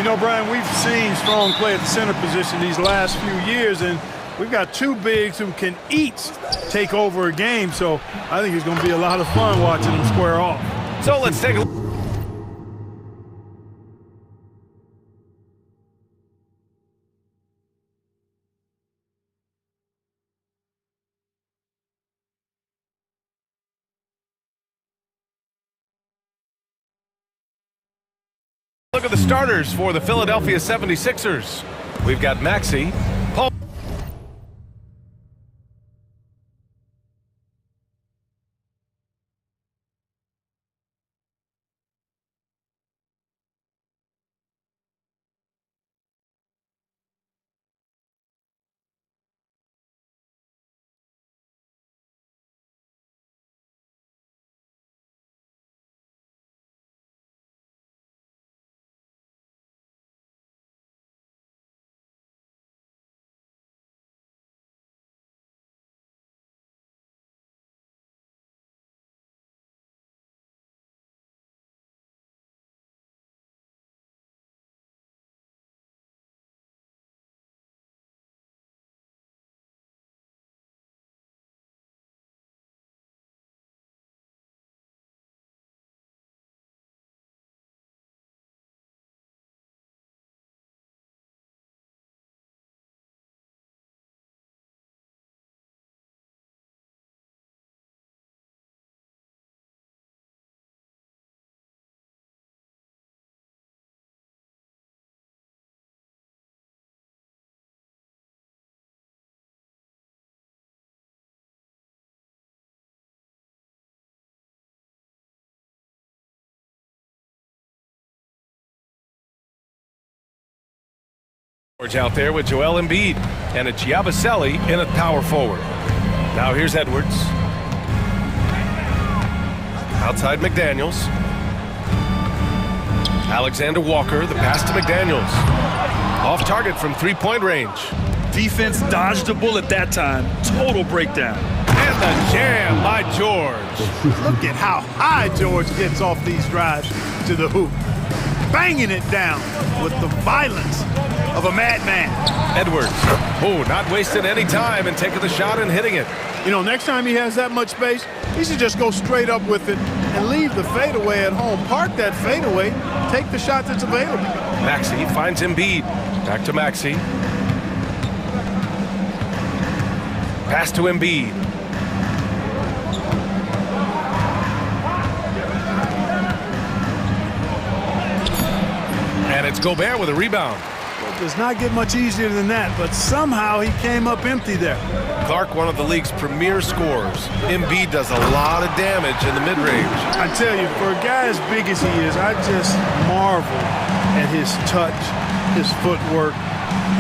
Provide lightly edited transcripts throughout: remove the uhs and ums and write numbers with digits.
You know, Brian, we've seen strong play at the center position these last few years, and we've got two bigs who can each take over a game, so I think it's going to be a lot of fun watching them square off. So let's take a look. Look at the starters for the Philadelphia 76ers. We've got Maxey, Paul. George out there with Joel Embiid and a Giabaselli in a power forward. Now here's Edwards. Outside McDaniels. Alexander Walker, the pass to McDaniels. Off target from three-point range. Defense dodged a bullet that time. Total breakdown. And the jam by George. Look at how high George gets off these drives to the hoop. Banging it down with the violence of a madman. Edwards, oh, not wasting any time and taking the shot and hitting it. You know, next time he has that much space, he should just go straight up with it and leave the fadeaway at home. Park that fadeaway, take the shot that's available. Maxey finds Embiid. Back to Maxey. Pass to Embiid. And it's Gobert with a rebound. It does not get much easier than that, but somehow he came up empty there. Clark, one of the league's premier scorers. Embiid does a lot of damage in the mid-range. I tell you, for a guy as big as he is, I just marvel at his touch, his footwork,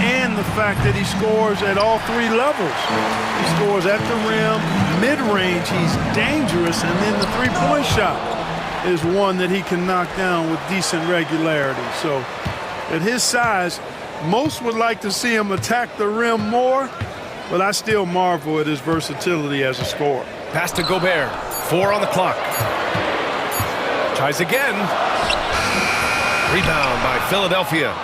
and the fact that he scores at all three levels. He scores at the rim, mid-range, he's dangerous, and then the three-point shot is one that he can knock down with decent regularity. So at his size, most would like to see him attack the rim more, but I still marvel at his versatility as a scorer. Pass to Gobert. 4 on the clock. Tries again. Rebound by Philadelphia.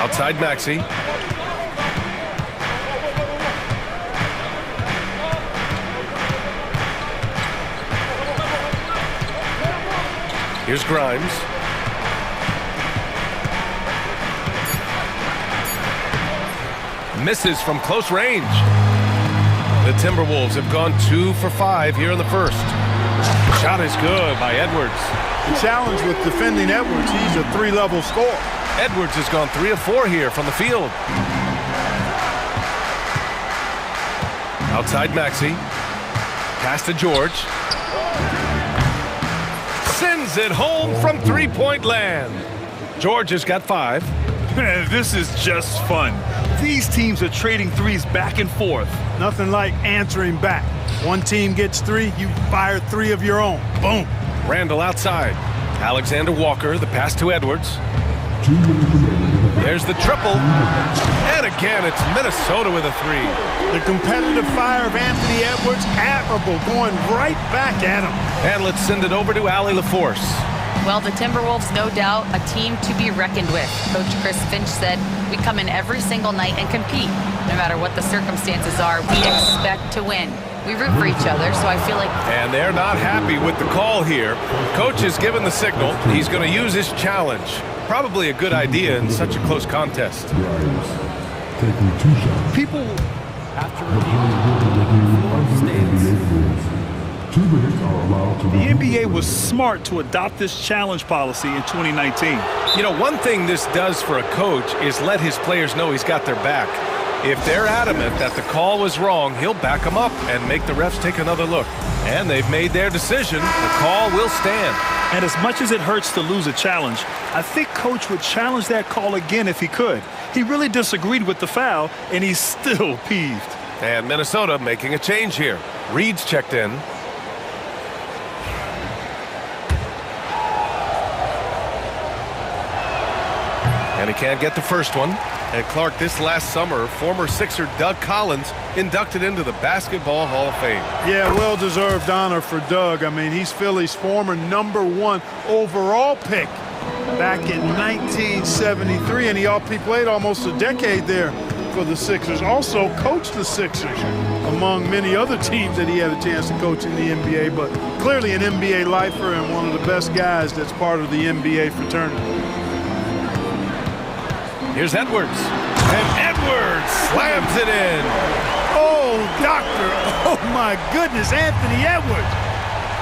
Outside Maxey. Here's Grimes. Misses from close range. The Timberwolves have gone 2 for 5 here in the first. Shot is good by Edwards. The challenge with defending Edwards, he's a three-level scorer. Edwards has gone 3 of 4 here from the field. Outside Maxey. Pass to George. Sends it home from three-point land. George has got 5. This is just fun. These teams are trading threes back and forth. Nothing like answering back. One team gets 3, you fire 3 of your own. Boom. Randall outside. Alexander Walker, the pass to Edwards. There's the triple. And again, it's Minnesota with a 3. The competitive fire of Anthony Edwards, admirable, going right back at him. And let's send it over to Allie LaForce. Well, the Timberwolves, no doubt, a team to be reckoned with. Coach Chris Finch said, we come in every single night and compete. No matter what the circumstances are, we expect to win. We root for each other, so I feel like... And they're not happy with the call here. Coach has given the signal. He's going to use his challenge. Probably a good idea in such a close contest. People The NBA was smart to adopt this challenge policy in 2019. You know, one thing this does for a coach is let his players know he's got their back. If they're adamant that the call was wrong, he'll back them up and make the refs take another look. And they've made their decision. The call will stand. And as much as it hurts to lose a challenge, I think Coach would challenge that call again if he could. He really disagreed with the foul, and he's still peeved. And Minnesota making a change here. Reed's checked in. And he can't get the first one. And Clark, this last summer, former Sixer Doug Collins inducted into the Basketball Hall of Fame. Yeah, well-deserved honor for Doug. I mean, he's Philly's former #1 overall pick back in 1973, and he played almost a decade there for the Sixers. Also coached the Sixers, among many other teams that he had a chance to coach in the NBA, but clearly an NBA lifer and one of the best guys that's part of the NBA fraternity. Here's Edwards. And Edwards slams it in. Oh, doctor. Oh, my goodness. Anthony Edwards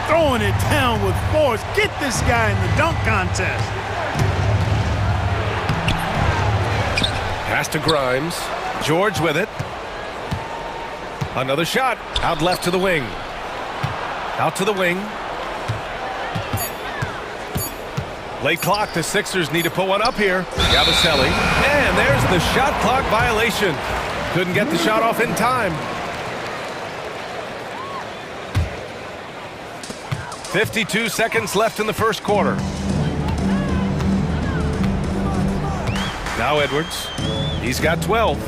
throwing it down with force. Get this guy in the dunk contest. Pass to Grimes. George with it. Another shot. Out left to the wing. Out to the wing. Late clock, the Sixers need to put one up here. Yabusele. And there's the shot clock violation. Couldn't get the shot off in time. 52 seconds left in the first quarter. Now Edwards. He's got 12.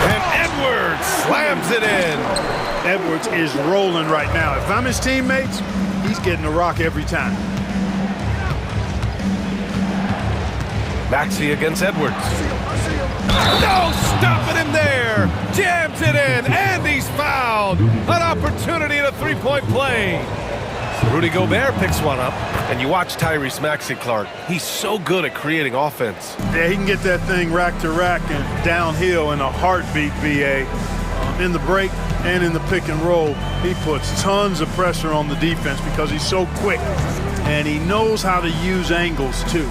And Edwards slams it in. Edwards is rolling right now. If I'm his teammates, he's getting a rock every time. Maxey against Edwards. No stopping him there. Jams it in, and he's fouled. An opportunity at a three-point play. Rudy Gobert picks one up, and you watch Tyrese Maxey, Clark. He's so good at creating offense. Yeah, he can get that thing rack to rack and downhill in a heartbeat, BA. In the break and in the pick and roll, he puts tons of pressure on the defense because he's so quick, and he knows how to use angles too.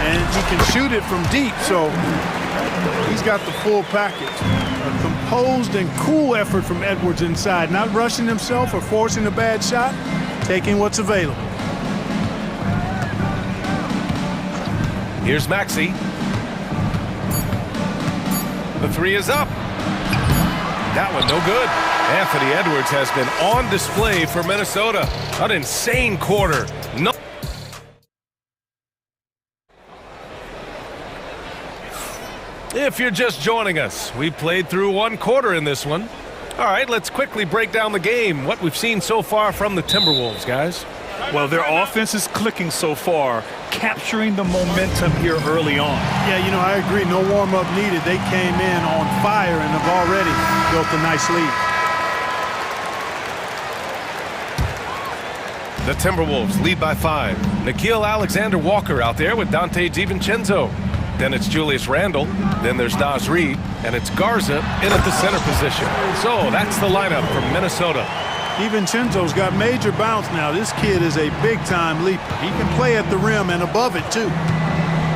And he can shoot it from deep, so he's got the full package. A composed and cool effort from Edwards inside, not rushing himself or forcing a bad shot, taking what's available. Here's Maxey. The three is up. That one no good. Anthony Edwards has been on display for Minnesota. An insane quarter. No. If you're just joining us, we played through one quarter in this one. All right, let's quickly break down the game, what we've seen so far from the Timberwolves, guys. Well, their offense is clicking so far, capturing the momentum here early on. Yeah, you know, I agree. No warm-up needed. They came in on fire and have already built a nice lead. The Timberwolves lead by 5. Nickeil Alexander-Walker out there with Dante DiVincenzo. Then it's Julius Randle. Then there's Naz Reid. And it's Garza in at the center position. So that's the lineup from Minnesota. DiVincenzo's got major bounce now. This kid is a big-time leaper. He can play at the rim and above it, too.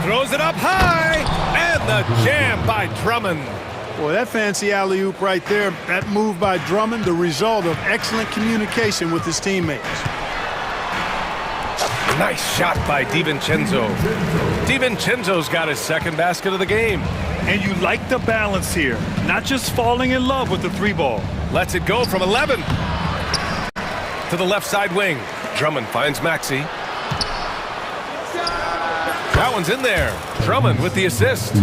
Throws it up high. And the jam by Drummond. Boy, that fancy alley-oop right there, that move by Drummond, the result of excellent communication with his teammates. Nice shot by DiVincenzo. DiVincenzo's got his second basket of the game. And you like the balance here, not just falling in love with the three ball. Lets it go from 11. To the left side wing. Drummond finds Maxey. That one's in there. Drummond with the assist.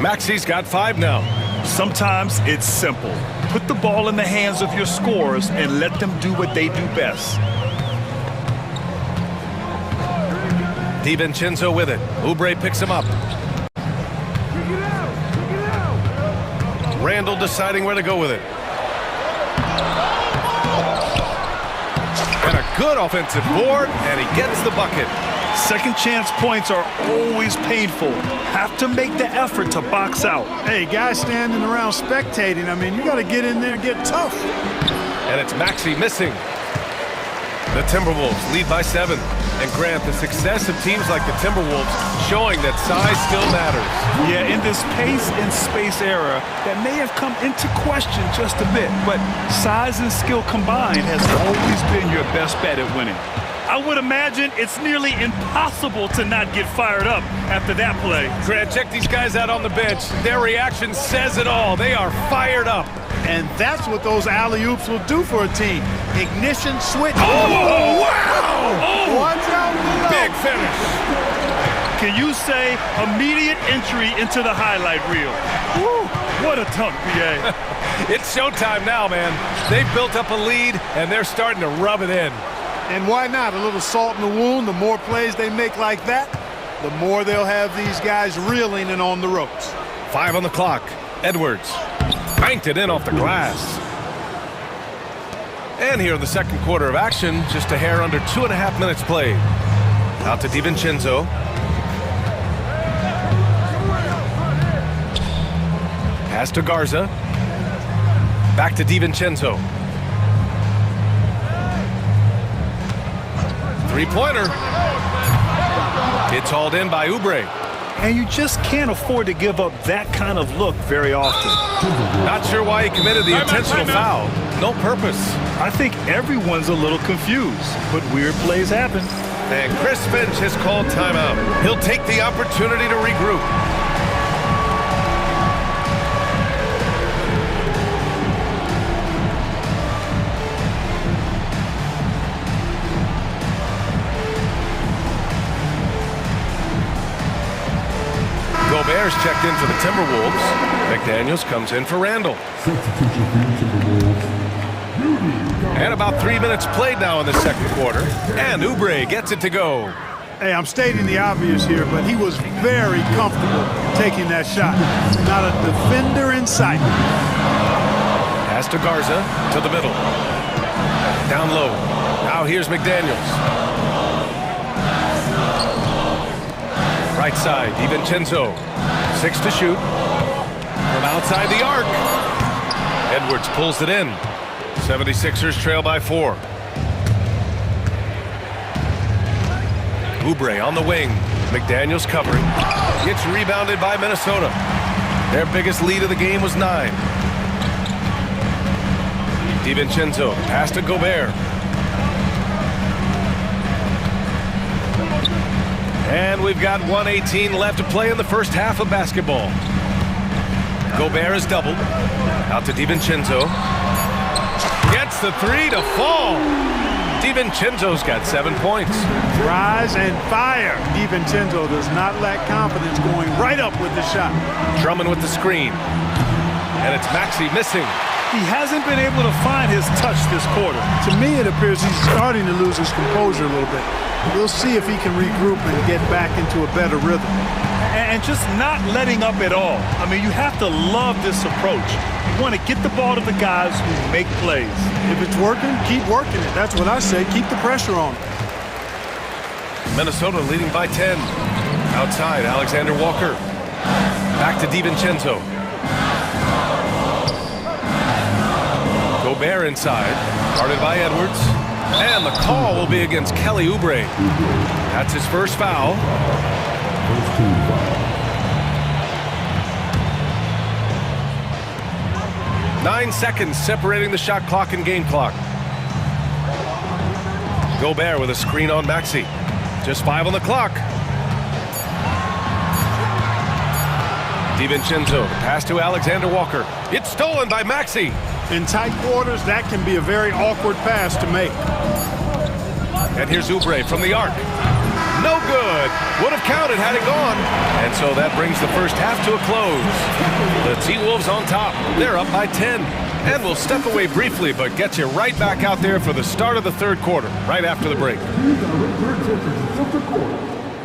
Maxey's got 5 now. Sometimes it's simple. Put the ball in the hands of your scorers and let them do what they do best. DiVincenzo with it. Oubre picks him up. Randall deciding where to go with it. And a good offensive board, and he gets the bucket. Second chance points are always painful. Have to make the effort to box out. Hey, guys standing around spectating, I mean, you got to get in there and get tough. And it's Maxey missing. The Timberwolves lead by 7. And Grant, the success of teams like the Timberwolves showing that size still matters. Yeah, in this pace and space era, that may have come into question just a bit, but size and skill combined has always been your best bet at winning. I would imagine it's nearly impossible to not get fired up after that play. Grant, check these guys out on the bench. Their reaction says it all. They are fired up. And that's what those alley-oops will do for a team. Ignition switch. Oh, wow! Oh, watch out below. Big finish. Can you say immediate entry into the highlight reel? Woo, what a dunk, BA. It's showtime now, man. They've built up a lead, and they're starting to rub it in. And why not? A little salt in the wound. The more plays they make like that, the more they'll have these guys reeling and on the ropes. 5 on the clock. Edwards banked it in off the glass. And here in the second quarter of action, just a hair under 2.5 minutes played. Out to DiVincenzo. Pass to Garza. Back to DiVincenzo. Three-pointer. It's hauled in by Oubre. And you just can't afford to give up that kind of look very often. Not sure why he committed the intentional foul. No purpose. I think everyone's a little confused, but weird plays happen. And Chris Finch has called timeout. He'll take the opportunity to regroup. Gobert's checked in for the Timberwolves. McDaniels comes in for Randall. And about 3 minutes played now in the second quarter. And Oubre gets it to go. Hey, I'm stating the obvious here, but he was very comfortable taking that shot. Not a defender in sight. Pass to Garza to the middle. Down low. Now here's McDaniels. Right side, DiVincenzo. 6 to shoot. From outside the arc. Edwards pulls it in. 76ers trail by 4. Oubre on the wing. McDaniels covering. Gets rebounded by Minnesota. Their biggest lead of the game was 9. DiVincenzo, pass to Gobert. And we've got 1:18 left to play in the first half of basketball. Gobert is doubled. Out to DiVincenzo. Gets the 3 to fall. DiVincenzo's got 7 points. Rise and fire. DiVincenzo does not lack confidence, going right up with the shot. Drummond with the screen. And it's Maxey missing. He hasn't been able to find his touch this quarter. To me, it appears he's starting to lose his composure a little bit. We'll see if he can regroup and get back into a better rhythm. And just not letting up at all. I mean, you have to love this approach. You want to get the ball to the guys who make plays. If it's working, keep working it. That's what I say. Keep the pressure on. Minnesota leading by 10. Outside, Alexander Walker. Back to DiVincenzo. Gobert inside. Guarded by Edwards. And the call will be against Kelly Oubre. That's his first foul. 9 seconds separating the shot clock and game clock. Gobert with a screen on Maxey. Just 5 on the clock. DiVincenzo, pass to Alexander Walker. It's stolen by Maxey. In tight quarters, that can be a very awkward pass to make. And here's Oubre from the arc. No good. Would have counted had it gone. And so that brings the first half to a close. The T-Wolves on top. They're up by 10. And we'll step away briefly, but get you right back out there for the start of the third quarter, right after the break.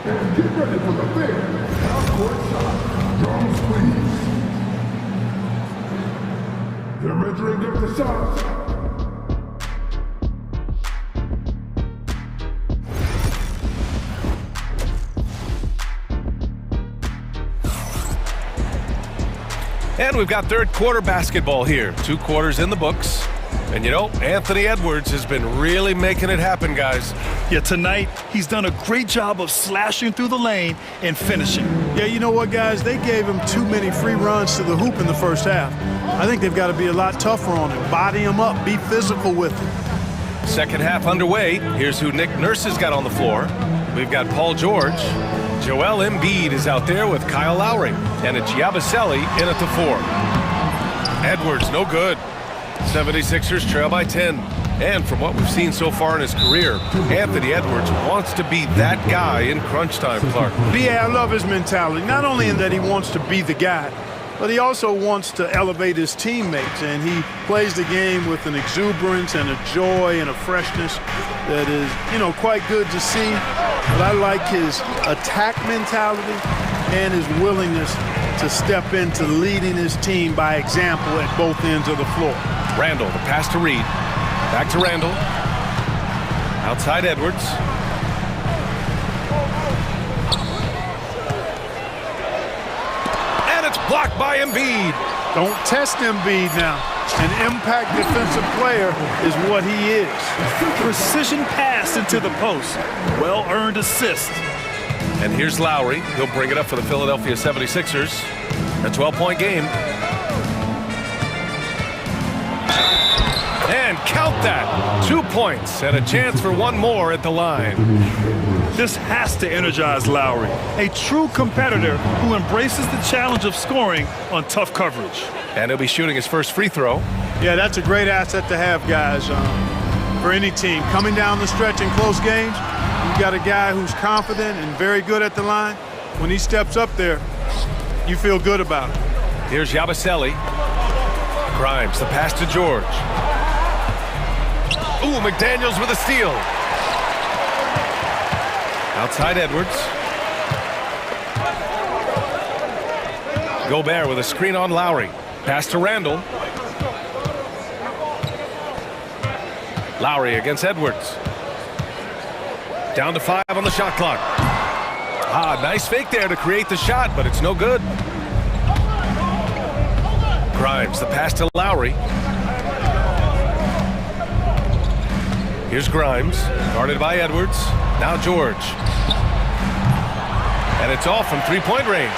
And get ready for the big half-court shot. Drums, please. They're measuring up the shots. And we've got third quarter basketball here. 2 quarters in the books. And you know, Anthony Edwards has been really making it happen, guys. Yeah, tonight, he's done a great job of slashing through the lane and finishing. Yeah, you know what, guys? They gave him too many free runs to the hoop in the first half. I think they've got to be a lot tougher on him. Body him up. Be physical with him. Second half underway. Here's who Nick Nurse has got on the floor. We've got Paul George. Joel Embiid is out there with Kyle Lowry. And it's Yabusele in at the 4. Edwards, no good. 76ers trail by 10. And from what we've seen so far in his career, Anthony Edwards wants to be that guy in crunch time, Clark. B.A., I love his mentality. Not only in that he wants to be the guy, but he also wants to elevate his teammates. And he plays the game with an exuberance and a joy and a freshness that is, you know, quite good to see. But I like his attack mentality and his willingness to step into leading his team by example at both ends of the floor. Randall, the pass to Reed. Back to Randall. Outside Edwards. And it's blocked by Embiid. Don't test Embiid now. An impact defensive player is what he is. Precision pass into the post. Well-earned assist. And here's Lowry. He'll bring it up for the Philadelphia 76ers. A 12-point game. And count that. 2 points and a chance for one more at the line. This has to energize Lowry, a true competitor who embraces the challenge of scoring on tough coverage. And he'll be shooting his first free throw. Yeah, that's a great asset to have, guys, for any team. Coming down the stretch in close games, you've got a guy who's confident and very good at the line. When he steps up there, you feel good about it. Here's Yabusele. Grimes, the pass to George. Ooh, McDaniels with a steal. Outside Edwards. Gobert with a screen on Lowry. Pass to Randall. Lowry against Edwards. Down to 5 on the shot clock. Nice fake there to create the shot, but it's no good. Grimes, the pass to Lowry. Here's Grimes, guarded by Edwards. Now George. And it's off from three-point range.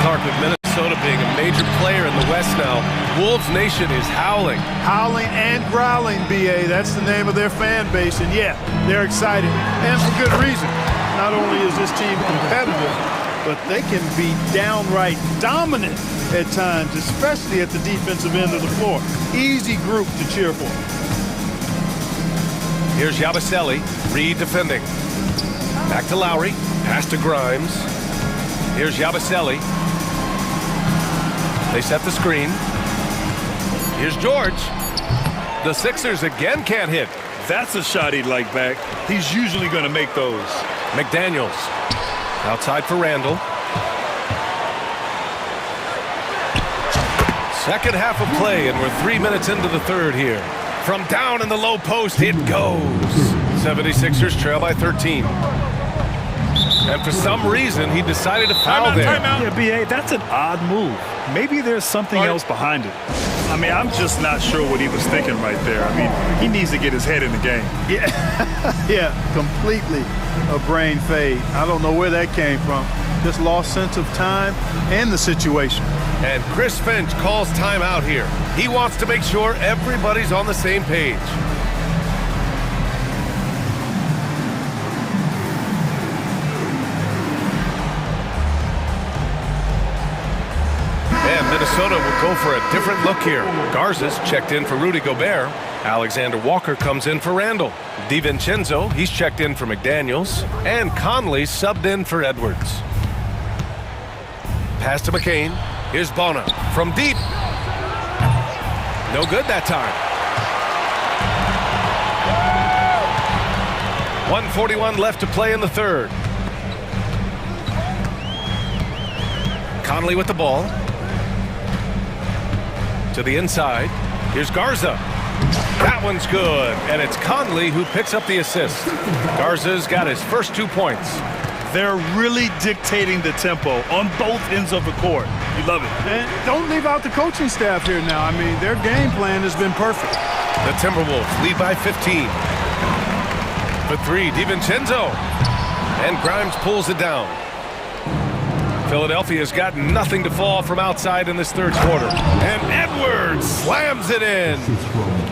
Clark, with Minnesota being a major player in the West now, Wolves Nation is howling. Howling and growling, B.A. That's the name of their fan base. And, yeah, they're excited. And for good reason. Not only is this team competitive, but they can be downright dominant at times, especially at the defensive end of the floor. Easy group to cheer for. Here's Yabusele. Reed defending. Back to Lowry. Pass to Grimes. Here's Yabusele. They set the screen. Here's George. The Sixers again can't hit. That's a shot he'd like back. He's usually going to make those. McDaniels. Outside for Randall. Second half of play, and we're 3 minutes into the third here. From down in the low post, it goes. 76ers trail by 13. And for some reason, he decided to foul there. Yeah, B.A., that's an odd move. Maybe there's something else behind it. I mean, I'm just not sure what he was thinking right there. I mean, he needs to get his head in the game. Yeah, yeah, completely a brain fade. I don't know where that came from. Just lost sense of time and the situation. And Chris Finch calls timeout here. He wants to make sure everybody's on the same page. And Minnesota will go for a different look here. Garza's checked in for Rudy Gobert. Alexander Walker comes in for Randall. DiVincenzo, he's checked in for McDaniels. And Conley subbed in for Edwards. Pass to McCain. Here's Bona from deep. No good that time. 1:41 left to play in the third. Conley with the ball. To the inside. Here's Garza. That one's good, and it's Conley who picks up the assist. Garza's got his first 2 points. They're really dictating the tempo on both ends of the court. You love it. And don't leave out the coaching staff here now. I mean, their game plan has been perfect. The Timberwolves lead by 15. For 3, DiVincenzo. And Grimes pulls it down. Philadelphia's got nothing to fall from outside in this third quarter. And Edwards slams it in.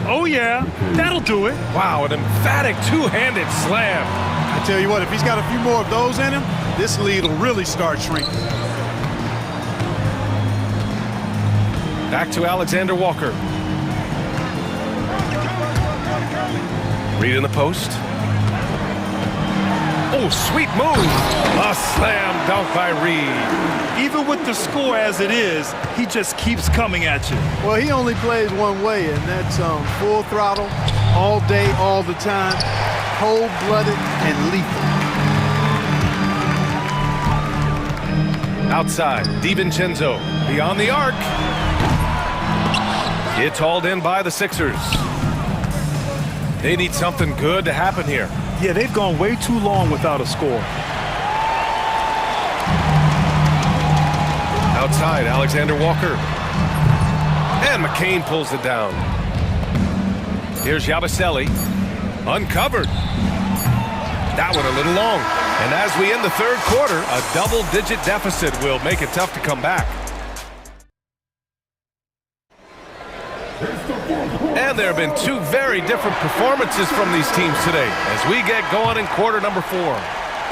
Oh, yeah. That'll do it. Wow, an emphatic two-handed slam. I tell you what, if he's got a few more of those in him, this lead will really start shrinking. Back to Alexander Walker. Reed in the post. Oh, sweet move. A slam dunk by Reed. Even with the score as it is, he just keeps coming at you. Well, he only plays one way, and that's full throttle, all day, all the time, cold-blooded and lethal. Outside, DiVincenzo beyond the arc. It's hauled in by the Sixers. They need something good to happen here. Yeah, they've gone way too long without a score. Outside, Alexander Walker. And McCain pulls it down. Here's Yabusele. Uncovered. That one a little long. And as we end the third quarter, a double-digit deficit will make it tough to come back. And there have been 2 very different performances from these teams today as we get going in quarter number 4.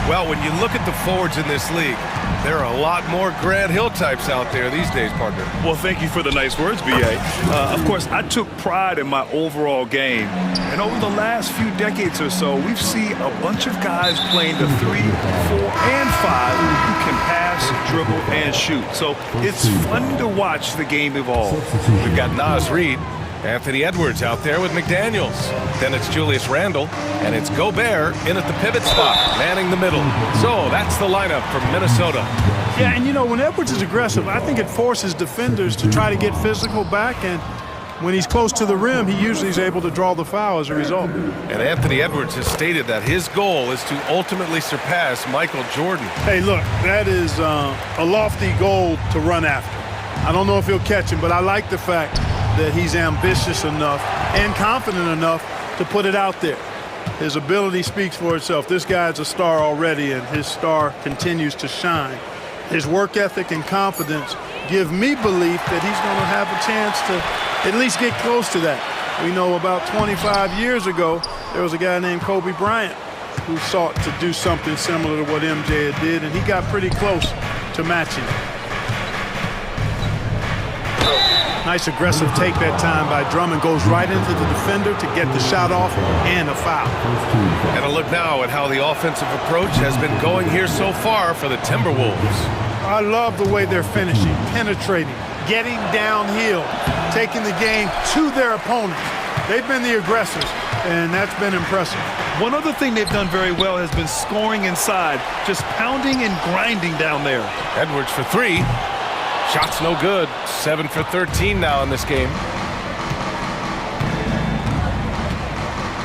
Well, when you look at the forwards in this league, there are a lot more Grant Hill types out there these days, partner. Well, thank you for the nice words, B.A. Of course, I took pride in my overall game. And over the last few decades or so, we've seen a bunch of guys playing the 3, 4, and 5 who can pass, dribble, and shoot. So it's fun to watch the game evolve. We've got Naz Reid, Anthony Edwards out there with McDaniels. Then it's Julius Randle, and it's Gobert in at the pivot spot, manning the middle. So that's the lineup from Minnesota. Yeah, and you know, when Edwards is aggressive, I think it forces defenders to try to get physical back, and when he's close to the rim, he usually is able to draw the foul as a result. And Anthony Edwards has stated that his goal is to ultimately surpass Michael Jordan. Hey, look, that is a lofty goal to run after. I don't know if he'll catch him, but I like the fact that he's ambitious enough and confident enough to put it out there. His ability speaks for itself. This guy's a star already, and his star continues to shine. His work ethic and confidence give me belief that he's going to have a chance to at least get close to that. We know about 25 years ago, there was a guy named Kobe Bryant who sought to do something similar to what MJ did, and he got pretty close to matching it. Nice aggressive take that time by Drummond. Goes right into the defender to get the shot off and a foul. And a look now at how the offensive approach has been going here so far for the Timberwolves. I love the way they're finishing, penetrating, getting downhill, taking the game to their opponents. They've been the aggressors, and that's been impressive. One other thing they've done very well has been scoring inside, just pounding and grinding down there. Edwards for 3. Shot's no good. 7 for 13 now in this game.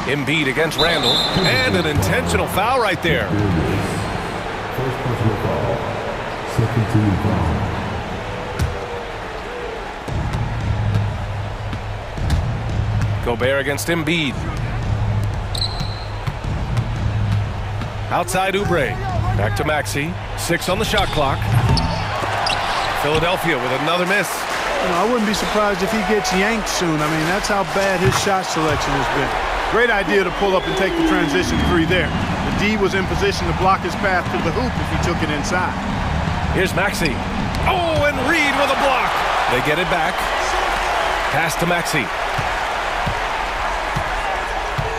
Embiid against Randle. And an intentional foul right there. First personal foul. Second team foul. Gobert against Embiid. Outside Oubre. Back to Maxey. 6 on the shot clock. Philadelphia with another miss. You know, I wouldn't be surprised if he gets yanked soon. I mean, that's how bad his shot selection has been. Great idea to pull up and take the transition 3 there. The D was in position to block his path to the hoop if he took it inside. Here's Maxey. Oh, and Reed with a block. They get it back. Pass to Maxey.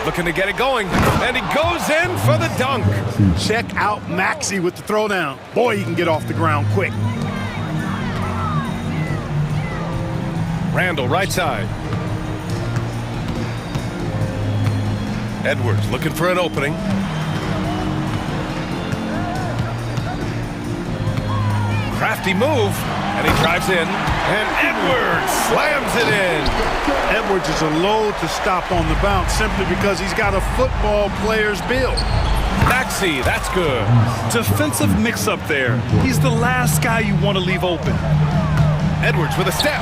Looking to get it going. And he goes in for the dunk. Check out Maxey with the throwdown. Boy, he can get off the ground quick. Randle, right side. Edwards looking for an opening. Crafty move, and he drives in, and Edwards slams it in. Edwards is a load to stop on the bounce simply because he's got a football player's build. Maxey, that's good. Defensive mix-up there. He's the last guy you want to leave open. Edwards with a step.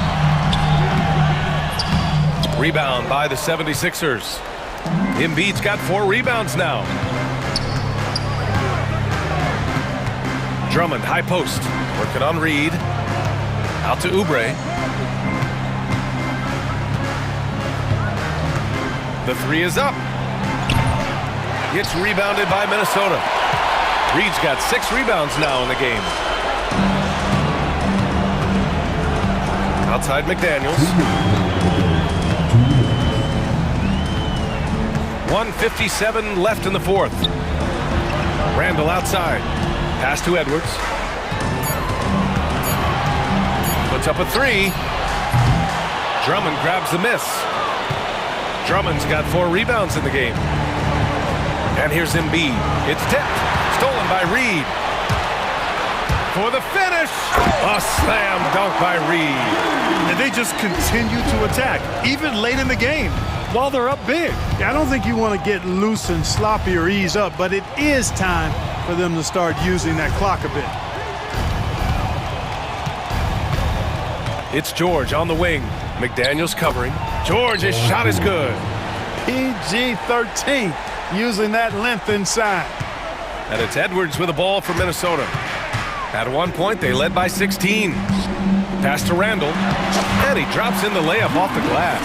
Rebound by the 76ers. Embiid's got 4 rebounds now. Drummond, high post, working on Reed. Out to Oubre. The 3 is up. Gets rebounded by Minnesota. Reed's got 6 rebounds now in the game. Outside McDaniels. 1:57 left in the fourth. Randall outside. Pass to Edwards. Puts up a 3. Drummond grabs the miss. Drummond's got 4 rebounds in the game. And here's Embiid. It's tipped. Stolen by Reed. For the finish. A slam dunk by Reed. And they just continue to attack, even late in the game, while they're up big. Yeah, I don't think you want to get loose and sloppy or ease up, but it is time for them to start using that clock a bit. It's George on the wing. McDaniels covering. George, his shot is good. PG-13, using that length inside. And it's Edwards with the ball for Minnesota. At one point, they led by 16. Pass to Randall. And he drops in the layup off the glass.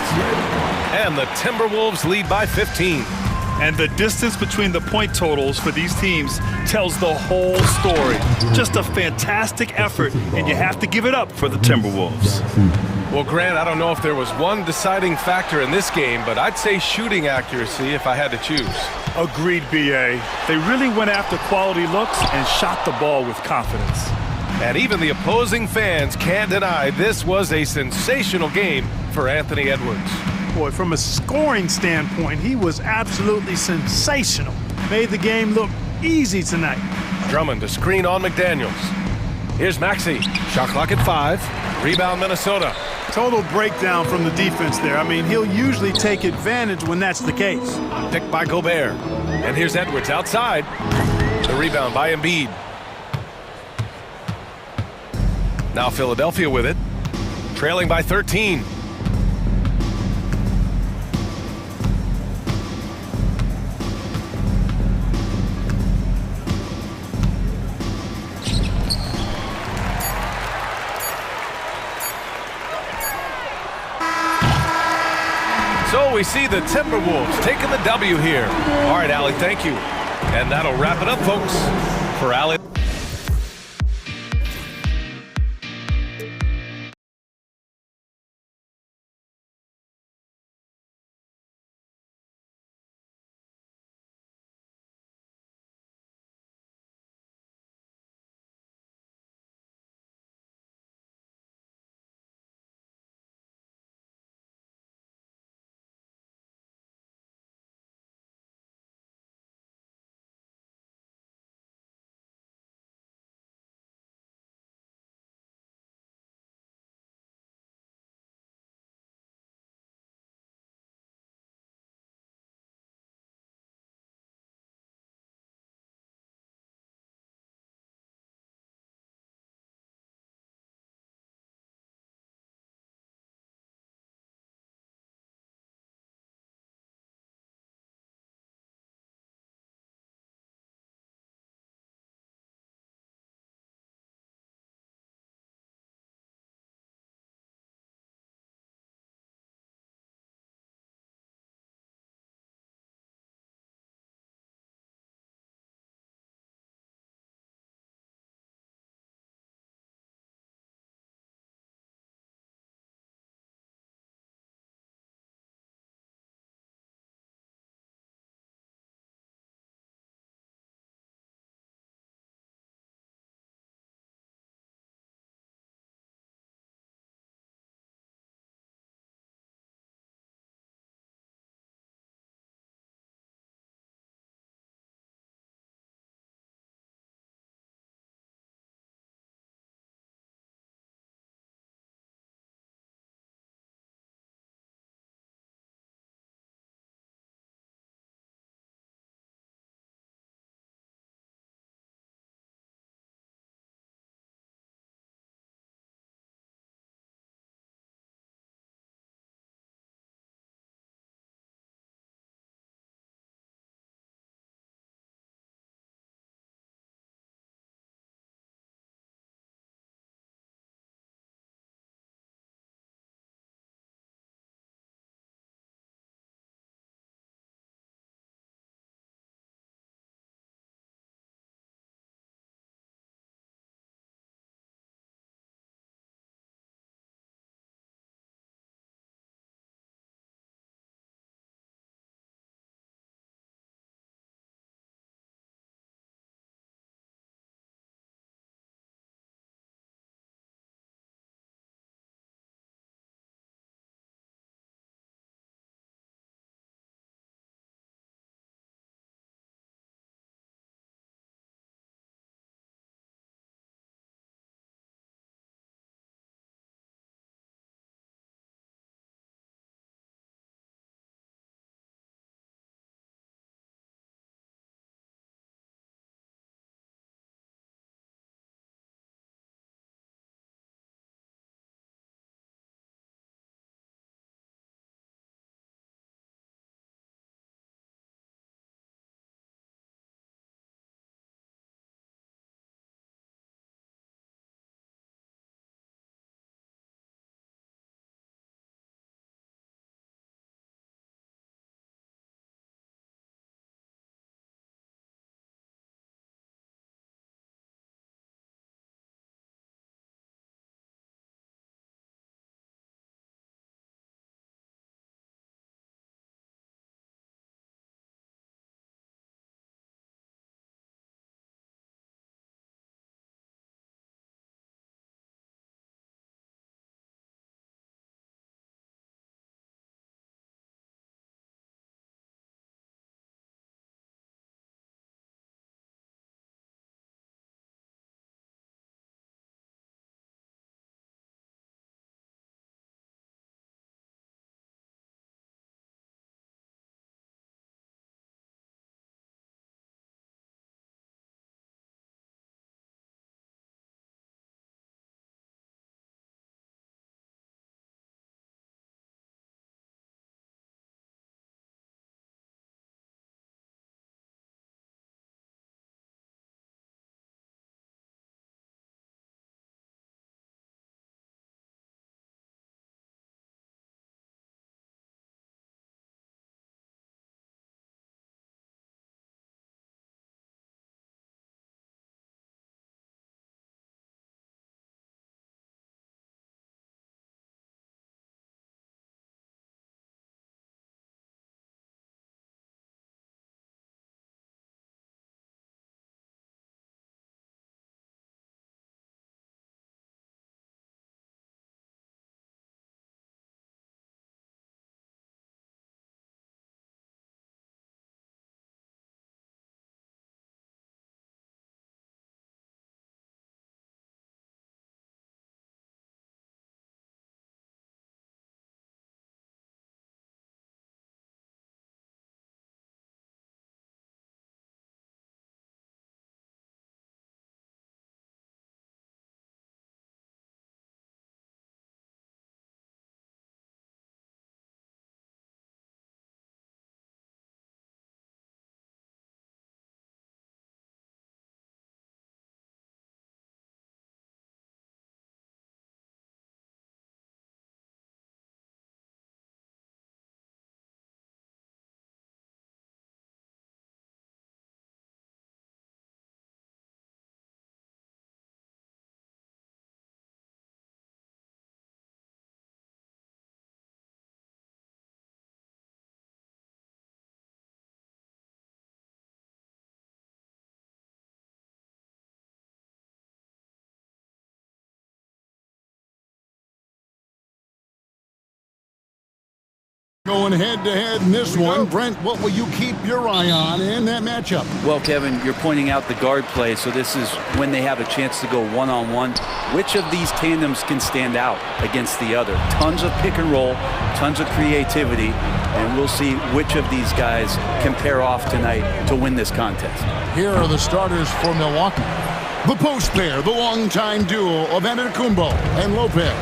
And the Timberwolves lead by 15. And the distance between the point totals for these teams tells the whole story. Just a fantastic effort, and you have to give it up for the Timberwolves. Well, Grant, I don't know if there was one deciding factor in this game, but I'd say shooting accuracy if I had to choose. Agreed, B.A. They really went after quality looks and shot the ball with confidence. And even the opposing fans can't deny this was a sensational game for Anthony Edwards. Boy, from a scoring standpoint, he was absolutely sensational. Made the game look easy tonight. Drummond to screen on McDaniels. Here's Maxey. Shot clock at 5. Rebound Minnesota. Total breakdown from the defense there. I mean, he'll usually take advantage when that's the case. Picked by Gobert. And here's Edwards outside. The rebound by Embiid. Now Philadelphia with it. Trailing by 13. So we see the Timberwolves taking the W here. All right, Allie, thank you. And that'll wrap it up, folks. For Allie. Going head-to-head in this one. Brent, what will you keep your eye on in that matchup? Well, Kevin, you're pointing out the guard play, so this is when they have a chance to go one-on-one. Which of these tandems can stand out against the other? Tons of pick and roll, tons of creativity, and we'll see which of these guys can pair off tonight to win this contest. Here are the starters for Milwaukee. The post pair, the longtime duo of Antetokounmpo and Lopez.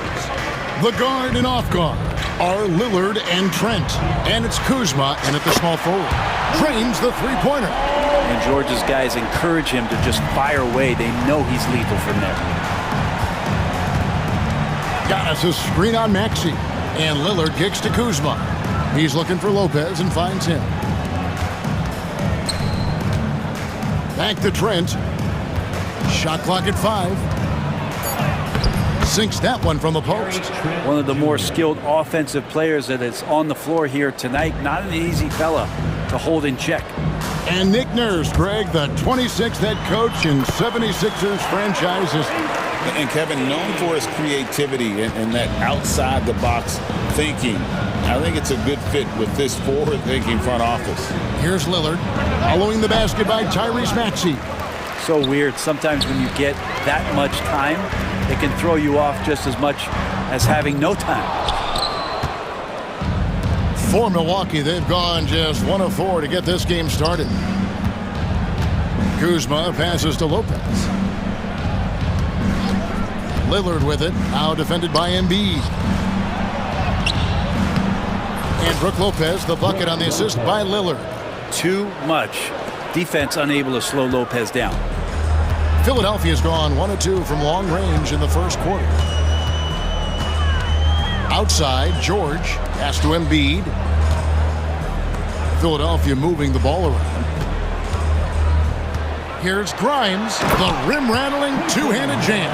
The guard and off guard are Lillard and Trent. And it's Kuzma in at the small forward. Drains the three-pointer. And Georgia's guys encourage him to just fire away. They know he's lethal from there. Got us a screen on Maxey. And Lillard kicks to Kuzma. He's looking for Lopez and finds him. Back to Trent. Shot clock at 5. Sinks that one from the post. One of the more skilled offensive players that is on the floor here tonight. Not an easy fella to hold in check. And Nick Nurse, Greg, the 26th head coach in 76ers franchises. And Kevin, known for his creativity and that outside-the-box thinking. I think it's a good fit with this forward-thinking front office. Here's Lillard, following the basket by Tyrese Maxey. So weird. Sometimes when you get that much time, it can throw you off just as much as having no time. For Milwaukee, they've gone just 1 of 4 to get this game started. Kuzma passes to Lopez. Lillard with it, now defended by Embiid. And Brook Lopez, the bucket on the assist by Lillard. Too much defense unable to slow Lopez down. Philadelphia's gone 1 of 2 from long range in the first quarter. Outside, George pass to Embiid. Philadelphia moving the ball around. Here's Grimes, the rim-rattling two-handed jam.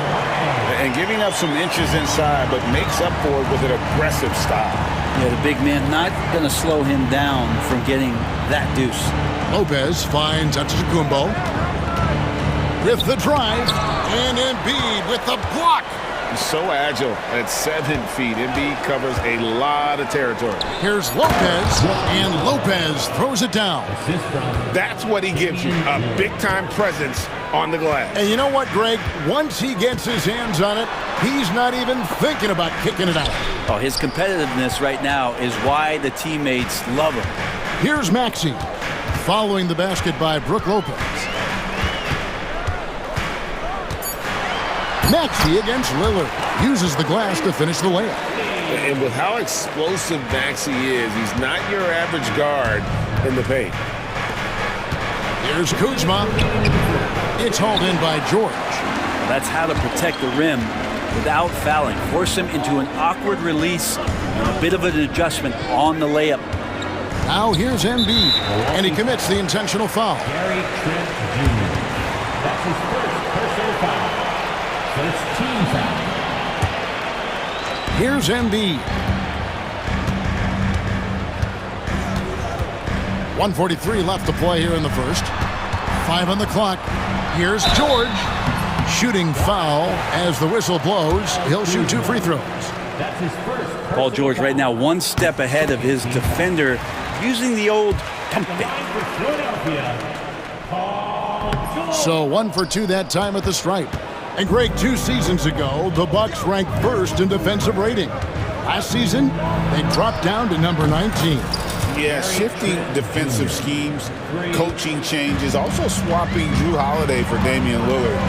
And giving up some inches inside, but makes up for it with an aggressive style. Yeah, the big man not going to slow him down from getting that deuce. Lopez finds Antetokounmpo with the drive, and Embiid with the block. He's so agile at 7 feet. Embiid covers a lot of territory. Here's Lopez, and Lopez throws it down. That's what he gives you, a big-time presence on the glass. And you know what, Greg? Once he gets his hands on it, he's not even thinking about kicking it out. Oh, his competitiveness right now is why the teammates love him. Here's Maxey, following the basket by Brook Lopez. Maxey against Lillard. Uses the glass to finish the layup. And with how explosive Maxey is, he's not your average guard in the paint. Here's Kuzma. It's hauled in by George. That's how to protect the rim without fouling. Force him into an awkward release and a bit of an adjustment on the layup. Now here's Embiid, and he commits the intentional foul. Gary Trent Jr. That's his first personal foul. First team foul. Here's Embiid. 1:43 left to play here in the first. 5 on the clock. Here's George. Shooting foul as the whistle blows. He'll shoot 2 free throws. That's his first. Paul George right now 1 step ahead of his defender, using the old pump fake. So 1 for 2 that time at the stripe. And Greg, 2 seasons ago, the Bucks ranked first in defensive rating. Last season, they dropped down to number 19. Yeah, shifting defensive schemes, coaching changes, also swapping Drew Holiday for Damian Lillard.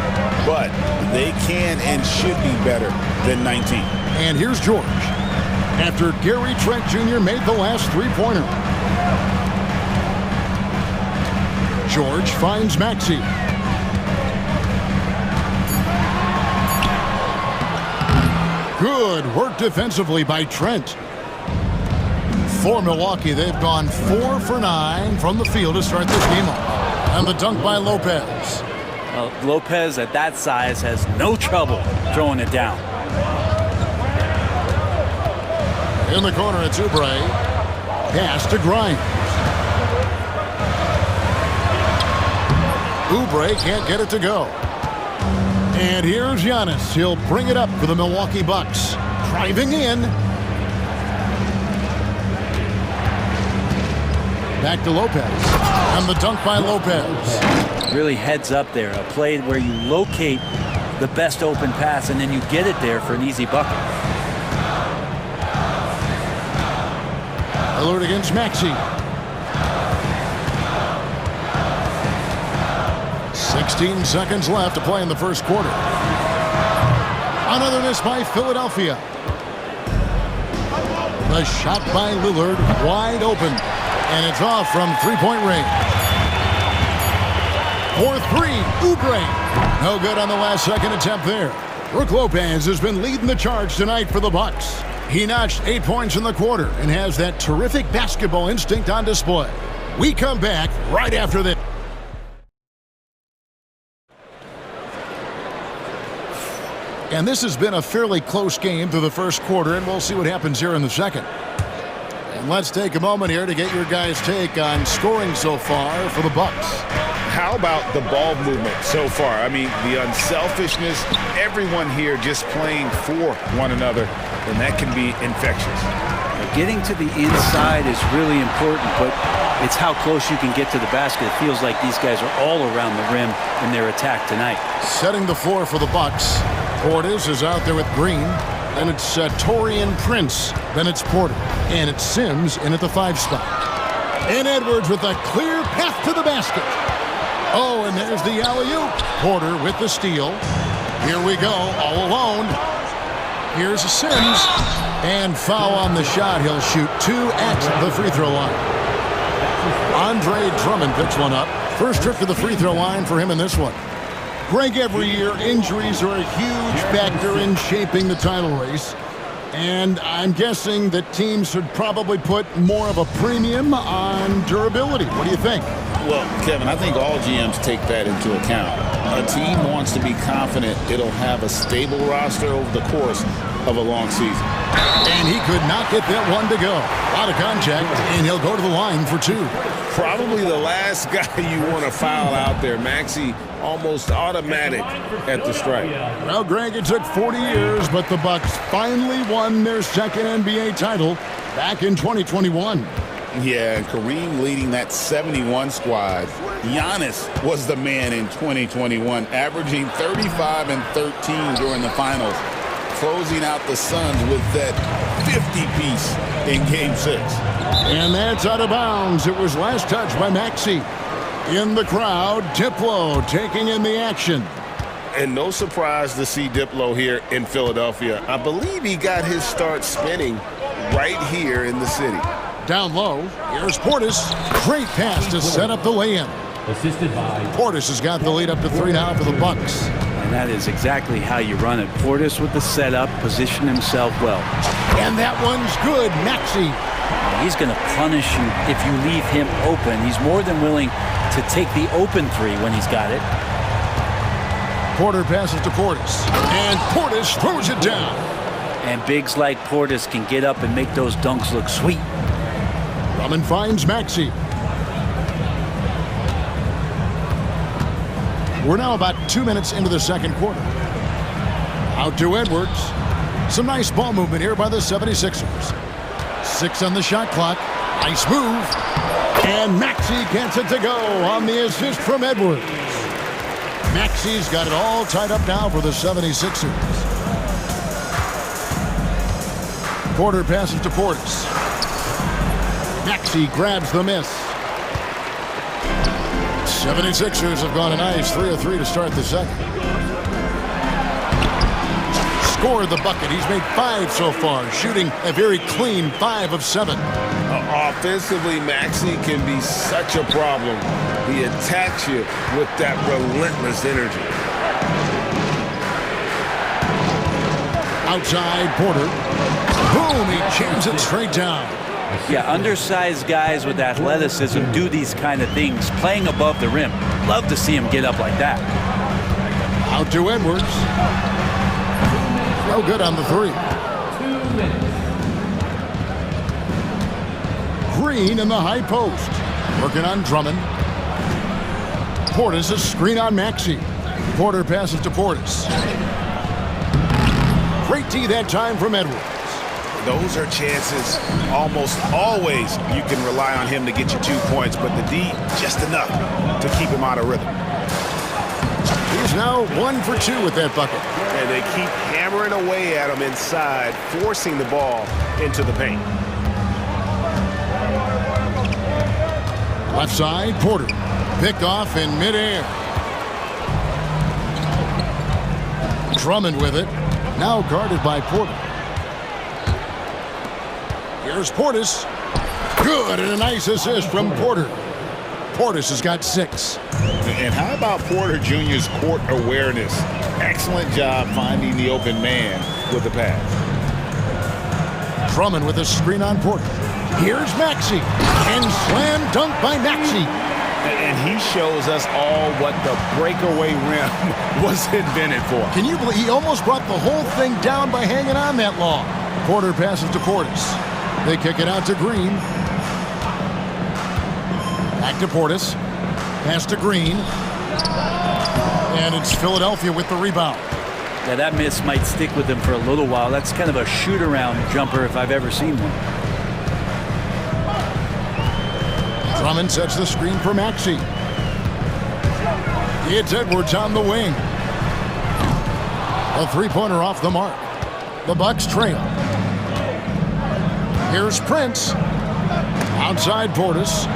But they can and should be better than 19. And here's George. After Gary Trent Jr. made the last three-pointer. George finds Maxey. Good work defensively by Trent. For Milwaukee, they've gone 4 for 9 from the field to start this game off. And the dunk by Lopez. Lopez at that size has no trouble throwing it down. In the corner, it's Oubre. Pass to Grimes. Oubre can't get it to go. And here's Giannis. He'll bring it up for the Milwaukee Bucks. Driving in. Back to Lopez. And the dunk by Lopez. Really heads up there. A play where you locate the best open pass and then you get it there for an easy bucket. Lillard against Maxey. 16 seconds left to play in the first quarter. Another miss by Philadelphia. The shot by Lillard, wide open. And it's off from three-point range. For three, Oubre. No good on the last second attempt there. Brook Lopez has been leading the charge tonight for the Bucks. He notched 8 points in the quarter and has that terrific basketball instinct on display. We come back right after this. And this has been a fairly close game through the first quarter, and we'll see what happens here in the second. And let's take a moment here to get your guys' take on scoring so far for the Bucks. How about the ball movement so far? I mean, the unselfishness, everyone here just playing for one another, and that can be infectious. Getting to the inside is really important, but it's how close you can get to the basket. It feels like these guys are all around the rim in their attack tonight. Setting the floor for the Bucks. Portis is out there with Green. Then it's Taurean Prince. Then it's Porter. And it's Sims in at the 5 spot. And Edwards with a clear path to the basket. Oh, and there's the alley-oop. Porter with the steal. Here we go, all alone. Here's Sims. And foul on the shot. He'll shoot 2 at the free throw line. Andre Drummond picks one up. First trip to the free throw line for him in this one. Greg, every year, injuries are a huge factor in shaping the title race. And I'm guessing that teams should probably put more of a premium on durability. What do you think? Well, Kevin, I think all GMs take that into account. A team wants to be confident it'll have a stable roster over the course of a long season. And he could not get that one to go. Out of contact, and he'll go to the line for 2. Probably the last guy you want to foul out there. Maxey almost automatic at the stripe. Well, Greg, it took 40 years, but the Bucks finally won their second NBA title back in 2021. Yeah, and Kareem leading that 71 squad. Giannis was the man in 2021, averaging 35 and 13 during the finals, closing out the Suns with that 50-piece in Game 6. And that's out of bounds. It was last touched by Maxey. In the crowd, Diplo taking in the action. And no surprise to see Diplo here in Philadelphia. I believe he got his start spinning right here in the city. Down low, here's Portis. Great pass to set up the lay-in. Assisted by Portis has got the lead up to 3 now for the Bucks. And that is exactly how you run it. Portis with the setup, position himself well. And that one's good. Maxey. He's going to punish you if you leave him open. He's more than willing to take the open 3 when he's got it. Porter passes to Portis. And Portis throws it down. And bigs like Portis can get up and make those dunks look sweet. Drummond finds Maxey. We're now about 2 minutes into the second quarter. Out to Edwards. Some nice ball movement here by the 76ers. 6 on the shot clock. Nice move. And Maxey gets it to go on the assist from Edwards. Maxey's got it all tied up now for the 76ers. Porter passes to Portis. Maxey grabs the miss. 76ers have gone a nice 3 of 3 to start the second. Scored the bucket. He's made 5 so far, shooting a very clean 5 of 7. Offensively, Maxey can be such a problem. He attacks you with that relentless energy. Outside, Porter. Boom, he jams it straight down. Yeah, undersized guys with athleticism do these kind of things, playing above the rim. Love to see him get up like that. Out to Edwards. No good on the 3. 2 minutes. Green in the high post. Working on Drummond. Portis a screen on Maxey. Porter passes to Portis. Great D that time from Edwards. Those are chances almost always you can rely on him to get you 2 points, but the D, just enough to keep him out of rhythm. He's now 1 for 2 with that bucket. And they keep hammering away at him inside, forcing the ball into the paint. Left side, Porter. Picked off in midair. Drummond with it. Now guarded by Porter. Here's Portis. Good, and a nice assist from Porter. Portis has got 6. And how about Porter Jr.'s court awareness? Excellent job finding the open man with the pass. Drummond with a screen on Porter. Here's Maxey. And slam dunk by Maxey. And he shows us all what the breakaway rim was invented for. Can you believe he almost brought the whole thing down by hanging on that long? Porter passes to Portis. They kick it out to Green. Back to Portis. Pass to Green. And it's Philadelphia with the rebound. Yeah, that miss might stick with him for a little while. That's kind of a shoot-around jumper if I've ever seen one. Drummond sets the screen for Maxey. It's Edwards on the wing. A three-pointer off the mark. The Bucks trail. Here's Prince. Outside Portis.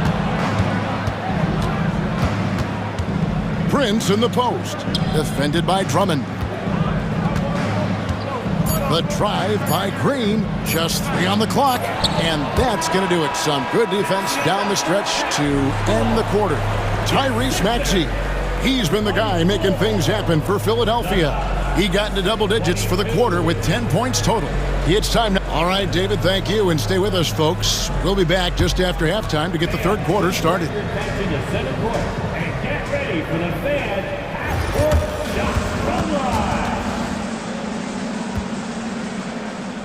Prince in the post. Defended by Drummond. The drive by Green. Just 3 on the clock. And that's going to do it. Some good defense down the stretch to end the quarter. Tyrese Maxey. He's been the guy making things happen for Philadelphia. He got into double digits for the quarter with 10 points total. It's time now. All right, David, thank you. And stay with us, folks. We'll be back just after halftime to get the third quarter started. Back to the second quarter. And get ready for the fan Sports Shot Run Line.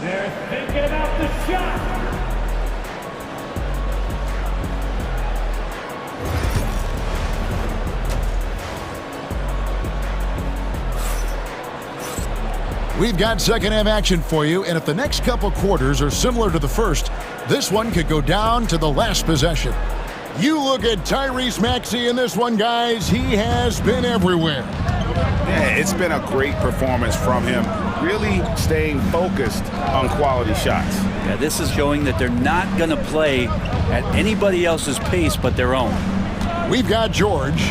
They're thinking about the shot. We've got second half action for you, and if the next couple quarters are similar to the first, this one could go down to the last possession. You look at Tyrese Maxey in this one, guys. He has been everywhere. Yeah, it's been a great performance from him, really staying focused on quality shots. Yeah, this is showing that they're not going to play at anybody else's pace but their own. We've got George,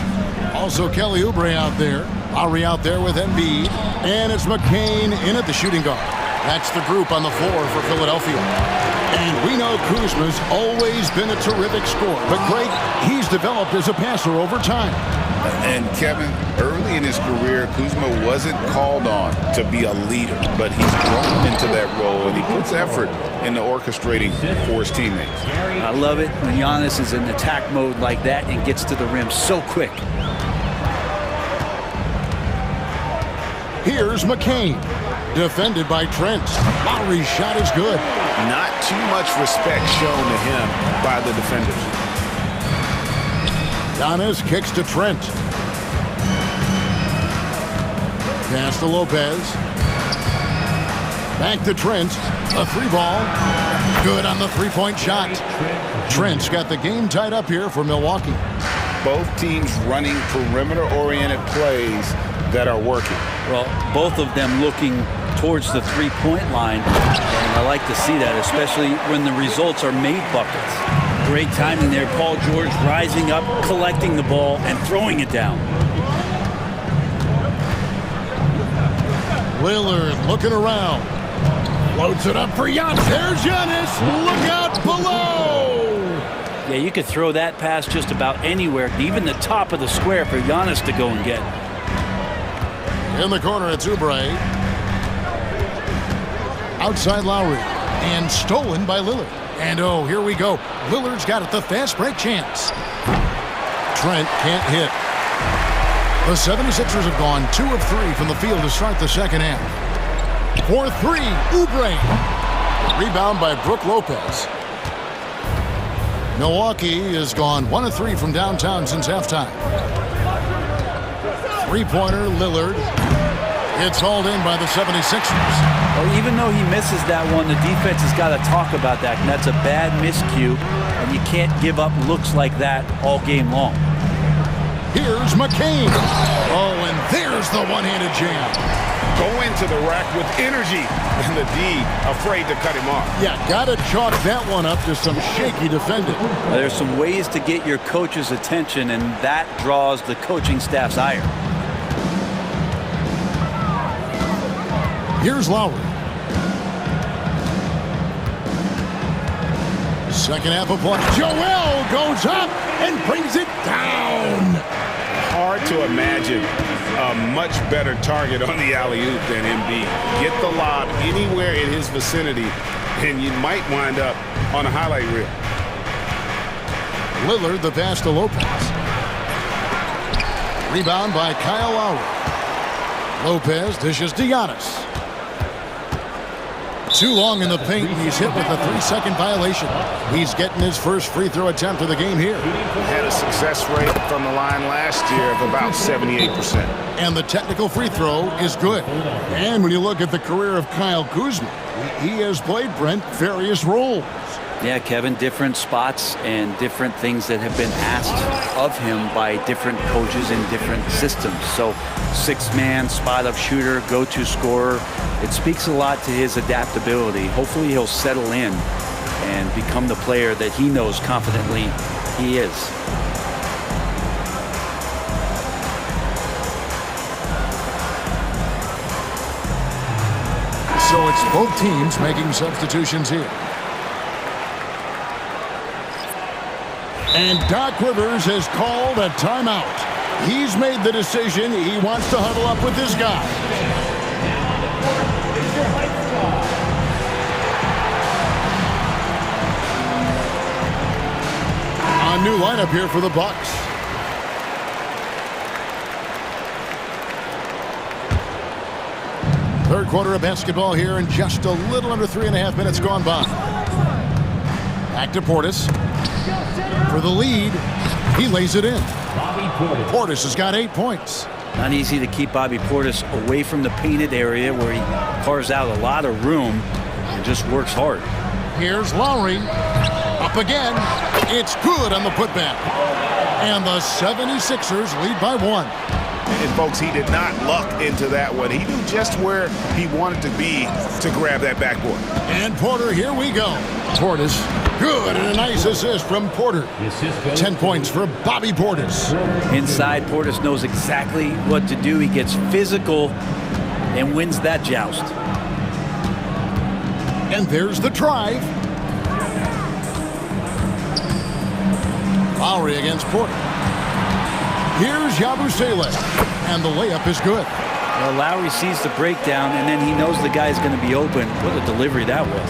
also Kelly Oubre out there. Lowry out there with Embiid. And it's McCain in at the shooting guard. That's the group on the floor for Philadelphia. And we know Kuzma's always been a terrific scorer. But Greg, he's developed as a passer over time. And Kevin, early in his career, Kuzma wasn't called on to be a leader, but he's grown into that role, and he puts effort into orchestrating for his teammates. I love it when Giannis is in attack mode like that and gets to the rim so quick. Here's McCain, defended by Trent. Lowry's shot is good. Not too much respect shown to him by the defenders. Giannis kicks to Trent. Pass to Lopez. Back to Trent. A 3-ball. Good on the three-point shot. Trent's got the game tied up here for Milwaukee. Both teams running perimeter-oriented plays that are working. Well, both of them looking towards the three-point line, and I like to see that, especially when the results are made buckets. Great timing there. Paul George rising up, collecting the ball, and throwing it down. Lillard looking around. Loads it up for Giannis. There's Giannis. Look out below. Yeah, you could throw that pass just about anywhere, even the top of the square for Giannis to go and get. In the corner, it's Oubre. Outside Lowry. And stolen by Lillard. And oh, here we go. Lillard's got it, the fast break chance. Trent can't hit. The 76ers have gone 2 of 3 from the field to start the second half. For 3, Oubre. Rebound by Brook Lopez. Milwaukee has gone 1 of 3 from downtown since halftime. Three-pointer, Lillard. It's hauled in by the 76ers. Well, even though he misses that one, the defense has got to talk about that, and that's a bad miscue, and you can't give up looks like that all game long. Here's McCain. Oh, and there's the one-handed jam. Go into the rack with energy, and the D afraid to cut him off. Yeah, gotta chalk that one up to some shaky defending. There's some ways to get your coach's attention, and that draws the coaching staff's ire. Here's Lowry. Second half of play. Joel goes up and brings it down. Hard to imagine a much better target on the alley-oop than Embiid. Get the lob anywhere in his vicinity, and you might wind up on a highlight reel. Lillard, the pass to Lopez. Rebound by Kyle Lowry. Lopez dishes to Giannis. Too long in the paint, and he's hit with a 3-second violation. He's getting his first free throw attempt of the game here. Had a success rate from the line last year of about 78%. And the technical free throw is good. And when you look at the career of Kyle Kuzma, he has played, Brent, various roles. Yeah, Kevin, different spots and different things that have been asked of him by different coaches in different systems. So 6-man, spot-up shooter, go-to scorer. It speaks a lot to his adaptability. Hopefully he'll settle in and become the player that he knows confidently he is. So it's both teams making substitutions here. And Doc Rivers has called a timeout. He's made the decision. He wants to huddle up with this guy. A new lineup here for the Bucks. Third quarter of basketball here, and just a little under 3.5 minutes gone by. Back to Portis. For the lead, he lays it in. Portis has got 8 points. Not easy to keep Bobby Portis away from the painted area where he carves out a lot of room and just works hard. Here's Lowry. Up again. It's good on the putback. And the 76ers lead by 1. And, folks, he did not luck into that one. He knew just where he wanted to be to grab that backboard. And Porter, here we go. Portis, good, and a nice assist from Porter. 10 points for Bobby Portis. Inside, Portis knows exactly what to do. He gets physical and wins that joust. And there's the drive. Lowry against Porter. Here's Yabusele, and the layup is good. Well, Lowry sees the breakdown, and then he knows the guy's going to be open. What a delivery that was.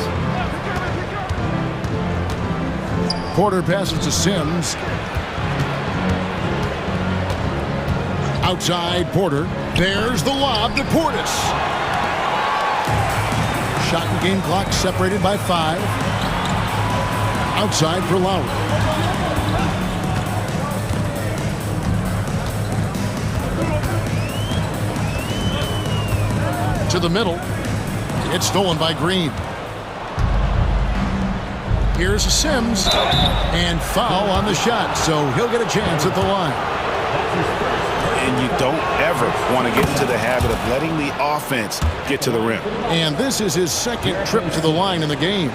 Porter passes to Sims. Outside Porter. There's the lob to Portis. Shot and game clock separated by 5. Outside for Lowry. To the middle. It's stolen by Green. Here's Sims. And foul on the shot, so he'll get a chance at the line. And you don't ever want to get into the habit of letting the offense get to the rim. And this is his second trip to the line in the game.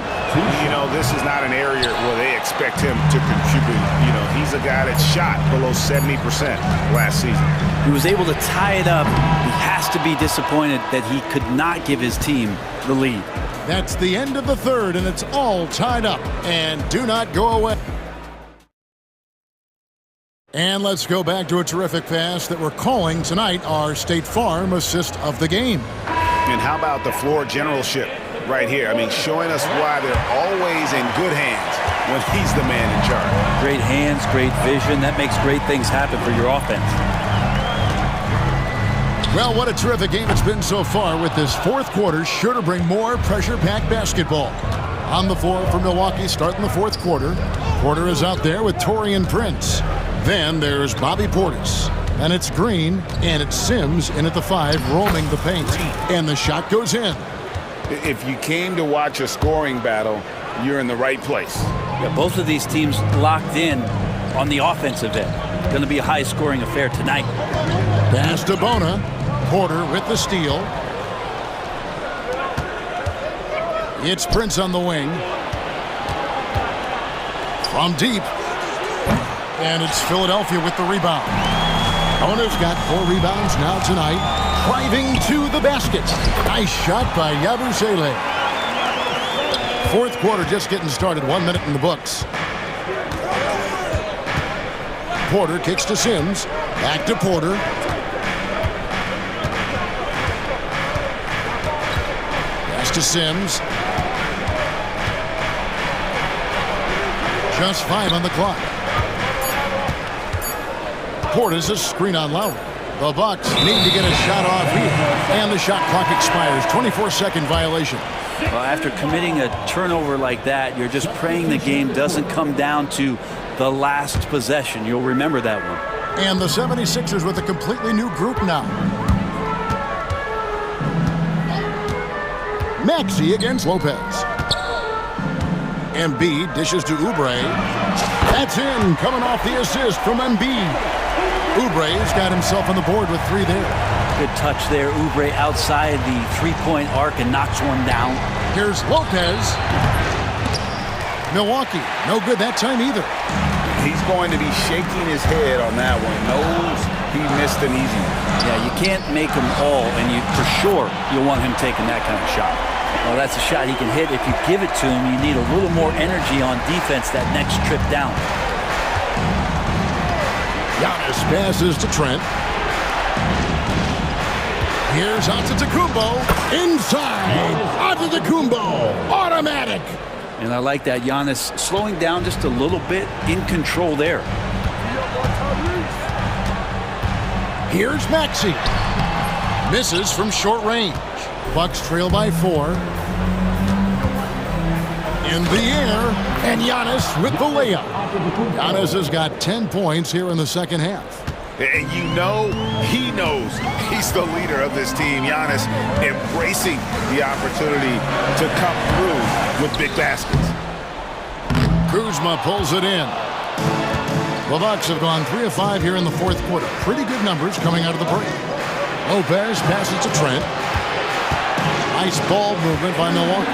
You know, this is not an area where they expect him to contribute. You know, he's a guy that shot below 70% last season. He was able to tie it up. He has to be disappointed that he could not give his team the lead. That's the end of the third, and it's all tied up. And do not go away. And let's go back to a terrific pass that we're calling tonight our State Farm assist of the game. And how about the floor generalship right here? I mean, showing us why they're always in good hands when he's the man in charge. Great hands, great vision. That makes great things happen for your offense. Well, what a terrific game it's been so far, with this fourth quarter sure to bring more pressure-packed basketball. On the floor for Milwaukee starting the fourth quarter. Porter is out there with Taurean Prince. Then there's Bobby Portis. And it's Green, and it's Sims in at the 5, roaming the paint. And the shot goes in. If you came to watch a scoring battle, you're in the right place. Yeah, both of these teams locked in on the offensive end. Going to be a high-scoring affair tonight. Pass to Bona. Porter with the steal. It's Prince on the wing. From deep. And it's Philadelphia with the rebound. Bona's got 4 rebounds now tonight. Driving to the basket. Nice shot by Yabusele. Fourth quarter just getting started. 1 minute in the books. Porter kicks to Sims. Back to Porter. Pass to Sims. Just 5 on the clock. Porter's a screen on Lowry. The Bucks need to get a shot off here. And the shot clock expires. 24-second violation. Well, after committing a turnover like that, you're just praying the game doesn't come down to the last possession. You'll remember that one. And the 76ers with a completely new group now. Maxey against Lopez. Embiid dishes to Oubre. That's in, coming off the assist from Embiid. Oubre's got himself on the board with 3 there. Good touch there. Oubre outside the three-point arc and knocks one down. Here's Lopez. Milwaukee, no good that time either. He's going to be shaking his head on that one. Knows he missed an easy one. Yeah, you can't make them all, and you for sure you'll want him taking that kind of shot. Well, that's a shot he can hit. If you give it to him, you need a little more energy on defense that next trip down. Giannis passes to Trent. Here's Antetokounmpo. Inside. Antetokounmpo. Automatic. And I like that. Giannis slowing down just a little bit, in control there. Here's Maxey. Misses from short range. Bucks trail by 4. In the air, and Giannis with the layup. Giannis has got 10 points here in the second half. And you know, he knows he's the leader of this team. Giannis embracing the opportunity to come through with big baskets. Kuzma pulls it in. The Bucks have gone 3 of 5 here in the fourth quarter. Pretty good numbers coming out of the break. Lopez passes to Trent. Nice ball movement by Milwaukee.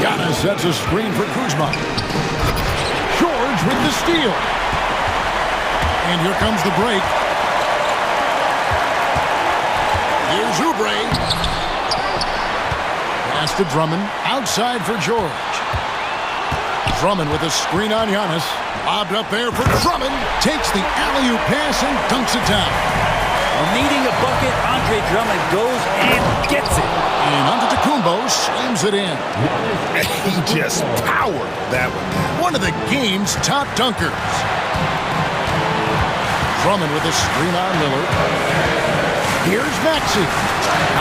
Giannis sets a screen for Kuzma. George with the steal. And here comes the break. Here's Oubre. Pass to Drummond. Outside for George. Drummond with a screen on Giannis. Lobbed up there for Drummond. Takes the alley-oop pass and dunks it down. Well, needing a bucket, Andre Drummond goes and gets it. And Antetokounmpo slams it in. He just powered that one. One of the game's top dunkers. Drummond with a screen on Lillard. Here's Maxey.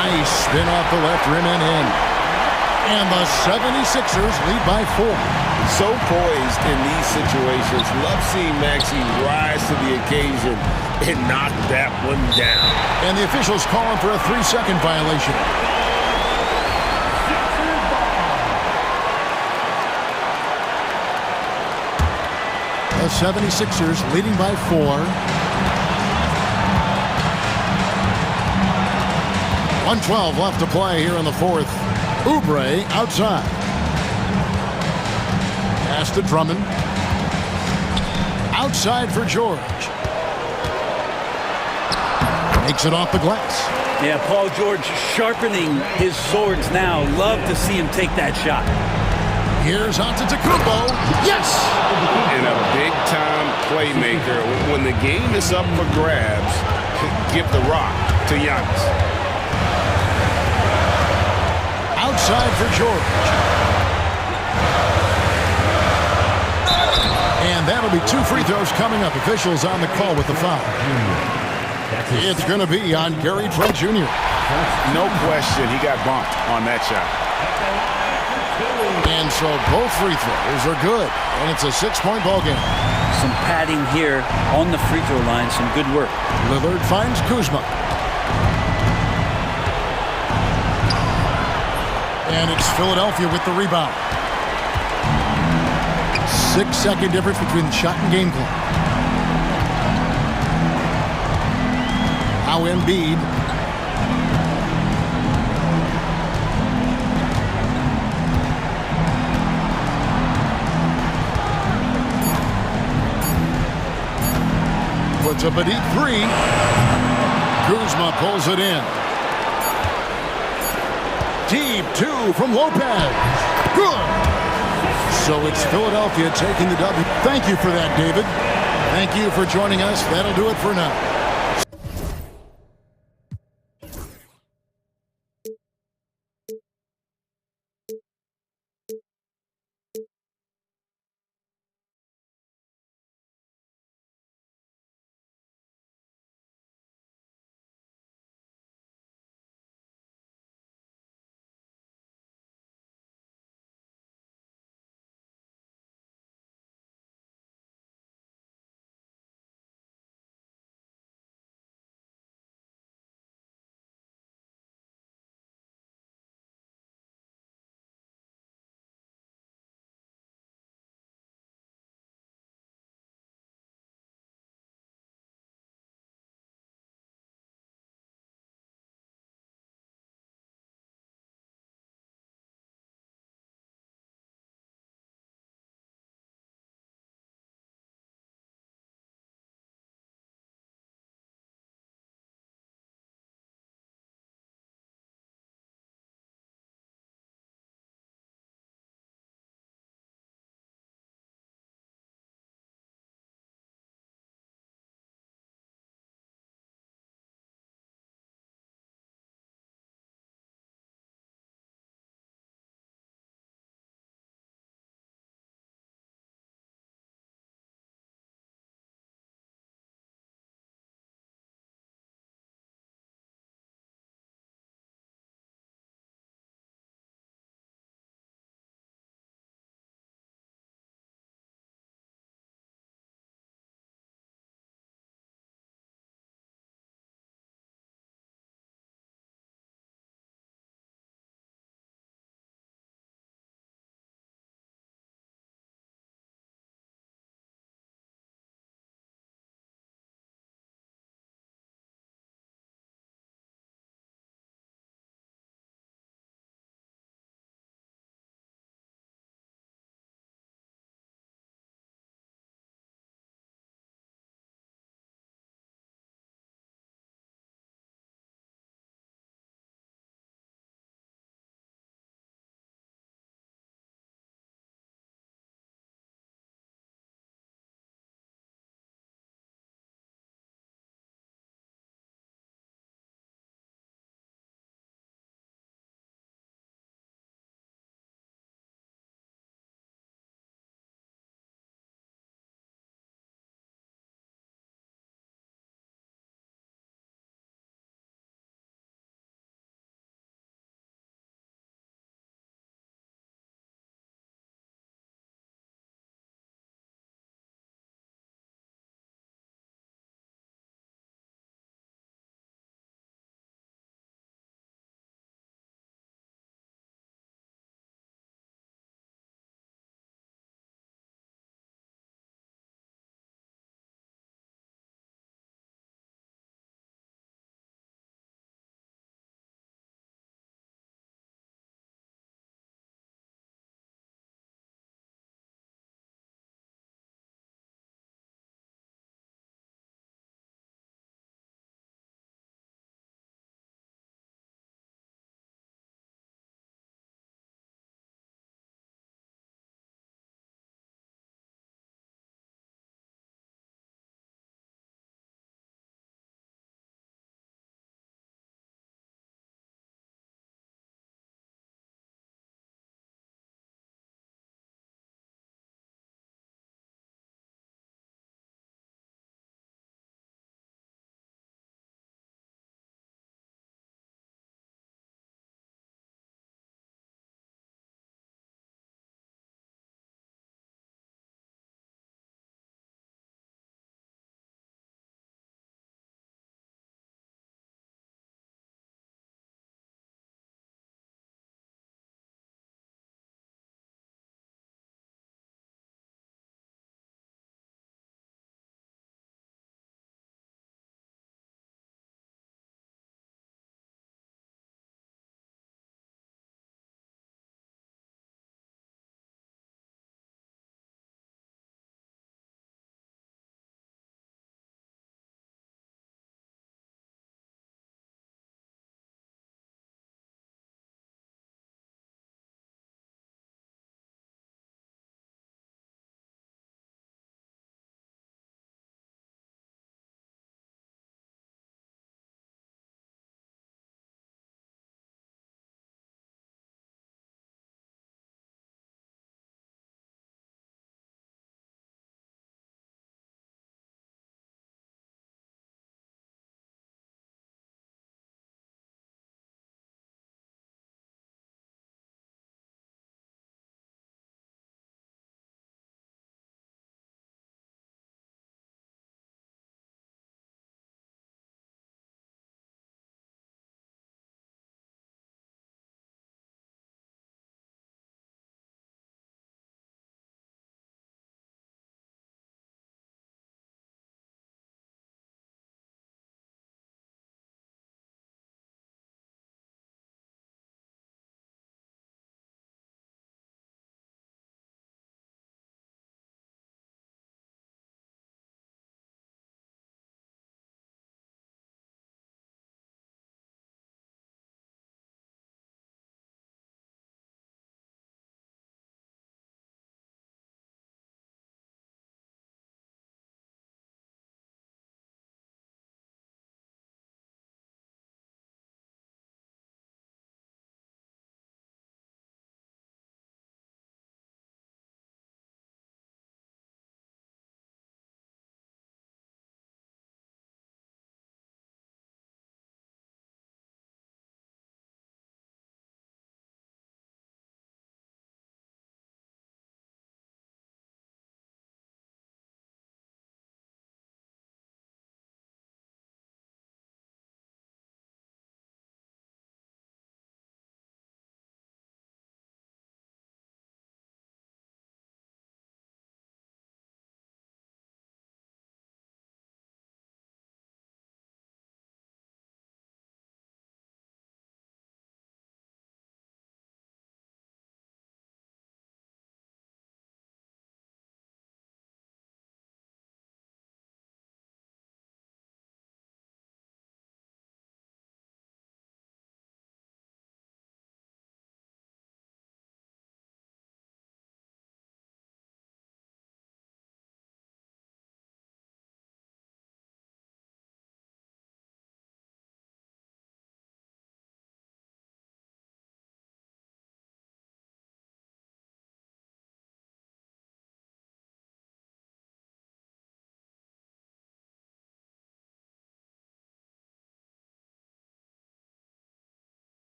Nice spin off the left rim and in. And the 76ers lead by 4. So poised in these situations. Love seeing Maxey rise to the occasion and knock that one down. And the officials calling for a 3-second violation. The 76ers leading by 4. 1:12 left to play here in the fourth. Oubre outside. Pass to Drummond. Outside for George. Makes it off the glass. Yeah, Paul George sharpening his swords now. Love to see him take that shot. Here's Antetokounmpo. Yes! And a big-time playmaker. When the game is up for grabs, give the rock to Giannis. Outside for George. And that'll be 2 free throws coming up. Officials on the call with the foul. It's going to be on Gary Trent Jr. No question, he got bumped on that shot. And so both free throws are good. And it's a 6-point ball game. some padding here on the free throw line. Some good work. Lillard finds Kuzma. And it's Philadelphia with the rebound. 6-second difference between the shot and game clock. Now Embiid. Puts up a deep three. Kuzma pulls it in. Deep two from Lopez. Good. So it's Philadelphia taking the W. Thank you for that, David. Thank you for joining us. That'll do it for now.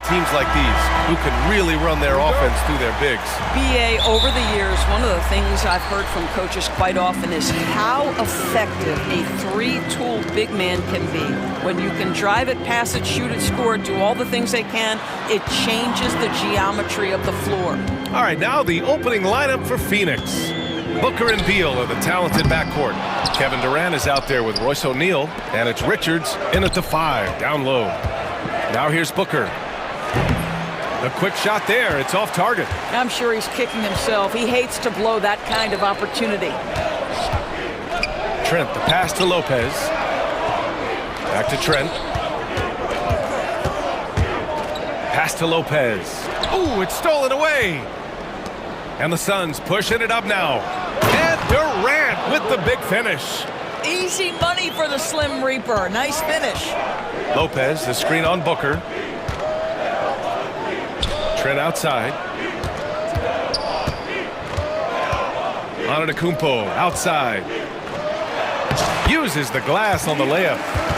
Teams like these who can really run their offense through their bigs. BA, over the years, one of the things I've heard from coaches quite often is how effective a three-tool big man can be. When you can drive it, pass it, shoot it, score it, do all the things they can, it changes the geometry of the floor. All right, now the opening lineup for Phoenix. Booker and Beal are the talented backcourt. Kevin Durant is out there with Royce O'Neal, and it's Richards in at the 5, down low. Now here's Booker. A quick shot there. It's off target. I'm sure he's kicking himself. He hates to blow that kind of opportunity. Trent, the pass to Lopez. Back to Trent. Pass to Lopez. Ooh, it's stolen away. And the Suns pushing it up now. And Durant with the big finish. Easy money for the Slim Reaper. Nice finish. Lopez, the screen on Booker. Trent outside. Antetokounmpo outside. Uses the glass on the layup.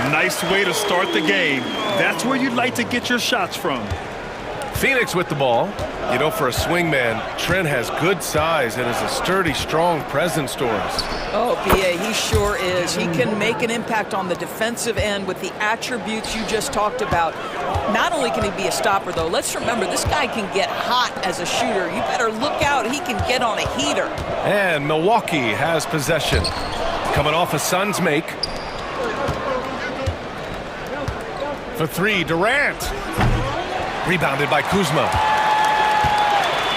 Nice way to start the game. That's where you'd like to get your shots from. Phoenix with the ball. You know, for a swingman, Trent has good size and is a sturdy, strong presence to us. Oh, B.A., he sure is. He can make an impact on the defensive end with the attributes you just talked about. Not only can he be a stopper, though, let's remember, this guy can get hot as a shooter. You better look out. He can get on a heater. And Milwaukee has possession. Coming off a Suns make. For 3, Durant. Rebounded by Kuzma.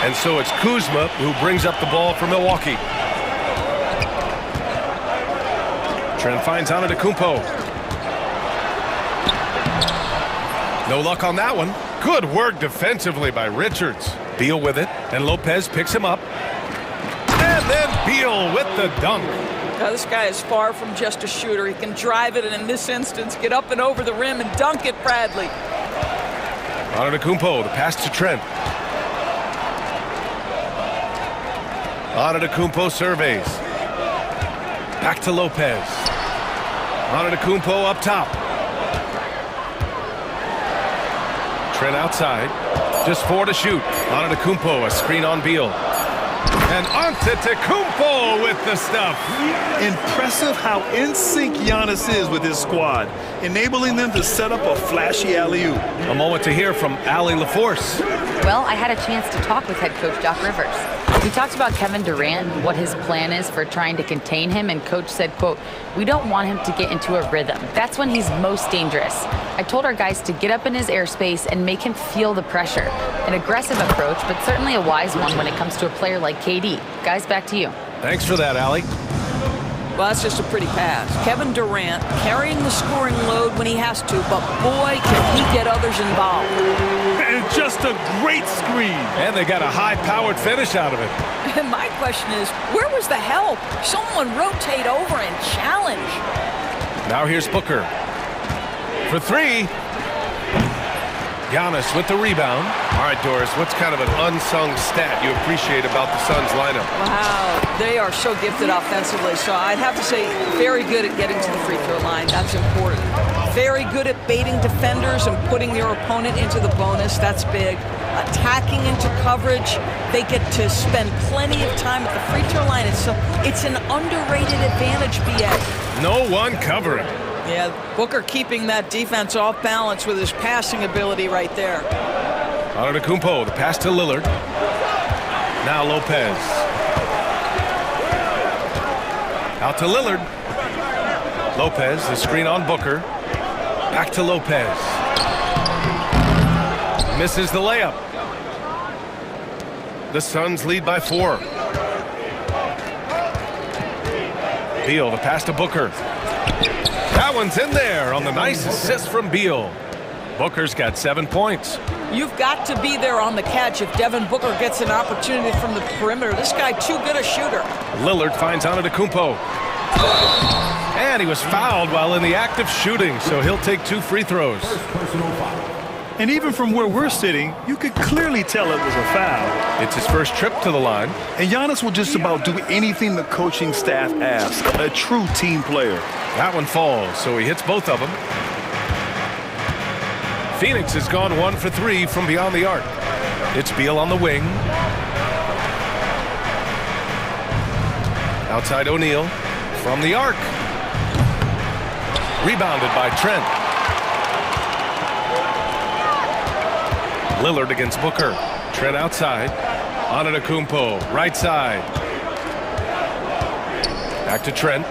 And so it's Kuzma who brings up the ball for Milwaukee. Trent finds Antetokounmpo. No luck on that one. Good work defensively by Richards. Beal with it, and Lopez picks him up. And then Beal with the dunk. Now, this guy is far from just a shooter. He can drive it, and in this instance, get up and over the rim and dunk it, Bradley. Antetokounmpo, the pass to Trent. Antetokounmpo surveys. Back to Lopez. Antetokounmpo up top. Trent outside. Just 4 to shoot. Antetokounmpo, a screen on Beal. And Antetokounmpo with the stuff. Impressive how in sync Giannis is with his squad, enabling them to set up a flashy alley-oop. A moment to hear from Allie LaForce. Well, I had a chance to talk with head coach Doc Rivers. We talked about Kevin Durant, what his plan is for trying to contain him, and coach said, quote, "We don't want him to get into a rhythm. That's when he's most dangerous." I told our guys to get up in his airspace and make him feel the pressure. An aggressive approach, but certainly a wise one when it comes to a player like KD. Guys, back to you. Thanks for that, Allie. Well, that's just a pretty pass. Kevin Durant carrying the scoring load when he has to, but boy, can he get others involved. And just a great screen. And they got a high-powered finish out of it. And my question is, where was the help? Someone rotate over and challenge. Now here's Booker. For 3. Giannis with the rebound. All right, Doris, what's kind of an unsung stat you appreciate about the Suns lineup? Wow, they are so gifted offensively. So I'd have to say very good at getting to the free throw line. That's important. Very good at baiting defenders and putting their opponent into the bonus. That's big. Attacking into coverage. They get to spend plenty of time at the free throw line. It's an underrated advantage, BA. No one covering. Yeah, Booker keeping that defense off balance with his passing ability right there. Antetokounmpo, the pass to Lillard. Now Lopez. Out to Lillard. Lopez, the screen on Booker. Back to Lopez. Misses the layup. The Suns lead by 4. Beal, the pass to Booker. That one's in there on the nice assist from Beal. Booker's got 7 points. You've got to be there on the catch if Devin Booker gets an opportunity from the perimeter. This guy too good a shooter. Lillard finds Antetokounmpo. And he was fouled while in the act of shooting, so he'll take 2 free throws. And even from where we're sitting, you could clearly tell it was a foul. It's his first trip to the line. And Giannis will just about do anything the coaching staff asks. A true team player. That one falls, so he hits both of them. Phoenix has gone 1 for 3 from beyond the arc. It's Beal on the wing. Outside O'Neal from the arc. Rebounded by Trent. Lillard against Booker. Trent outside. Antetokounmpo, right side. Back to Trent.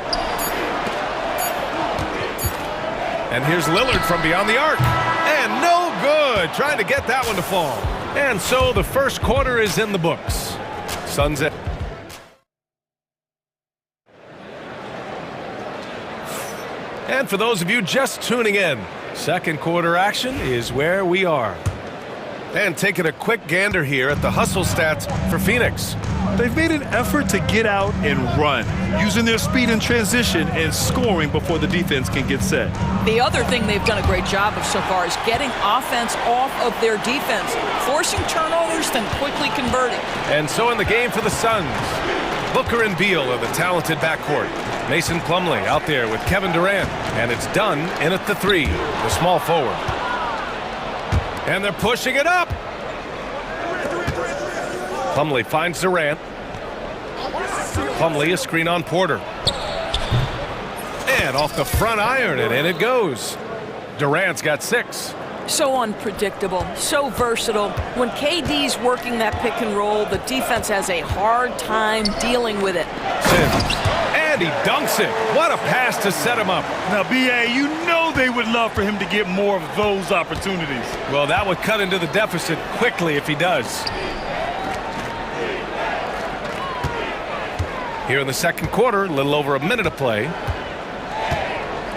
And here's Lillard from beyond the arc. And no good. Trying to get that one to fall. And so the first quarter is in the books. Suns at... And for those of you just tuning in, second quarter action is where we are. And taking a quick gander here at the hustle stats for Phoenix. They've made an effort to get out and run, using their speed in transition and scoring before the defense can get set. The other thing they've done a great job of so far is getting offense off of their defense, forcing turnovers, then quickly converting. And so in the game for the Suns, Booker and Beal are the talented backcourt. Mason Plumlee out there with Kevin Durant. And it's done in at the 3, the small forward. And they're pushing it up. Plumlee finds Durant. Plumlee a screen on Porter. And off the front iron, and in it goes. Durant's got 6. So unpredictable, so versatile. When KD's working that pick and roll, the defense has a hard time dealing with it. Sims. And he dunks it. What a pass to set him up. Now, B.A., you know they would love for him to get more of those opportunities. Well, that would cut into the deficit quickly if he does. Here in the second quarter, a little over a minute of play.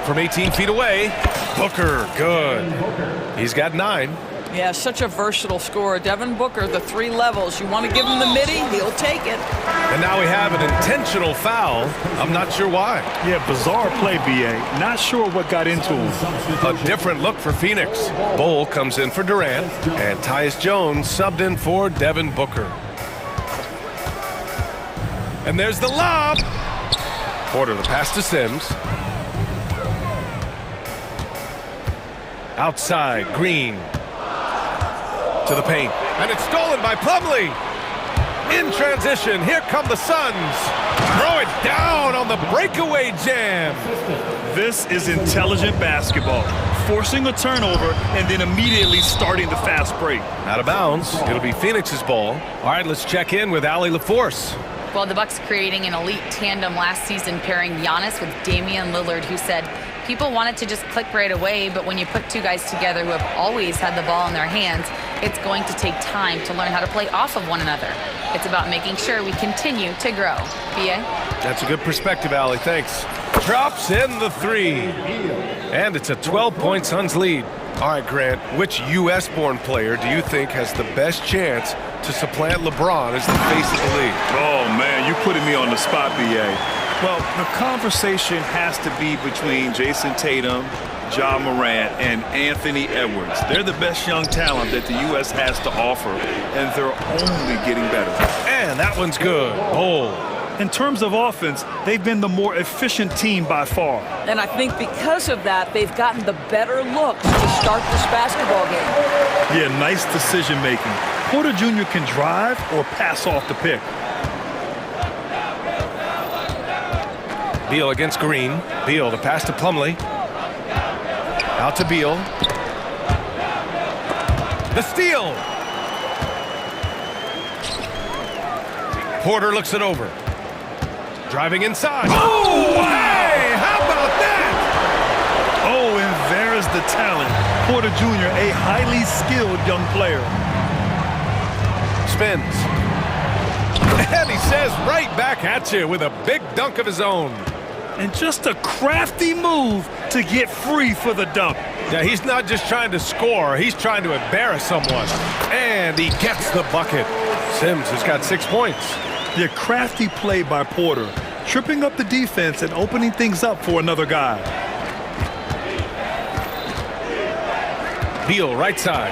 From 18 feet away, Booker, good. He's got 9. Yeah, such a versatile scorer. Devin Booker, the 3 levels. You want to give him the midi, he'll take it. And now we have an intentional foul. I'm not sure why. Yeah, bizarre play, B.A. Not sure what got into him. A different look for Phoenix. Bol comes in for Durant, and Tyus Jones subbed in for Devin Booker. And there's the lob. Porter the pass to Sims. Outside, Green. To the paint. And it's stolen by Plumlee. In transition, here come the Suns. Throw it down on the breakaway jam. This is intelligent basketball. Forcing a turnover and then immediately starting the fast break. Out of bounds. It'll be Phoenix's ball. All right, let's check in with Allie LaForce. Well, the Bucks creating an elite tandem last season, pairing Giannis with Damian Lillard, who said people wanted to just click right away, but when you put 2 guys together who have always had the ball in their hands, it's going to take time to learn how to play off of one another. It's about making sure we continue to grow. B.A.? That's a good perspective, Allie. Thanks. Drops in the 3. And it's a 12-point Suns lead. All right, Grant, which U.S.-born player do you think has the best chance to supplant LeBron as the face of the league? Oh, man, you're putting me on the spot, B.A. Well, the conversation has to be between Jason Tatum, Ja Morant, and Anthony Edwards. They're the best young talent that the U.S. has to offer, and they're only getting better. And that one's good. Bol. In terms of offense, they've been the more efficient team by far. And I think because of that, they've gotten the better looks to start this basketball game. Yeah, nice decision-making. Porter Jr. can drive or pass off the pick. Beal against Green. Beal the pass to Plumlee. Out to Beal. The steal. Porter looks it over. Driving inside. Oh, hey, how about that? Oh, and there's the talent. Porter Jr., a highly skilled young player. Spins. And he says right back at you with a big dunk of his own. And just a crafty move to get free for the dunk. Yeah, he's not just trying to score, he's trying to embarrass someone. And he gets the bucket. Sims has got 6 points. The crafty play by Porter, tripping up the defense and opening things up for another guy. Beal right side.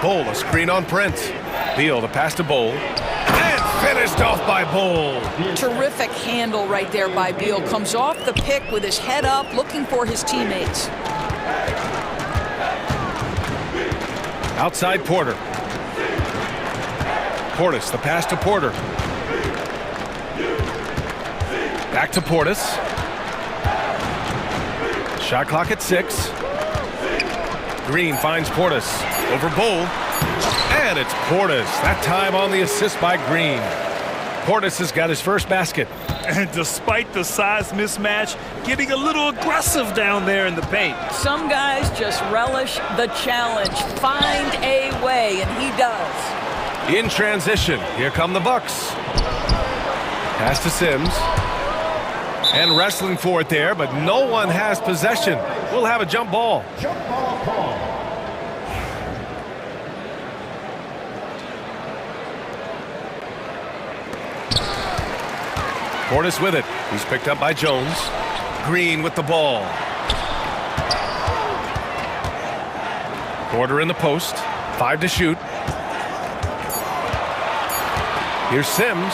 Bol a screen on Prince. Beal the pass to Bol. And Finished off by Bull. Terrific handle right there by Beal. Comes off the pick with his head up, looking for his teammates. Outside Porter. Portis, the pass to Porter. Back to Portis. Shot clock at 6. Green finds Portis. Over Bull. And it's Portis. That time on the assist by Green. Portis has got his first basket. And despite the size mismatch, getting a little aggressive down there in the paint. Some guys just relish the challenge. Find a way, and he does. In transition, here come the Bucks. Pass to Sims. And wrestling for it there, but no one has possession. We'll have a jump ball. Jump ball call. Portis with it. He's picked up by Jones. Green with the ball. Porter in the post. 5 to shoot. Here's Sims.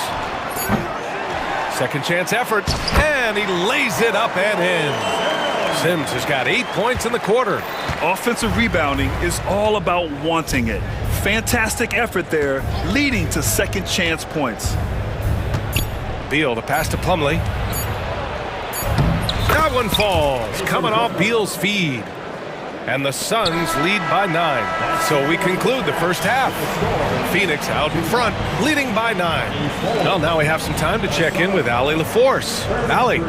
Second chance effort. And he lays it up and in. Sims has got 8 points in the quarter. Offensive rebounding is all about wanting it. Fantastic effort there, leading to second chance points. Beal, the pass to Plumlee. That one falls, coming off Beal's feed. And the Suns lead by 9. So we conclude the first half. Phoenix out in front, leading by 9. Well, now we have some time to check in with Allie LaForce. Allie.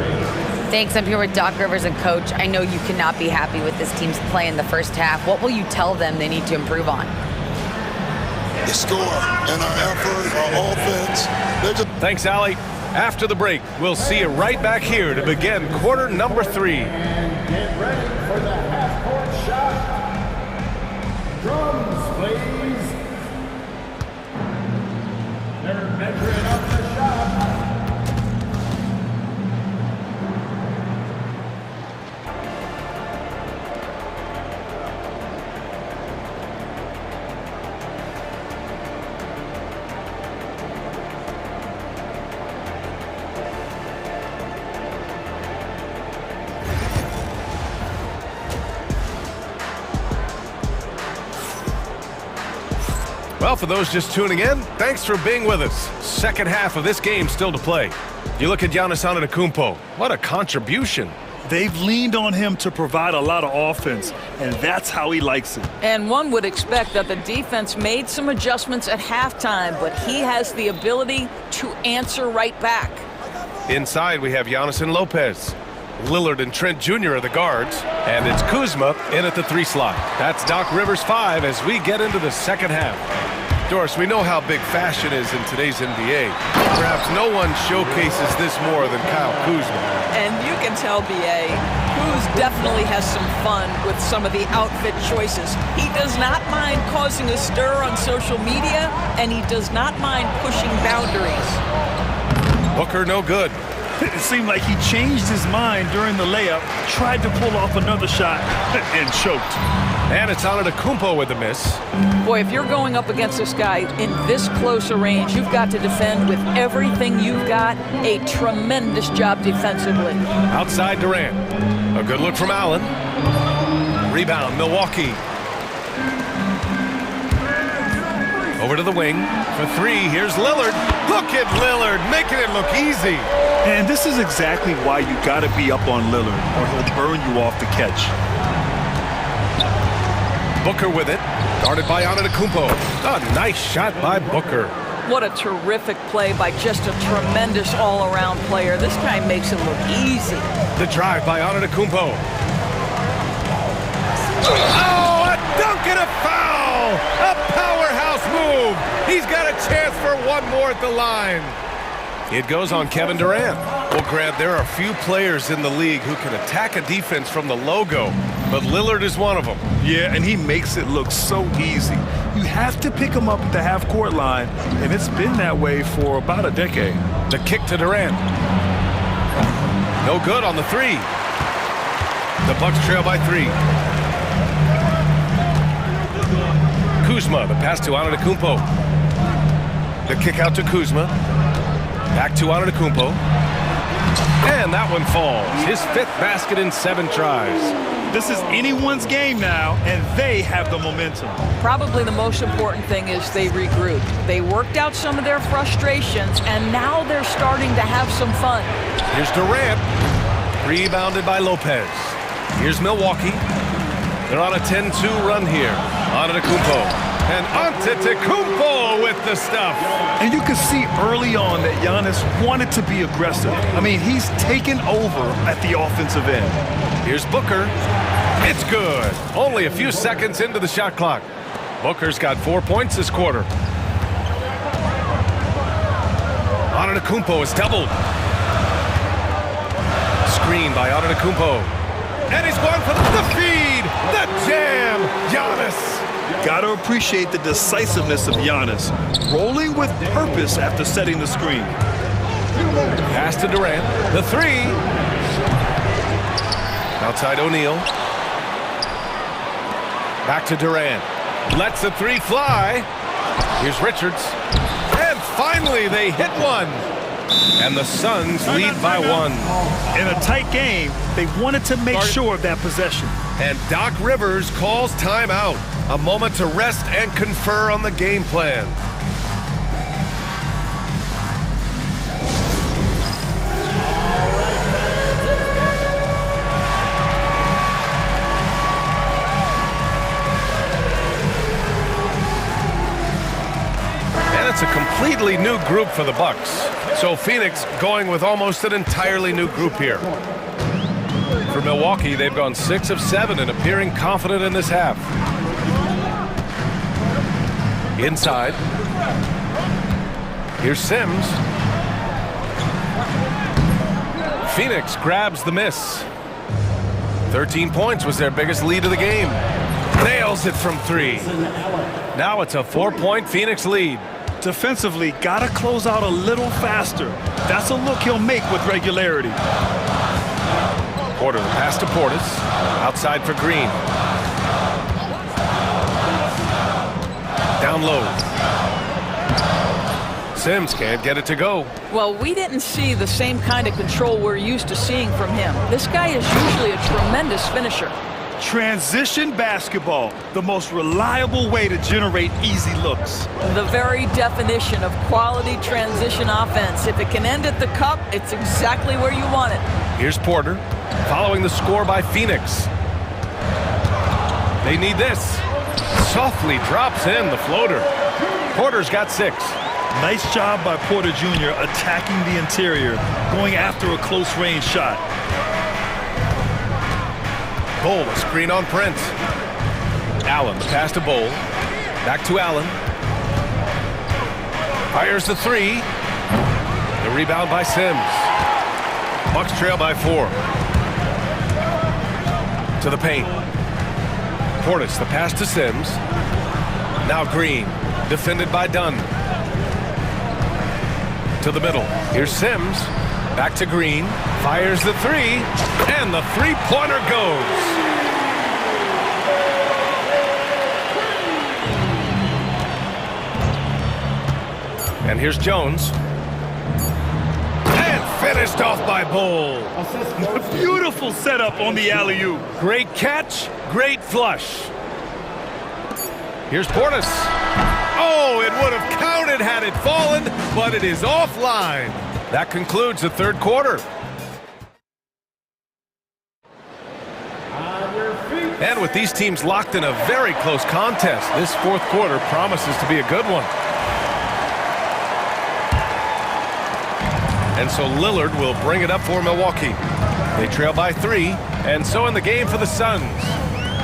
Thanks. I'm here with Doc Rivers and Coach. I know you cannot be happy with this team's play in the first half. What will you tell them they need to improve on? The score and our effort, our offense. Thanks, Allie. After the break, we'll see you right back here to begin quarter number 3. And get ready for the half-court shot. Drums, please. They're measuring up the shot. Well, for those just tuning in, thanks for being with us. Second half of this game still to play. You look at Giannis Antetokounmpo. What a contribution. They've leaned on him to provide a lot of offense, and that's how he likes it. And one would expect that the defense made some adjustments at halftime, but he has the ability to answer right back. Inside, we have Giannis and Lopez. Lillard and Trent Jr. are the guards, and it's Kuzma in at the 3 slot. That's Doc Rivers 5 as we get into the second half. Doris, we know how big fashion is in today's NBA. Perhaps no one showcases this more than Kyle Kuzma. And you can tell, B.A., Kuz definitely has some fun with some of the outfit choices. He does not mind causing a stir on social media, and he does not mind pushing boundaries. Booker no good. It seemed like he changed his mind during the layup, tried to pull off another shot, and choked. And it's Antetokounmpo with the miss. Boy, if you're going up against this guy in this close a range, you've got to defend with everything you've got. A tremendous job defensively. Outside Durant. A good look from Allen. Rebound, Milwaukee. Over to the wing for 3. Here's Lillard. Look at Lillard, making it look easy. And this is exactly why you got to be up on Lillard, or he'll burn you off the catch. Booker with it, guarded by Antetokounmpo. A nice shot by Booker. What a terrific play by just a tremendous all-around player. This guy makes it look easy. The drive by Antetokounmpo. Oh, a dunk and a foul! A powerhouse move! He's got a chance for one more at the line. It goes on Kevin Durant. Well, Grant, there are few players in the league who can attack a defense from the logo, but Lillard is one of them. Yeah, and he makes it look so easy. You have to pick him up at the half-court line, and it's been that way for about a decade. The kick to Durant. No good on the 3. The Bucks trail by 3. Kuzma, the pass to Antetokounmpo. The kick out to Kuzma. Back to Antetokounmpo. And that one falls. His 5th basket in 7 tries. This is anyone's game now, and they have the momentum. Probably the most important thing is they regrouped. They worked out some of their frustrations, and now they're starting to have some fun. Here's Durant. Rebounded by Lopez. Here's Milwaukee. They're on a 10-2 run here. Antetokounmpo. And Antetokounmpo with the stuff. And you can see early on that Giannis wanted to be aggressive. I mean, he's taken over at the offensive end. Here's Booker. It's good. Only a few seconds into the shot clock. Booker's got 4 points this quarter. Antetokounmpo is doubled. Screen by Antetokounmpo. And he's going for the feed. The jam. Giannis. Gotta appreciate the decisiveness of Giannis, rolling with purpose after setting the screen. Pass to Durant. The 3. Outside O'Neal. Back to Durant. Lets the 3 fly. Here's Richards. And finally they hit one. And the Suns lead by 1. In a tight game, they wanted to make sure of that possession. And Doc Rivers calls timeout. A moment to rest and confer on the game plan. And it's a completely new group for the Bucks. So Phoenix going with almost an entirely new group here. For Milwaukee, they've gone 6 of 7 and appearing confident in this half. Inside. Here's Sims. Phoenix grabs the miss. 13 points was their biggest lead of the game. Nails it from 3. Now it's a 4-point Phoenix lead. Defensively, gotta close out a little faster. That's a look he'll make with regularity. Porter, the pass to Portis. Outside for Green. Down low. Sims can't get it to go. Well, we didn't see the same kind of control we're used to seeing from him. This guy is usually a tremendous finisher. Transition basketball, the most reliable way to generate easy looks. The very definition of quality transition offense. If it can end at the cup, it's exactly where you want it. Here's Porter, following the score by Phoenix. They need this. Softly drops in the floater. Porter's got 6. Nice job by Porter Jr. attacking the interior, going after a close-range shot. Bowl, a screen on Prince. Allen, the pass to Bowl. Back to Allen. Fires the 3. The rebound by Sims. Bucks trail by 4. To the paint. Portis, the pass to Sims. Now Green, defended by Dunn. To the middle. Here's Sims. Back to Green. Fires the 3. And the 3-pointer goes. And here's Jones. And finished off by Bull. Beautiful setup on the alley-oop. Great catch, great flush. Here's Portis. Oh, it would have counted had it fallen, but it is offline. That concludes the 3rd quarter. And with these teams locked in a very close contest, this 4th quarter promises to be a good one. And so Lillard will bring it up for Milwaukee. They trail by 3, and so in the game for the Suns.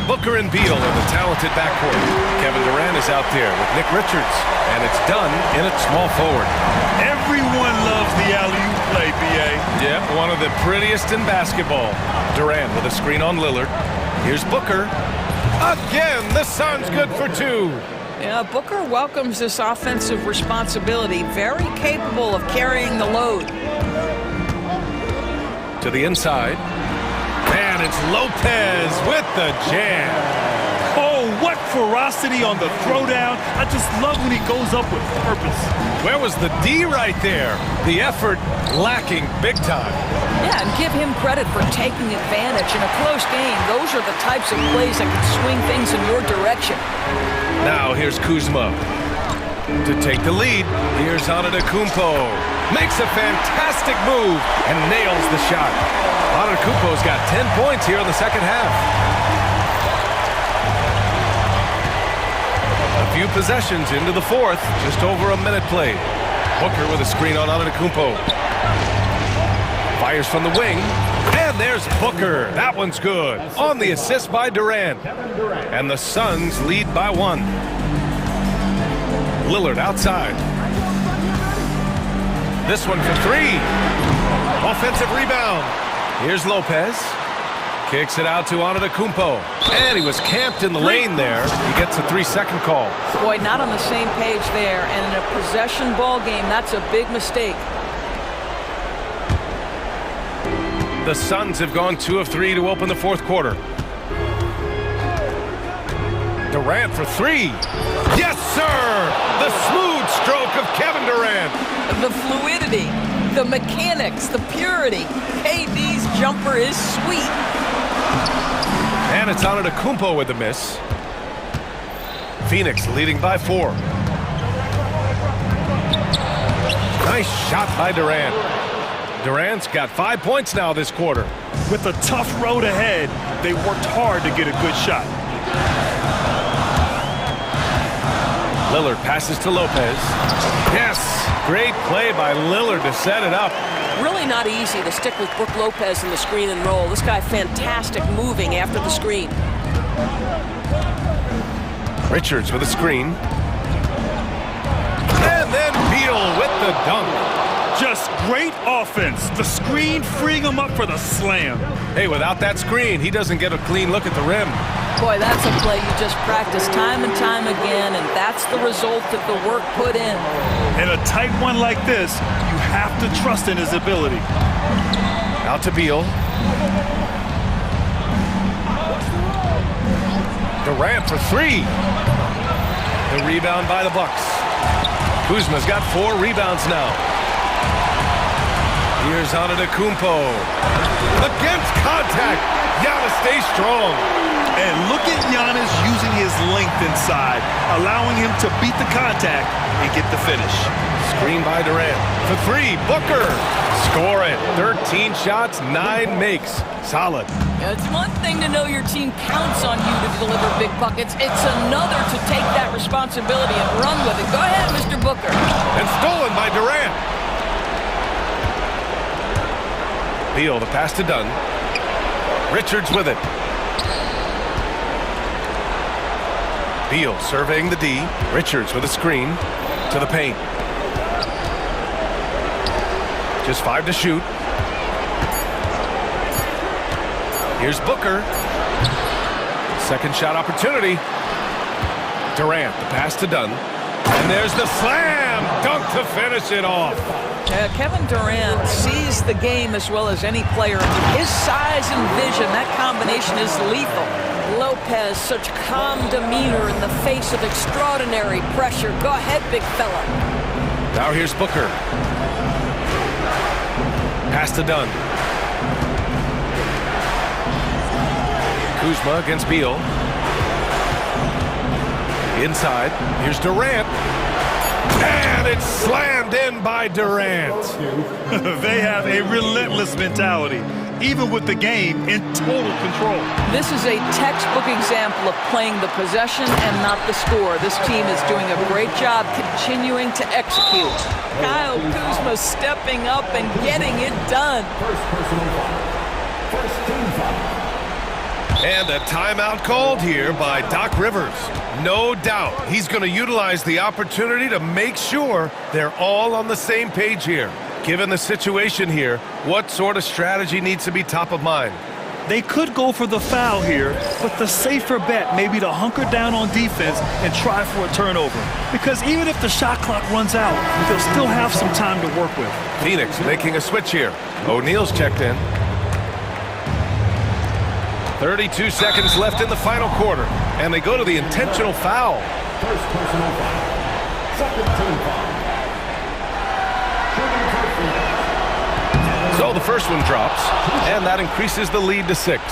Booker and Beal in the talented backcourt. Kevin Durant is out there with Nick Richards, and it's done in at small forward. Everyone loves the alley-oop play, B.A. Yep, one of the prettiest in basketball. Durant with a screen on Lillard. Here's Booker. Again, the Suns good for 2. Yeah, Booker welcomes this offensive responsibility. Very capable of carrying the load. To the inside. And it's Lopez with the jam. Oh, what ferocity on the throwdown. I just love when he goes up with purpose. Where was the D right there? The effort lacking big time. Yeah, and give him credit for taking advantage in a close game. Those are the types of plays that can swing things in your direction. Now here's Kuzma to take the lead. Here's Antetokounmpo. Makes a fantastic move and nails the shot. Antetokounmpo's got 10 points here in the second half. A few possessions into the fourth, just over a minute played. Booker with a screen on Antetokounmpo. Fires from the wing, and there's Booker. That one's good. On the assist by Durant. And the Suns lead by 1. Lillard outside. This one for 3. Offensive rebound. Here's Lopez. Kicks it out to Antetokounmpo. And he was camped in the lane there. He gets a 3-second call. Boy, not on the same page there. And in a possession ball game, that's a big mistake. The Suns have gone 2 of 3 to open the fourth quarter. Durant for 3. Yes, sir! The smooth stroke of Kevin Durant. The fluidity, the mechanics, the purity. KD's jumper is sweet. And it's Antetokounmpo with the miss. Phoenix leading by 4. Nice shot by Durant. Durant's got 5 points now this quarter. With a tough road ahead, they worked hard to get a good shot. Lillard passes to Lopez. Yes! Great play by Lillard to set it up. Really not easy to stick with Brook Lopez in the screen and roll. This guy fantastic moving after the screen. Richards with a screen. And then Beal with the dunk. Just great offense. The screen freeing him up for the slam. Hey, without that screen, he doesn't get a clean look at the rim. Boy, that's a play you just practice time and time again, and that's the result of the work put in. In a tight one like this, you have to trust in his ability. Out to Beal. Durant for 3. The rebound by the Bucks. Kuzma's got 4 rebounds now. Here's Antetokounmpo. Against contact. Giannis stays strong. And look at Giannis using his length inside, allowing him to beat the contact and get the finish. Screen by Durant. For 3, Booker. Score it. 13 shots, 9 makes. Solid. It's one thing to know your team counts on you to deliver big buckets. It's another to take that responsibility and run with it. Go ahead, Mr. Booker. And stolen by Durant. Beal, the pass to Dunn. Richards with it. Beal surveying the D. Richards with a screen to the paint. Just 5 to shoot. Here's Booker. Second shot opportunity. Durant, the pass to Dunn. And there's the slam dunk to finish it off. Kevin Durant sees the game as well as any player. His size and vision, that combination is lethal. Lopez, such calm demeanor in the face of extraordinary pressure. Go ahead, big fella. Now here's Booker. Pass to Dunn. Kuzma against Beal. Inside. Here's Durant. And it's slammed in by Durant. They have a relentless mentality, even with the game in total control. This is a textbook example of playing the possession and not the score. This team is doing a great job continuing to execute. Kyle Kuzma stepping up and getting it done. And a timeout called here by Doc Rivers. No doubt he's going to utilize the opportunity to make sure they're all on the same page here. Given the situation here, what sort of strategy needs to be top of mind? They could go for the foul here, but the safer bet may be to hunker down on defense and try for a turnover. Because even if the shot clock runs out, they'll still have some time to work with. Phoenix making a switch here. O'Neal's checked in. 32 seconds left in the final quarter, and they go to the intentional foul. First personal foul. Second team foul. So the first one drops, and that increases the lead to 6.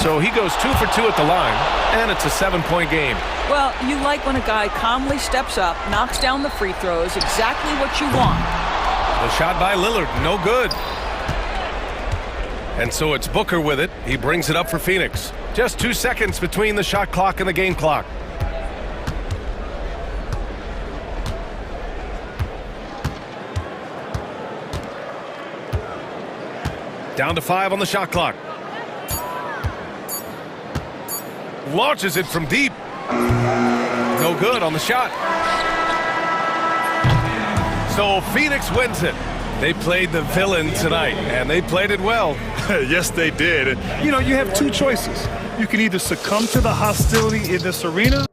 So he goes 2 for 2 at the line, and it's a 7-point game. Well, you like when a guy calmly steps up, knocks down the free throws, exactly what you want. The shot by Lillard, no good. And so it's Booker with it. He brings it up for Phoenix. Just 2 seconds between the shot clock and the game clock. Down to 5 on the shot clock. Launches it from deep. No good on the shot. So Phoenix wins it. They played the villain tonight, and they played it well. Yes, they did. You know, you have two choices. You can either succumb to the hostility in this arena,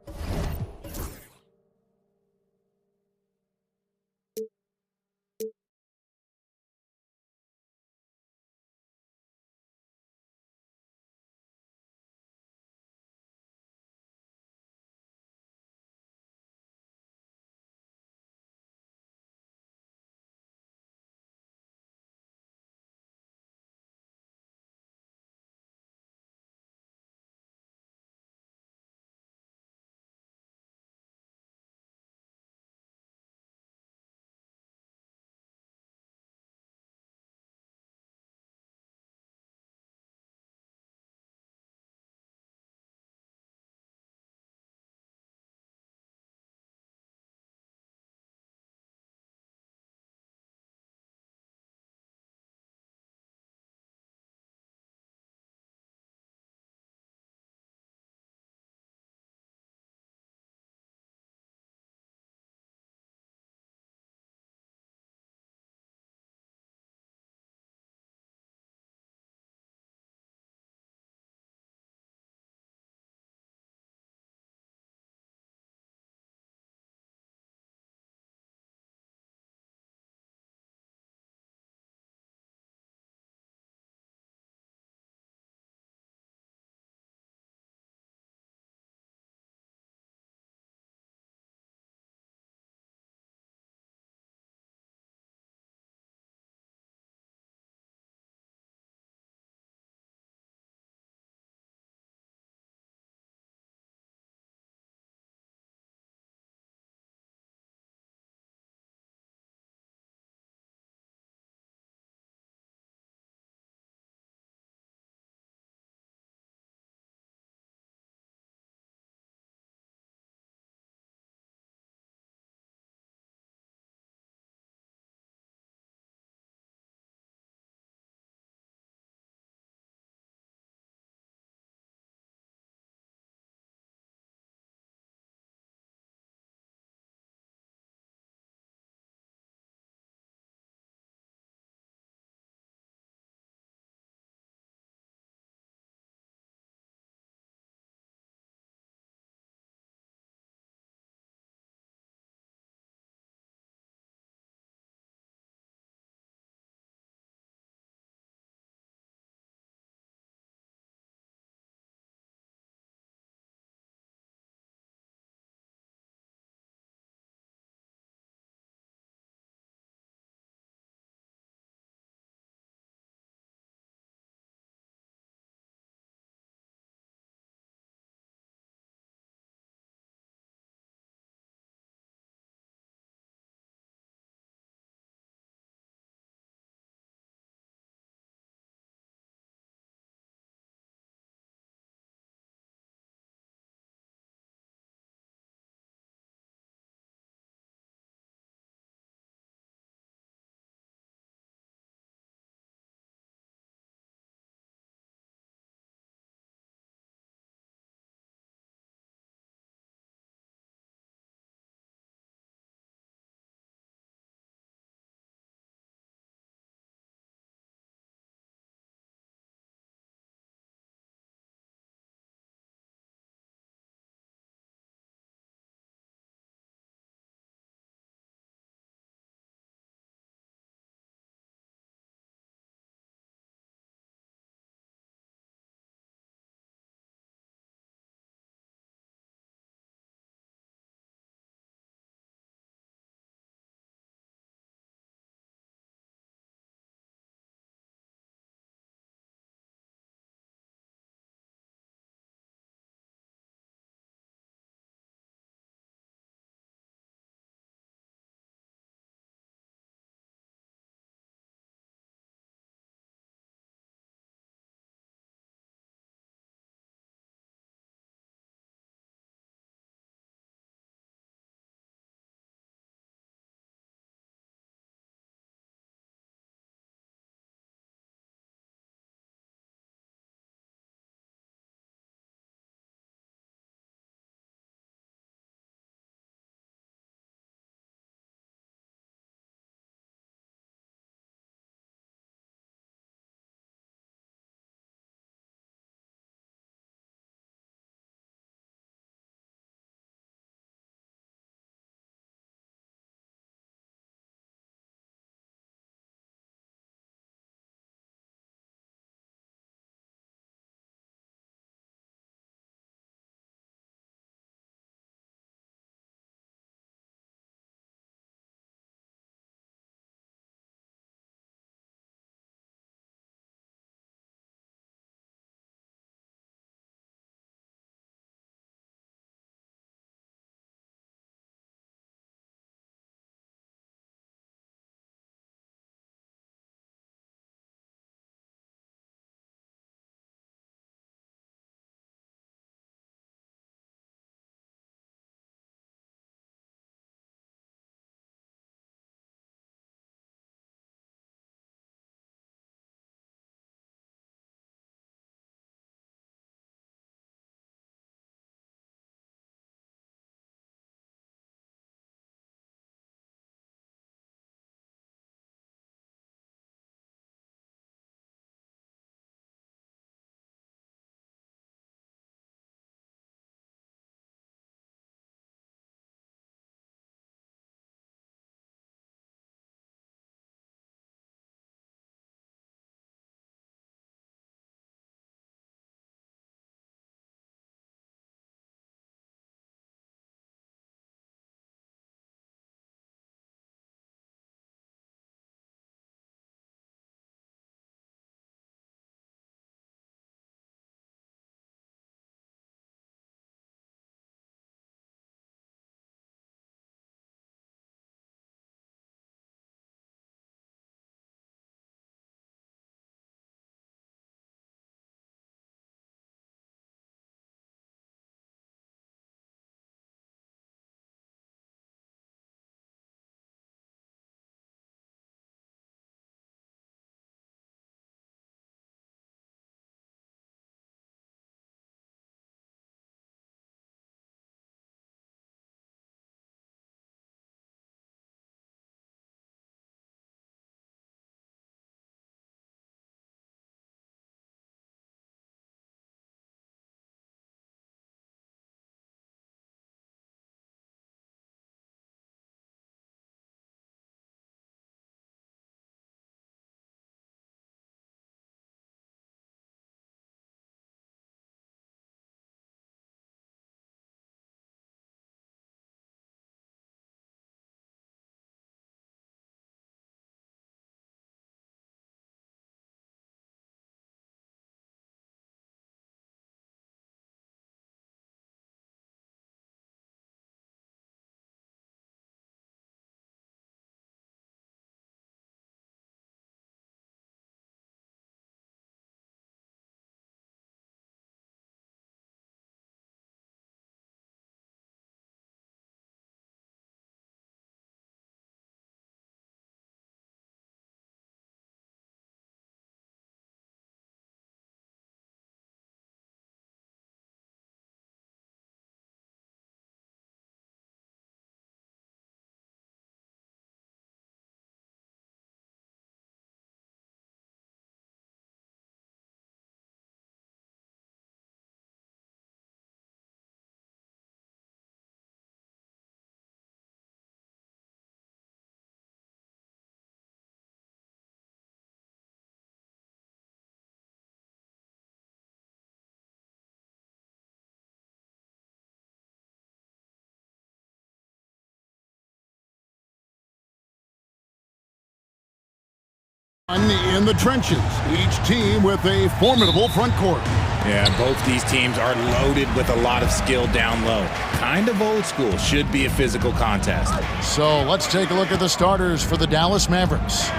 In the trenches, each team with a formidable front court. Yeah, both these teams are loaded with a lot of skill down low. Kind of old school. Should be a physical contest. So let's take a look at the starters for the Dallas Mavericks.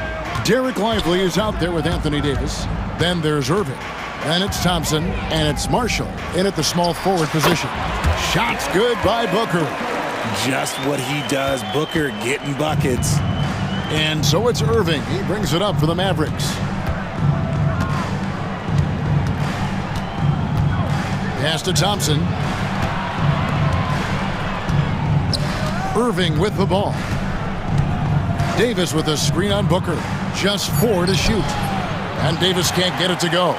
Derek Lively is out there with Anthony Davis. Then there's Irving. Then it's Thompson. And it's Marshall in at the small forward position. Shots good by Booker. Just what he does. Booker getting buckets. And so it's Irving. He brings it up for the Mavericks. Pass to Thompson. Irving with the ball. Davis with a screen on Booker. Just 4 to shoot. And Davis can't get it to go.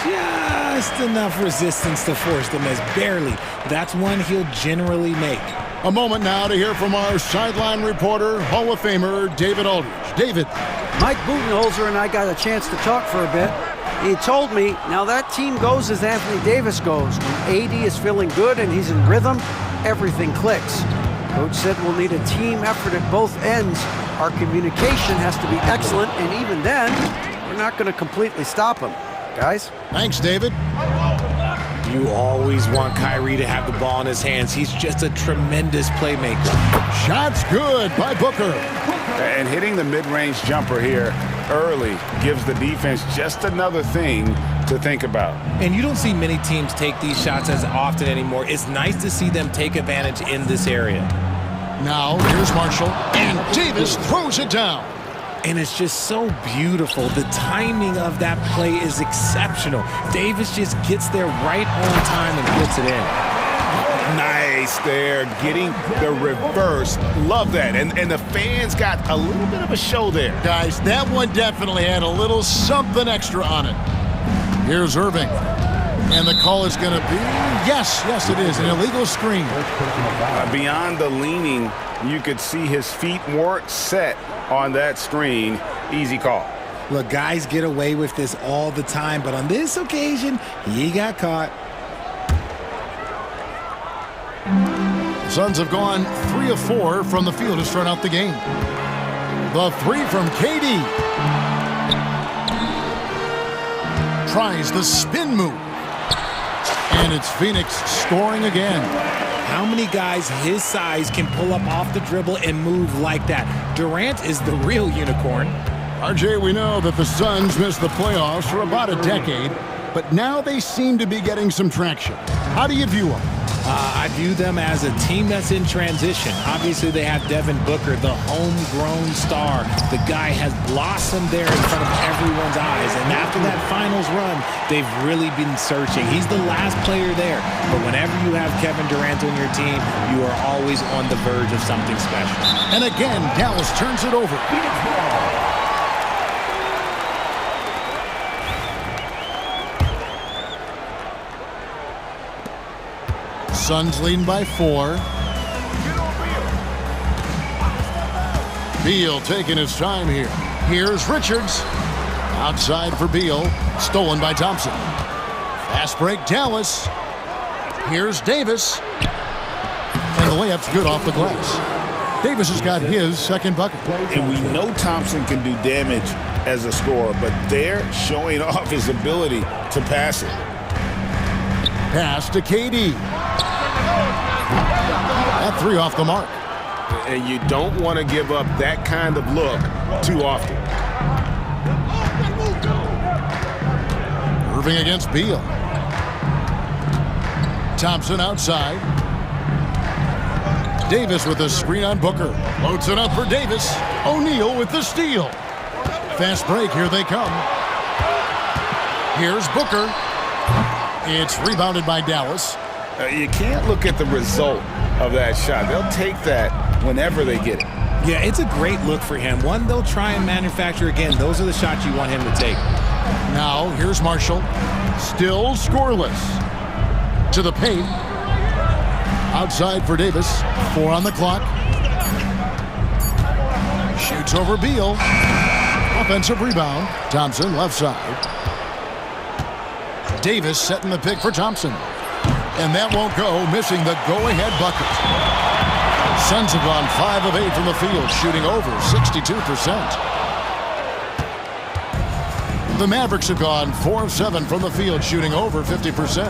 Just enough resistance to force the miss. Barely. That's one he'll generally make. A moment now to hear from our sideline reporter, Hall of Famer David Aldridge. David. Mike Budenholzer and I got a chance to talk for a bit. He told me, now that team goes as Anthony Davis goes. When AD is feeling good and he's in rhythm, everything clicks. Coach said we'll need a team effort at both ends. Our communication has to be excellent, and even then, we're not going to completely stop him. Guys? Thanks, David. You always want Kyrie to have the ball in his hands. He's just a tremendous playmaker. Shots good by Booker. And hitting the mid-range jumper here early gives the defense just another thing to think about. And you don't see many teams take these shots as often anymore. It's nice to see them take advantage in this area. Now, here's Marshall. And Davis throws it down. And it's just so beautiful. The timing of that play is exceptional. Davis just gets there right on time and puts it in. Nice there, getting the reverse. Love that. And the fans got a little bit of a show there. Guys, that one definitely had a little something extra on it. Here's Irving. And the call is going to be, yes, it is, an illegal screen. Beyond the leaning, you could see his feet weren't set on that screen. Easy call. Look, guys get away with this all the time, but on this occasion, he got caught. The Suns have gone 3 of 4 from the field to start out the game. The 3 from KD. Tries the spin move. And it's Phoenix scoring again. How many guys his size can pull up off the dribble and move like that? Durant is the real unicorn. RJ, we know that the Suns missed the playoffs for about a decade, but now they seem to be getting some traction. How do you view them? I view them as a team that's in transition. Obviously, they have Devin Booker, the homegrown star. The guy has blossomed there in front of everyone's eyes. And after that finals run, they've really been searching. He's the last player there. But whenever you have Kevin Durant on your team, you are always on the verge of something special. And again, Dallas turns it over. Suns leading by 4. Beal taking his time here. Here's Richards. Outside for Beal. Stolen by Thompson. Fast break, Dallas. Here's Davis. And the layup's good off the glass. Davis has got his second bucket. And we know Thompson can do damage as a scorer, but they're showing off his ability to pass it. Pass to KD. That 3 off the mark. And you don't want to give up that kind of look too often. Irving against Beal. Thompson outside. Davis with a screen on Booker. Loads it up for Davis. O'Neal with the steal. Fast break, here they come. Here's Booker. It's rebounded by Dallas. You can't look at the result of that shot. They'll take that whenever they get it. Yeah, it's a great look for him. One they'll try and manufacture again. Those are the shots you want him to take. Now, here's Marshall. Still scoreless. To the paint. Outside for Davis. 4 on the clock. Shoots over Beal. Offensive rebound. Thompson left side. Davis setting the pick for Thompson. And that won't go, missing the go-ahead bucket. Suns have gone 5 of 8 from the field, shooting over 62%. The Mavericks have gone 4 of 7 from the field, shooting over 50%.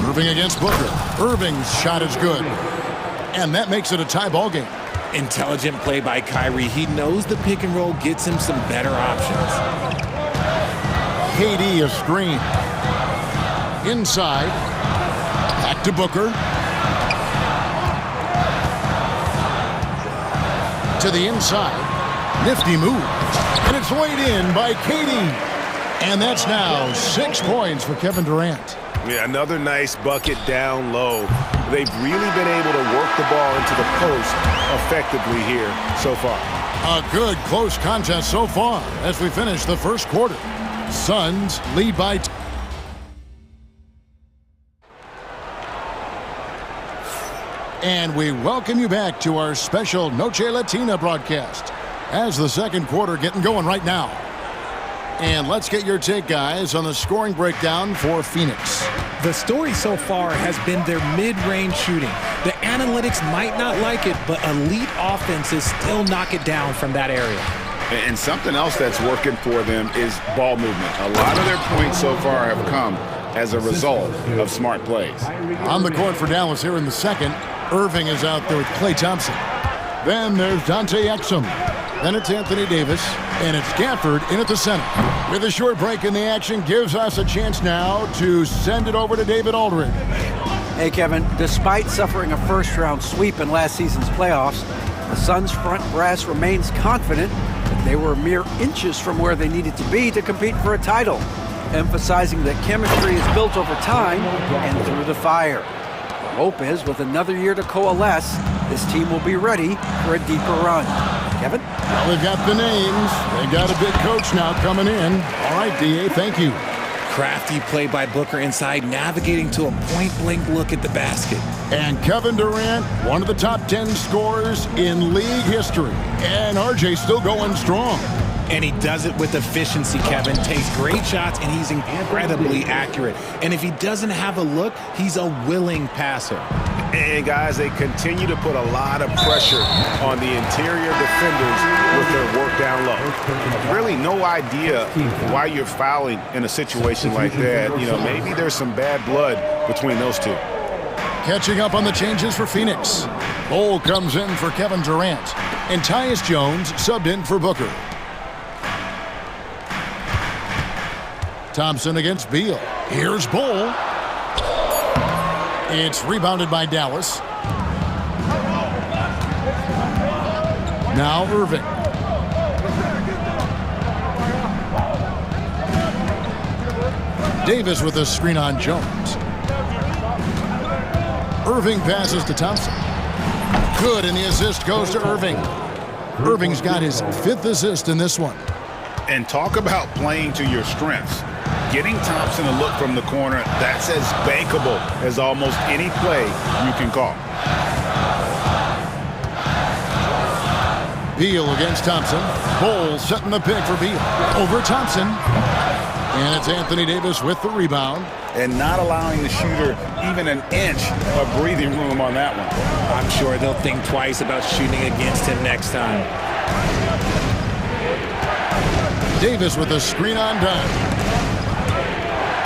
Irving against Booker. Irving's shot is good. And that makes it a tie ball game. Intelligent play by Kyrie. He knows the pick and roll gets him some better options. KD a screen. Inside. Back to Booker. To the inside. Nifty move. And it's laid in by KD. And that's now 6 points for Kevin Durant. Yeah, another nice bucket down low. They've really been able to work the ball into the post effectively here so far. A good close contest so far as we finish the first quarter. Suns lead by and we welcome you back to our special Noche Latina broadcast as the second quarter getting going right now. And let's get your take, guys, on the scoring breakdown for Phoenix. The story so far has been their mid-range shooting. The analytics might not like it, but elite offenses still knock it down from that area. And something else that's working for them is ball movement. A lot of their points so far have come as a result of smart plays. On the court for Dallas here in the second, Irving is out there with Klay Thompson. Then there's Dante Exum. Then it's Anthony Davis, and it's Gafford in at the center. With a short break in the action, gives us a chance now to send it over to David Aldridge. Hey, Kevin, despite suffering a first-round sweep in last season's playoffs, the Suns' front brass remains confident that they were mere inches from where they needed to be to compete for a title, emphasizing that chemistry is built over time and through the fire. The hope is, with another year to coalesce, this team will be ready for a deeper run. Kevin? Well, they've got the names. They've got a big coach now coming in. All right, D.A., thank you. Crafty play by Booker inside, navigating to a point-blank look at the basket. And Kevin Durant, one of the top 10 scorers in league history. And RJ still going strong. And he does it with efficiency, Kevin. Takes great shots, and he's incredibly accurate. And if he doesn't have a look, he's a willing passer. And, guys, they continue to put a lot of pressure on the interior defenders with their work down low. Really no idea why you're fouling in a situation like that. You know, maybe there's some bad blood between those two. Catching up on the changes for Phoenix. Bol comes in for Kevin Durant. And Tyus Jones subbed in for Booker. Thompson against Beal. Here's Bol. It's rebounded by Dallas. Now Irving. Davis with a screen on Jones. Irving passes to Thompson. Good, and the assist goes to Irving. Irving's got his 5th assist in this one. And talk about playing to your strengths. Getting Thompson a look from the corner, that's as bankable as almost any play you can call. Beal against Thompson. Bol setting the pick for Beal. Over Thompson. And it's Anthony Davis with the rebound. And not allowing the shooter even an inch of breathing room on that one. I'm sure they'll think twice about shooting against him next time. Davis with a screen on down.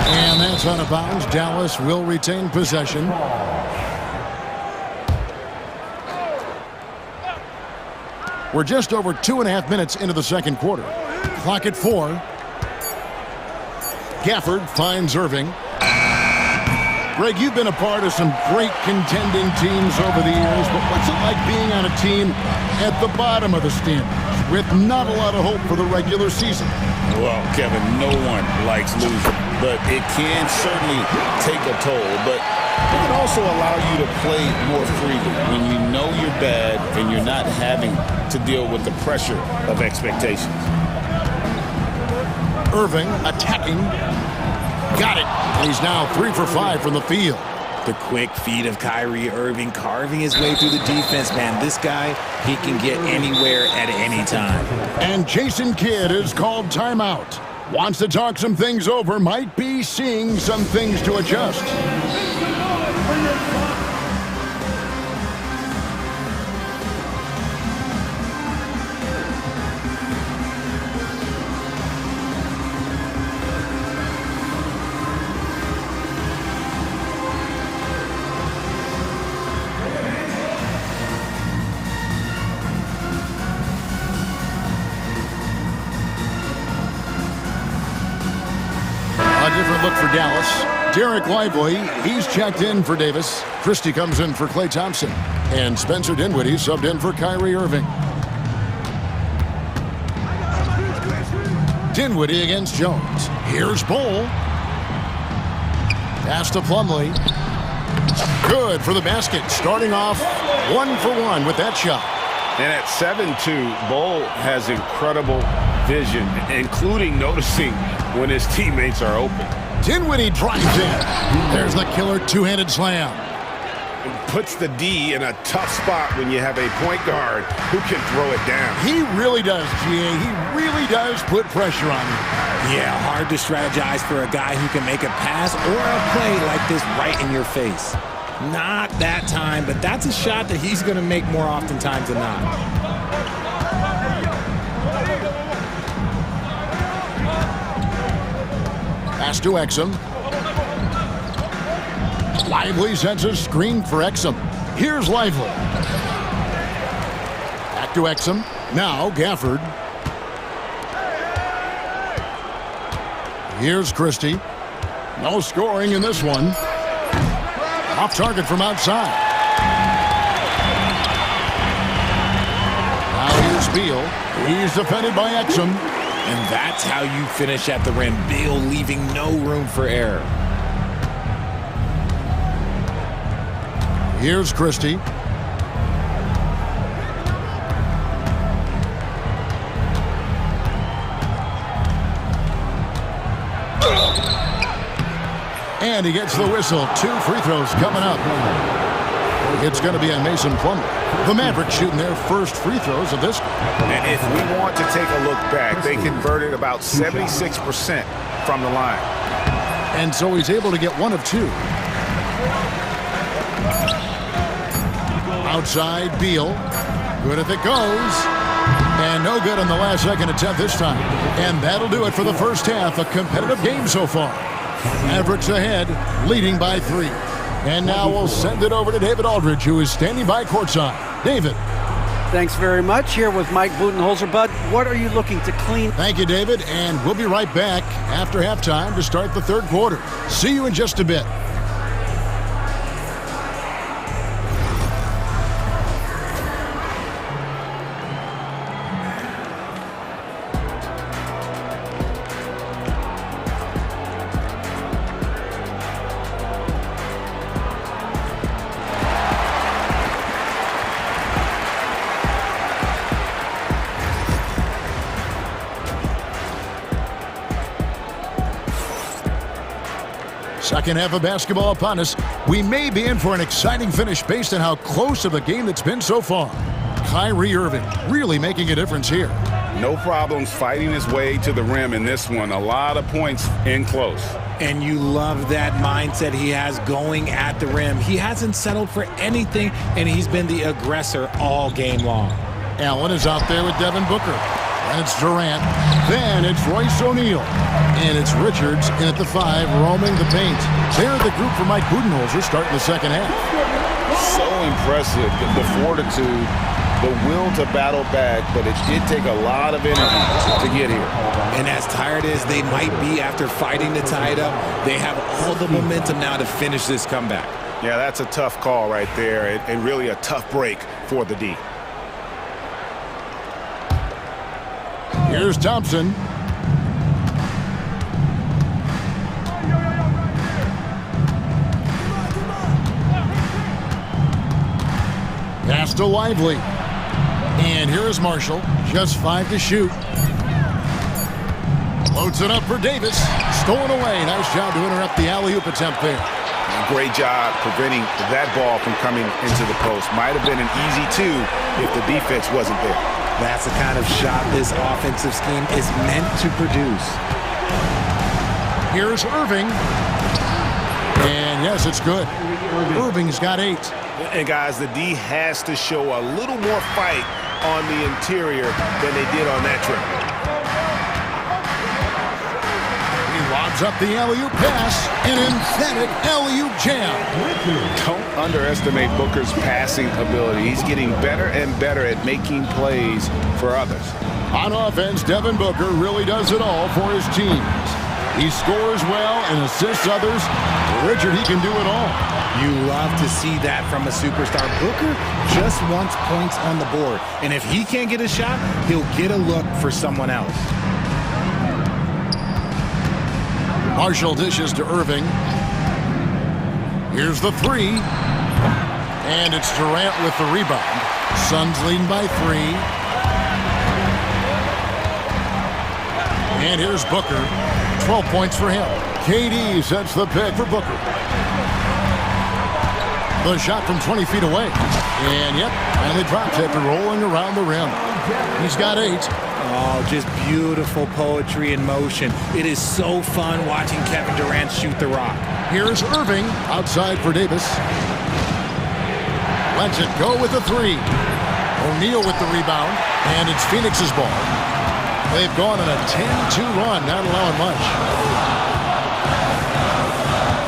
And that's out of bounds. Dallas will retain possession. We're just over 2.5 minutes into the second quarter. Clock at 4. Gafford finds Irving. Greg, you've been a part of some great contending teams over the years, but what's it like being on a team at the bottom of the standings with not a lot of hope for the regular season? Well, Kevin, no one likes losing, but it can certainly take a toll. But it can also allow you to play more freely when you know you're bad and you're not having to deal with the pressure of expectations. Irving attacking. Got it. And he's now 3 for 5 from the field. The quick feed of Kyrie Irving carving his way through the defense, man. This guy, he can get anywhere at any time. And Jason Kidd is called timeout. Wants to talk some things over. Might be seeing some things to adjust. A different look for Dallas. Derek Lively, he's checked in for Davis. Christie comes in for Klay Thompson. And Spencer Dinwiddie subbed in for Kyrie Irving. Dinwiddie against Jones. Here's Bull. Pass to Plumlee. Good for the basket. Starting off 1-for-1 with that shot. And at 7'2", Bull has incredible vision, including noticing when his teammates are open. Dinwiddie drives in. There's the killer two-handed slam. Puts the D in a tough spot when you have a point guard who can throw it down. He really does, GA. He really does put pressure on you. Yeah, hard to strategize for a guy who can make a pass or a play like this right in your face. Not that time, but that's a shot that he's going to make more oftentimes than not. Pass to Exum. Lively sends a screen for Exum. Here's Lively. Back to Exum. Now Gafford. Here's Christie. No scoring in this one. Off target from outside. Now here's Beal. He's defended by Exum. And that's how you finish at the rim. Beal leaving no room for error. Here's Christie. And he gets the whistle. 2 free throws coming up. It's going to be on Mason Plumlee. The Mavericks shooting their first free throws of this. And if we want to take a look back, they converted about 76% from the line. And so he's able to get 1 of 2. Outside, Beal. Good if it goes. And no good on the last second attempt this time. And that'll do it for the first half. A competitive game so far. Mavericks ahead, leading by 3. And now we'll send it over to David Aldridge, who is standing by courtside. David. Thanks very much. Here with Mike Budenholzer. Bud, what are you looking to clean? Thank you, David. And we'll be right back after halftime to start the third quarter. See you in just a bit. Second half of basketball upon us. We may be in for an exciting finish based on how close of a game that's been so far. Kyrie Irving really making a difference here. No problems fighting his way to the rim in this one. A lot of points in close. And you love that mindset he has going at the rim. He hasn't settled for anything, and he's been the aggressor all game long. Allen is out there with Devin Booker. And it's Durant. Then it's Royce O'Neal. And it's Richards in at the 5, roaming the paint. They're the group for Mike Budenholzer starting the second half. So impressive, the fortitude, the will to battle back, but it did take a lot of energy to get here. And as tired as they might be after fighting to tie it up, they have all the momentum now to finish this comeback. Yeah, that's a tough call right there, and really a tough break for the D. Here's Thompson. Pass to Lively. And here is Marshall. Just 5 to shoot. Loads it up for Davis. Stolen away. Nice job to interrupt the alley-oop attempt there. Great job preventing that ball from coming into the post. Might have been an easy 2 if the defense wasn't there. That's the kind of shot this offensive scheme is meant to produce. Here's Irving. And yes, it's good. Irving's got 8. And guys, the D has to show a little more fight on the interior than they did on that trip. He lobs up the alley-oop pass. An emphatic alley-oop jam. Don't underestimate Booker's passing ability. He's getting better and better at making plays for others. On offense, Devin Booker really does it all for his teams. He scores well and assists others. Richard, he can do it all. You love to see that from a superstar. Booker just wants points on the board. And if he can't get a shot, he'll get a look for someone else. Marshall dishes to Irving. Here's the three. And it's Durant with the rebound. Suns leading by 3. And here's Booker. 12 points for him. KD sets the pick for Booker. The shot from 20 feet away. And yep, finally drops after rolling around the rim. He's got 8. Oh, just beautiful poetry in motion. It is so fun watching Kevin Durant shoot the rock. Here's Irving outside for Davis. Lets it go with the 3. O'Neal with the rebound. And it's Phoenix's ball. They've gone on a 10-2 run, not allowing much.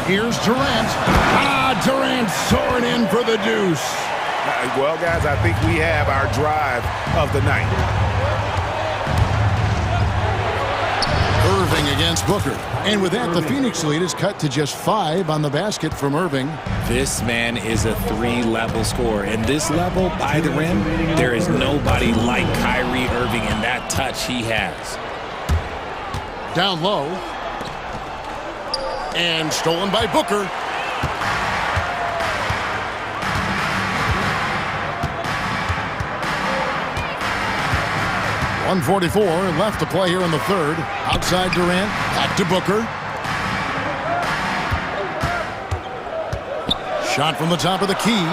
Here's Durant. Durant soaring in for the deuce. Well, guys, I think we have our drive of the night. Irving against Booker. And with that, the Phoenix lead is cut to just 5 on the basket from Irving. This man is a 3-level scorer. And this level, by the rim, there is nobody like Kyrie Irving in that touch he has. Down low. And stolen by Booker. .144 left to play here in the third. Outside Durant, back to Booker. Shot from the top of the key.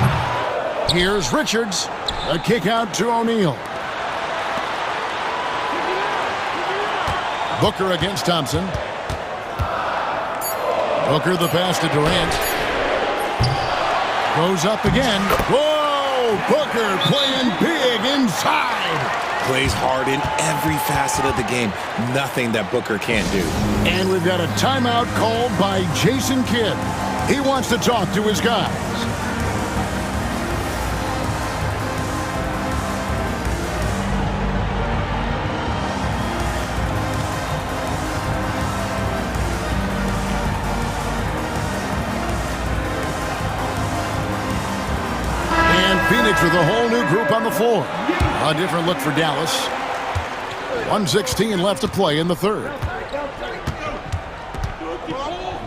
Here's Richards. A kick out to O'Neal. Booker against Thompson. Booker the pass to Durant. Goes up again. Whoa! Booker playing big inside. Plays hard in every facet of the game. Nothing that Booker can't do. And we've got a timeout called by Jason Kidd. He wants to talk to his guys. And Phoenix with a whole new group on the floor. A different look for Dallas. 1:16 left to play in the third.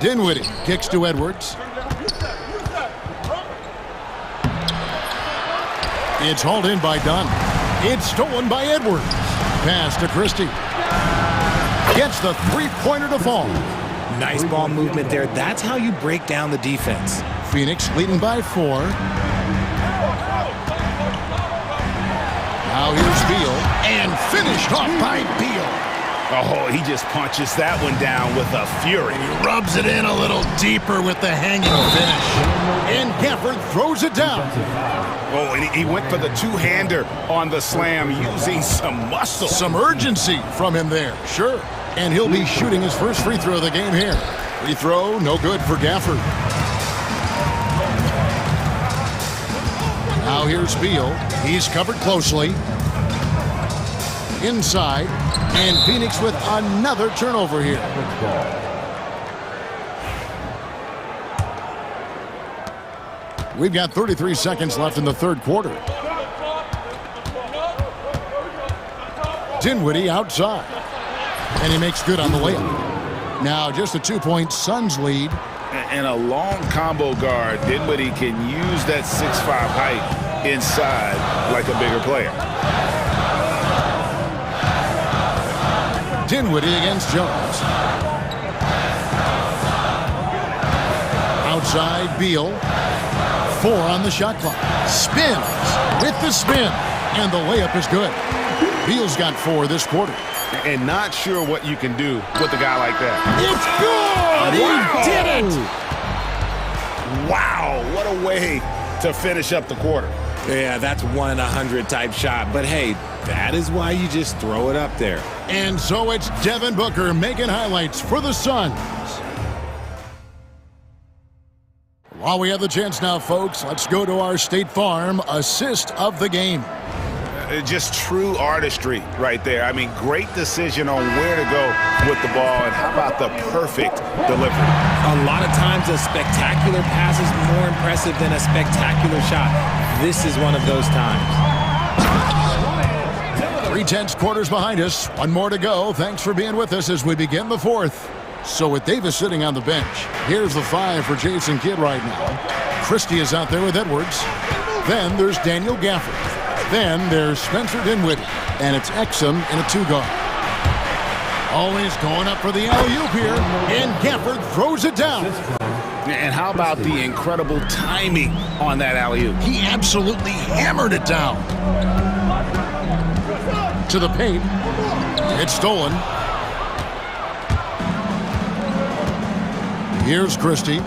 Dinwiddie kicks to Edwards. It's hauled in by Dunn. It's stolen by Edwards. Pass to Christie. Gets the three-pointer to fall. Nice ball movement there. That's how you break down the defense. Phoenix leading by 4. Now here's Beal, and finished off by Beal. Oh, he just punches that one down with a fury. He rubs it in a little deeper with the hanging finish. And Gafford throws it down. Oh, and he went for the two-hander on the slam using some muscle. Some urgency from him there, sure. And he'll be shooting his first free throw of the game here. Free throw, no good for Gafford. Now here's Beal. He's covered closely. Inside. And Phoenix with another turnover here. We've got 33 seconds left in the third quarter. Dinwiddie outside. And he makes good on the layup. Now just a 2-point Suns lead. And a long combo guard, Dinwiddie can use that 6'5" height inside like a bigger player. Dinwiddie against Jones. Outside Beal. 4 on the shot clock. Spins with the spin. And the layup is good. Beal's got 4 this quarter. And not sure what you can do with a guy like that. It's good! Wow. He did it! Wow, what a way to finish up the quarter. Yeah, that's 1 in 100 type shot. But hey, that is why you just throw it up there. And so it's Devin Booker making highlights for the Suns. While we have the chance now, folks, let's go to our State Farm assist of the game. Just true artistry right there. I mean, great decision on where to go with the ball, and how about the perfect delivery? A lot of times a spectacular pass is more impressive than a spectacular shot. This is one of those times. 3/10 quarters behind us. One more to go. Thanks for being with us as we begin the fourth. So with Davis sitting on the bench, here's the 5 for Jason Kidd right now. Christie is out there with Edwards. Then there's Daniel Gafford. Then there's Spencer Dinwiddie. And it's Exum in a 2-guard. Always going up for the alley-oop here. And Gafford throws it down. And how about the incredible timing on that alley-oop? He absolutely hammered it down. To the paint. It's stolen. Here's Christie.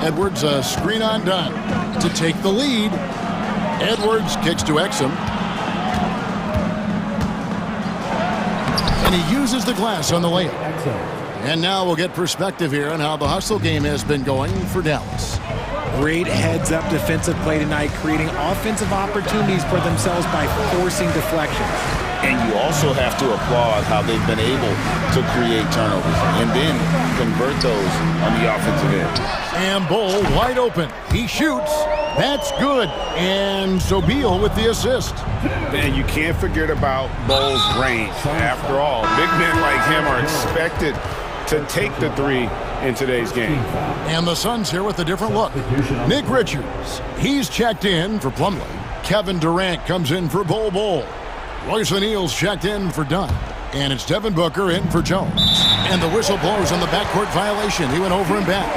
Edwards a screen on Dunn to take the lead. Edwards kicks to Exum. And he uses the glass on the layup. And now we'll get perspective here on how the hustle game has been going for Dallas. Great heads-up defensive play tonight, creating offensive opportunities for themselves by forcing deflections. And you also have to applaud how they've been able to create turnovers and then convert those on the offensive end. And Bull wide open. He shoots. That's good. And so Beal with the assist. And you can't forget about Bull's range. After all, big men like him are expected to take the 3 in today's game. And the Suns here with a different look. Nick Richards. He's checked in for Plumlee. Kevin Durant comes in for Bull. Royce O'Neal's checked in for Dunn. And it's Devin Booker in for Jones. And the whistle blows on the backcourt violation. He went over and back.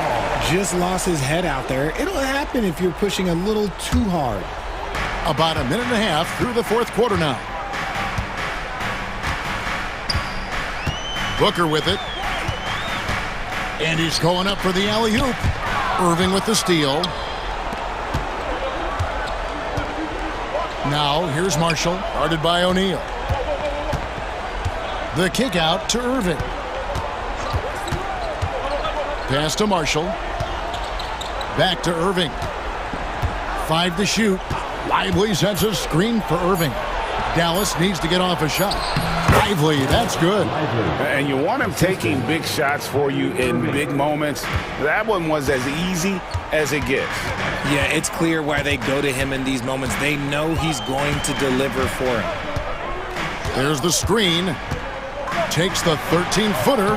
Just lost his head out there. It'll happen if you're pushing a little too hard. About a minute and a half through the fourth quarter now. Booker with it. And he's going up for the alley-oop. Irving with the steal. Now, here's Marshall, guarded by O'Neal. The kick out to Irving. Pass to Marshall. Back to Irving. 5 to shoot. Lively sets a screen for Irving. Dallas needs to get off a shot. Lively, that's good. And you want him taking big shots for you in big moments. That one was as easy as it gets. Yeah, it's clear why they go to him in these moments. They know he's going to deliver for him. There's the screen. Takes the 13-footer.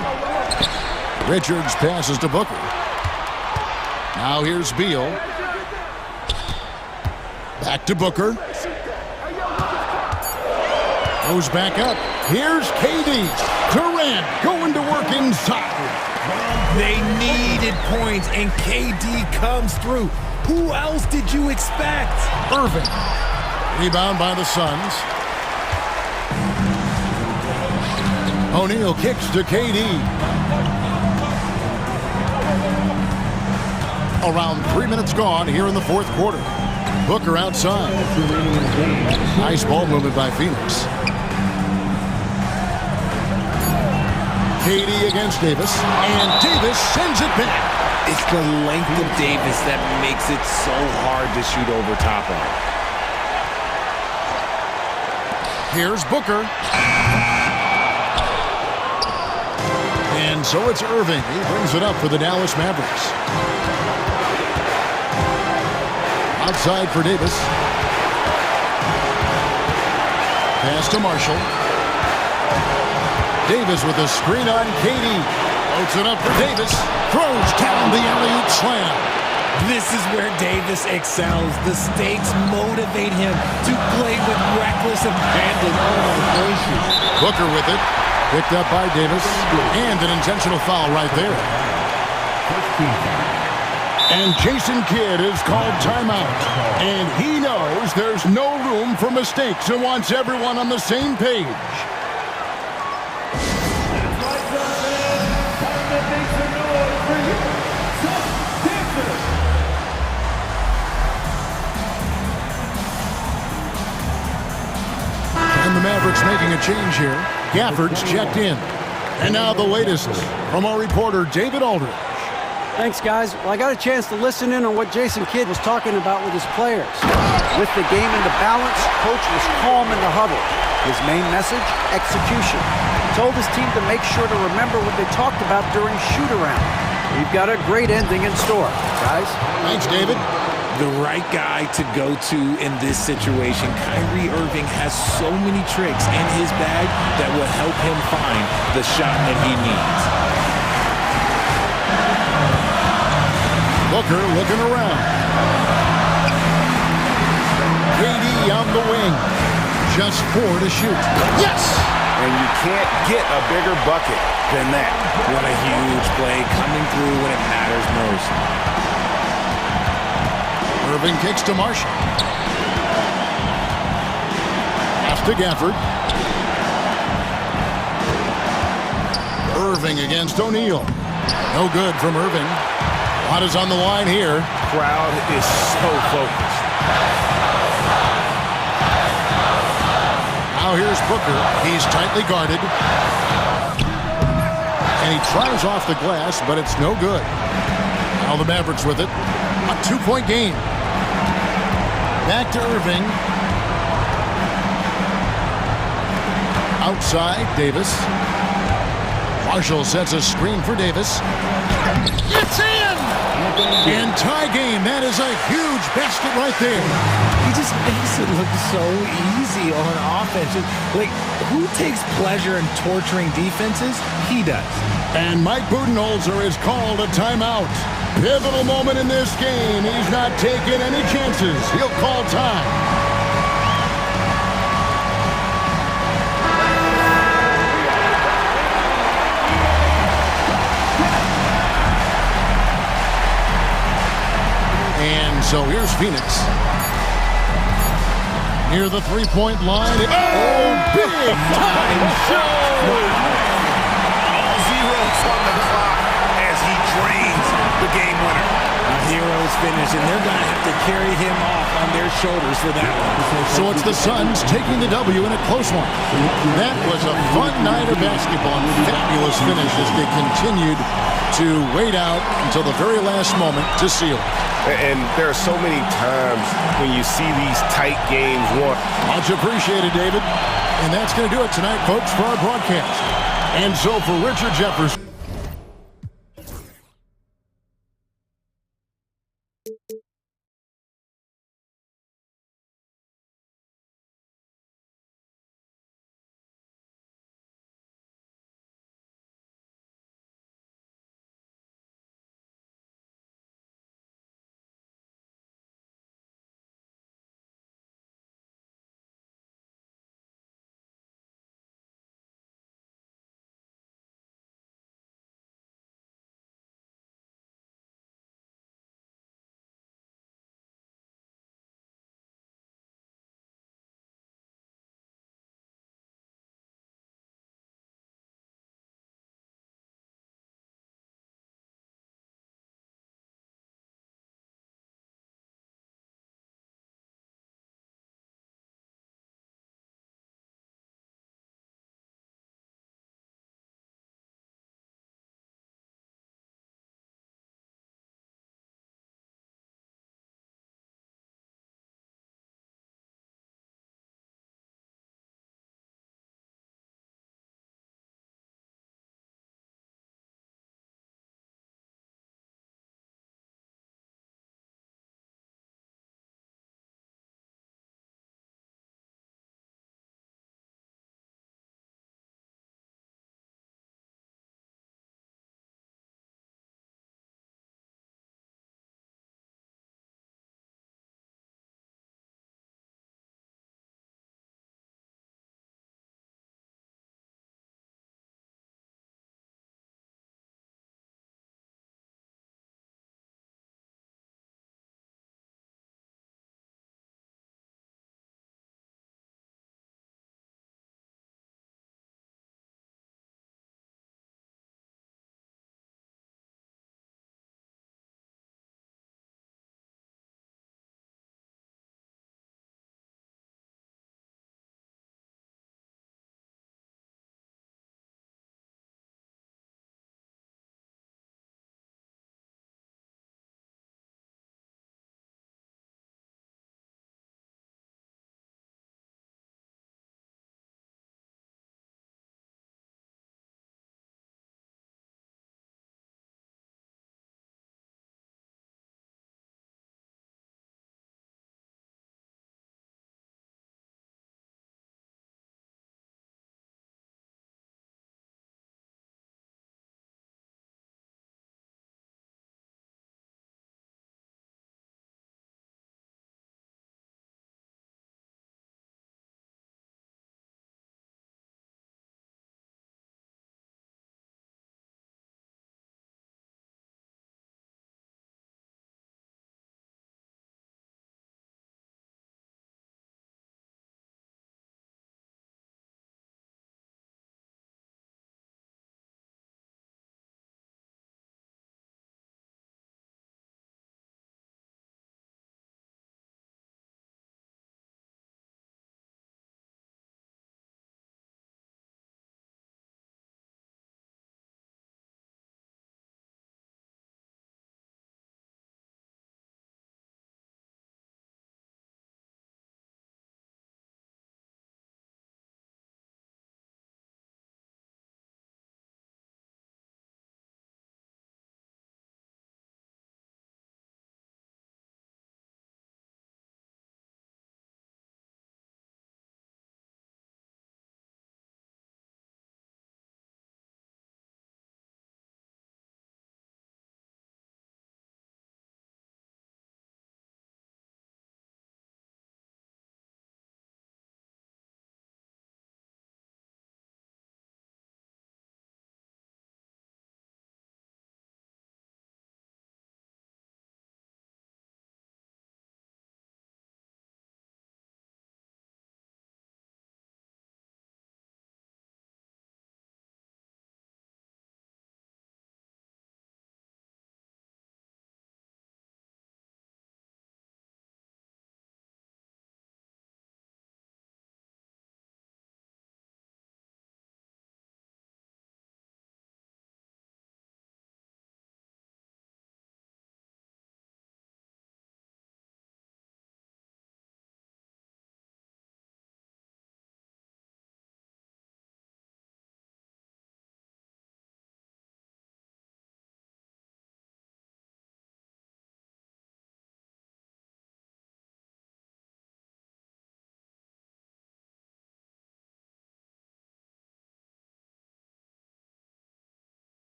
Richards passes to Booker. Now here's Beal. Back to Booker. Goes back up. Here's KD. Durant going to work inside. They needed points, and KD comes through. Who else did you expect? Irving. Rebound by the Suns. O'Neal kicks to KD. Around 3 minutes gone here in the fourth quarter. Booker outside. Nice ball movement by Phoenix. KD against Davis. And Davis sends it back. It's the length of Davis that makes it so hard to shoot over top of. Here's Booker. And so it's Irving. He brings it up for the Dallas Mavericks. Outside for Davis. Pass to Marshall. Davis with a screen on KD. Floats it up for Davis. Throws down the alley-oop slam. This is where Davis excels. The stakes motivate him to play with reckless abandon. Oh, my gracious. Booker with it. Picked up by Davis. And an intentional foul right there. And Jason Kidd is called timeout. And he knows there's no room for mistakes and wants everyone on the same page. And the Mavericks making a change here. Gafford's checked in. And now the latest from our reporter, David Aldridge. Thanks, guys. Well, I got a chance to listen in on what Jason Kidd was talking about with his players. With the game into balance, coach was calm in the huddle. His main message, execution. He told his team to make sure to remember what they talked about during shoot-around. We've got a great ending in store, guys. Thanks, David. The right guy to go to in this situation. Kyrie Irving has so many tricks in his bag that will help him find the shot that he needs. Booker looking around. KD on the wing. Just 4 to shoot. Yes! And you can't get a bigger bucket than that. What a huge play coming through when it matters most. Irving kicks to Marshall. Pass to Gafford. Irving against O'Neal. No good from Irving. A lot is on the line here. Crowd is so focused. Now here's Booker. He's tightly guarded. And he tries off the glass, but it's no good. Now the Mavericks with it. A 2-point game. Back to Irving. Outside, Davis. Marshall sets a screen for Davis. It's in! And tie game. That is a huge basket right there. He just makes it look so easy on offense. Like, who takes pleasure in torturing defenses? He does. And Mike Budenholzer is called a timeout. Pivotal moment in this game. He's not taking any chances. He'll call time. And so here's Phoenix. Near the three-point line. Oh, big time shot! All zeros on the clock as he drains the game winner. A hero's finish, and they're going to have to carry him off on their shoulders for that one. So it's the Suns taking the W in a close one. That was a fun night of basketball. Fabulous finish as they continued to wait out until the very last moment to seal it. And there are so many times when you see these tight games won. Much appreciated, David. And that's going to do it tonight, folks, for our broadcast. And so for Richard Jefferson.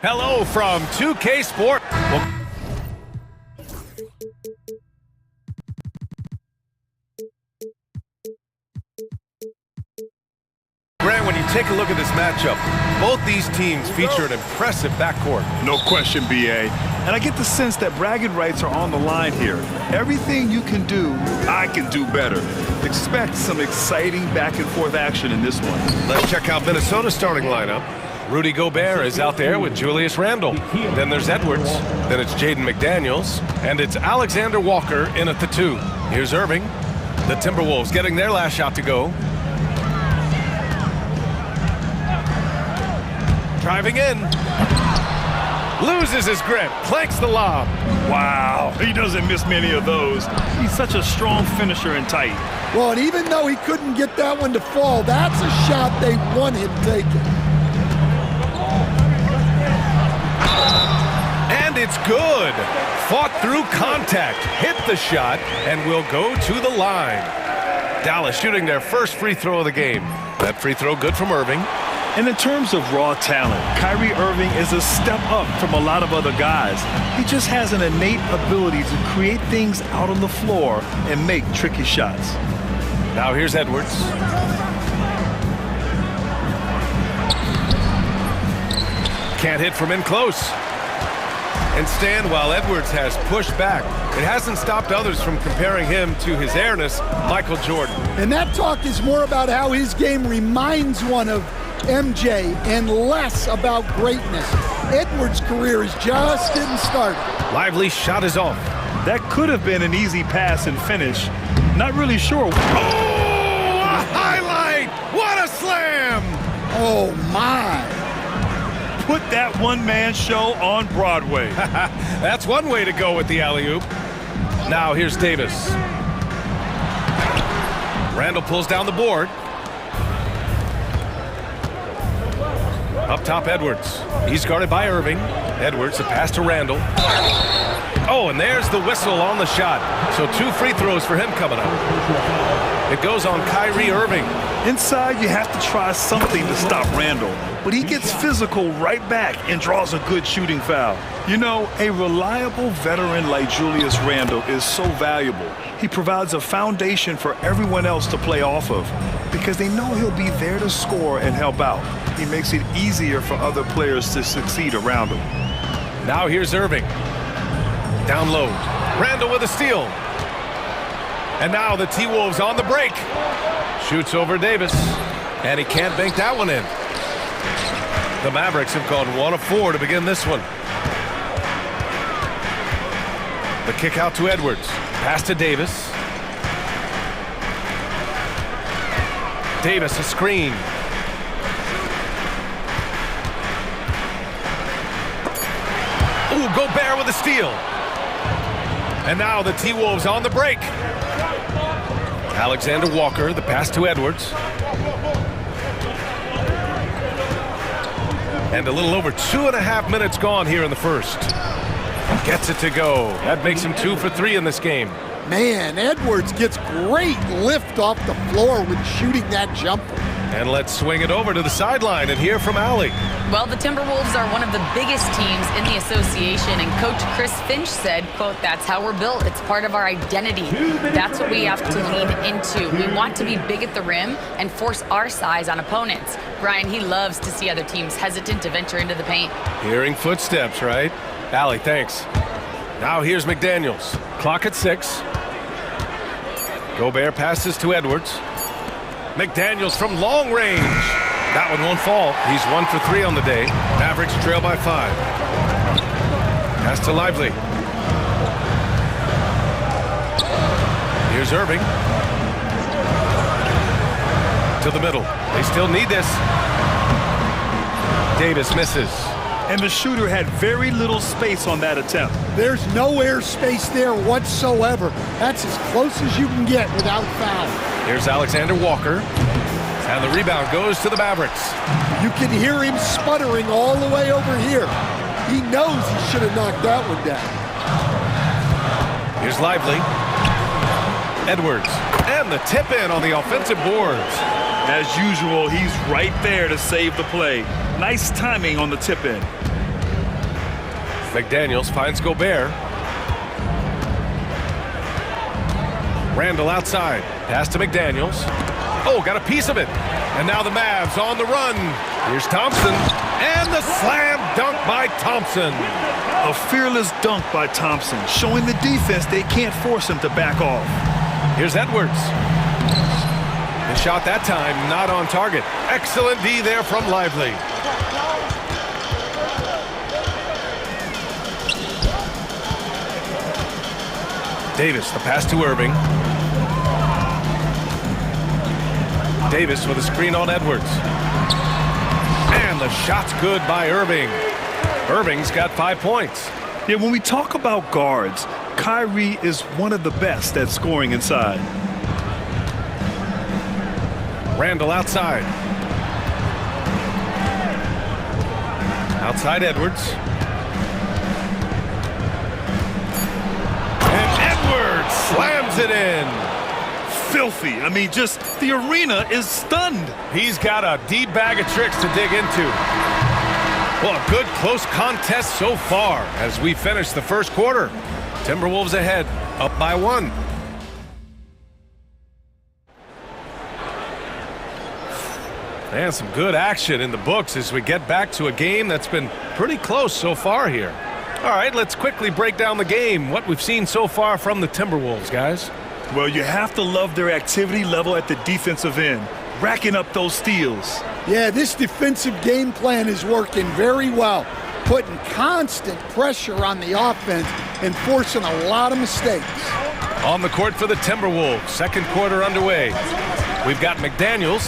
Hello from 2K Sport. Grant, when you take a look at this matchup, both these teams feature an impressive backcourt. No question, BA. And I get the sense that bragging rights are on the line here. Everything you can do, I can do better. Expect some exciting back-and-forth action in this one. Let's check out Minnesota's starting lineup. Rudy Gobert is out there with Julius Randle. Then there's Edwards. Then it's Jaden McDaniels. And it's Alexander Walker in at the 2. Here's Irving. The Timberwolves getting their last shot to go. Driving in. Loses his grip. Clanks the lob. Wow, he doesn't miss many of those. He's such a strong finisher and tight. Well, and even though he couldn't get that one to fall, that's a shot they want him taking. And it's good. Fought through contact, hit the shot, and will go to the line. Dallas shooting their first free throw of the game. That free throw good from Irving. And in terms of raw talent, Kyrie Irving is a step up from a lot of other guys. He just has an innate ability to create things out on the floor and make tricky shots. Now here's Edwards. Can't hit from in close. And stand while Edwards has pushed back. It hasn't stopped others from comparing him to his airness, Michael Jordan. And that talk is more about how his game reminds one of MJ and less about greatness. Edwards' career is just getting started. Lively shot is off. That could have been an easy pass and finish. Not really sure. Oh, a highlight! What a slam! Oh, my. Put that one-man show on Broadway. That's one way to go with the alley-oop. Now here's Davis. Randle pulls down the board. Up top, Edwards. He's guarded by Irving. Edwards, a pass to Randle. Oh, and there's the whistle on the shot. So 2 free throws for him coming up. It goes on Kyrie Irving. Inside, you have to try something to stop Randle. But he gets physical right back and draws a good shooting foul. You know, a reliable veteran like Julius Randle is so valuable. He provides a foundation for everyone else to play off of because they know he'll be there to score and help out. He makes it easier for other players to succeed around him. Now here's Irving. Down low. Randle with a steal. And now the T-Wolves on the break. Shoots over Davis. And he can't bank that one in. The Mavericks have gone 1 of 4 to begin this one. The kick out to Edwards. Pass to Davis. Davis, a screen. Ooh, Gobert with a steal. And now the T-Wolves on the break. Alexander Walker, the pass to Edwards. And a little over 2.5 minutes gone here in the first. Gets it to go. That makes him 2 for 3 in this game. Man, Edwards gets great lift off the floor when shooting that jumper. And let's swing it over to the sideline and hear from Allie. Well, the Timberwolves are one of the biggest teams in the association, and Coach Chris Finch said, quote, "That's how we're built. It's part of our identity. That's what we have to lean into. We want to be big at the rim and force our size on opponents." Brian, he loves to see other teams hesitant to venture into the paint. Hearing footsteps, right? Allie, thanks. Now here's McDaniels. Clock at 6. Gobert passes to Edwards. McDaniels from long range. That one won't fall. He's 1 for 3 on the day. Mavericks trail by 5. Pass to Lively. Here's Irving. To the middle. They still need this. Davis misses. And the shooter had very little space on that attempt. There's no air space there whatsoever. That's as close as you can get without foul. Here's Alexander Walker. And the rebound goes to the Mavericks. You can hear him sputtering all the way over here. He knows he should have knocked that one down. Here's Lively. Edwards. And the tip in on the offensive boards. As usual, he's right there to save the play. Nice timing on the tip in. McDaniels finds Gobert. Randall outside. Pass to McDaniels. Oh, got a piece of it. And now the Mavs on the run. Here's Thompson. And the slam dunk by Thompson. A fearless dunk by Thompson, showing the defense they can't force him to back off. Here's Edwards. The shot that time not on target. Excellent D there from Lively. Davis, the pass to Irving. Davis with a screen on Edwards. And the shot's good by Irving. Irving's got 5 points. Yeah, when we talk about guards, Kyrie is one of the best at scoring inside. Randall outside. Outside Edwards. And Edwards slams it in. Filthy. I mean, just the arena is stunned. He's got a deep bag of tricks to dig into. Well, a good close contest so far as we finish the first quarter. Timberwolves ahead, up by 1. And some good action in the books as we get back to a game that's been pretty close so far here. All right, let's quickly break down the game, what we've seen so far from the Timberwolves, guys. Well, you have to love their activity level at the defensive end, racking up those steals. Yeah, this defensive game plan is working very well, putting constant pressure on the offense and forcing a lot of mistakes. On the court for the Timberwolves, second quarter underway. We've got McDaniels,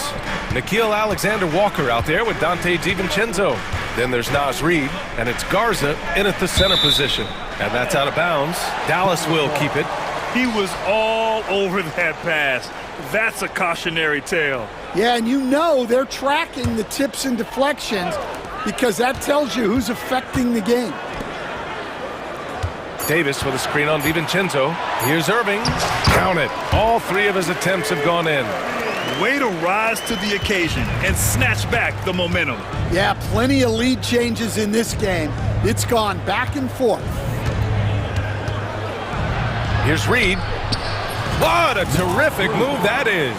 Nickeil Alexander-Walker out there with Dante DiVincenzo. Then there's Naz Reid, and it's Garza in at the center position. And that's out of bounds. Dallas will keep it. He was all over that pass. That's a cautionary tale. Yeah, and you know they're tracking the tips and deflections because that tells you who's affecting the game. Davis with a screen on DiVincenzo. Here's Irving. Count it. All 3 of his attempts have gone in. Way to rise to the occasion and snatch back the momentum. Yeah, plenty of lead changes in this game. It's gone back and forth. Here's Reid. What a terrific move that is.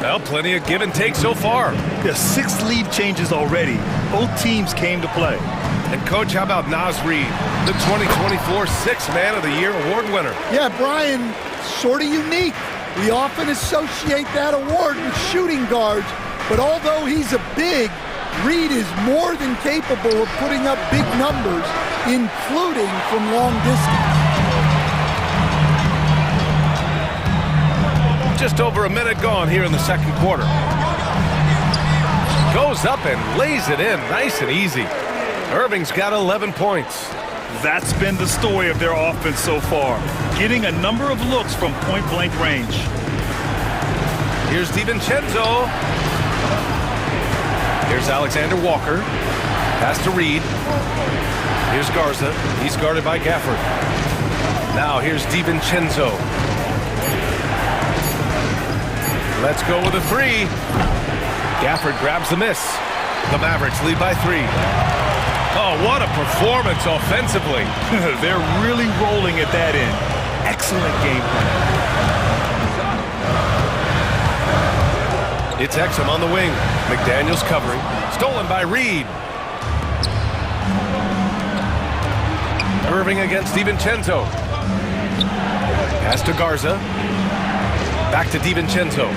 Well, plenty of give and take so far. There's 6 lead changes already. Both teams came to play. And, Coach, how about Naz Reid, the 2024 Sixth Man of the Year award winner? Yeah, Brian, sort of unique. We often associate that award with shooting guards, but although he's a big, Reid is more than capable of putting up big numbers, including from long distance. Just over a minute gone here in the second quarter. Goes up and lays it in nice and easy. Irving's got 11 points. That's been the story of their offense so far, getting a number of looks from point-blank range. Here's DiVincenzo. Here's Alexander Walker. Pass to Reid. Here's Garza. He's guarded by Gafford. Now here's DiVincenzo. Let's go with a 3. Gafford grabs the miss. The Mavericks lead by 3. Oh, what a performance offensively. They're really rolling at that end. Excellent game plan. It's Exum on the wing. McDaniels covering. Stolen by Reid. Irving against DiVincenzo. Pass to Garza. Back to DiVincenzo.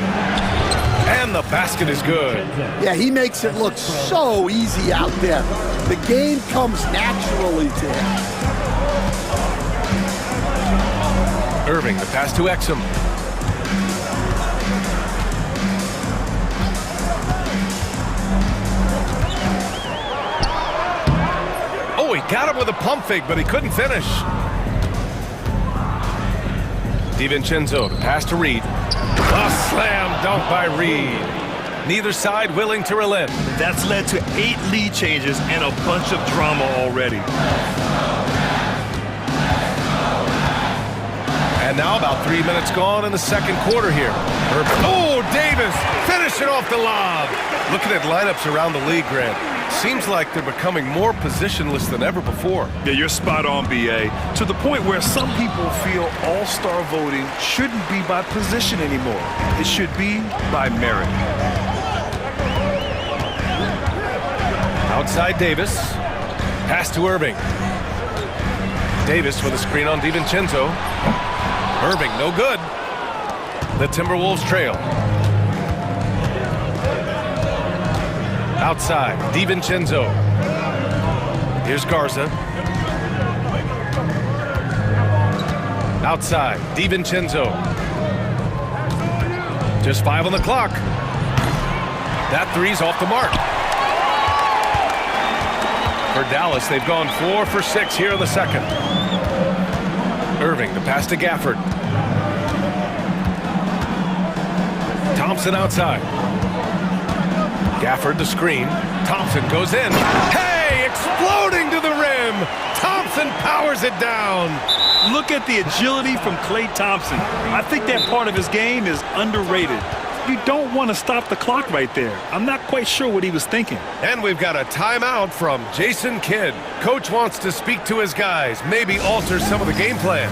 And the basket is good. Yeah, he makes it look so easy out there. The game comes naturally to him. Irving, the pass to Exum. Oh, he got him with a pump fake, but he couldn't finish. DiVincenzo, the pass to Reid. A slam dunk by Reid. Neither side willing to relent. That's led to 8 lead changes and a bunch of drama already. And now about 3 minutes gone in the second quarter here. Oh, Davis finishing off the lob. Looking at lineups around the league, Grant. Seems like they're becoming more positionless than ever before. Yeah, you're spot on, B.A. To the point where some people feel all-star voting shouldn't be by position anymore. It should be by merit. Outside Davis. Pass to Irving. Davis with a screen on DiVincenzo. Irving, no good. The Timberwolves trail. Outside, DiVincenzo. Here's Garza. Outside, DiVincenzo. Just 5 on the clock. That three's off the mark. For Dallas, they've gone 4 for 6 here in the second. Irving, the pass to Gafford. Thompson outside. Gafford the screen. Thompson goes in. Hey, exploding to the rim. Thompson powers it down. Look at the agility from Klay Thompson. I think that part of his game is underrated. You don't want to stop the clock right there. I'm not quite sure what he was thinking. And we've got a timeout from Jason Kidd. Coach wants to speak to his guys, maybe alter some of the game plan.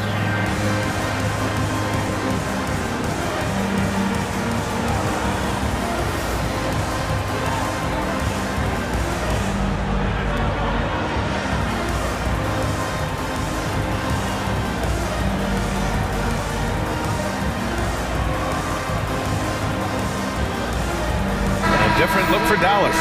Different look for Dallas.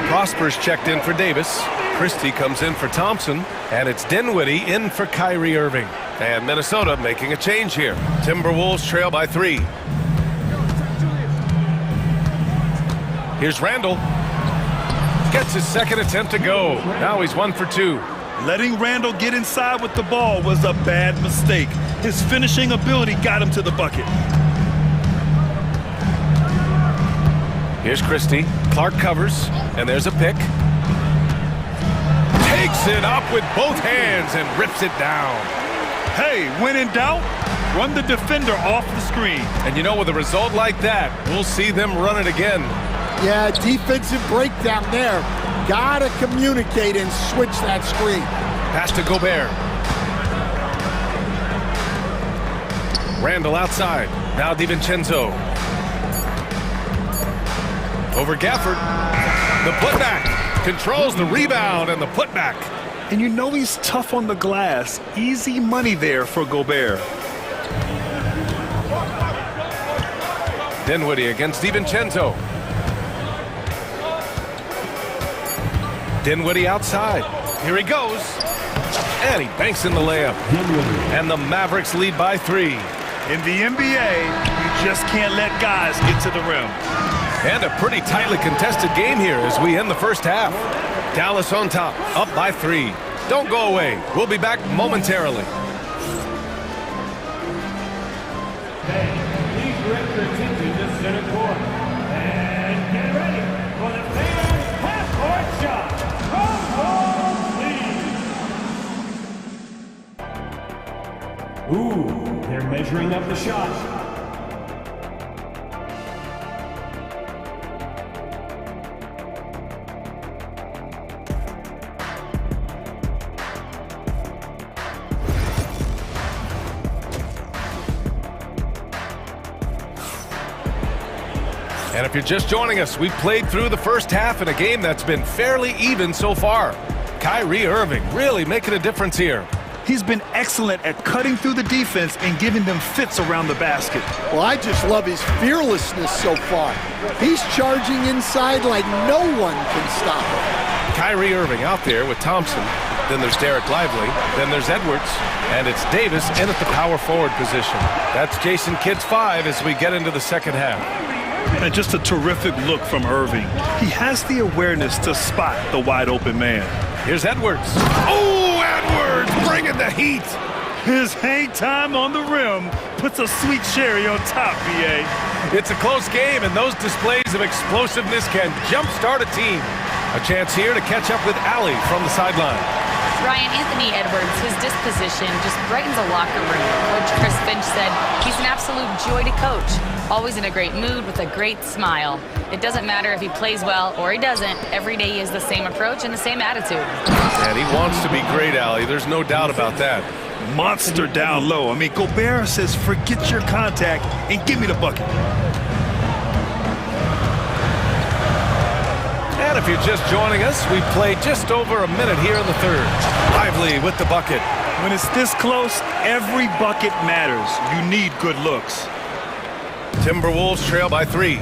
Prosper's checked in for Davis. Christie comes in for Thompson. And it's Dinwiddie in for Kyrie Irving. And Minnesota making a change here. Timberwolves trail by 3. Here's Randall. Gets his second attempt to go. Now he's 1 for 2. Letting Randall get inside with the ball was a bad mistake. His finishing ability got him to the bucket. Here's Christie. Clark covers, and there's a pick. Takes it up with both hands and rips it down. Hey, when in doubt, run the defender off the screen. And you know, with a result like that, we'll see them run it again. Yeah, defensive breakdown there. Gotta communicate and switch that screen. Pass to Gobert. Randall outside. Now DiVincenzo. Over Gafford. The putback. Controls the rebound and the putback. And you know he's tough on the glass. Easy money there for Gobert. Dinwiddie against DiVincenzo. Dinwiddie outside. Here he goes. And he banks in the layup. And the Mavericks lead by 3. In the NBA, you just can't let guys get to the rim. And a pretty tightly contested game here as we end the first half. Dallas on top, up by 3. Don't go away. We'll be back momentarily. Please direct your attention to center court. And get ready for the fan half-court shot from home. Ooh, they're measuring up the shot. And if you're just joining us, we've played through the first half in a game that's been fairly even so far. Kyrie Irving really making a difference here. He's been excellent at cutting through the defense and giving them fits around the basket. Well, I just love his fearlessness so far. He's charging inside like no one can stop him. Kyrie Irving out there with Thompson. Then there's Derek Lively. Then there's Edwards. And it's Davis in at the power forward position. That's Jason Kidd's 5 as we get into the second half. And just a terrific look from Irving. He has the awareness to spot the wide open man. Here's Edwards. Oh, Edwards bringing the heat. His hang time on the rim puts a sweet cherry on top, B.A. It's a close game, and those displays of explosiveness can jumpstart a team. A chance here to catch up with Allie from the sideline. Ryan, Anthony Edwards, his disposition just brightens a locker room. Coach Chris Finch said he's an absolute joy to coach, always in a great mood with a great smile. It doesn't matter if he plays well or he doesn't. Every day he has the same approach and the same attitude. And he wants to be great, Allie. There's no doubt about that. Monster down low. I mean, Gobert says, forget your contact and give me the bucket. And if you're just joining us, we played just over a minute here in the third. Lively with the bucket. When it's this close, every bucket matters. You need good looks. Timberwolves trail by 3.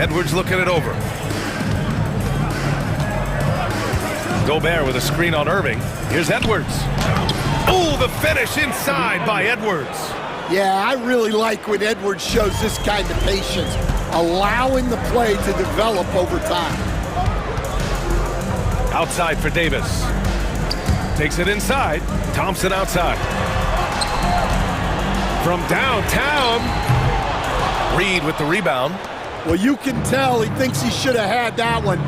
Edwards looking it over. Gobert with a screen on Irving. Here's Edwards. Oh, the finish inside by Edwards. Yeah, I really like when Edwards shows this kind of patience, allowing the play to develop over time. Outside for Davis. Takes it inside. Thompson outside. From downtown. Reed with the rebound. Well, you can tell he thinks he should have had that one.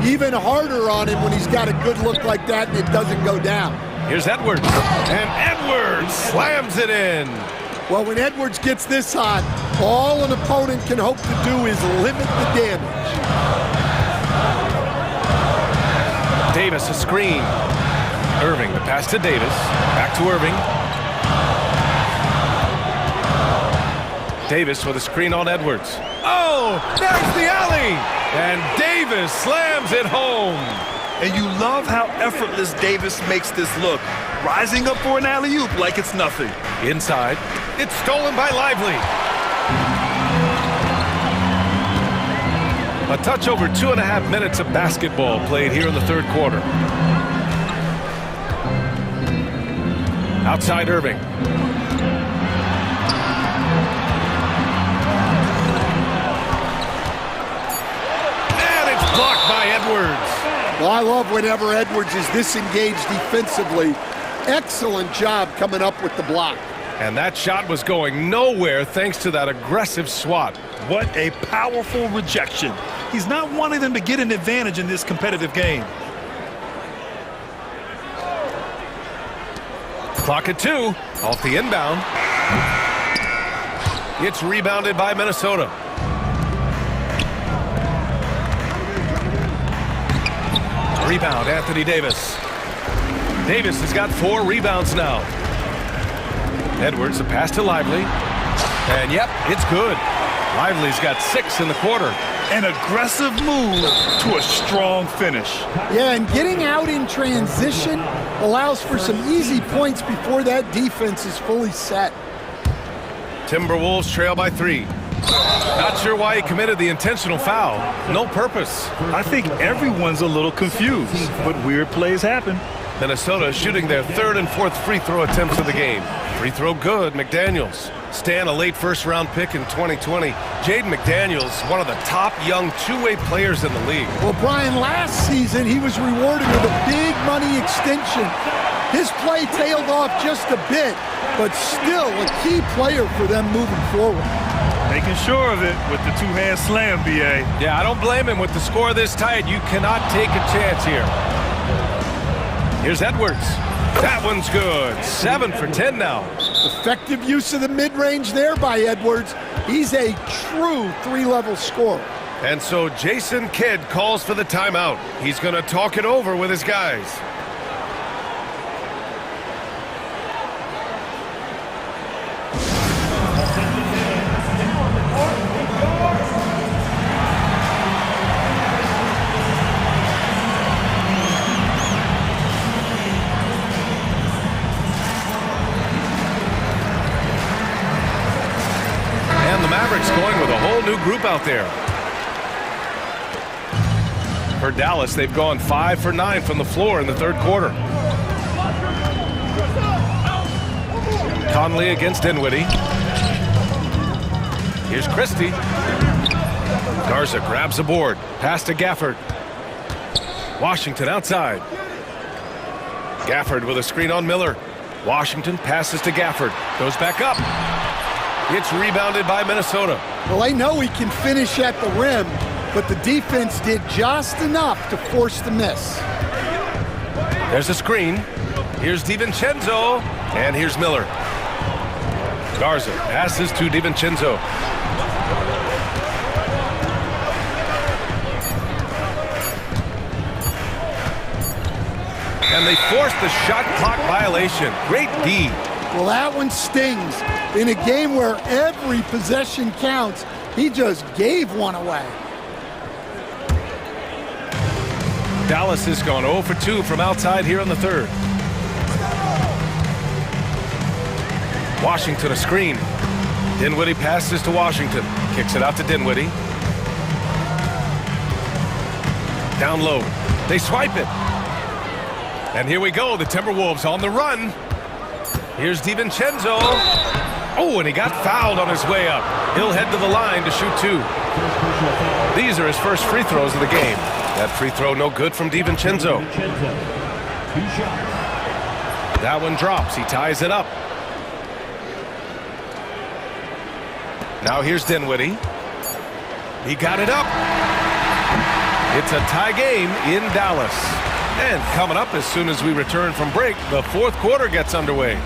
Even harder on him when he's got a good look like that and it doesn't go down. Here's Edwards. And Edwards slams it in. Well, when Edwards gets this hot, all an opponent can hope to do is limit the damage. Davis, a screen. Irving, the pass to Davis. Back to Irving. Davis with a screen on Edwards. Oh, there's the alley! And Davis slams it home. And you love how effortless Davis makes this look. Rising up for an alley-oop like it's nothing. Inside. It's stolen by Lively. A touch over 2.5 minutes of basketball played here in the third quarter. Outside Irving. And it's blocked by Edwards. Well, I love whenever Edwards is disengaged defensively. Excellent job coming up with the block. And that shot was going nowhere thanks to that aggressive swat. What a powerful rejection. He's not wanting them to get an advantage in this competitive game. Clock at 2, off the inbound. It's rebounded by Minnesota. Rebound, Anthony Davis. Davis has got 4 rebounds now. Edwards, a pass to Lively. And yep, it's good. Lively's got 6 in the quarter. An aggressive move to a strong finish. Yeah, and getting out in transition allows for some easy points before that defense is fully set. Timberwolves trail by 3. Not sure why he committed the intentional foul. No purpose. I think everyone's a little confused, but weird plays happen. Minnesota shooting their 3rd and 4th free throw attempts of the game. Free throw good, McDaniels. Stan, a late first-round pick in 2020. Jaden McDaniels, one of the top young two-way players in the league. Well, Brian, last season he was rewarded with a big money extension. His play tailed off just a bit, but still a key player for them moving forward. Making sure of it with the two-hand slam, B.A. Yeah, I don't blame him. With the score this tight, you cannot take a chance here. Here's Edwards. That one's good. 7 for 10 now. Effective use of the mid-range there by Edwards. He's a true 3-level scorer. And so Jason Kidd calls for the timeout. He's going to talk it over with his guys. Mavericks going with a whole new group out there. For Dallas, they've gone 5 for 9 from the floor in the third quarter. Conley against Dinwiddie. Here's Christie. Garza grabs the board. Pass to Gafford. Washington outside. Gafford with a screen on Miller. Washington passes to Gafford. Goes back up. It's rebounded by Minnesota. Well, they know he can finish at the rim. but the defense did just enough to force the miss. There's a screen. Here's DiVincenzo, and here's Miller. Garza passes to DiVincenzo. And they forced the shot clock violation. Great D. Well, that one stings. In a game where every possession counts, he just gave one away. Dallas has gone 0 for 2 from outside here in the third. Washington a screen. Dinwiddie passes to Washington. Kicks it out to Dinwiddie. Down low. They swipe it. And here we go. The Timberwolves on the run. Here's DiVincenzo. Oh, and he got fouled on his way up. He'll head to the line to shoot 2. These are his first free throws of the game. That free throw no good from DiVincenzo. That one drops. He ties it up. Now here's Dinwiddie. He got it up. It's a tie game in Dallas. And coming up as soon as we return from break, the fourth quarter gets underway.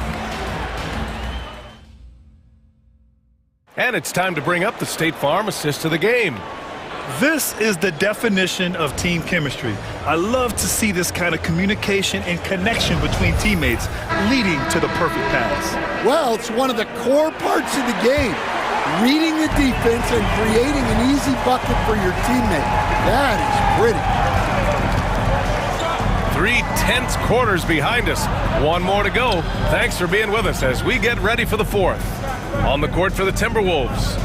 And it's time to bring up the State Farm assist of the game. This is the definition of team chemistry. I love to see this kind of communication and connection between teammates leading to the perfect pass. Well, it's one of the core parts of the game. Reading the defense and creating an easy bucket for your teammate. That is pretty. 3 tense quarters behind us. One more to go. Thanks for being with us as we get ready for the fourth. On the court for the Timberwolves,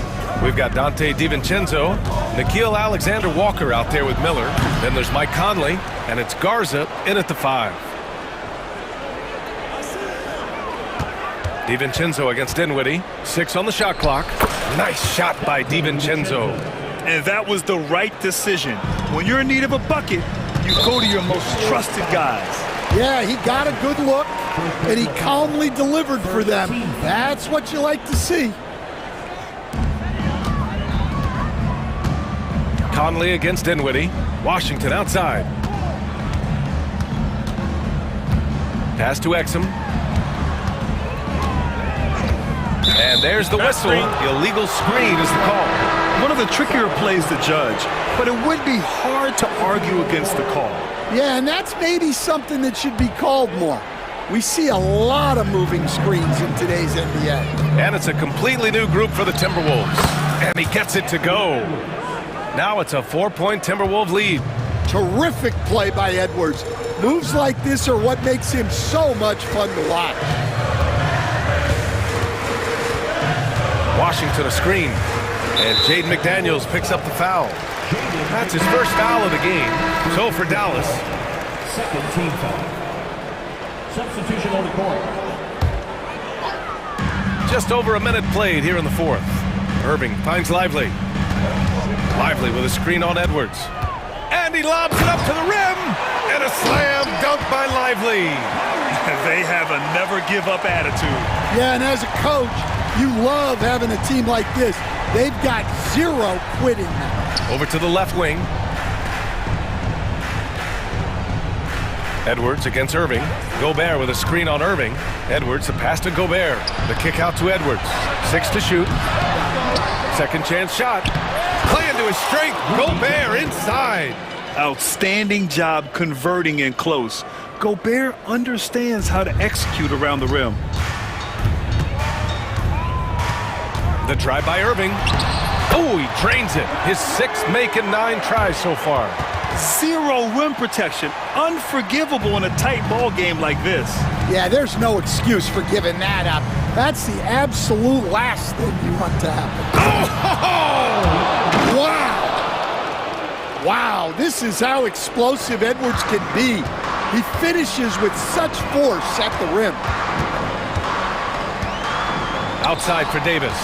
we've got Dante DiVincenzo, Nickeil Alexander-Walker out there with Miller. Then there's Mike Conley, and it's Garza in at the 5. DiVincenzo against Dinwiddie. 6 on the shot clock. Nice shot by DiVincenzo. And that was the right decision. When you're in need of a bucket, you go to your most trusted guys. Yeah, he got a good look, and he calmly delivered for them. That's what you like to see. Conley against Dinwiddie. Washington outside. Pass to Exum. And there's the whistle. Illegal screen is the call. One of the trickier plays to judge, but it would be hard to argue against the call. Yeah, and that's maybe something that should be called more. We see a lot of moving screens in today's NBA. And it's a completely new group for the Timberwolves. And he gets it to go. Now it's a 4-point Timberwolves lead. Terrific play by Edwards. Moves like this are what makes him so much fun to watch. Washington a screen. And Jaden McDaniels picks up the foul. That's his first foul of the game. So for Dallas. Second team foul. Substitution on the court. Just over a minute played here in the fourth. Irving finds Lively. Lively with a screen on Edwards. And he lobs it up to the rim. And a slam dunk by Lively. They have a never-give-up attitude. Yeah, and as a coach, you love having a team like this. They've got zero quitting now. Over to the left wing. Edwards against Irving. Gobert with a screen on Irving. Edwards, the pass to Gobert. The kick out to Edwards. 6 to shoot. Second chance shot. Playing to his strength. Gobert inside. Outstanding job converting in close. Gobert understands how to execute around the rim. The drive by Irving. Oh, he drains it. His 6th make and 9 tries so far. Zero rim protection. Unforgivable in a tight ball game like this. Yeah, there's no excuse for giving that up. That's the absolute last thing you want to happen. Oh! Wow! Wow, this is how explosive Edwards can be. He finishes with such force at the rim. Outside for Davis.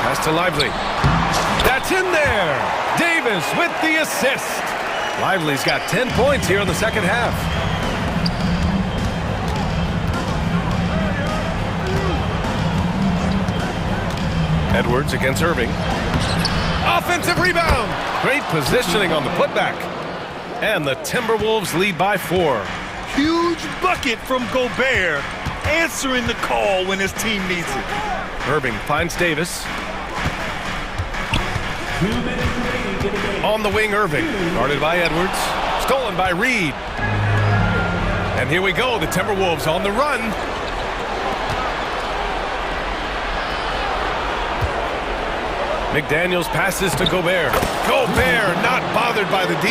Pass to Lively. That's in there. Davis with the assist. Lively's got 10 points here in the second half. Edwards against Irving. Offensive rebound. Great positioning on the putback. And the Timberwolves lead by 4. Huge bucket from Gobert, answering the call when his team needs it. Irving finds Davis. On the wing, Irving. Guarded by Edwards. Stolen by Reed. And here we go, the Timberwolves on the run. McDaniels passes to Gobert. Gobert not bothered by the D.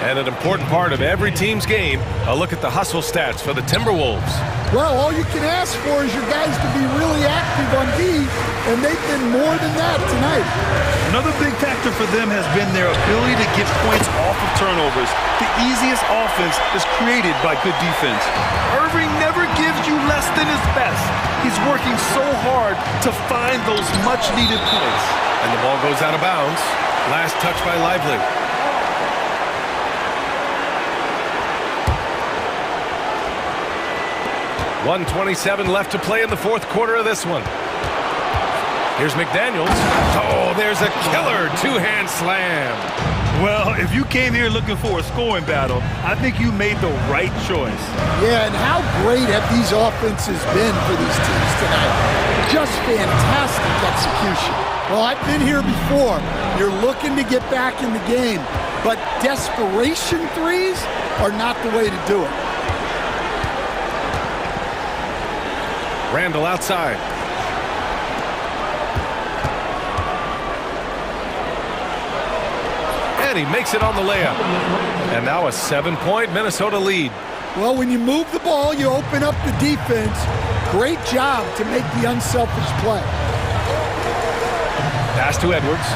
And an important part of every team's game, a look at the hustle stats for the Timberwolves. Well, all you can ask for is your guys to be really active on D, and they've been more than that tonight. Another big factor for them has been their ability to get points off of turnovers. The easiest offense is created by good defense. Irving never gives you less than his best. He's working so hard to find those much-needed points. And the ball goes out of bounds. Last touch by Lively. .127 left to play in the fourth quarter of this one. Here's McDaniels. Oh, there's a killer two-hand slam. Well, if you came here looking for a scoring battle, I think you made the right choice. Yeah, and how great have these offenses been for these teams tonight? Just fantastic execution. Well, I've been here before. You're looking to get back in the game, but desperation threes are not the way to do it. Randall outside. And he makes it on the layup. And now a 7-point Minnesota lead. Well, when you move the ball, you open up the defense. Great job to make the unselfish play. Pass to Edwards.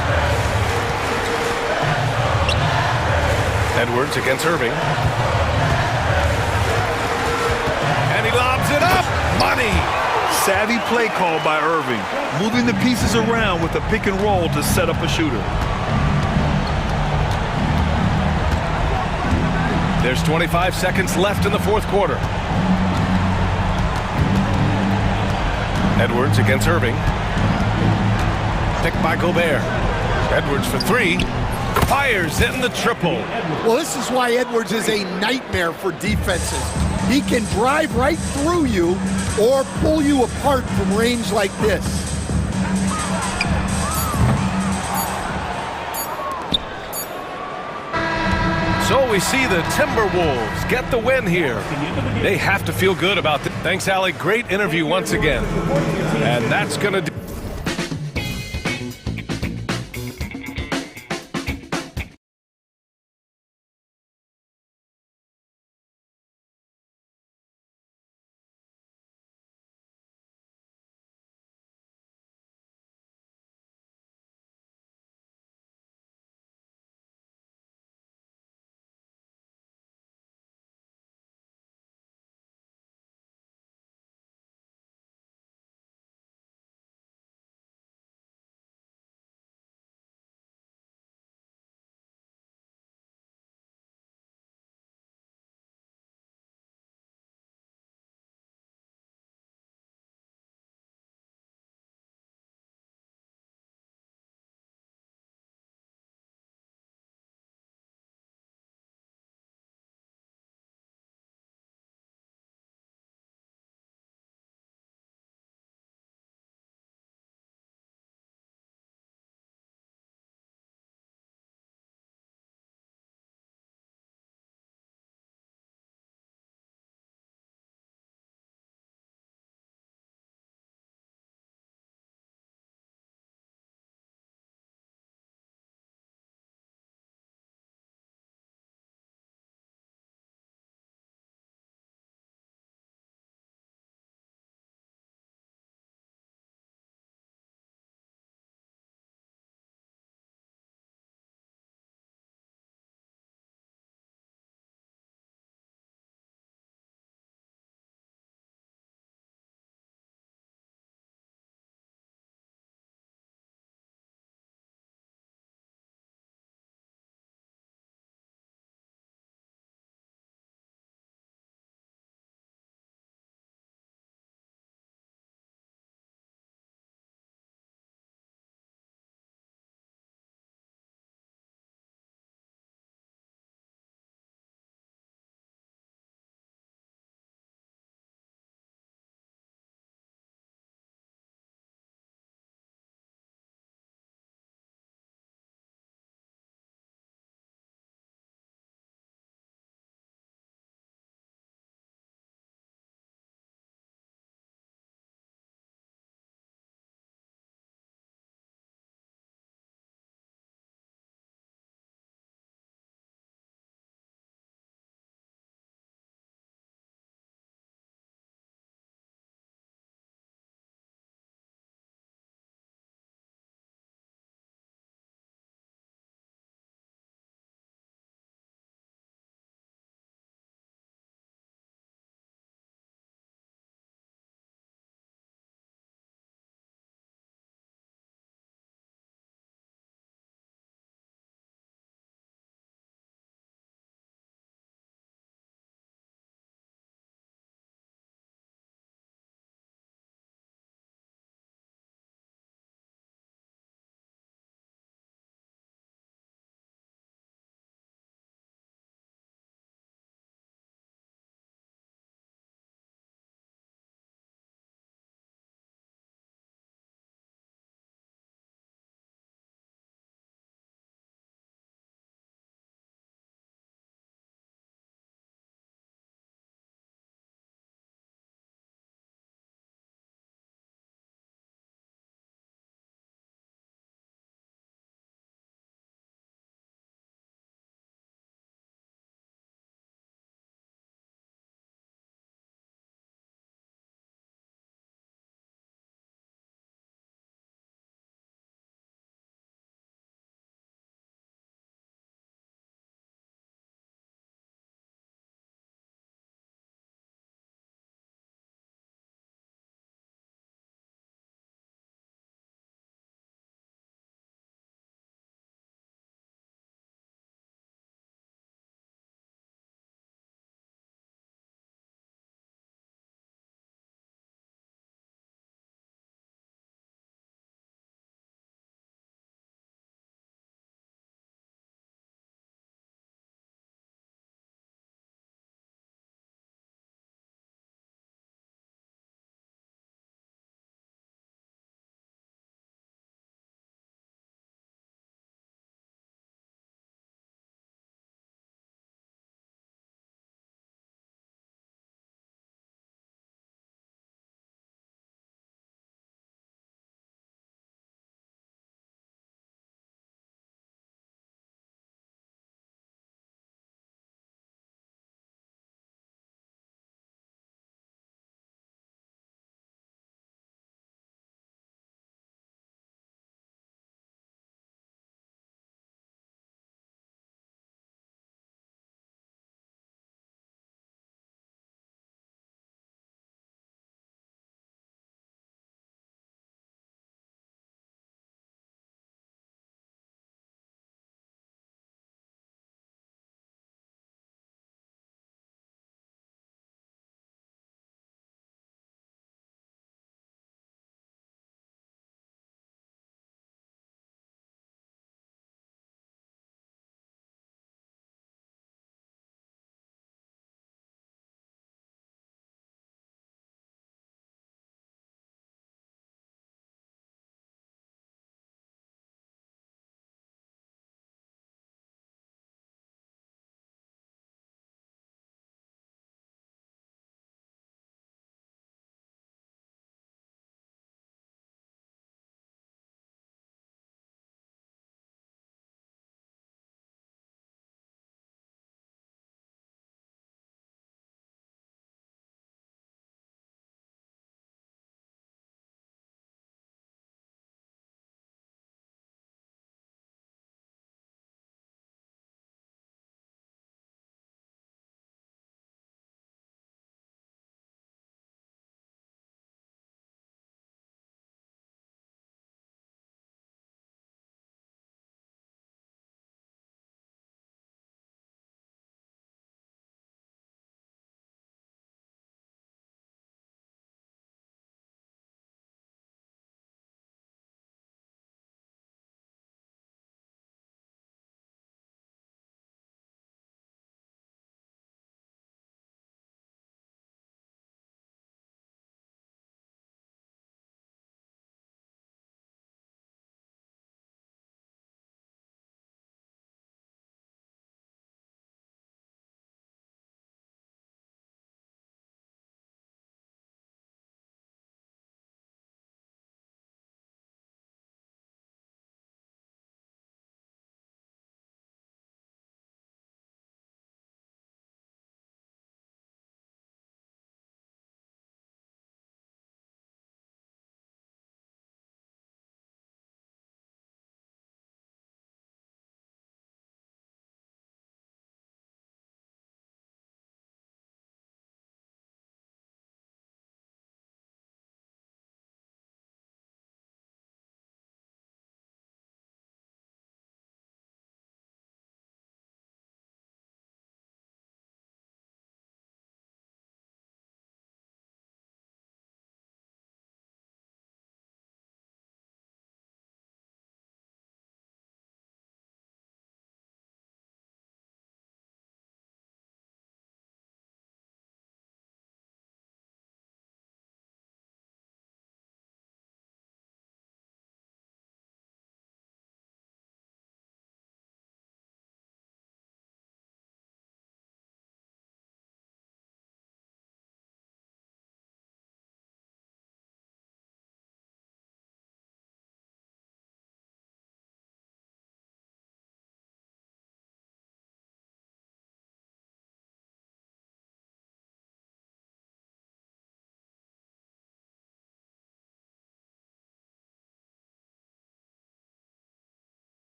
Edwards against Irving. And he lobs it up. Money. Savvy play call by Irving, moving the pieces around with a pick and roll to set up a shooter. There's 25 seconds left in the fourth quarter. Edwards against Irving. Picked by Gobert. Edwards for 3. Fires in the triple. Well, this is why Edwards is a nightmare for defenses. He can drive right through you or pull you apart from range like this. So we see the Timberwolves get the win here. They have to feel good about it. Thanks, Allie. Great interview once again. And that's going to do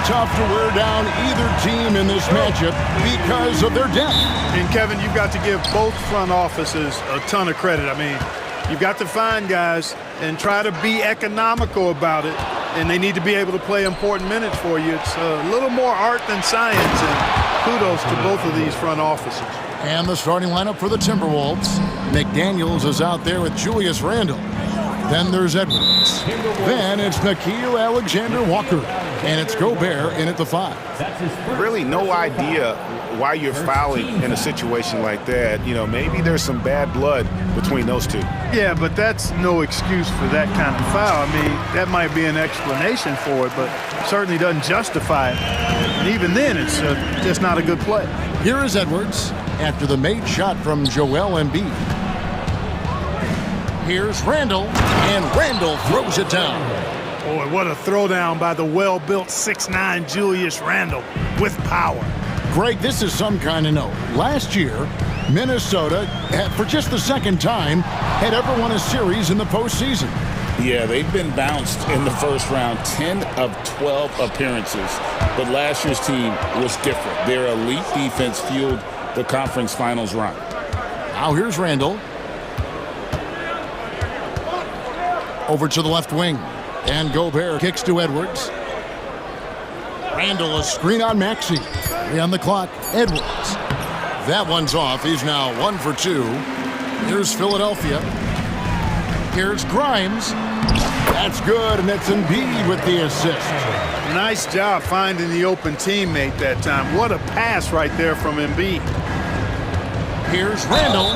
tough to wear down either team in this matchup because of their depth. And Kevin, you've got to give both front offices a ton of credit. I mean, you've got to find guys and try to be economical about it, and they need to be able to play important minutes for you. It's a little more art than science, and kudos to both of these front offices. And the starting lineup for the Timberwolves. McDaniels is out there with Julius Randle. Then there's Edwards. Then it's Nickeil Alexander-Walker. And it's Gobert in at the 5. Really no idea why you're fouling in a situation like that. You know, maybe there's some bad blood between those two. Yeah, but that's no excuse for that kind of foul. I mean, that might be an explanation for it, but certainly doesn't justify it. And even then, it's just not a good play. Here is Edwards after the made shot from Joel Embiid. Here's Randle, and Randle throws it down. Boy, what a throwdown by the well-built 6'9" Julius Randle with power. Greg, this is some kind of note. Last year, Minnesota, for just the second time, had ever won a series in the postseason. Yeah, they've been bounced in the first round, 10 of 12 appearances. But last year's team was different. Their elite defense fueled the conference finals run. Now here's Randle. Over to the left wing. And Gobert kicks to Edwards. Randle, a screen on Maxey. 3 on the clock. Edwards. That one's off. He's now 1 for 2. Here's Philadelphia. Here's Grimes. That's good, and that's Embiid with the assist. Nice job finding the open teammate that time. What a pass right there from Embiid. Here's Randle.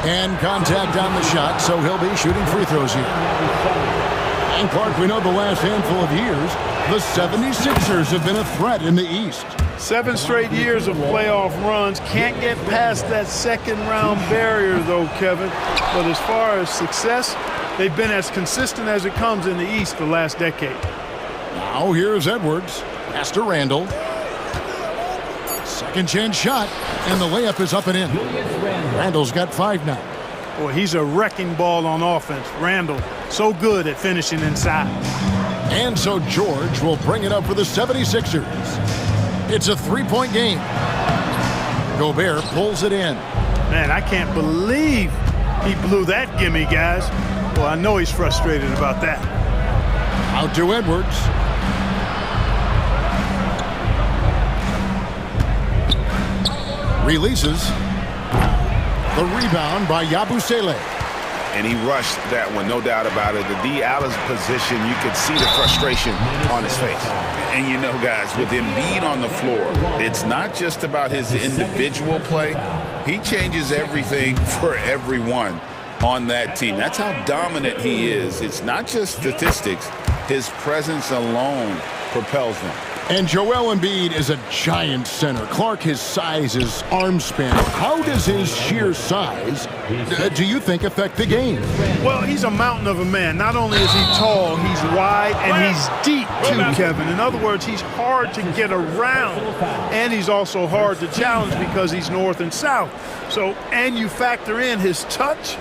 And contact on the shot, so he'll be shooting free throws here. And Clark, we know the last handful of years, the 76ers have been a threat in the East. 7 straight years of playoff runs. Can't get past that second-round barrier, though, Kevin. But as far as success, they've been as consistent as it comes in the East the last decade. Now here's Edwards. Pass to Randle. Second chance shot, and the layup is up and in. Randle's got 5 now. Boy, he's a wrecking ball on offense. Randle, so good at finishing inside. And so George will bring it up for the 76ers. It's a 3-point game. Gobert pulls it in. Man, I can't believe he blew that gimme, guys. Well, I know he's frustrated about that. Out to Edwards. Releases. The rebound by Yabusele. And he rushed that one, no doubt about it. The D. Allen's position, you could see the frustration on his face. And you know, guys, with Embiid on the floor, it's not just about his individual play. He changes everything for everyone on that team. That's how dominant he is. It's not just statistics. His presence alone propels them. And Joel Embiid is a giant center. Clark, his size, his arm span. How does his sheer size, do you think, affect the game? Well, he's a mountain of a man. Not only is he tall, he's wide, and he's deep, too, Kevin. In other words, he's hard to get around, and he's also hard to challenge because he's north and south. So, and you factor in his touch,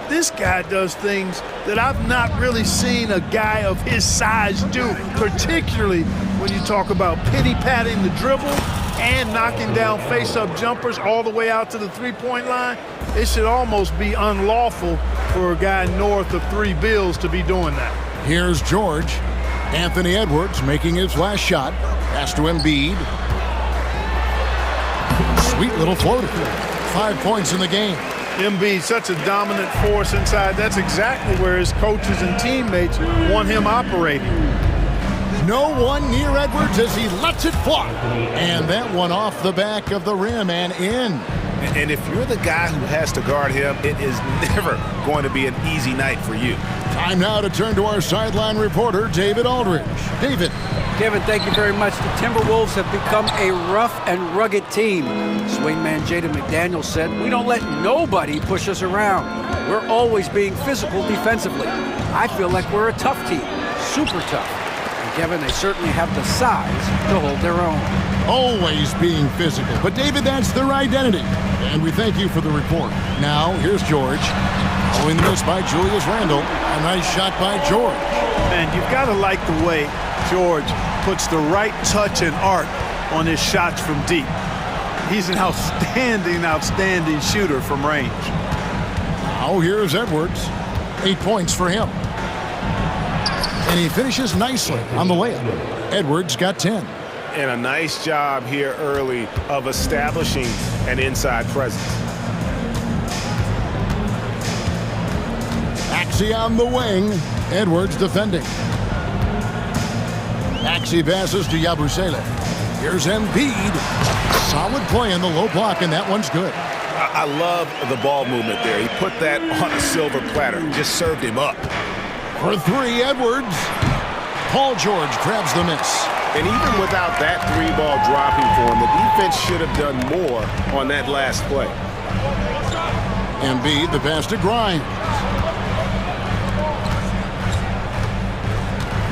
this guy does things that I've not really seen a guy of his size do, particularly when you talk about pity-patting the dribble and knocking down face-up jumpers all the way out to the three-point line. It should almost be unlawful for a guy north of 3 bills to be doing that. Here's George. Anthony Edwards making his last shot. Pass to Embiid. Sweet little floater. 5 points in the game. Embiid, such a dominant force inside. That's exactly where his coaches and teammates want him operating. No one near Edwards as he lets it fly. And that one off the back of the rim and in. And if you're the guy who has to guard him, it is never going to be an easy night for you. Time now to turn to our sideline reporter, David Aldridge. David. Kevin, thank you very much. The Timberwolves have become a rough and rugged team. Swingman Jaden McDaniels said, "We don't let nobody push us around. We're always being physical defensively. I feel like we're a tough team, super tough." And Kevin, they certainly have the size to hold their own. Always being physical. But David, that's their identity. And we thank you for the report. Now, here's George. Following this by Julius Randle. A nice shot by George. Man, you've got to like the way George puts the right touch and art on his shots from deep. He's an outstanding shooter from range. Now here's Edwards. 8 points for him. And he finishes nicely on the layup. Edwards got 10. And a nice job here early of establishing an inside presence. Maxey on the wing. Edwards defending. Maxey passes to Yabusele. Here's Embiid. Solid play in the low block, and that one's good. I love the ball movement there. He put that on a silver platter. Just served him up. For three, Edwards. Paul George grabs the miss. And even without that three ball dropping for him, the defense should have done more on that last play. Embiid, the pass to Grimes.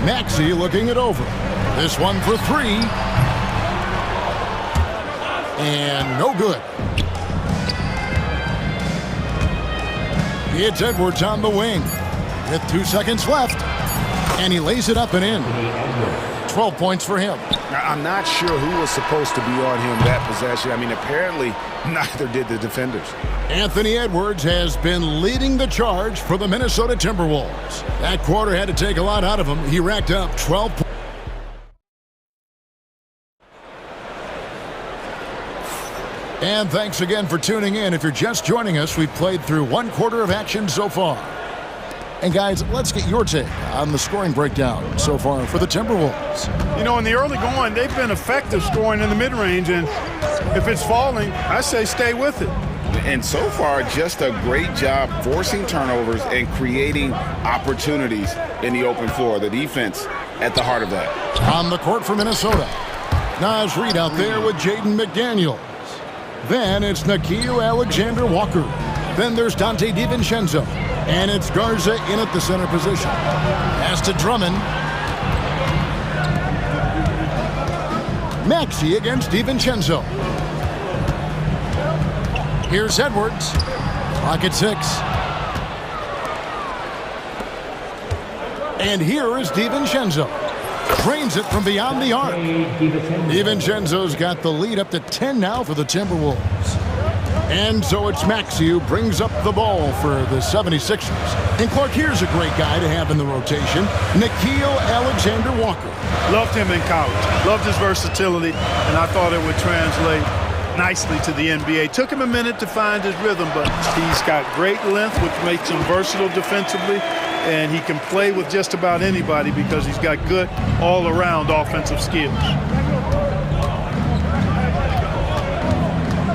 Maxey looking it over. This one for three. And no good. It's Edwards on the wing with 2 seconds left. And he lays it up and in. 12 points for him. I'm not sure who was supposed to be on him that possession. I mean, apparently neither did the defenders. Anthony Edwards has been leading the charge for the Minnesota Timberwolves. That quarter had to take a lot out of him. He racked up 12 points. And thanks again for tuning in. If you're just joining us, we've played through 1 quarter of action so far. And guys, let's get your take on the scoring breakdown so far for the Timberwolves. You know, in the early going, they've been effective scoring in the mid-range, and if it's falling, I say stay with it. And so far, just a great job forcing turnovers and creating opportunities in the open floor. The defense at the heart of that. On the court for Minnesota, Naz Reid out there with Jaden McDaniels. Then it's Nickeil Alexander-Walker. Then there's Dante DiVincenzo. And it's Garza in at the center position. Pass to Drummond. Maxey against DiVincenzo. Here's Edwards. Clock at 6. And here is DiVincenzo. Drains it from beyond the arc. DiVincenzo's got the lead up to 10 now for the Timberwolves. And so it's Maxey who brings up the ball for the 76ers. And Clark, here's a great guy to have in the rotation, Nickeil Alexander-Walker. Loved him in college. Loved his versatility, and I thought it would translate nicely to the NBA. Took him a minute to find his rhythm, but he's got great length, which makes him versatile defensively, and he can play with just about anybody because he's got good all-around offensive skills.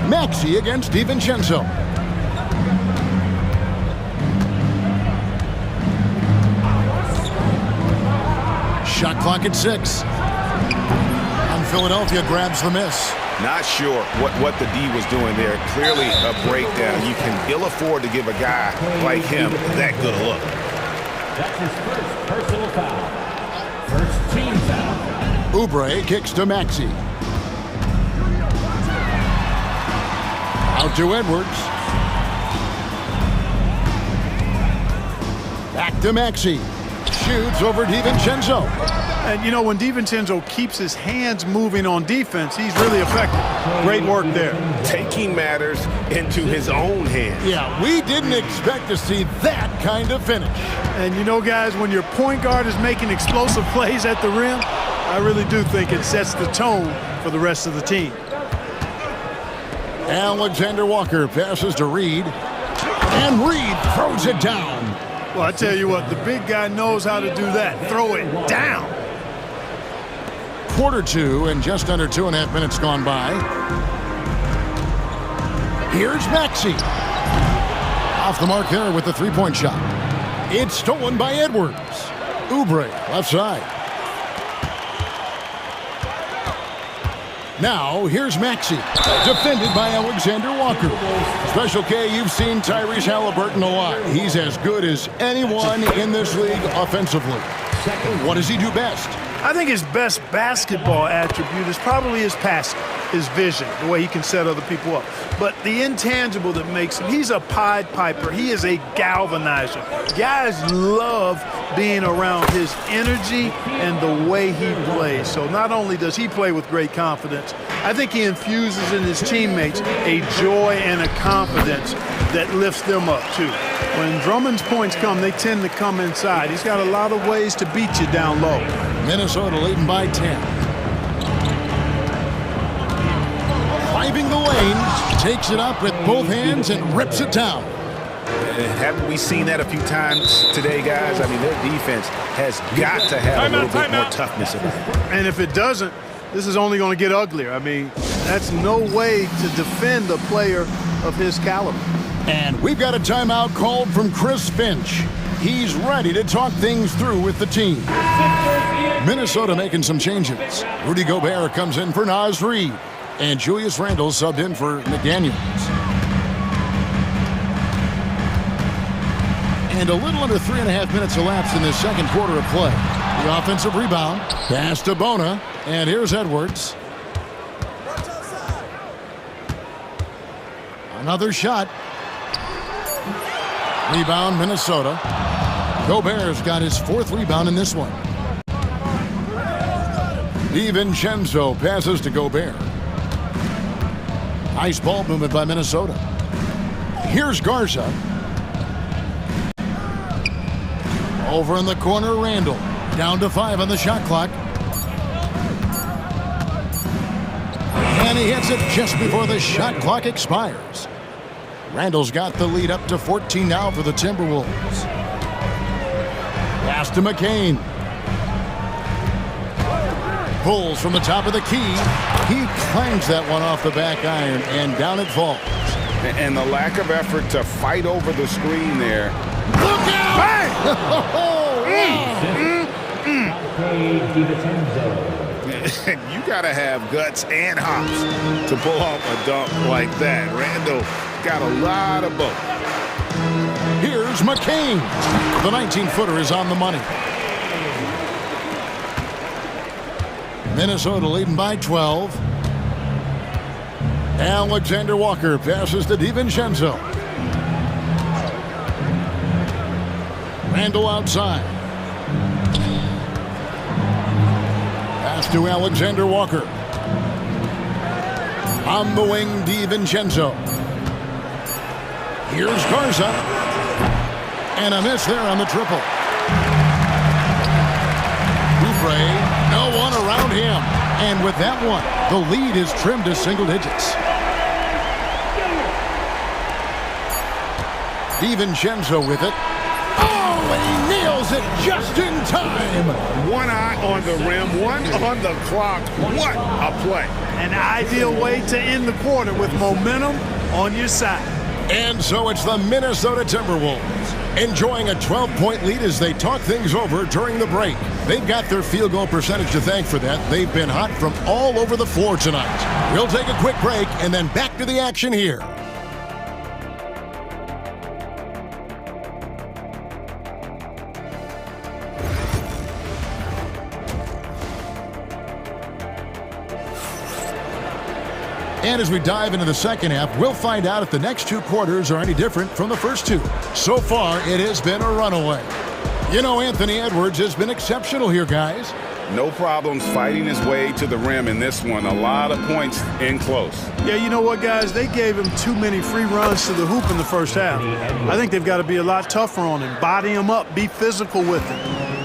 Maxey against DiVincenzo. Shot clock at 6. And Philadelphia grabs the miss. Not sure what the D was doing there. Clearly a breakdown. You can ill afford to give a guy like him that good a look. That's his first personal foul. First team foul. Oubre kicks to Maxey. Out to Edwards. Back to Maxey. Shoots over DiVincenzo. And, you know, when DiVincenzo keeps his hands moving on defense, he's really effective. Great work there. Taking matters into his own hands. Yeah, we didn't expect to see that kind of finish. And, you know, guys, when your point guard is making explosive plays at the rim, I really do think it sets the tone for the rest of the team. Alexander-Walker passes to Reid. And Reid throws it down. Well, I tell you what, the big guy knows how to do that. Throw it down. Quarter 2 and just under 2.5 minutes gone by. Here's Maxey. Off the mark there with the three-point shot. It's stolen by Edwards. Oubre, left side. Now, here's Maxey, defended by Alexander-Walker. Special K, you've seen Tyrese Halliburton a lot. He's as good as anyone in this league offensively. What does he do best? I think his best basketball attribute is probably his passing. his vision, the way he can set other people up. But the intangible that makes him, he's a Pied Piper. He is a galvanizer. Guys love being around his energy and the way he plays. So not only does he play with great confidence, I think he infuses in his teammates a joy and a confidence that lifts them up too. When Drummond's points come, they tend to come inside. He's got a lot of ways to beat you down low. Minnesota leading by 10. Driving the lane, takes it up with both hands and rips it down. Haven't we seen that a few times today, guys? I mean, their defense has got to have a little bit more toughness in it. And if it doesn't, this is only going to get uglier. I mean, that's no way to defend a player of his caliber. And we've got a timeout called from Chris Finch. He's ready to talk things through with the team. Minnesota making some changes. Rudy Gobert comes in for Naz Reid, and Julius Randle subbed in for McDaniels. And a little under 3.5 minutes elapsed in this second quarter of play. The offensive rebound, pass to Bona, and here's Edwards. Another shot. Rebound, Minnesota. Gobert's got his 4th rebound in this one. DiVincenzo passes to Gobert. Nice ball movement by Minnesota. Here's Garza. Over in the corner, Randle. Down to 5 on the shot clock. And he hits it just before the shot clock expires. Randle's got the lead up to 14 now for the Timberwolves. Pass to McCain. Pulls from the top of the key. He clangs that one off the back iron, and down it falls. And the lack of effort to fight over the screen there. Look out! You got to have guts and hops to pull off a dunk like that. Randle got a lot of both. Here's McCain. The 19-footer is on the money. Minnesota leading by 12. Alexander Walker passes to DiVincenzo. Randle outside. Pass to Alexander Walker. On the wing, DiVincenzo. Here's Garza. And a miss there on the triple. Oubre, no one around him. And with that one, the lead is trimmed to single digits. DiVincenzo with it. Oh, and he nails it just in time. One eye on the rim, one on the clock. What a play. An ideal way to end the quarter with momentum on your side. And so it's the Minnesota Timberwolves enjoying a 12-point lead as they talk things over during the break. They've got their field goal percentage to thank for that. They've been hot from all over the floor tonight. We'll take a quick break and then back to the action here. And as we dive into the second half, we'll find out if the next 2 quarters are any different from the first 2. So far, it has been a runaway. You know, Anthony Edwards has been exceptional here, guys. No problems fighting his way to the rim in this one. A lot of points in close. Yeah, you know what, guys? They gave him too many free runs to the hoop in the first half. I think they've got to be a lot tougher on him. Body him up. Be physical with him.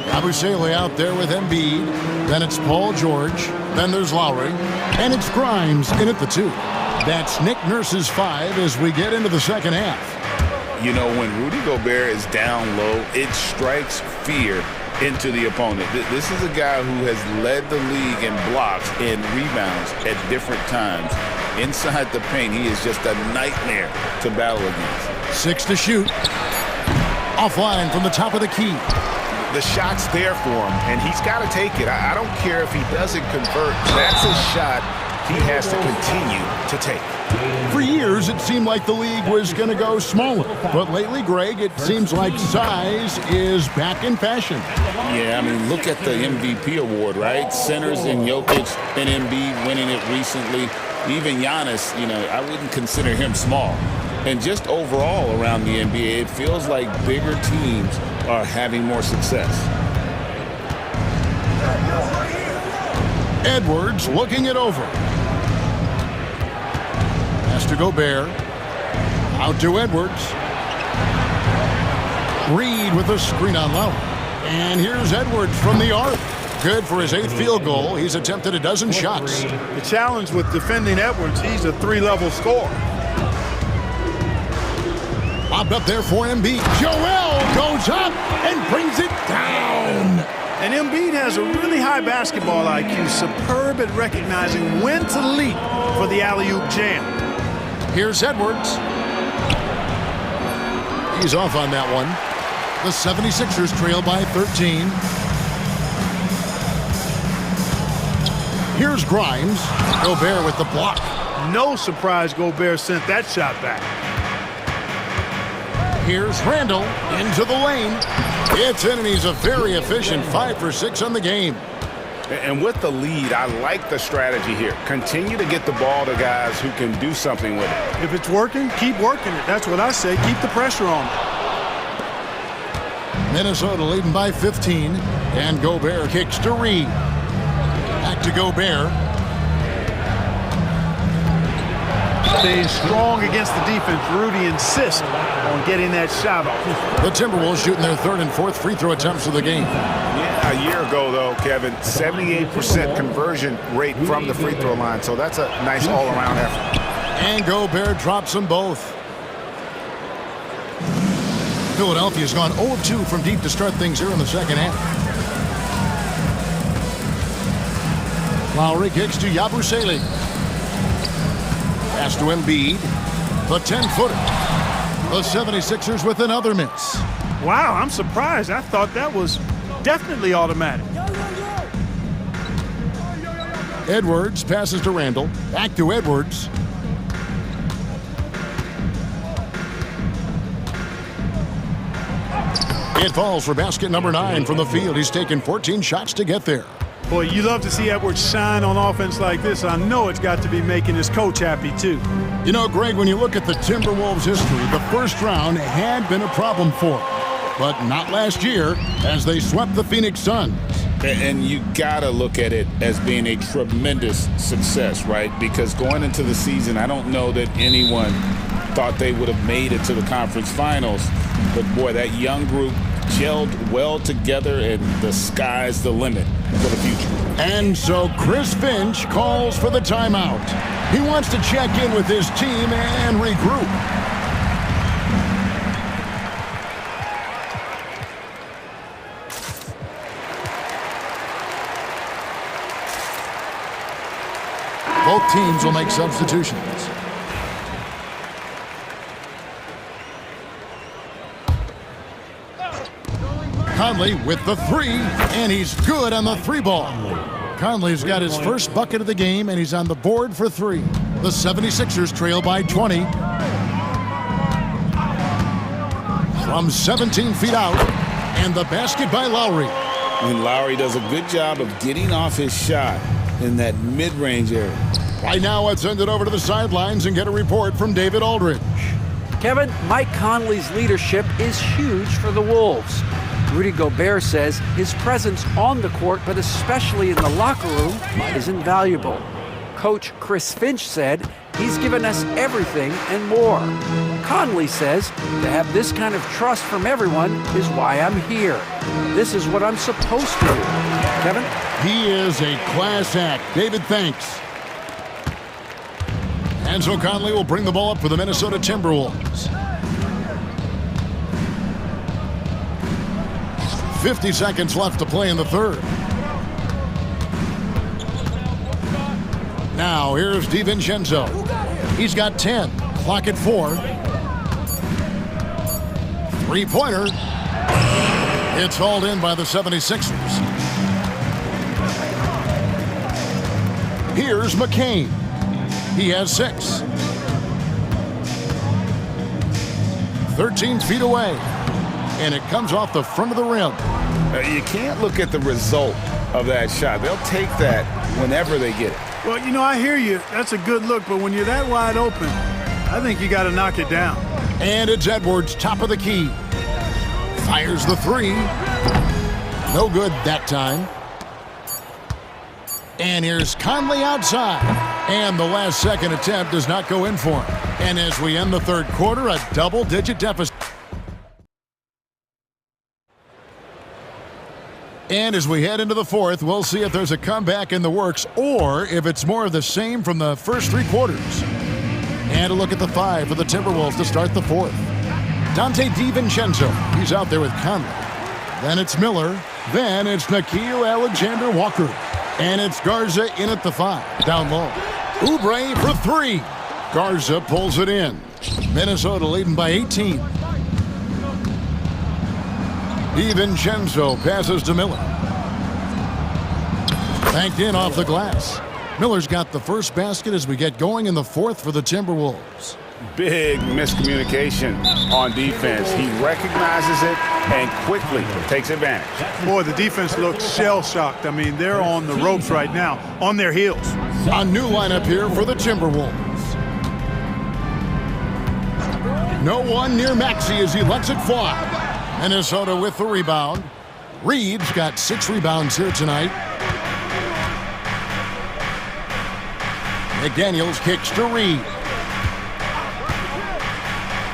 Abusele out there with Embiid. Then it's Paul George. Then there's Lowry. And it's Grimes in at the 2. That's Nick Nurse's 5 as we get into the second half. You know, when Rudy Gobert is down low, it strikes fear into the opponent. This is a guy who has led the league in blocks and rebounds at different times. Inside the paint, he is just a nightmare to battle against. 6 to shoot. Offline from the top of the key. The shot's there for him, and he's got to take it. I don't care if he doesn't convert. That's a shot he has to continue to take. For years, it seemed like the league was going to go smaller. But lately, Greg, it seems like size is back in fashion. Yeah, I mean, look at the MVP award, right? Centers and Jokic and Embiid winning it recently. Even Giannis, I wouldn't consider him small. And just overall around the NBA, it feels like bigger teams are having more success. Edwards looking it over. Pass to Gobert. Out to Edwards. Reed with a screen on Lowry. And here's Edwards from the arc. Good for his 8th field goal. He's attempted a dozen shots. The challenge with defending Edwards, he's a 3-level scorer. Lobbed up there for Embiid. Joel goes up and brings it down. And Embiid has a really high basketball IQ, superb at recognizing when to leap for the alley-oop jam. Here's Edwards. He's off on that one. The 76ers trail by 13. Here's Grimes. Gobert with the block. No surprise Gobert sent that shot back. Here's Randall into the lane. It's in, and he's a very efficient 5 for 6 on the game. And with the lead, I like the strategy here. Continue to get the ball to guys who can do something with it. If it's working, keep working it. That's what I say. Keep the pressure on. Minnesota leading by 15. And Gobert kicks to Reed. Back to Gobert. Staying strong against the defense. Rudy insists on getting that shot off. The Timberwolves shooting their 3rd and 4th free throw attempts of the game. Yeah, a year ago, though, Kevin, 78% conversion rate from the free throw line. So that's a nice all-around effort. And Gobert drops them both. Philadelphia's gone 0 of 2 from deep to start things here in the second half. Lowry kicks to Yabusele. Pass to Embiid. The 10-footer. The 76ers with another miss. Wow, I'm surprised. I thought that was definitely automatic. Edwards passes to Randall. Back to Edwards. It falls for basket number 9 from the field. He's taken 14 shots to get there. Boy, you love to see Edwards shine on offense like this. I know it's got to be making his coach happy, too. You know, Greg, when you look at the Timberwolves' history, the first round had been a problem for them. But not last year, as they swept the Phoenix Suns. And you got to look at it as being a tremendous success, right? Because going into the season, I don't know that anyone thought they would have made it to the conference finals. But, boy, that young group gelled well together, and the sky's the limit for the future. And so Chris Finch calls for the timeout. He wants to check in with his team and regroup. Both teams will make substitutions. Conley with the 3, and he's good on the 3-ball. Conley's got his first bucket of the game, and he's on the board for 3. The 76ers trail by 20. From 17 feet out, and the basket by Lowry. And Lowry does a good job of getting off his shot in that mid-range area. Right now, let's send it over to the sidelines and get a report from David Aldridge. Kevin, Mike Conley's leadership is huge for the Wolves. Rudy Gobert says his presence on the court, but especially in the locker room, is invaluable. Coach Chris Finch said he's given us everything and more. Conley says to have this kind of trust from everyone is why I'm here. This is what I'm supposed to do. Kevin? He is a class act. David, thanks. And so Conley will bring the ball up for the Minnesota Timberwolves. 50 seconds left to play in the third. Now here's DiVincenzo. He's got 10. Clock at 4. Three-pointer. It's hauled in by the 76ers. Here's McCain. He has 6. 13 feet away. And it comes off the front of the rim. You can't look at the result of that shot. They'll take that whenever they get it. Well, you know, I hear you. That's a good look, but when you're that wide open, I think you got to knock it down. And it's Edwards, top of the key. Fires the three. No good that time. And here's Conley outside. And the last second attempt does not go in for him. And as we end the third quarter, a double-digit deficit. And as we head into the fourth, we'll see if there's a comeback in the works or if it's more of the same from the first three quarters. And a look at the five for the Timberwolves to start the fourth. Dante DiVincenzo, he's out there with Conley. Then it's Miller. Then it's Nickeil Alexander-Walker. And it's Garza in at the five, down low. Oubre for three. Garza pulls it in. Minnesota leading by 18. DiVincenzo passes to Miller. Banked in off the glass. Miller's got the first basket as we get going in the fourth for the Timberwolves. Big miscommunication on defense. He recognizes it and quickly takes advantage. Boy, the defense looks shell-shocked. I mean, they're on the ropes right now, on their heels. A new lineup here for the Timberwolves. No one near Maxey as he lets it fly. Minnesota with the rebound. Reed's got 6 rebounds here tonight. McDaniels kicks to Reed.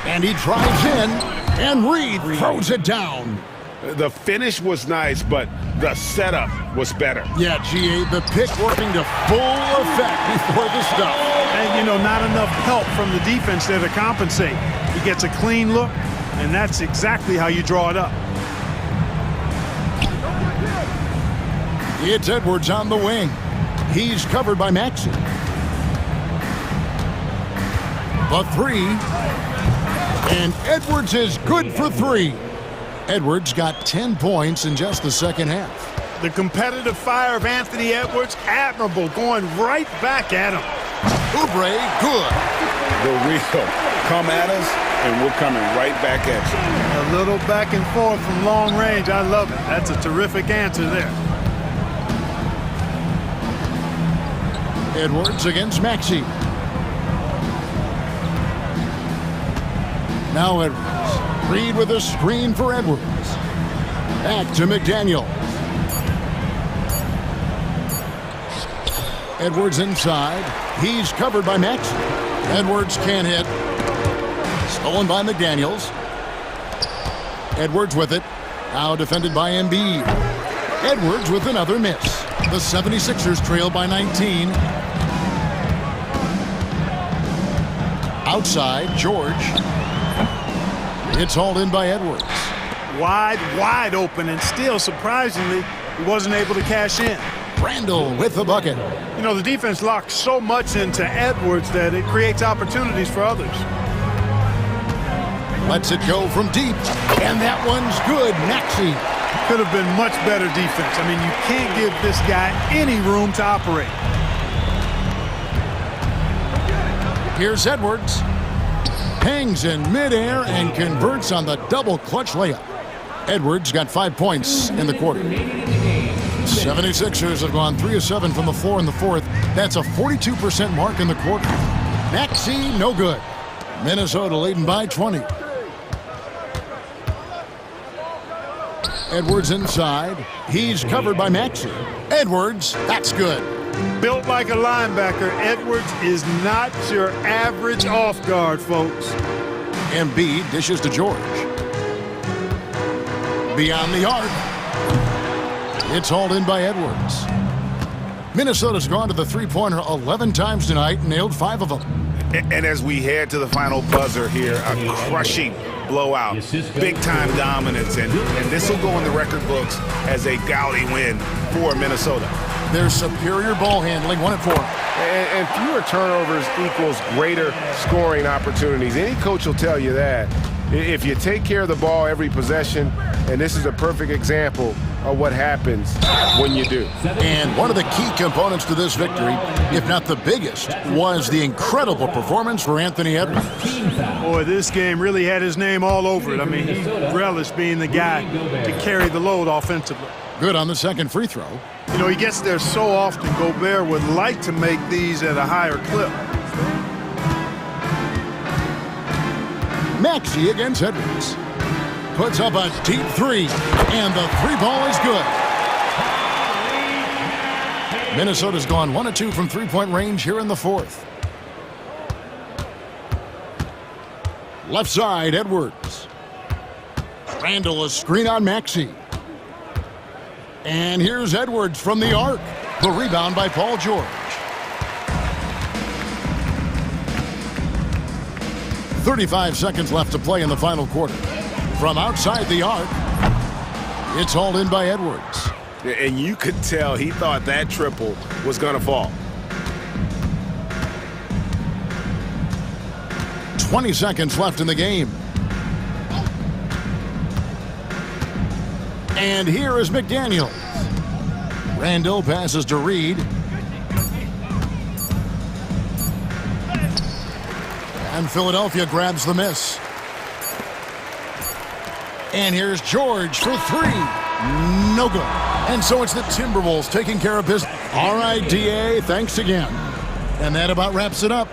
And he drives in, and Reed throws it down. The finish was nice, but the setup was better. Yeah, GA, the pick working to full effect before the stuff. And, you know, not enough help from the defense there to compensate. He gets a clean look, and that's exactly how you draw it up. It's Edwards on the wing. He's covered by Maxey. The three. And Edwards is good for 3. Edwards got 10 points in just the second half. The competitive fire of Anthony Edwards, admirable, going right back at him. Oubre, good. The real come at us, and we're coming right back at you. A little back and forth from long range. I love it. That's a terrific answer there. Edwards against Maxey. Now Edwards. Reed with a screen for Edwards. Back to McDaniel. Edwards inside. He's covered by Maxey. Edwards can't hit. Stolen by McDaniels. Edwards with it. Now defended by Embiid. Edwards with another miss. The 76ers trail by 19. Outside, George. It's hauled in by Edwards. Wide open, and still, surprisingly, he wasn't able to cash in. Randall with the bucket. You know, the defense locks so much into Edwards that it creates opportunities for others. Lets it go from deep, and that one's good. Maxey. Could have been much better defense. I mean, you can't give this guy any room to operate. Here's Edwards. Hangs in midair and converts on the double clutch layup. Edwards got 5 points in the quarter. 76ers have gone 3 of 7 from the floor in the fourth. That's a 42% mark in the quarter. Maxey, no good. Minnesota leading by 20. Edwards inside. He's covered by Maxey. Edwards, that's good. Built like a linebacker, Edwards is not your average off guard, folks. Embiid dishes to George. Beyond the arc. It's hauled in by Edwards. Minnesota's gone to the three-pointer 11 times tonight and nailed 5 of them. And as we head to the final buzzer here, a crushing blowout, big-time dominance, and this will go in the record books as a gaudy win for Minnesota. Their superior ball handling, 1 and 4. And fewer turnovers equals greater scoring opportunities. Any coach will tell you that. If you take care of the ball every possession, and this is a perfect example are what happens when you do. And one of the key components to this victory, if not the biggest, was the incredible performance for Anthony Edwards. Boy, this game really had his name all over it. I mean, he relished being the guy to carry the load offensively. Good on the second free throw. You know, he gets there so often. Gobert would like to make these at a higher clip. Maxey against Edwards. Puts up a deep three, and the three ball is good. Minnesota's gone 1 of 2 from three-point range here in the fourth. Left side, Edwards. Randall, a screen on Maxey. And here's Edwards from the arc. The rebound by Paul George. 35 seconds left to play in the final quarter. From outside the arc, it's hauled in by Edwards. And you could tell he thought that triple was going to fall. 20 seconds left in the game. And here is McDaniels. Randall passes to Reed. And Philadelphia grabs the miss. And here's George for three. No good. And so it's the Timberwolves taking care of business. All right, DA, thanks again. And that about wraps it up.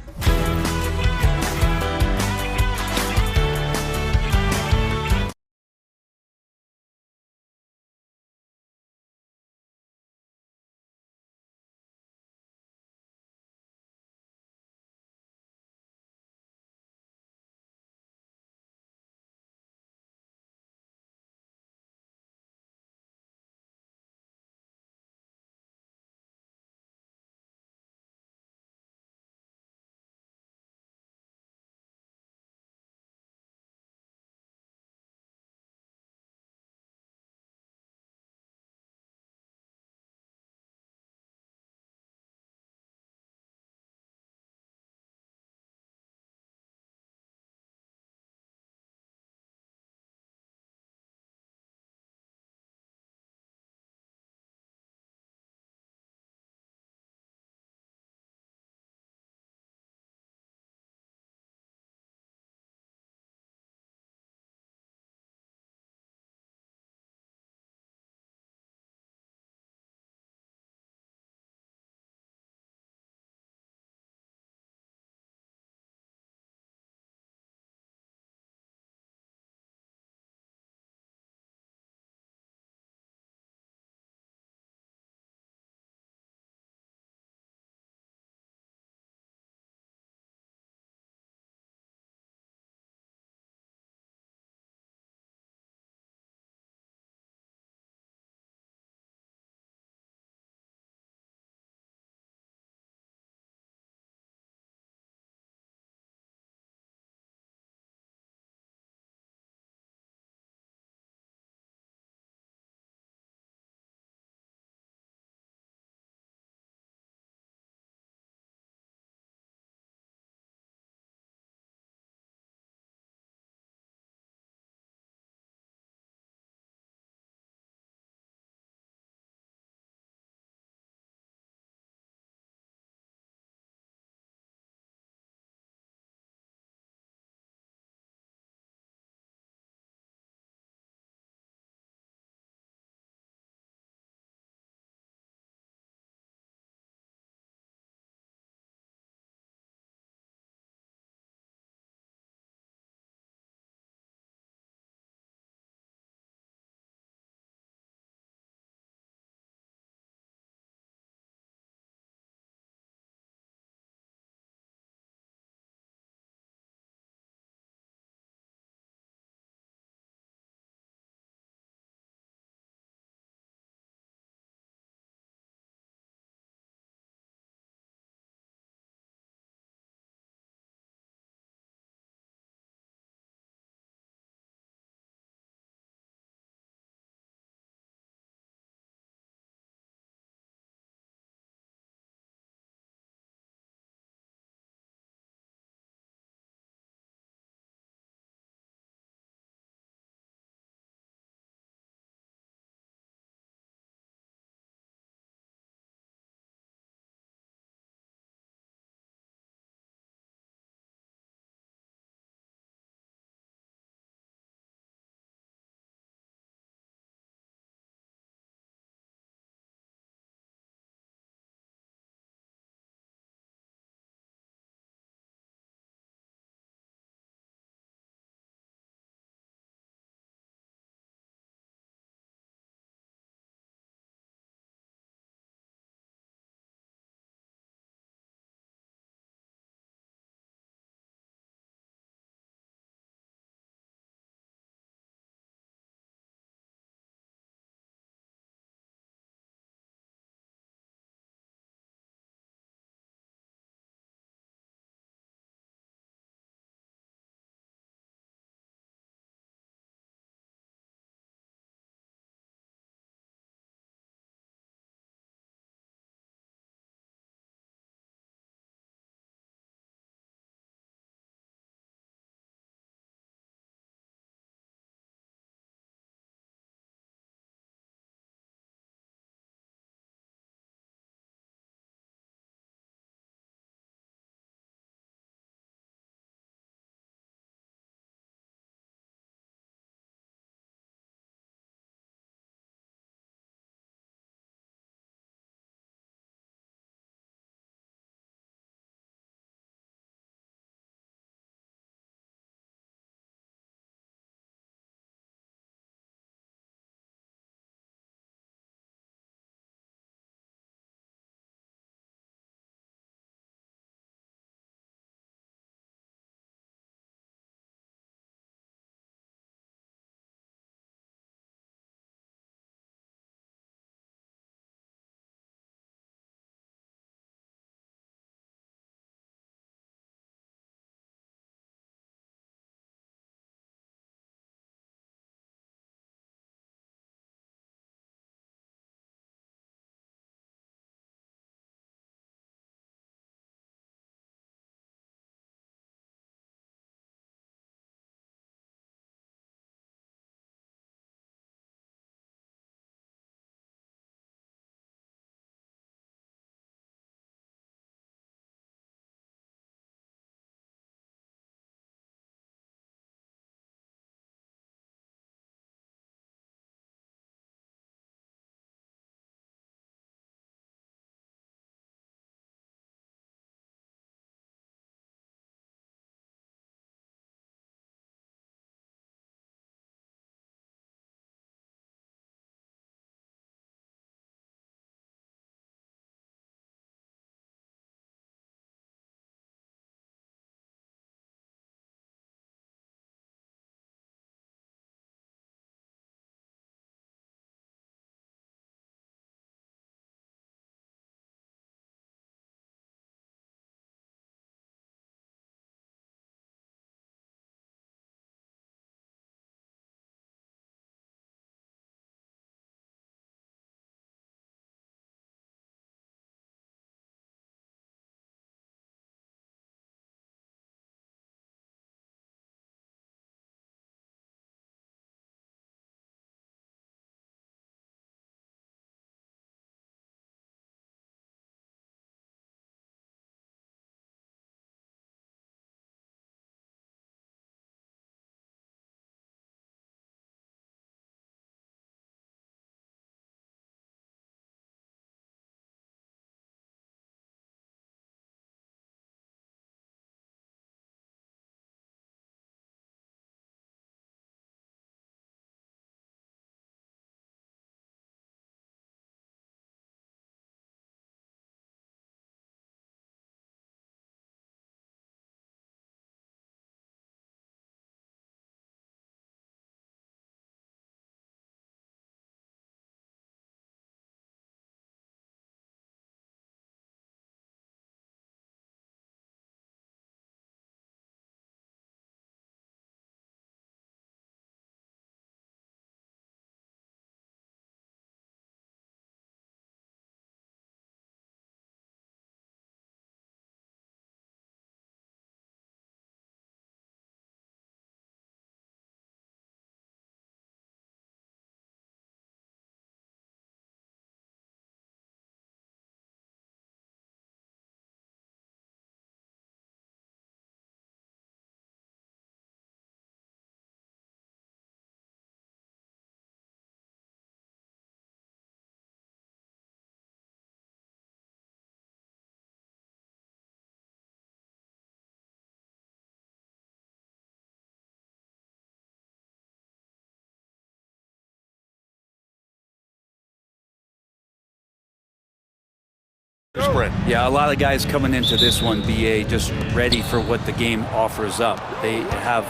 Sprint. Yeah, a lot of guys coming into this one, BA, just ready for what the game offers up. They have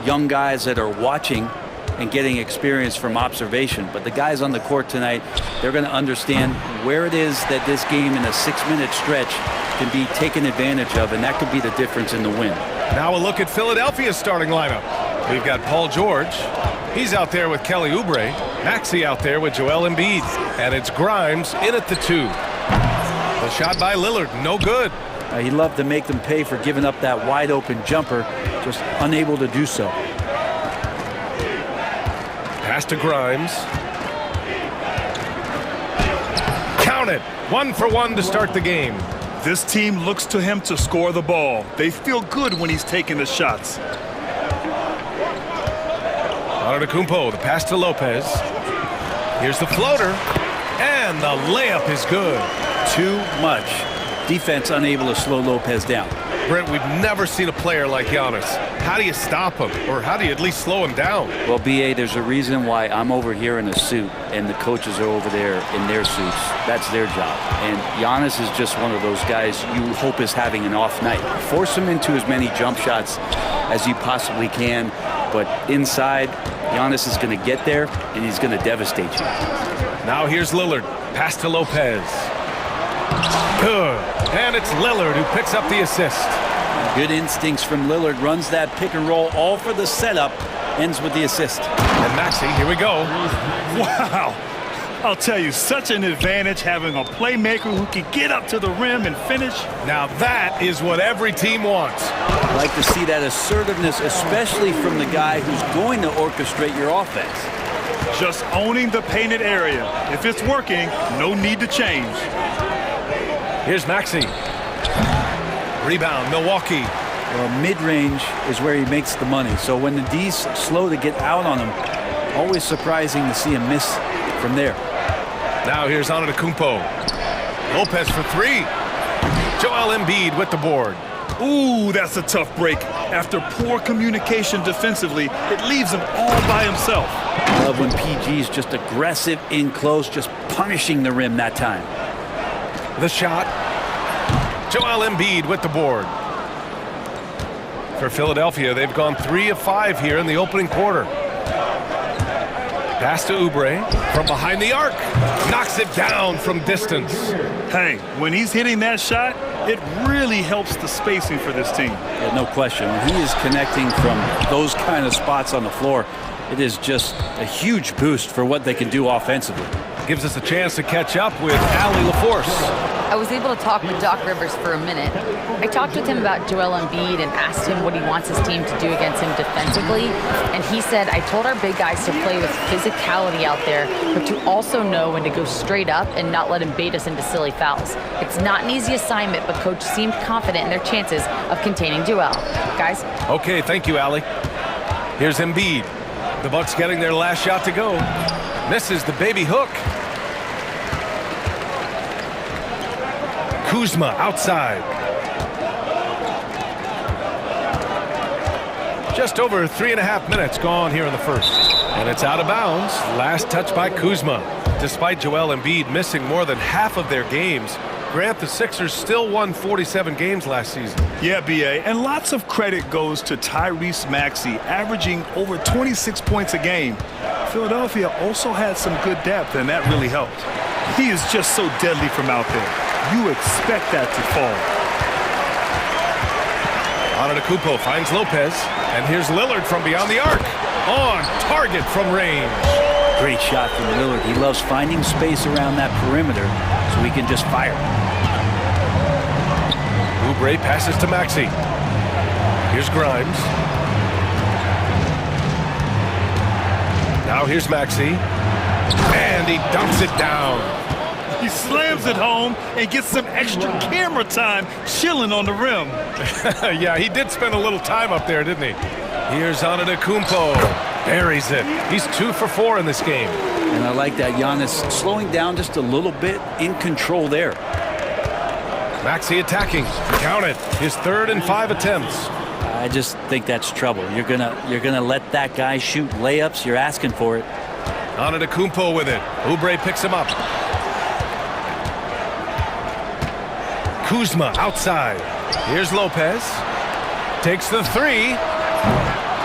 young guys that are watching and getting experience from observation. But the guys on the court tonight, they're going to understand where it is that this game in a 6-minute stretch can be taken advantage of, and that could be the difference in the win. Now a look at Philadelphia's starting lineup. We've got Paul George. He's out there with Kelly Oubre. Maxey out there with Joel Embiid. And it's Grimes in at the 2. The shot by Lillard, no good. He loved to make them pay for giving up that wide-open jumper, just unable to do so. Pass to Grimes. Count it. 1 for 1 to start the game. This team looks to him to score the ball. They feel good when he's taking the shots. Antetokounmpo, the pass to Lopez. Here's the floater. And the layup is good. Too much. Defense unable to slow Lopez down. Brent, we've never seen a player like Giannis. How do you stop him? Or how do you at least slow him down? Well, BA, there's a reason why I'm over here in a suit and the coaches are over there in their suits. That's their job. And Giannis is just one of those guys you hope is having an off night. Force him into as many jump shots as you possibly can. But inside, Giannis is going to get there and he's going to devastate you. Now here's Lillard. Pass to Lopez. Good. And it's Lillard who picks up the assist. Good instincts from Lillard. Runs that pick and roll all for the setup. Ends with the assist. And Maxey, here we go. Wow. I'll tell you, such an advantage having a playmaker who can get up to the rim and finish. Now that is what every team wants. I like to see that assertiveness, especially from the guy who's going to orchestrate your offense. Just owning the painted area. If it's working, no need to change. Here's Maxey. Rebound, Milwaukee. Well, mid-range is where he makes the money. So when the D's slow to get out on him, always surprising to see him miss from there. Now here's Antetokounmpo. Lopez for 3. Joel Embiid with the board. Ooh, that's a tough break. After poor communication defensively, it leaves him all by himself. I love when PG's just aggressive in close, just punishing the rim that time. The shot. Joel Embiid with the board. For Philadelphia, they've gone 3 of 5 here in the opening quarter. Pass to Oubre from behind the arc. Knocks it down from distance. Hey, when he's hitting that shot, it really helps the spacing for this team. Yeah, no question. When he is connecting from those kind of spots on the floor, it is just a huge boost for what they can do offensively. Gives us a chance to catch up with Allie LaForce. I was able to talk with Doc Rivers for a minute. I talked with him about Joel Embiid and asked him what he wants his team to do against him defensively. And he said, I told our big guys to play with physicality out there, but to also know when to go straight up and not let him bait us into silly fouls. It's not an easy assignment, but coach seemed confident in their chances of containing Joel. Guys? Okay, thank you, Allie. Here's Embiid. The Bucks getting their last shot to go. Misses the baby hook. Kuzma outside. Just over 3.5 minutes gone here in the first. And it's out of bounds. Last touch by Kuzma. Despite Joel Embiid missing more than half of their games, Grant, the Sixers still won 47 games last season. Yeah, BA, and lots of credit goes to Tyrese Maxey, averaging over 26 points a game. Philadelphia also had some good depth, and that really helped. He is just so deadly from out there. You expect that to fall. Antetokounmpo finds Lopez, and here's Lillard from beyond the arc. On target from range. Great shot from Lillard. He loves finding space around that perimeter so he can just fire. Oubre passes to Maxey. Here's Grimes. Now here's Maxey. And he dunks it down. He slams it home and gets some extra camera time chilling on the rim. Yeah, he did spend a little time up there, didn't he? Here's Antetokounmpo. Buries it. He's 2 for 4 in this game. And I like that Giannis slowing down just a little bit, in control there. Maxey attacking. Count it. His 3rd and 5 attempts. I just think that's trouble. You're gonna let that guy shoot layups. You're asking for it. Antetokounmpo with it. Oubre picks him up. Kuzma outside. Here's Lopez. Takes the three.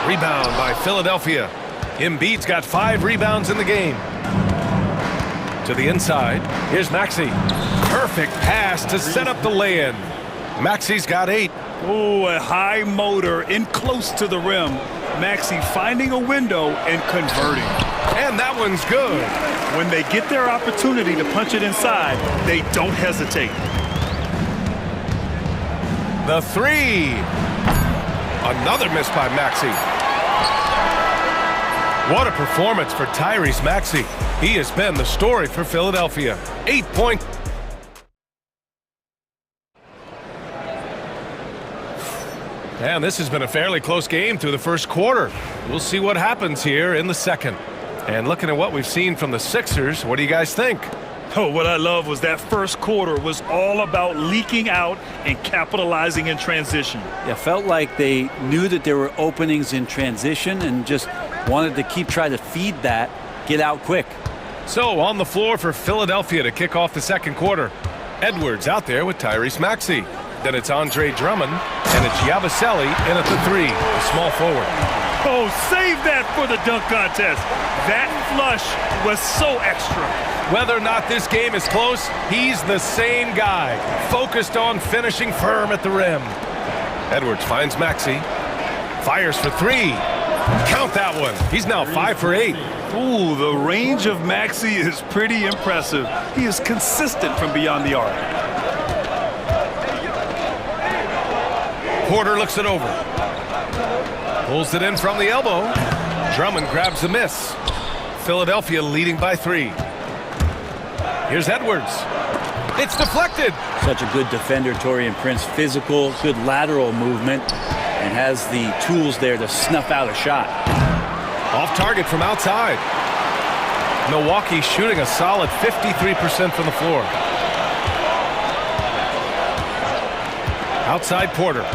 Rebound by Philadelphia. Embiid's got 5 rebounds in the game. To the inside. Here's Maxey. Perfect pass to set up the lay-in. Maxey's got 8. Oh, a high motor in close to the rim. Maxey finding a window and converting. And that one's good. When they get their opportunity to punch it inside, they don't hesitate. The three. Another miss by Maxey. What a performance for Tyrese Maxey. He has been the story for Philadelphia. 8 points. And this has been a fairly close game through the first quarter. We'll see what happens here in the second. And looking at what we've seen from the Sixers, what do you guys think? Oh, what I love was that first quarter was all about leaking out and capitalizing in transition. Yeah, felt like they knew that there were openings in transition and just wanted to keep trying to feed that, get out quick. So on the floor for Philadelphia to kick off the second quarter. Edwards out there with Tyrese Maxey. Then it's Andre Drummond, and it's Yabusele in at the 3, the small forward. Oh, save that for the dunk contest. That flush was so extra. Whether or not this game is close, he's the same guy, focused on finishing firm at the rim. Edwards finds Maxey, fires for 3. Count that one. He's now 5 for 8. Ooh, the range of Maxey is pretty impressive. He is consistent from beyond the arc. Porter looks it over. Pulls it in from the elbow. Drummond grabs the miss. Philadelphia leading by 3. Here's Edwards. It's deflected. Such a good defender, Taurean Prince. Physical, good lateral movement, and has the tools there to snuff out a shot. Off target from outside. Milwaukee shooting a solid 53% from the floor. Outside Porter.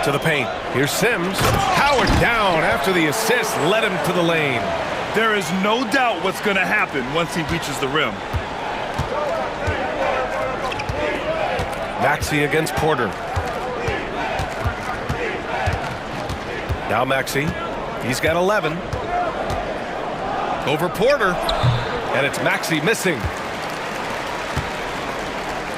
To the paint. Here's Sims. Howard down after the assist led him to the lane. There is no doubt what's going to happen once he reaches the rim. Maxey against Porter. Now Maxey. He's got 11. Over Porter. And it's Maxey missing.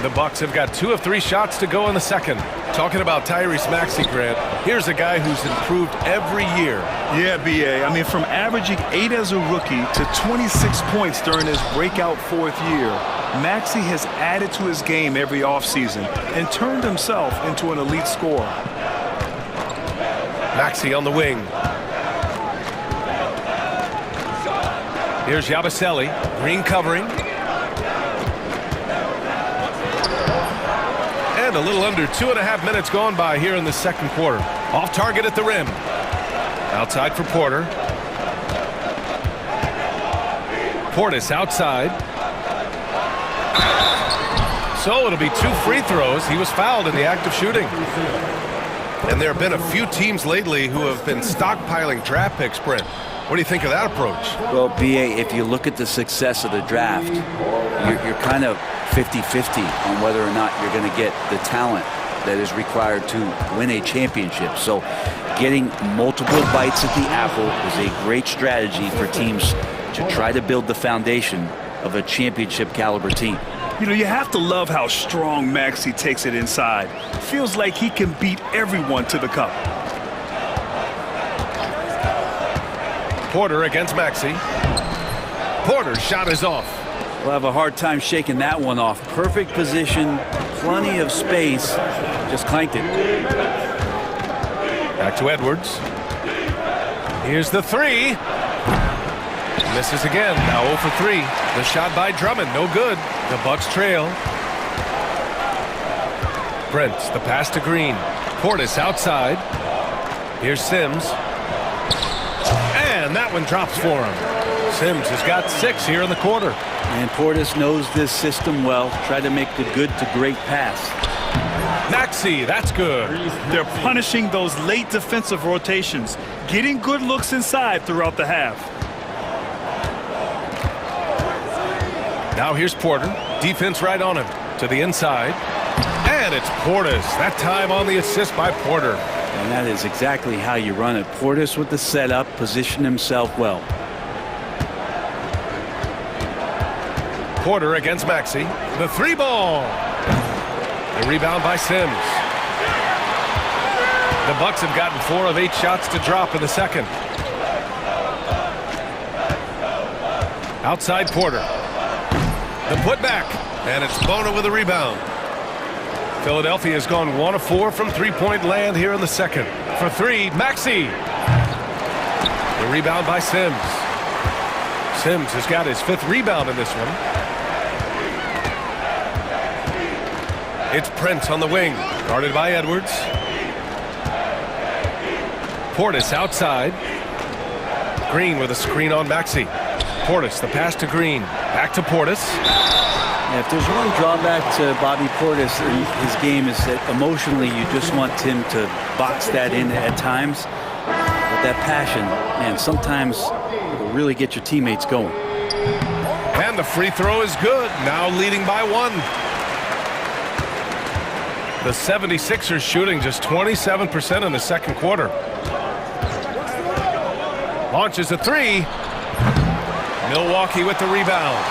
The Bucks have got 2 of 3 shots to go in the second. Talking about Tyrese Maxey, Grant, here's a guy who's improved every year. Yeah, B.A. I mean, from averaging 8 as a rookie to 26 points during his breakout 4th year, Maxey has added to his game every offseason and turned himself into an elite scorer. Maxey on the wing. Here's Yabusele. Green covering. And a little under 2.5 minutes gone by here in the second quarter. Off target at the rim. Outside for Porter. Portis outside. So it'll be 2 free throws. He was fouled in the act of shooting. And there have been a few teams lately who have been stockpiling draft picks, Brent. What do you think of that approach? Well, B.A., if you look at the success of the draft, you're kind of 50-50 on whether or not you're going to get the talent that is required to win a championship. So getting multiple bites at the apple is a great strategy for teams to try to build the foundation of a championship caliber team. You know, you have to love how strong Maxey takes it inside. Feels like he can beat everyone to the cup. Porter against Maxey. Porter's shot is off. We'll have a hard time shaking that one off. Perfect position, plenty of space, just clanked it. Back to Edwards. Here's the 3. Misses again, now 0 for 3. The shot by Drummond, no good. The Bucks trail. Brent, the pass to Green. Portis outside. Here's Sims. And that one drops for him. Sims has got 6 here in the quarter. And Portis knows this system well. Try to make the good to great pass. Maxey, that's good. They're punishing those late defensive rotations, getting good looks inside throughout the half. Now here's Porter. Defense right on him. To the inside. And it's Portis. That time on the assist by Porter. And that is exactly how you run it. Portis with the setup, positioned himself well. Porter against Maxey. The three ball. The rebound by Sims. The Bucks have gotten 4 of 8 shots to drop in the second. Outside Porter. The putback. And it's Bona with a rebound. Philadelphia has gone 1 of 4 from three-point land here in the second. For 3, Maxey. The rebound by Sims. Sims has got his 5th rebound in this one. It's Prince on the wing, guarded by Edwards. Portis outside. Green with a screen on Maxey. Portis, the pass to Green. Back to Portis. Yeah, if there's one drawback to Bobby Portis in his game is that emotionally you just want him to box that in at times. But that passion, man, sometimes it'll really get your teammates going. And the free throw is good. Now leading by 1. The 76ers shooting just 27% in the second quarter. Launches a 3. Milwaukee with the rebound.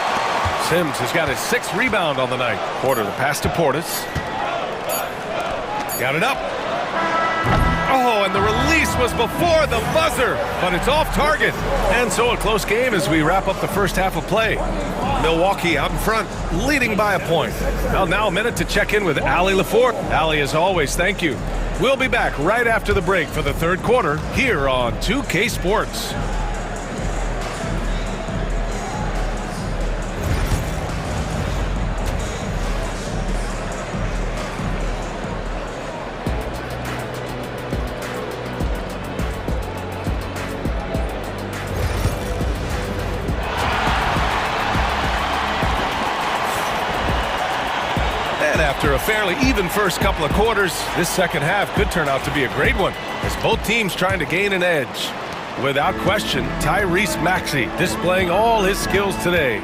Sims has got his 6th rebound on the night. Porter, the pass to Portis. Got it up. Oh, and the release was before the buzzer, but it's off target. And so a close game as we wrap up the first half of play. Milwaukee out in front, leading by a point. Well, now a minute to check in with Allie LaForte. Allie, as always, thank you. We'll be back right after the break for the third quarter here on 2K Sports. After a fairly even first couple of quarters, this second half could turn out to be a great one as both teams trying to gain an edge. Without question, Tyrese Maxey displaying all his skills today.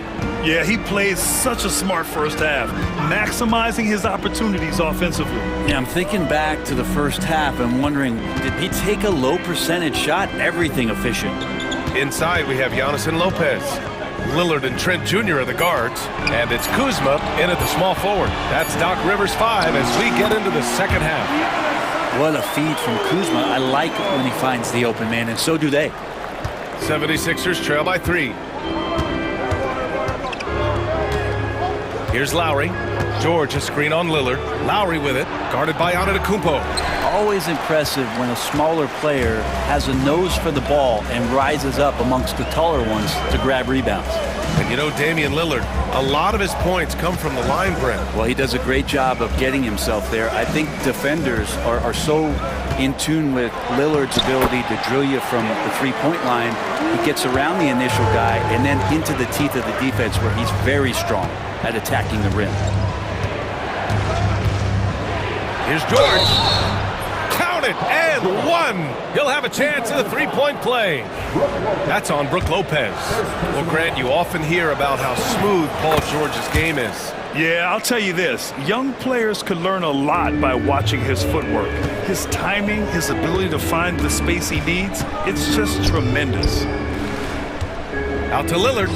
Yeah, he played such a smart first half, maximizing his opportunities offensively. Yeah, I'm thinking back to the first half and wondering, did he take a low percentage shot? Everything efficient. Inside, we have Giannis and Lopez. Lillard and Trent Jr. are the guards, and it's Kuzma in at the small forward. That's Doc Rivers 5 as we get into the second half. What a feed from Kuzma. I like it when he finds the open man, and so do they. 76ers trail by 3. Here's Lowry. George, a screen on Lillard. Lowry with it, guarded by Antetokounmpo. Always impressive when a smaller player has a nose for the ball and rises up amongst the taller ones to grab rebounds. And you know, Damian Lillard, a lot of his points come from the line, Brent. Well, he does a great job of getting himself there. I think defenders are so in tune with Lillard's ability to drill you from the three-point line. He gets around the initial guy and then into the teeth of the defense where he's very strong at attacking the rim. Here's George. Count it, and 1. He'll have a chance in the three-point play. That's on Brook Lopez. Well, Grant, you often hear about how smooth Paul George's game is. Yeah, I'll tell you this. Young players could learn a lot by watching his footwork. His timing, his ability to find the space he needs, it's just tremendous. Out to Lillard.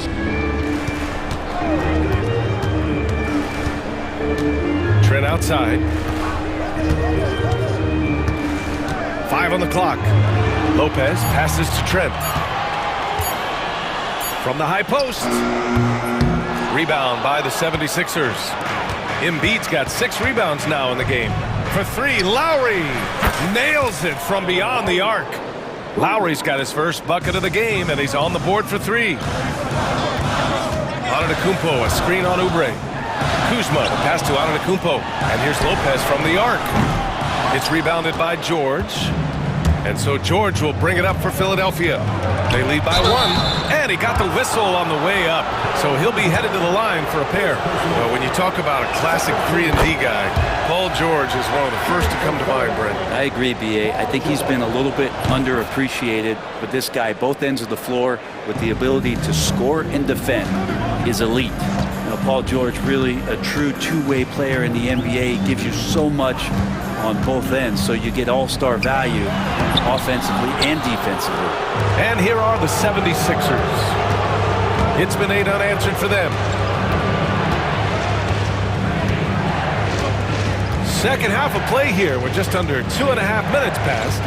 Trent outside. 5 on the clock. Lopez passes to Trent. From the high post. Rebound by the 76ers. Embiid's got 6 rebounds now in the game. For 3, Lowry nails it from beyond the arc. Lowry's got his first bucket of the game, and he's on the board for 3. Antetokounmpo, a screen on Oubre. Kuzma, the pass to Antetokounmpo. And here's Lopez from the arc. It's rebounded by George. And so George will bring it up for Philadelphia. They lead by 1. And he got the whistle on the way up. So he'll be headed to the line for a pair. Well, when you talk about a classic 3-and-D guy, Paul George is one of the first to come to mind, Brent. I agree, B.A. I think he's been a little bit underappreciated. But this guy, both ends of the floor, with the ability to score and defend, is elite. You know, know, Paul George, really a true two-way player in the NBA, gives you so much on both ends, so you get all-star value offensively and defensively. And here are the 76ers. It's been 8 unanswered for them. Second half of play here. We're just under 2.5 minutes past.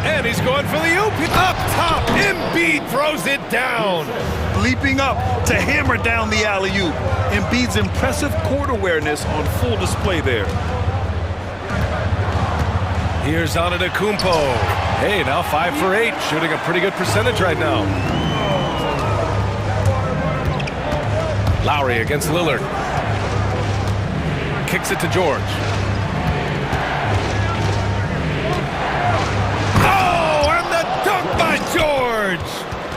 And he's going for the oop. Up top, Embiid throws it down. Leaping up to hammer down the alley-oop. Embiid's impressive court awareness on full display there. Here's Antetokounmpo. Hey, now 5 for 8, shooting a pretty good percentage right now. Lowry against Lillard. Kicks it to George. Oh, and the dunk by George!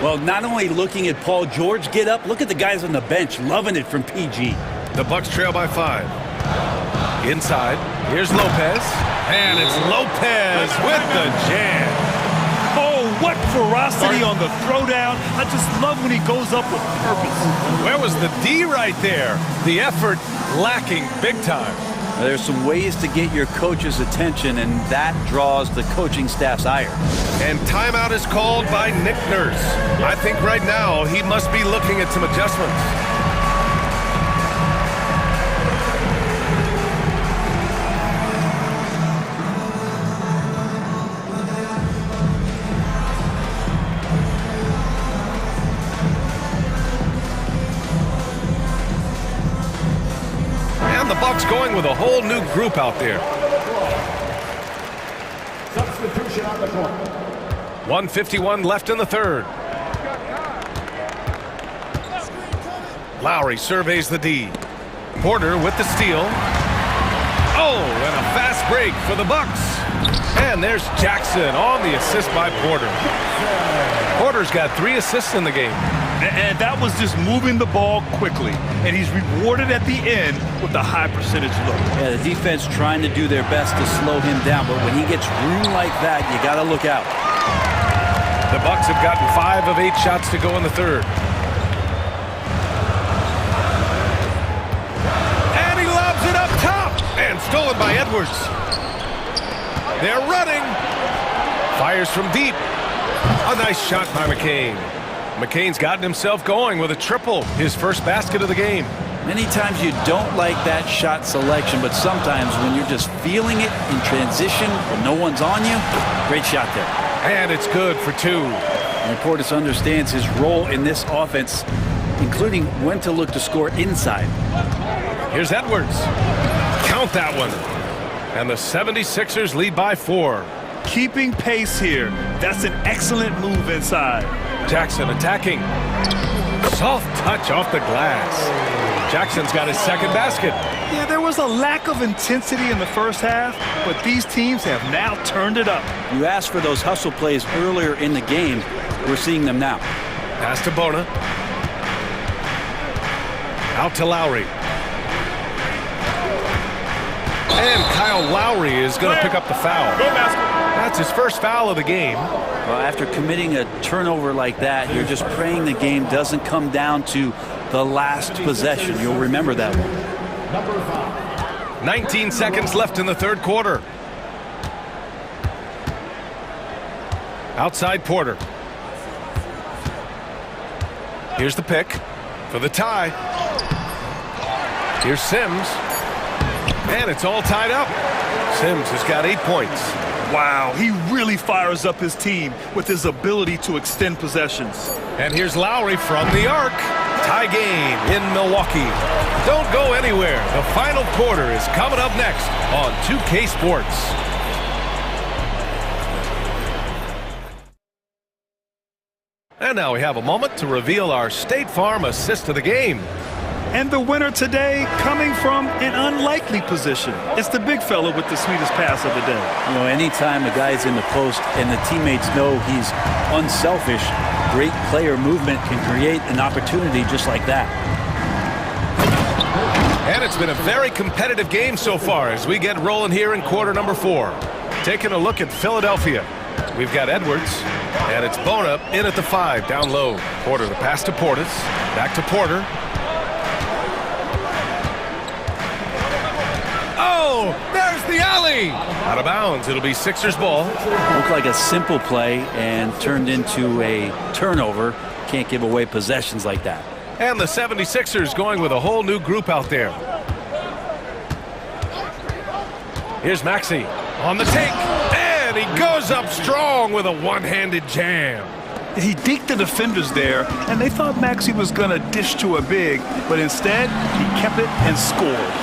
Well, not only looking at Paul George get up, look at the guys on the bench loving it from PG. The Bucks trail by 5. Inside, here's Lopez. And it's Lopez with the jam. Oh, what ferocity on the throwdown. I just love when he goes up with purpose. Where was the D right there? The effort lacking big time. There's some ways to get your coach's attention, and that draws the coaching staff's ire. And timeout is called by Nick Nurse. I think right now he must be looking at some adjustments. The Bucks going with a whole new group out there. Substitution on the court. 1:51 left in the third. Lowry surveys the D. Porter with the steal. Oh, and a fast break for the Bucks. And there's Jackson on the assist by Porter. Porter's got 3 assists in the game. And that was just moving the ball quickly. And he's rewarded at the end with a high percentage look. Yeah, the defense trying to do their best to slow him down, but when he gets room like that, you got to look out. The Bucks have gotten 5 of 8 shots to go in the third. And he lobs it up top. And stolen by Edwards. They're running. Fires from deep. A nice shot by McCain. McCain's gotten himself going with a triple, his first basket of the game. Many times you don't like that shot selection, but sometimes when you're just feeling it in transition when no one's on you, great shot there. And it's good for 2. And Portis understands his role in this offense, including when to look to score inside. Here's Edwards. Count that one. And the 76ers lead by 4. Keeping pace here. That's an excellent move inside. Jackson attacking. Soft touch off the glass. Jackson's got his second basket. Yeah, there was a lack of intensity in the first half, but these teams have now turned it up. You asked for those hustle plays earlier in the game. We're seeing them now. Pass to Bona. Out to Lowry. And Kyle Lowry is going to pick up the foul. That's his first foul of the game. Well, after committing a turnover like that, you're just praying the game doesn't come down to the last possession. You'll remember that one. 19 seconds left in the third quarter. Outside Porter. Here's the pick for the tie. Here's Sims. And it's all tied up. Sims has got 8 points. Wow, he really fires up his team with his ability to extend possessions. And here's Lowry from the arc. Tie game in Milwaukee. Don't go anywhere. The final quarter is coming up next on 2K Sports. And now we have a moment to reveal our State Farm assist of the game. And the winner today coming from an unlikely position. It's the big fella with the sweetest pass of the day. You know, anytime a guy's in the post and the teammates know he's unselfish, great player movement can create an opportunity just like that. And it's been a very competitive game so far as we get rolling here in quarter number 4. Taking a look at Philadelphia. We've got Edwards, and it's Bona in at the 5, down low. Porter, the pass to Portis, back to Porter. three. Out of bounds. It'll be Sixers ball. Looked like a simple play and turned into a turnover. Can't give away possessions like that. And the 76ers going with a whole new group out there. Here's Maxey on the take. And he goes up strong with a one-handed jam. He deked the defenders there, and they thought Maxey was going to dish to a big, but instead, he kept it and scored.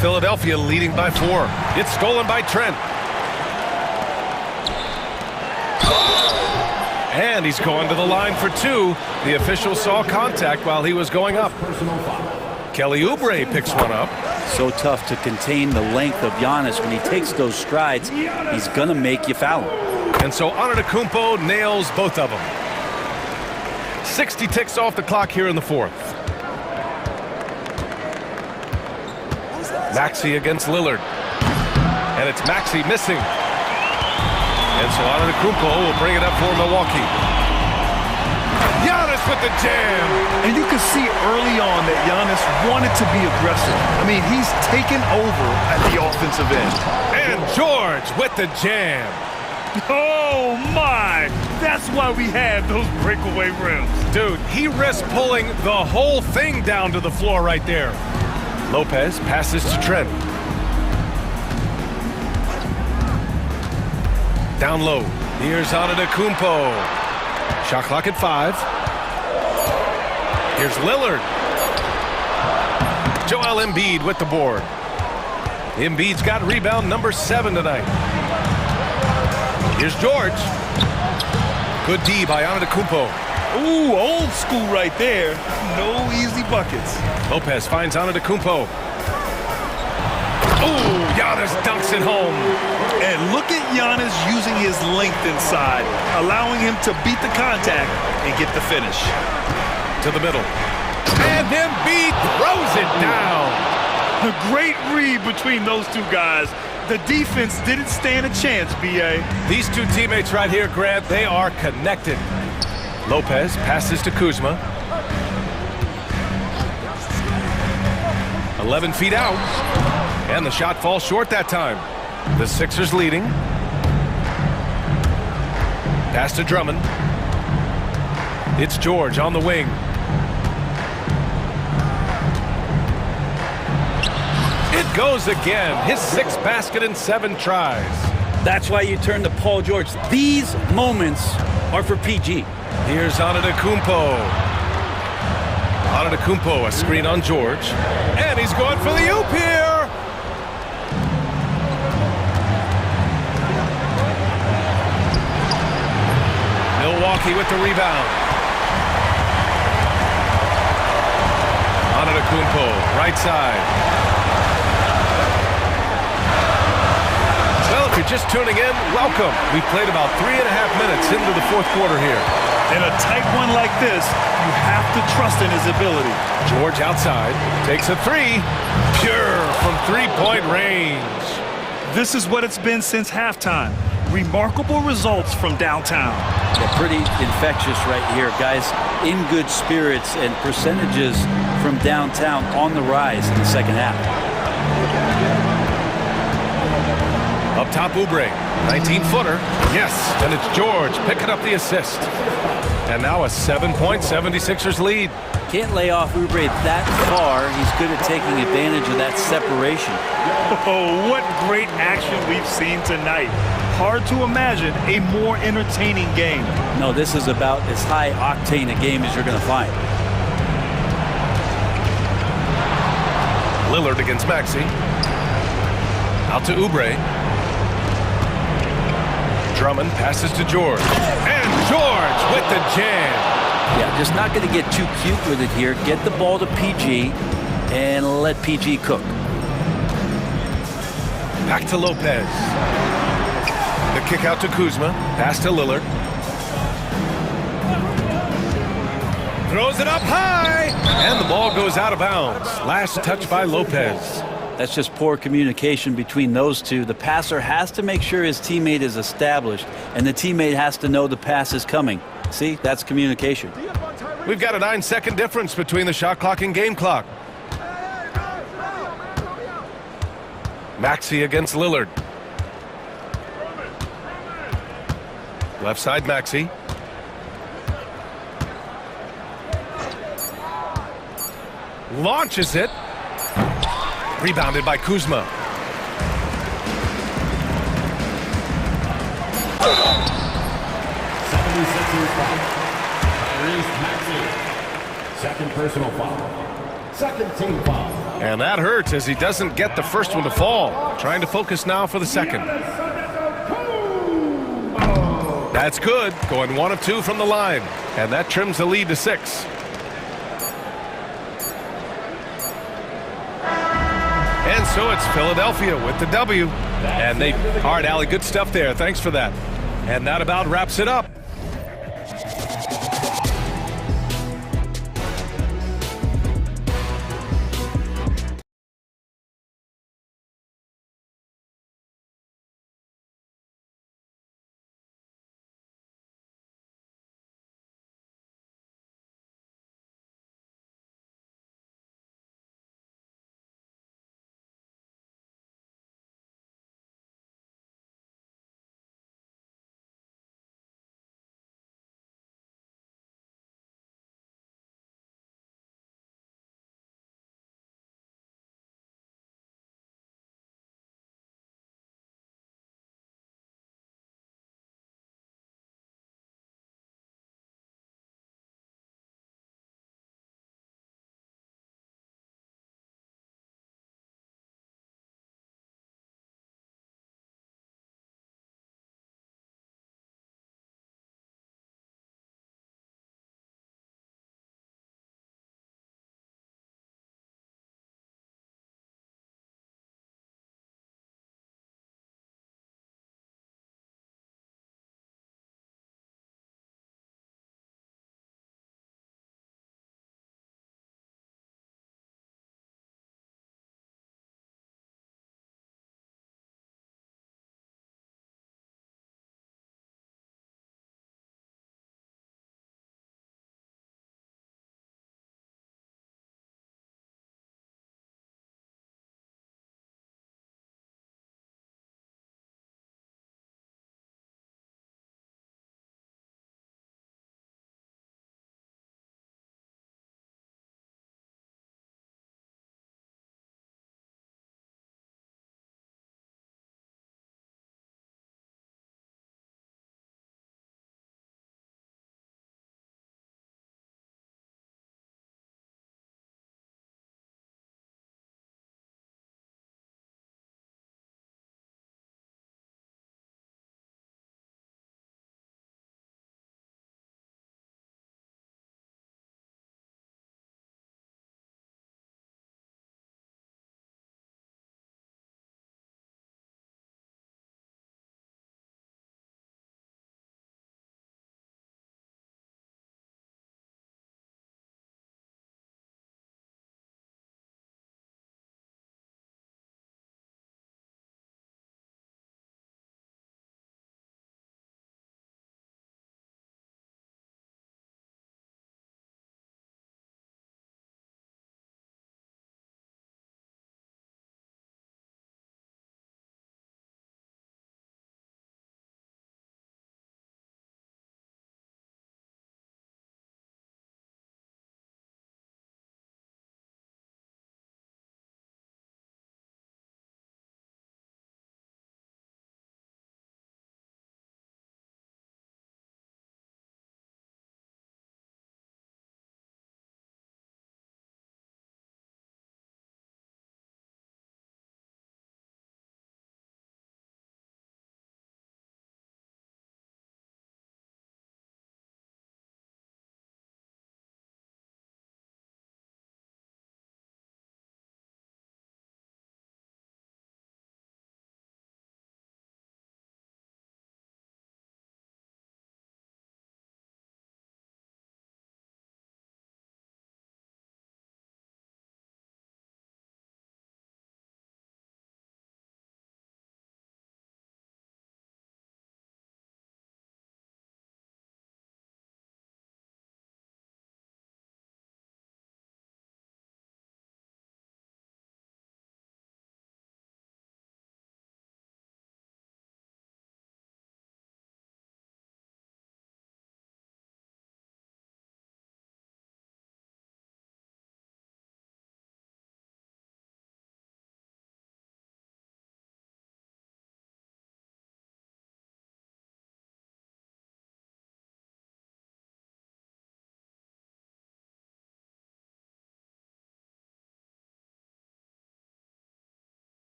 Philadelphia leading by 4. It's stolen by Trent. And he's going to the line for 2. The official saw contact while he was going up. Kelly Oubre picks one up. So tough to contain the length of Giannis. When he takes those strides, he's going to make you foul him. And so Antetokounmpo nails both of them. 60 ticks off the clock here in the 4th. Maxey against Lillard. And it's Maxey missing. And so Antetokounmpo will bring it up for Milwaukee. Giannis with the jam. And you can see early on that Giannis wanted to be aggressive. I mean, he's taken over at the offensive end. And George with the jam. Oh, my! That's why we had those breakaway rims. Dude, he risked pulling the whole thing down to the floor right there. Lopez passes to Trent. Down low. Here's Antetokounmpo. Shot clock at 5. Here's Lillard. Joel Embiid with the board. Embiid's got rebound number 7 tonight. Here's George. Good D by Antetokounmpo. Ooh, old school right there. No easy buckets. Lopez finds Antetokounmpo. Ooh, Giannis dunks it home. And look at Giannis using his length inside, allowing him to beat the contact and get the finish. To the middle. And Embiid throws it down. A great read between those two guys. The defense didn't stand a chance, B.A. These two teammates right here, Grant, they are connected. Lopez passes to Kuzma. 11 feet out. And the shot falls short that time. The Sixers leading. Pass to Drummond. It's George on the wing. It goes again. His 6th basket in 7 tries. That's why you turn to Paul George. These moments are for PG. Here's Antetokounmpo. Antetokounmpo, a screen on George. And he's going for the oop here. Milwaukee with the rebound. Antetokounmpo, right side. Well, if you're just tuning in, welcome. We've played about 3.5 minutes into the 4th quarter here. In a tight one like this, you have to trust in his ability. George outside, takes a 3. Pure from 3-point range. This is what it's been since halftime. Remarkable results from downtown. Yeah, pretty infectious right here. Guys in good spirits and percentages from downtown on the rise in the second half. Up top, Oubre. 19-footer. Yes, and it's George picking up the assist. And now a 7-point 76ers lead. Can't lay off Oubre that far. He's good at taking advantage of that separation. Oh, what great action we've seen tonight. Hard to imagine a more entertaining game. No, this is about as high octane a game as you're going to find. Lillard against Maxey. Out to Oubre. Drummond passes to George. And George with the jam. Yeah, just not going to get too cute with it here. Get the ball to PG and let PG cook. Back to Lopez. The kick out to Kuzma. Pass to Lillard. Throws it up high. And the ball goes out of bounds. Last touch by Lopez. That's just poor communication between those two. The passer has to make sure his teammate is established, and the teammate has to know the pass is coming. See, that's communication. We've got a 9-second difference between the shot clock and game clock. Maxey against Lillard. Left side, Maxey. Launches it. Rebounded by Kuzma. Second personal foul. Second team foul. And that hurts as he doesn't get the first one to fall. Trying to focus now for the second. That's good. Going 1 of 2 from the line. And that trims the lead to 6. And so it's Philadelphia with the W. And they, all right, Allie, good stuff there. Thanks for that. And that about wraps it up.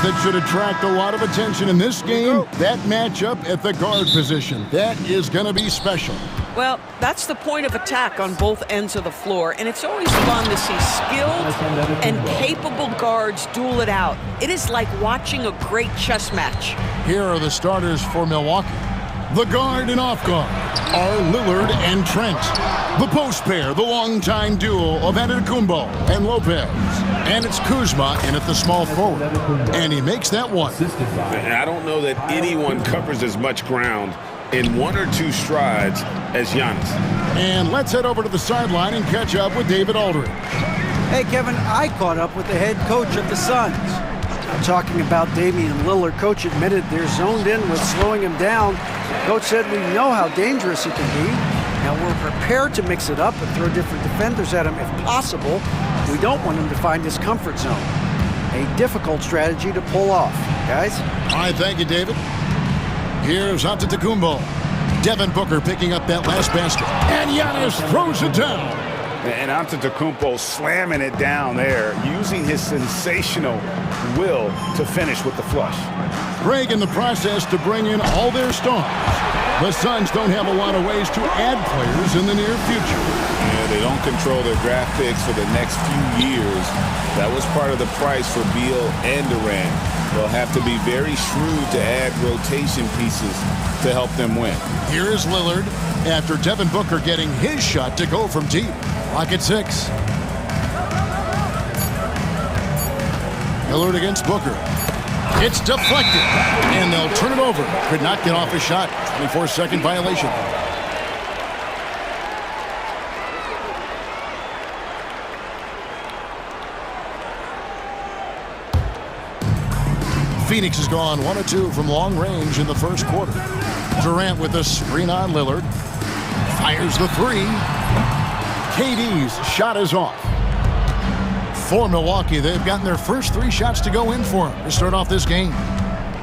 that should attract a lot of attention in this game. That matchup at the guard position. That is going to be special. Well, that's the point of attack on both ends of the floor, and it's always fun to see skilled and capable guards duel it out. It is like watching a great chess match. Here are the starters for Milwaukee. The guard and off guard are Lillard and Trent. The post pair, the longtime duo of Antetokounmpo and Lopez. And it's Kuzma in at the small forward. And he makes that one. And I don't know that anyone covers as much ground in 1 or 2 strides as Giannis. And let's head over to the sideline and catch up with David Aldridge. Hey, Kevin, I caught up with the head coach of the Suns. Talking about Damian Lillard, coach admitted they're zoned in with slowing him down. Coach said we know how dangerous he can be. Now we're prepared to mix it up and throw different defenders at him if possible. We don't want him to find his comfort zone. A difficult strategy to pull off, guys. All right, thank you, David. Here's Antetokounmpo. Devin Booker picking up that last basket. And Giannis throws it down. And Antetokounmpo slamming it down there, using his sensational will to finish with the flush. Greg in the process to bring in all their stars. The Suns don't have a lot of ways to add players in the near future. Yeah, they don't control their draft picks for the next few years. That was part of the price for Beal and Durant. They'll have to be very shrewd to add rotation pieces to help them win. Here is Lillard after Devin Booker getting his shot to go from deep. Clock at 6. Lillard against Booker. It's deflected, and they'll turn it over. Could not get off a shot. 24-second violation. Phoenix has gone 1 of 2 from long range in the first quarter. Durant with a screen on Lillard. Fires the 3. KD's shot is off. For Milwaukee, they've gotten their first 3 shots to go in for him to start off this game.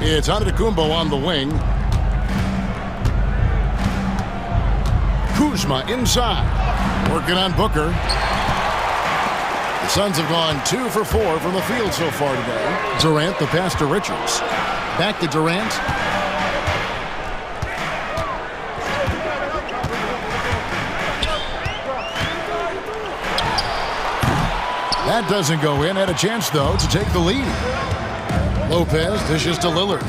It's Antetokounmpo on the wing. Kuzma inside. Working on Booker. The Suns have gone 2 for 4 from the field so far today. Durant, the pass to Richards. Back to Durant. That doesn't go in. Had a chance, though, to take the lead. Lopez dishes to Lillard.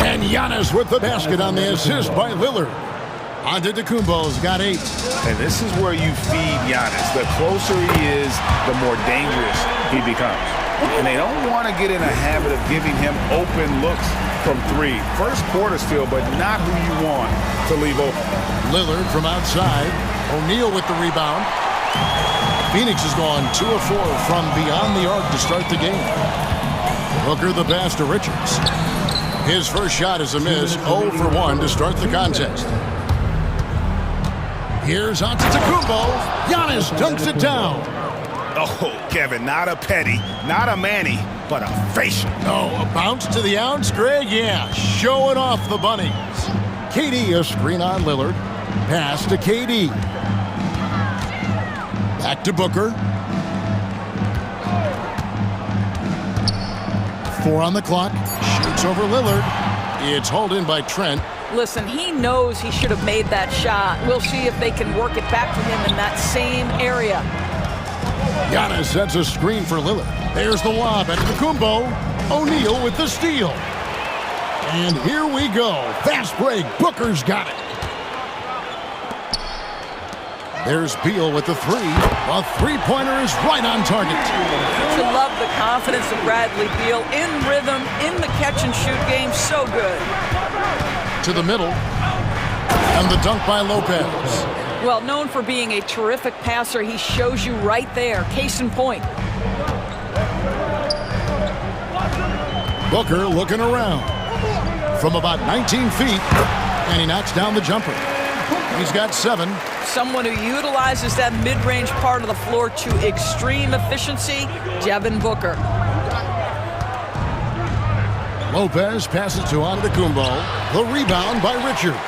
And Giannis with the basket on the assist by Lillard. Antetokounmpo's got 8. And this is where you feed Giannis. The closer he is, the more dangerous he becomes. And they don't want to get in a habit of giving him open looks from 3. First quarter still, but not who you want to leave open. Lillard from outside. O'Neal with the rebound. Phoenix has gone 2 of 4 from beyond the arc to start the game. Booker the pass to Richards. His first shot is a miss, 0 for 1 to start the contest. Here's Antetokounmpo. Giannis dunks it down. Oh, Kevin, not a petty, not a Manny, but a facial. Oh, a bounce to the ounce, Greg? Yeah, showing off the bunnies. KD a screen on Lillard. Pass to KD. Back to Booker. 4 on the clock. Shoots over Lillard. It's hauled in by Trent. Listen, he knows he should have made that shot. We'll see if they can work it back to him in that same area. Giannis sets a screen for Lillard. There's the lob at Antetokounmpo. O'Neal with the steal. And here we go. Fast break. Booker's got it. There's Beal with the 3. A three-pointer is right on target. To love the confidence of Bradley Beal in rhythm, in the catch-and-shoot game. So good. To the middle. And the dunk by Lopez. Well, known for being a terrific passer, he shows you right there. Case in point. Booker looking around. From about 19 feet. And he knocks down the jumper. He's got 7. Someone who utilizes that mid-range part of the floor to extreme efficiency, Devin Booker. Lopez passes to Antetokounmpo. The rebound by Richards.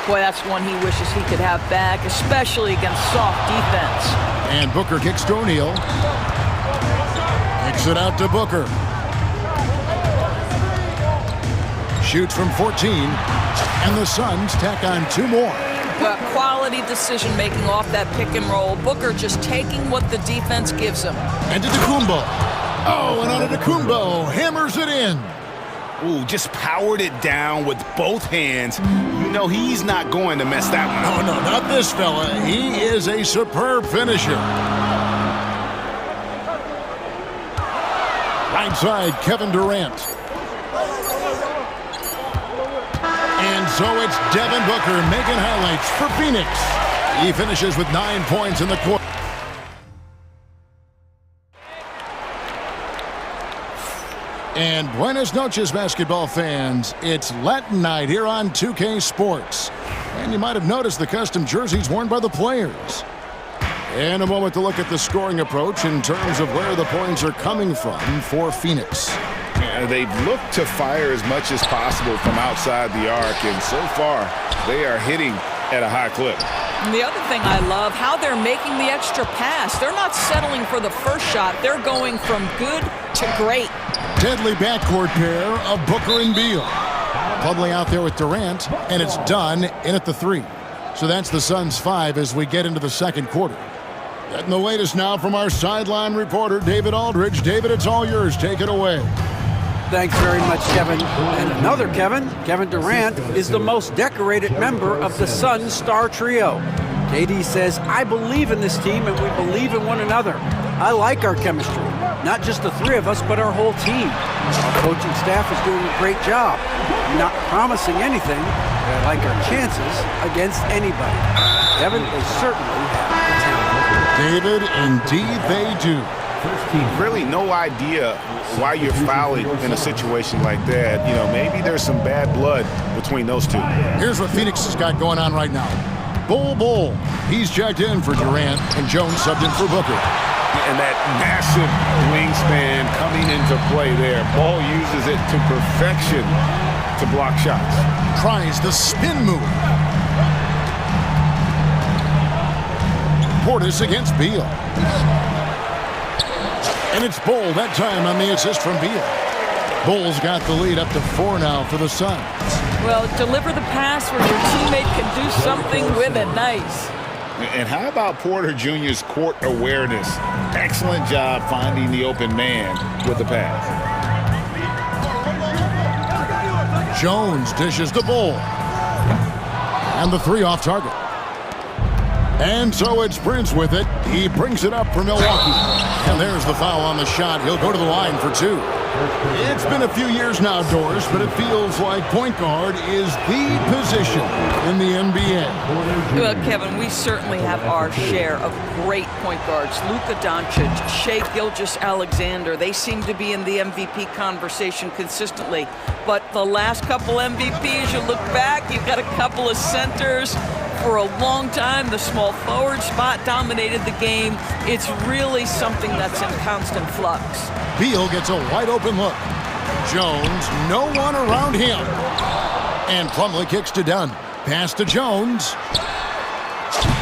Boy, that's one he wishes he could have back, especially against soft defense. And Booker kicks to O'Neal. Kicks it out to Booker. shoots from 14, and the Suns tack on 2 more. Quality decision-making off that pick and roll. Booker just taking what the defense gives him. And Antetokounmpo. Oh, and Antetokounmpo hammers it in. Ooh, just powered it down with both hands. You know he's not going to mess that one up. No, not this fella. He is a superb finisher. Right side, Kevin Durant. And so it's Devin Booker making highlights for Phoenix. He finishes with 9 points in the quarter. And buenas noches, basketball fans. It's Latin night here on 2K Sports. And you might have noticed the custom jerseys worn by the players. In a moment to look at the scoring approach in terms of where the points are coming from for Phoenix. They've looked to fire as much as possible from outside the arc, and so far they are hitting at a high clip. And the other thing I love, how they're making the extra pass. They're not settling for the first shot. They're going from good to great. Deadly backcourt pair of Booker and Beal. Plumlee out there with Durant, and it's done in at the 3. So that's the Suns' 5 as we get into the second quarter. Getting the latest now from our sideline reporter, David Aldridge. David, it's all yours. Take it away. Thanks very much, Kevin. And another Kevin, Kevin Durant, is the most decorated member of the Suns star trio. KD says, I believe in this team and we believe in one another. I like our chemistry. Not just the 3 of us, but our whole team. Our coaching staff is doing a great job. I'm not promising anything, but I like our chances against anybody. Kevin, they certainly have the talent. David, indeed they do. Really no idea why you're fouling in a situation like that. You know, maybe there's some bad blood between those two. Here's what Phoenix has got going on right now. Bull. He's checked in for Durant, and Jones subbed in for Booker. And that massive wingspan coming into play there. Ball uses it to perfection to block shots. Tries the spin move. Portis against Beal. And it's Bull that time on the assist from Beal. Bull's got the lead up to 4 now for the Suns. Well, deliver the pass where your teammate can do something with it. Nice. And how about Porter Jr.'s court awareness? Excellent job finding the open man with the pass. Jones dishes the Bull. And the 3 off target. And so it's Prince with it. He brings it up for Milwaukee. And there's the foul on the shot. He'll go to the line for 2. It's been a few years now, Doris, but it feels like point guard is the position in the NBA. Well, Kevin, we certainly have our share of great point guards. Luka Doncic, Shai Gilgeous-Alexander, they seem to be in the MVP conversation consistently. But the last couple MVPs, you look back, you've got a couple of centers. For a long time, the small forward spot dominated the game. It's really something that's in constant flux. Beal gets a wide open look. Jones, no one around him. And Plumlee kicks to Dunn. Pass to Jones.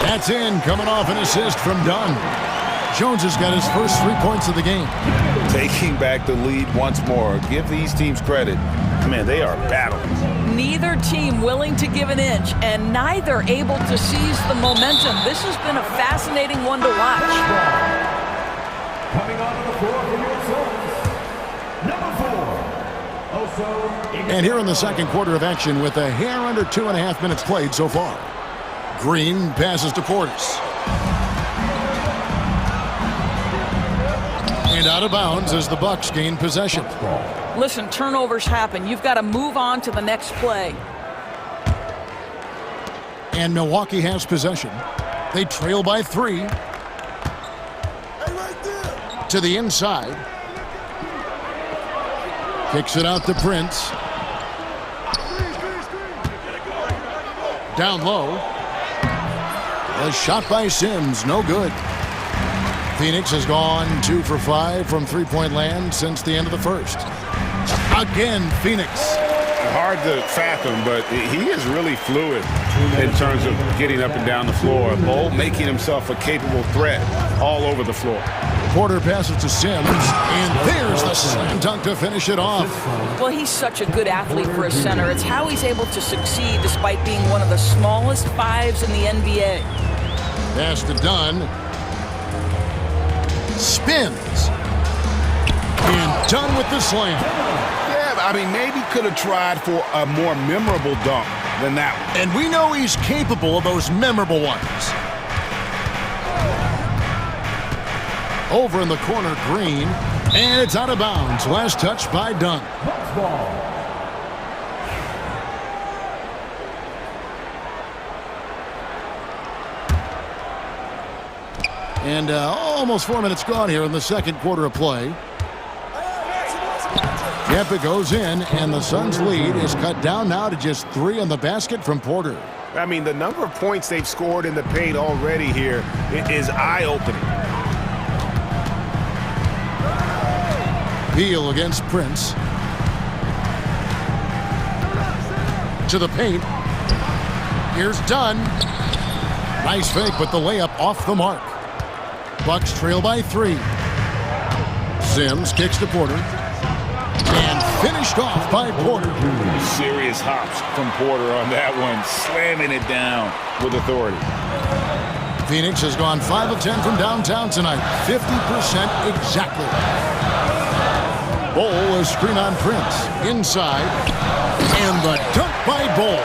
That's in, coming off an assist from Dunn. Jones has got his first 3 points of the game. Taking back the lead once more. Give these teams credit. Man, they are battling. Neither team willing to give an inch, and neither able to seize the momentum. This has been a fascinating one to watch. Coming onto the floor for your Suns, number 4. And here in the second quarter of action with a hair under 2.5 minutes played so far. Green passes to Portis. And out of bounds as the Bucks gain possession. Listen, turnovers happen. You've got to move on to the next play. And Milwaukee has possession. They trail by 3. To the inside. Kicks it out to Prince. Down low. A shot by Sims, no good. Phoenix has gone 2 for 5 from 3-point land since the end of the first. Again, Phoenix. Hard to fathom, but he is really fluid in terms of getting up and down the floor. Bull making himself a capable threat all over the floor. Porter passes to Sims, and there's the slam dunk to finish it off. Well, he's such a good athlete for a center. It's how he's able to succeed despite being one of the smallest fives in the NBA. Pass to Dunn. Spins. And done with the slam. Yeah, I mean, maybe could have tried for a more memorable dunk than that one. And we know he's capable of those memorable ones. Over in the corner, Green. And it's out of bounds. Last touch by Dunn. And almost 4 minutes gone here in the second quarter of play. Yep, it goes in, and the Suns' lead is cut down now to just 3 on the basket from Porter. I mean, the number of points they've scored in the paint already here is eye-opening. Beal against Prince. To the paint. Here's Dunn. Nice fake, but the layup off the mark. Bucks trail by 3. Sims kicks to Porter. And finished off by Porter. Serious hops from Porter on that one, slamming it down with authority. Phoenix has gone 5 of 10 from downtown tonight. 50% exactly. Bol is screen on Prince. Inside. And the dunk by Bol.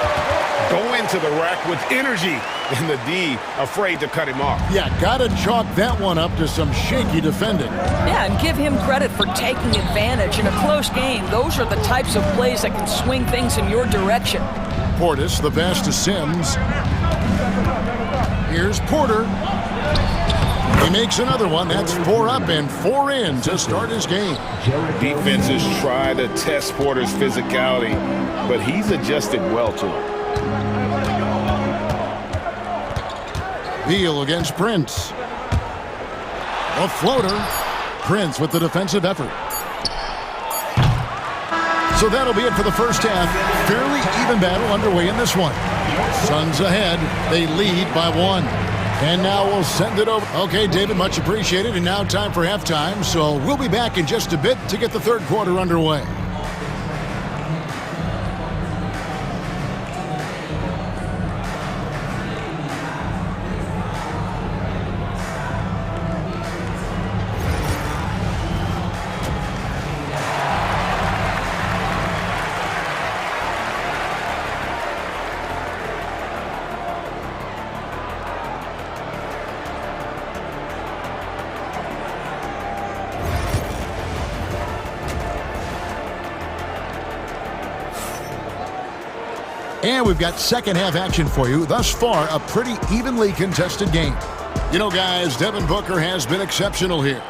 Go into the rack with energy. And the D afraid to cut him off. Yeah, gotta chalk that one up to some shaky defending. Yeah, and give him credit for taking advantage. In a close game, those are the types of plays that can swing things in your direction. Portis, the pass to Sims. Here's Porter. He makes another one. That's 4 up and 4 in to start his game. Defenses try to test Porter's physicality, but he's adjusted well to it. Beal against Prince. A floater. Prince with the defensive effort. So that'll be it for the first half. Fairly even battle underway in this one. Suns ahead. They lead by 1. And now we'll send it over. Okay, David, much appreciated. And now time for halftime. So we'll be back in just a bit to get the third quarter underway. And we've got second half action for you. Thus far, a pretty evenly contested game. You know, guys, Devin Booker has been exceptional here.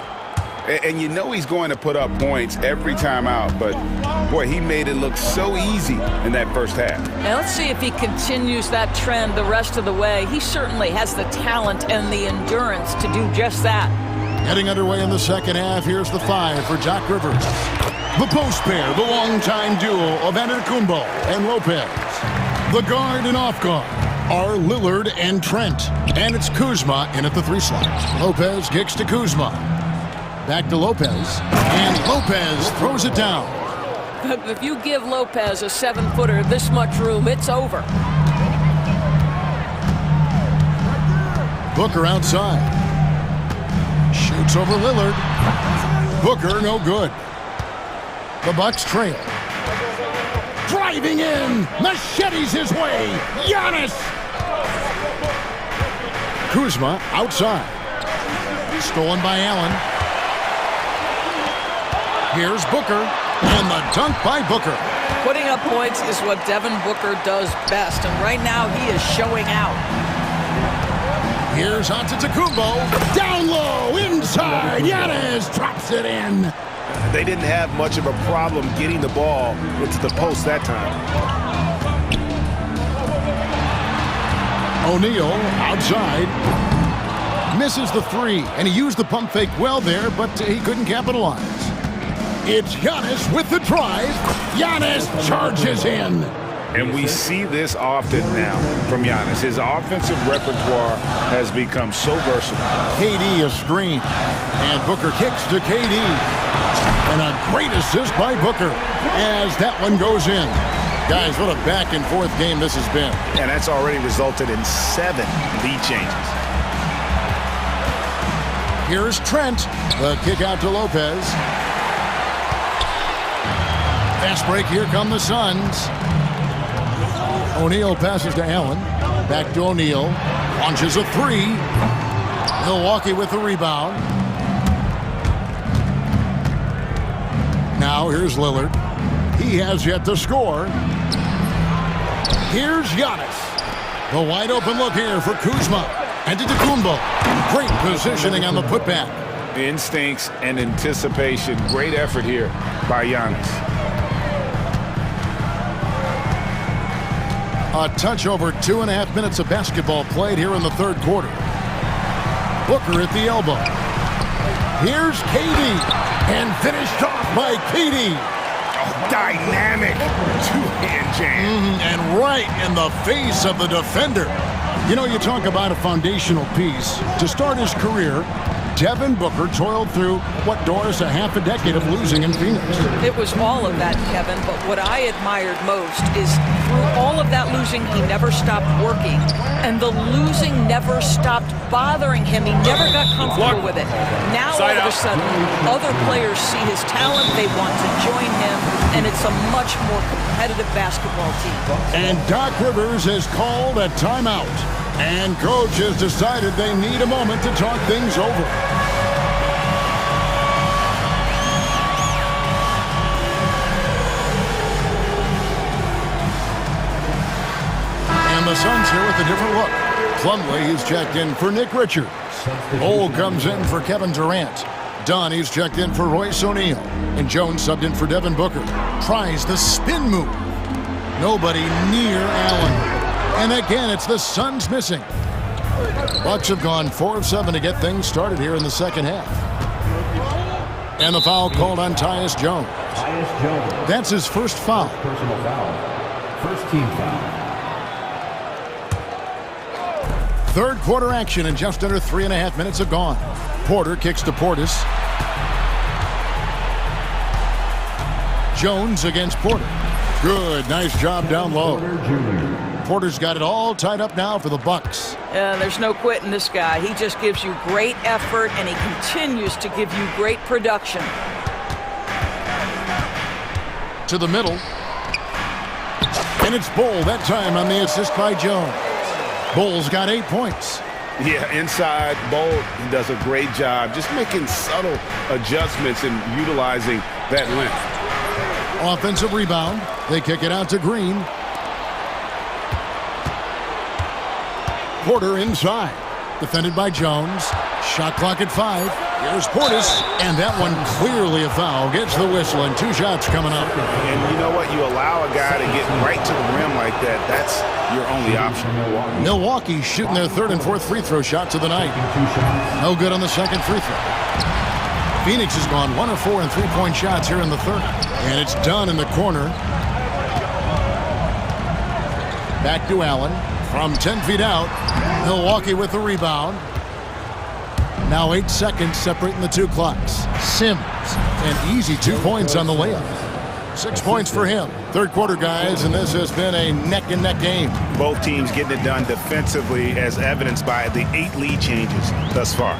And you know he's going to put up points every time out, but boy, he made it look so easy in that first half. Now let's see if he continues that trend the rest of the way. He certainly has the talent and the endurance to do just that. Heading underway in the second half, here's the 5 for Doc Rivers. The post pair, the longtime duo of Antetokounmpo and Lopez. The guard and off guard are Lillard and Trent. And it's Kuzma in at the 3 slot. Lopez kicks to Kuzma. Back to Lopez. And Lopez throws it down. If you give Lopez a 7-footer this much room, it's over. Booker outside. Shoots over Lillard. Booker no good. The Bucks trail. Driving in. Machetes his way. Giannis. Kuzma outside. Stolen by Allen. Here's Booker. And the dunk by Booker. Putting up points is what Devin Booker does best. And right now he is showing out. Here's Antetokounmpo. Down low. Inside. Giannis drops it in. They didn't have much of a problem getting the ball into the post that time. O'Neal outside. Misses the 3, and he used the pump fake well there, but he couldn't capitalize. It's Giannis with the drive. Giannis charges in. And we see this often now from Giannis. His offensive repertoire has become so versatile. KD a screen. And Booker kicks to KD. And a great assist by Booker as that one goes in. Guys, what a back-and-forth game this has been. And that's already resulted in 7 lead changes. Here's Trent. The kick out to Lopez. Fast break. Here come the Suns. O'Neal passes to Allen. Back to O'Neal. Launches a 3. Milwaukee with the rebound. Now here's Lillard. He has yet to score. Here's Giannis. The wide open look here for Kuzma. And Antetokounmpo. Great positioning on the putback. Instincts and anticipation. Great effort here by Giannis. A touch over 2.5 minutes of basketball played here in the third quarter. Booker at the elbow. Here's KD. And finished off by KD. Dynamic two-hand jam. And right in the face of the defender. You know, you talk about a foundational piece. To start his career, Devin Booker toiled through what Doris a half a decade of losing in Phoenix. It was all of that, Kevin, but what I admired most is through all of that losing, he never stopped working, and the losing never stopped bothering him. He never got comfortable with it. Now, all of a sudden, other players see his talent, they want to join him, and it's a much more competitive basketball team. And Doc Rivers has called a timeout. And coach has decided they need a moment to talk things over. And the Suns here with a different look. Plumlee is checked in for Nick Richards. Cole comes in for Kevin Durant. Dunn, he's checked in for Royce O'Neal. And Jones subbed in for Devin Booker. Tries the spin move. Nobody near Allen. And again, it's the Suns missing. Bucks have gone 4 of 7 to get things started here in the second half. And the foul called on Tyus Jones. That's his first foul. Personal foul. First team foul. Third quarter action and just under 3.5 minutes have gone. Porter kicks to Portis. Jones against Porter. Good, nice job down low. Porter's got it all tied up now for the Bucks. There's no quitting this guy. He just gives you great effort, and he continues to give you great production. To the middle. And it's Bull that time on the assist by Jones. Bull's got 8 points. Yeah, inside, Bull does a great job just making subtle adjustments and utilizing that length. Offensive rebound. They kick it out to Green. Porter inside. Defended by Jones. Shot clock at 5. Here's Portis. And that one clearly a foul. Gets the whistle and 2 shots coming up. And you know what? You allow a guy to get right to the rim like that. That's your only option. Milwaukee shooting their 3rd and 4th free throw shots of the night. No good on the 2nd free throw. Phoenix has gone 1 of 4 in 3-point shots here in the 3rd. And it's done in the corner. Back to Allen. From 10 feet out, Milwaukee with the rebound. Now 8 seconds separating the 2 clocks. Sims, an easy 2 points on the layup. 6 points for him. Third quarter, guys, and this has been a neck-and-neck game. Both teams getting it done defensively, as evidenced by the 8 lead changes thus far.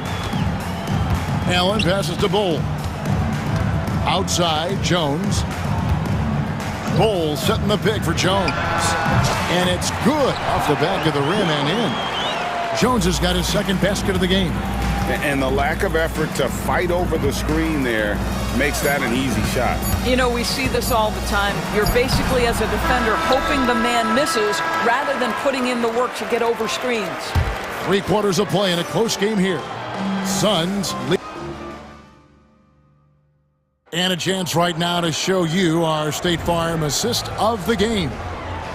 Allen passes to Bull. Outside, Jones. Bull setting the pick for Jones. And it's good off the back of the rim and in. Jones has got his 2nd basket of the game. And the lack of effort to fight over the screen there makes that an easy shot. You know, we see this all the time. You're basically, as a defender, hoping the man misses rather than putting in the work to get over screens. 3 quarters of play in a close game here. Suns lead. And a chance right now to show you our State Farm assist of the game.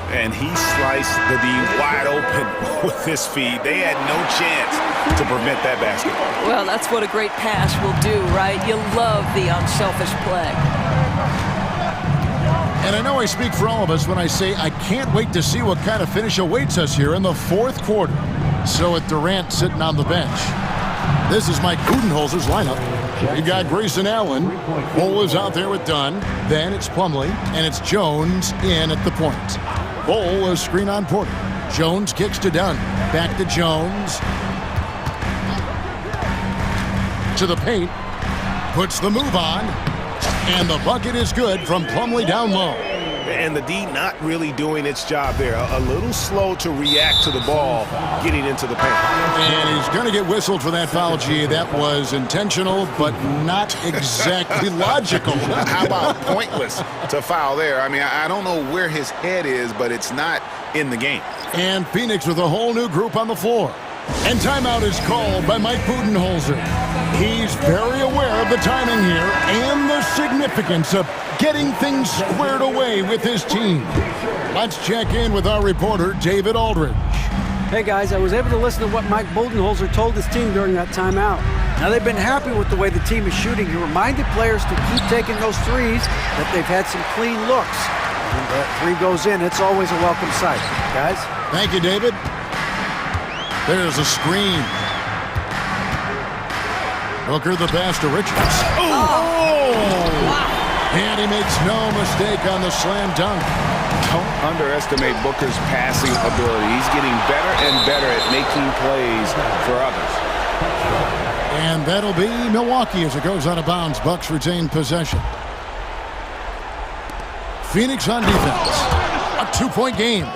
And he sliced the D wide open with his feet. They had no chance to prevent that basketball. Well, that's what a great pass will do, right? You love the unselfish play. And I know I speak for all of us when I say I can't wait to see what kind of finish awaits us here in the fourth quarter. So with Durant sitting on the bench, this is Mike Budenholzer's lineup. We've got Grayson Allen. Bull is out there with Dunn. Then it's Plumlee, and it's Jones in at the point. Bull is screen on Porter. Jones kicks to Dunn. Back to Jones. To the paint. Puts the move on. And the bucket is good from Plumlee down low. And the D not really doing its job there. A little slow to react to the ball getting into the paint. And he's going to get whistled for that foul, G. That was intentional, but not exactly logical. How about pointless to foul there? I mean, I don't know where his head is, but it's not in the game. And Phoenix with a whole new group on the floor. And timeout is called by Mike Budenholzer. He's very aware of the timing here and the significance of getting things squared away with his team. Let's check in with our reporter, David Aldridge. Hey guys, I was able to listen to what Mike Budenholzer told his team during that timeout. Now they've been happy with the way the team is shooting. He reminded players to keep taking those threes, that they've had some clean looks. When that three goes in, it's always a welcome sight. Guys? Thank you, David. There's a screen. Booker the pass to Richards. And he makes no mistake on the slam dunk. Don't underestimate Booker's passing ability. He's getting better and better at making plays for others. And that'll be Milwaukee as it goes out of bounds. Bucks retain possession. Phoenix on defense. A 2-point game.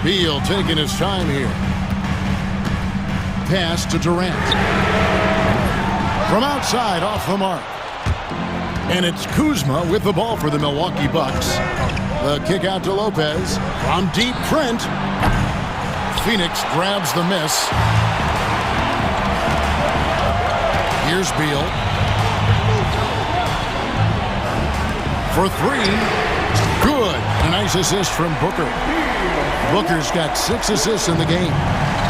Beal taking his time here. Pass to Durant. From outside, off the mark. And it's Kuzma with the ball for the Milwaukee Bucks. The kick out to Lopez. From deep, Trent. Phoenix grabs the miss. Here's Beal. For three. Good. A nice assist from Booker. Booker's got 6 assists in the game.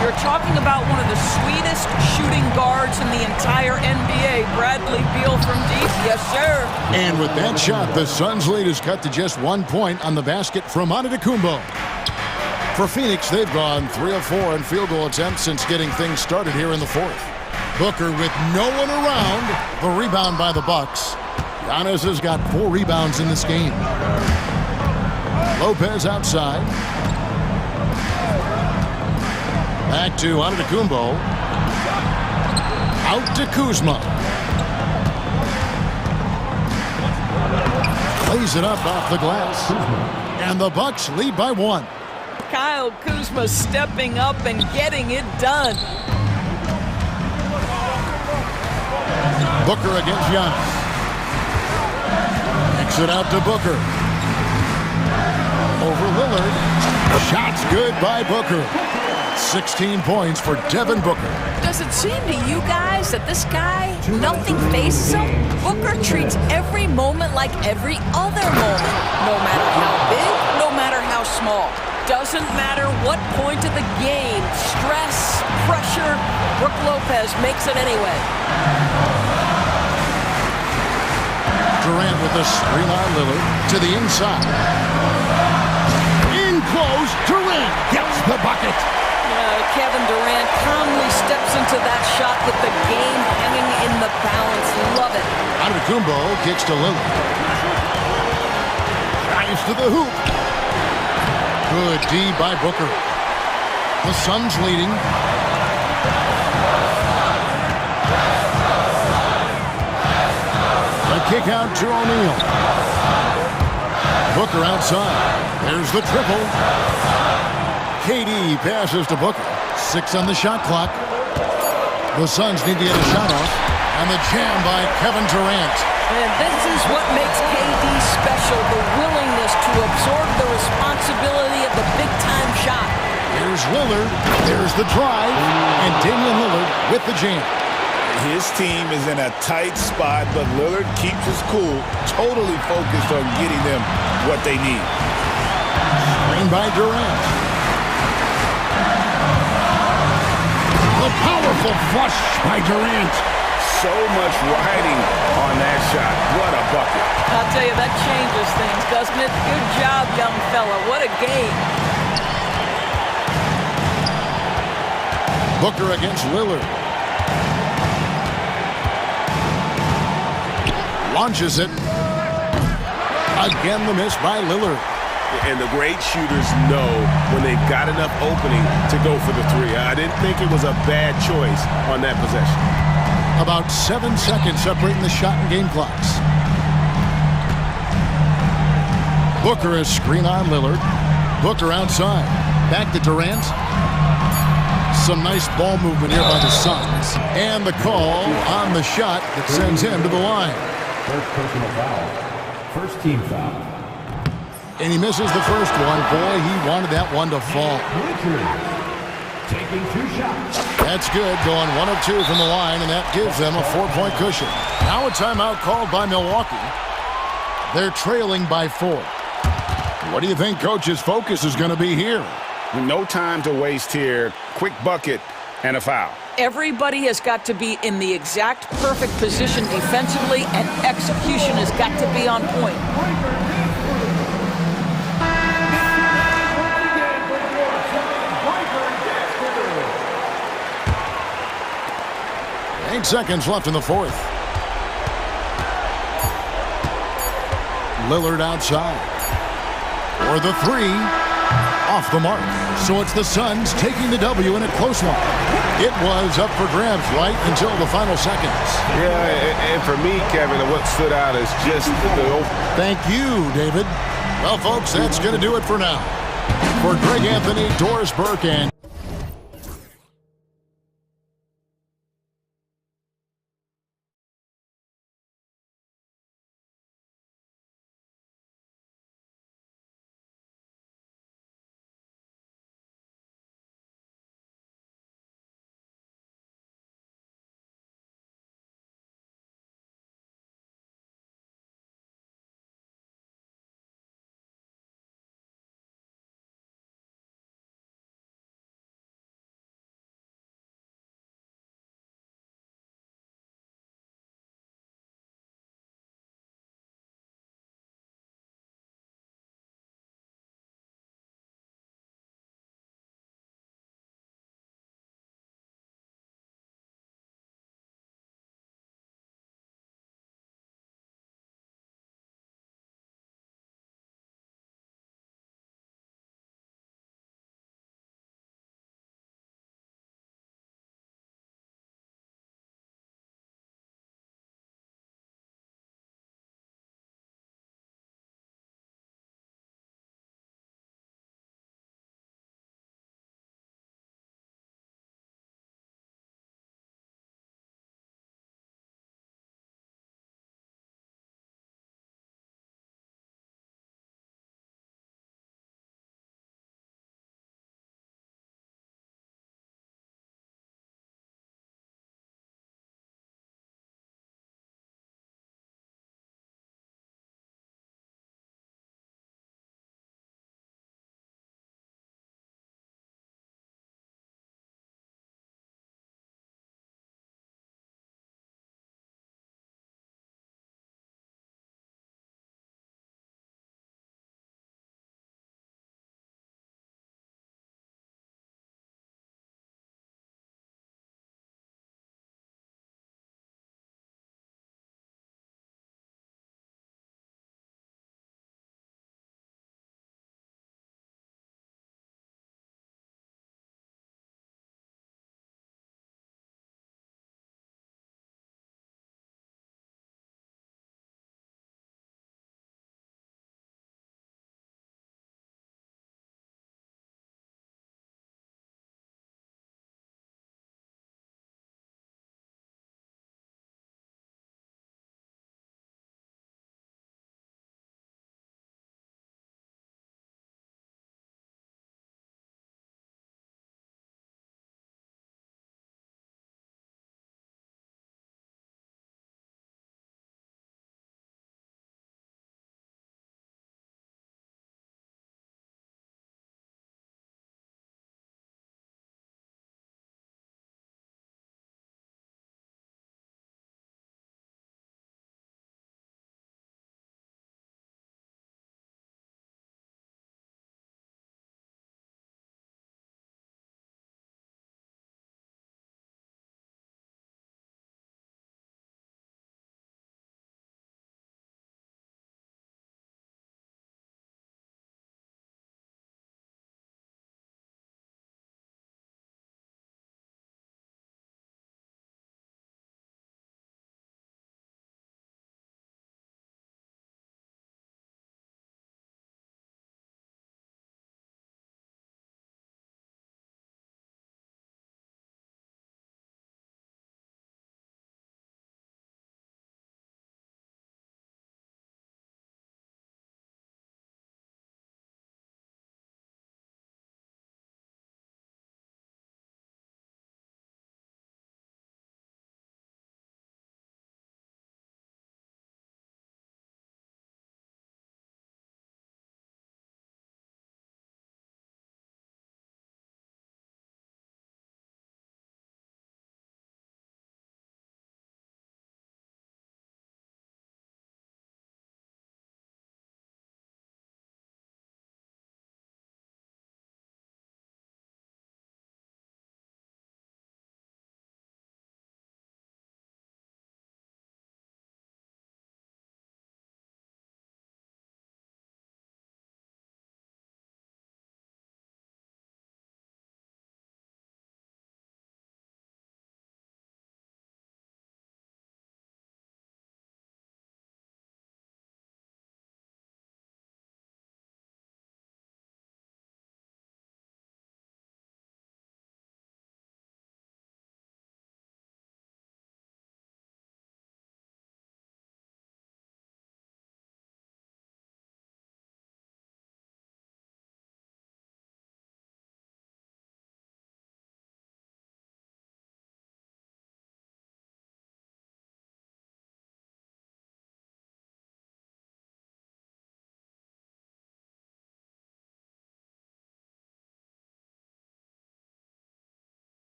You're talking about one of the sweetest shooting guards in the entire NBA. Bradley Beal from deep. Yes, sir. And with that shot, the Suns' lead is cut to just 1 point on the basket from Antetokounmpo. For Phoenix, they've gone 3 of 4 in field goal attempts since getting things started here in the fourth. Booker with no one around. The rebound by the Bucks. Giannis has got 4 rebounds in this game. Lopez outside. Back to Antetokounmpo. Out to Kuzma. Lays it up off the glass. And the Bucks lead by 1. Kyle Kuzma stepping up and getting it done. Booker against Giannis. Kicks it out to Booker. Over Lillard. Shots good by Booker. 16 points for Devin Booker. Does it seem to you guys that this guy, nothing phases him? Booker treats every moment like every other moment. No matter how big, no matter how small. Doesn't matter what point of the game. Stress, pressure, Brook Lopez makes it anyway. Durant with a screen on Lillard to the inside. In close, Durant gets the bucket. Kevin Durant calmly steps into that shot with the game hanging in the balance. Love it. Antetokounmpo kicks to Lillard. Drives to the hoop. Good D by Booker. The Suns leading. The kick out to O'Neal. Booker outside. There's the triple. KD passes to Booker. 6 on the shot clock. The Suns need to get a shot off. And the jam by Kevin Durant. And this is what makes KD special, the willingness to absorb the responsibility of the big-time shot. Here's Lillard. There's the drive. And Damian Lillard with the jam. His team is in a tight spot, but Lillard keeps his cool, totally focused on getting them what they need. Screen by Durant. The power Beautiful flush by Durant. So much riding on that shot. What a bucket. I'll tell you, that changes things, doesn't it? Good job, young fella. What a game. Booker against Lillard. Launches it. Again, the miss by Lillard. And the great shooters know when they've got enough opening to go for the three. I didn't think it was a bad choice on that possession. About 7 seconds separating the shot and game clocks. Booker is screen on Lillard. Booker outside. Back to Durant. Some nice ball movement here by the Suns. And the call on the shot that sends him to the line. First personal foul. First team foul. And he misses the first one. Boy, he wanted that one to fall. Taking 2 shots. That's good, going 1 of 2 from the line, and that gives them a 4-point cushion. Now a timeout called by Milwaukee. They're trailing by 4. What do you think Coach's focus is going to be here? No time to waste here. Quick bucket and a foul. Everybody has got to be in the exact perfect position defensively, and execution has got to be on point. 8 seconds left in the fourth. Lillard outside. For the three. Off the mark. So it's the Suns taking the W in a close one. It was up for grabs right until the final seconds. Yeah, and for me, Kevin, what stood out is just the... Thank you, David. Well, folks, that's going to do it for now. For Greg Anthony, Doris Burke, and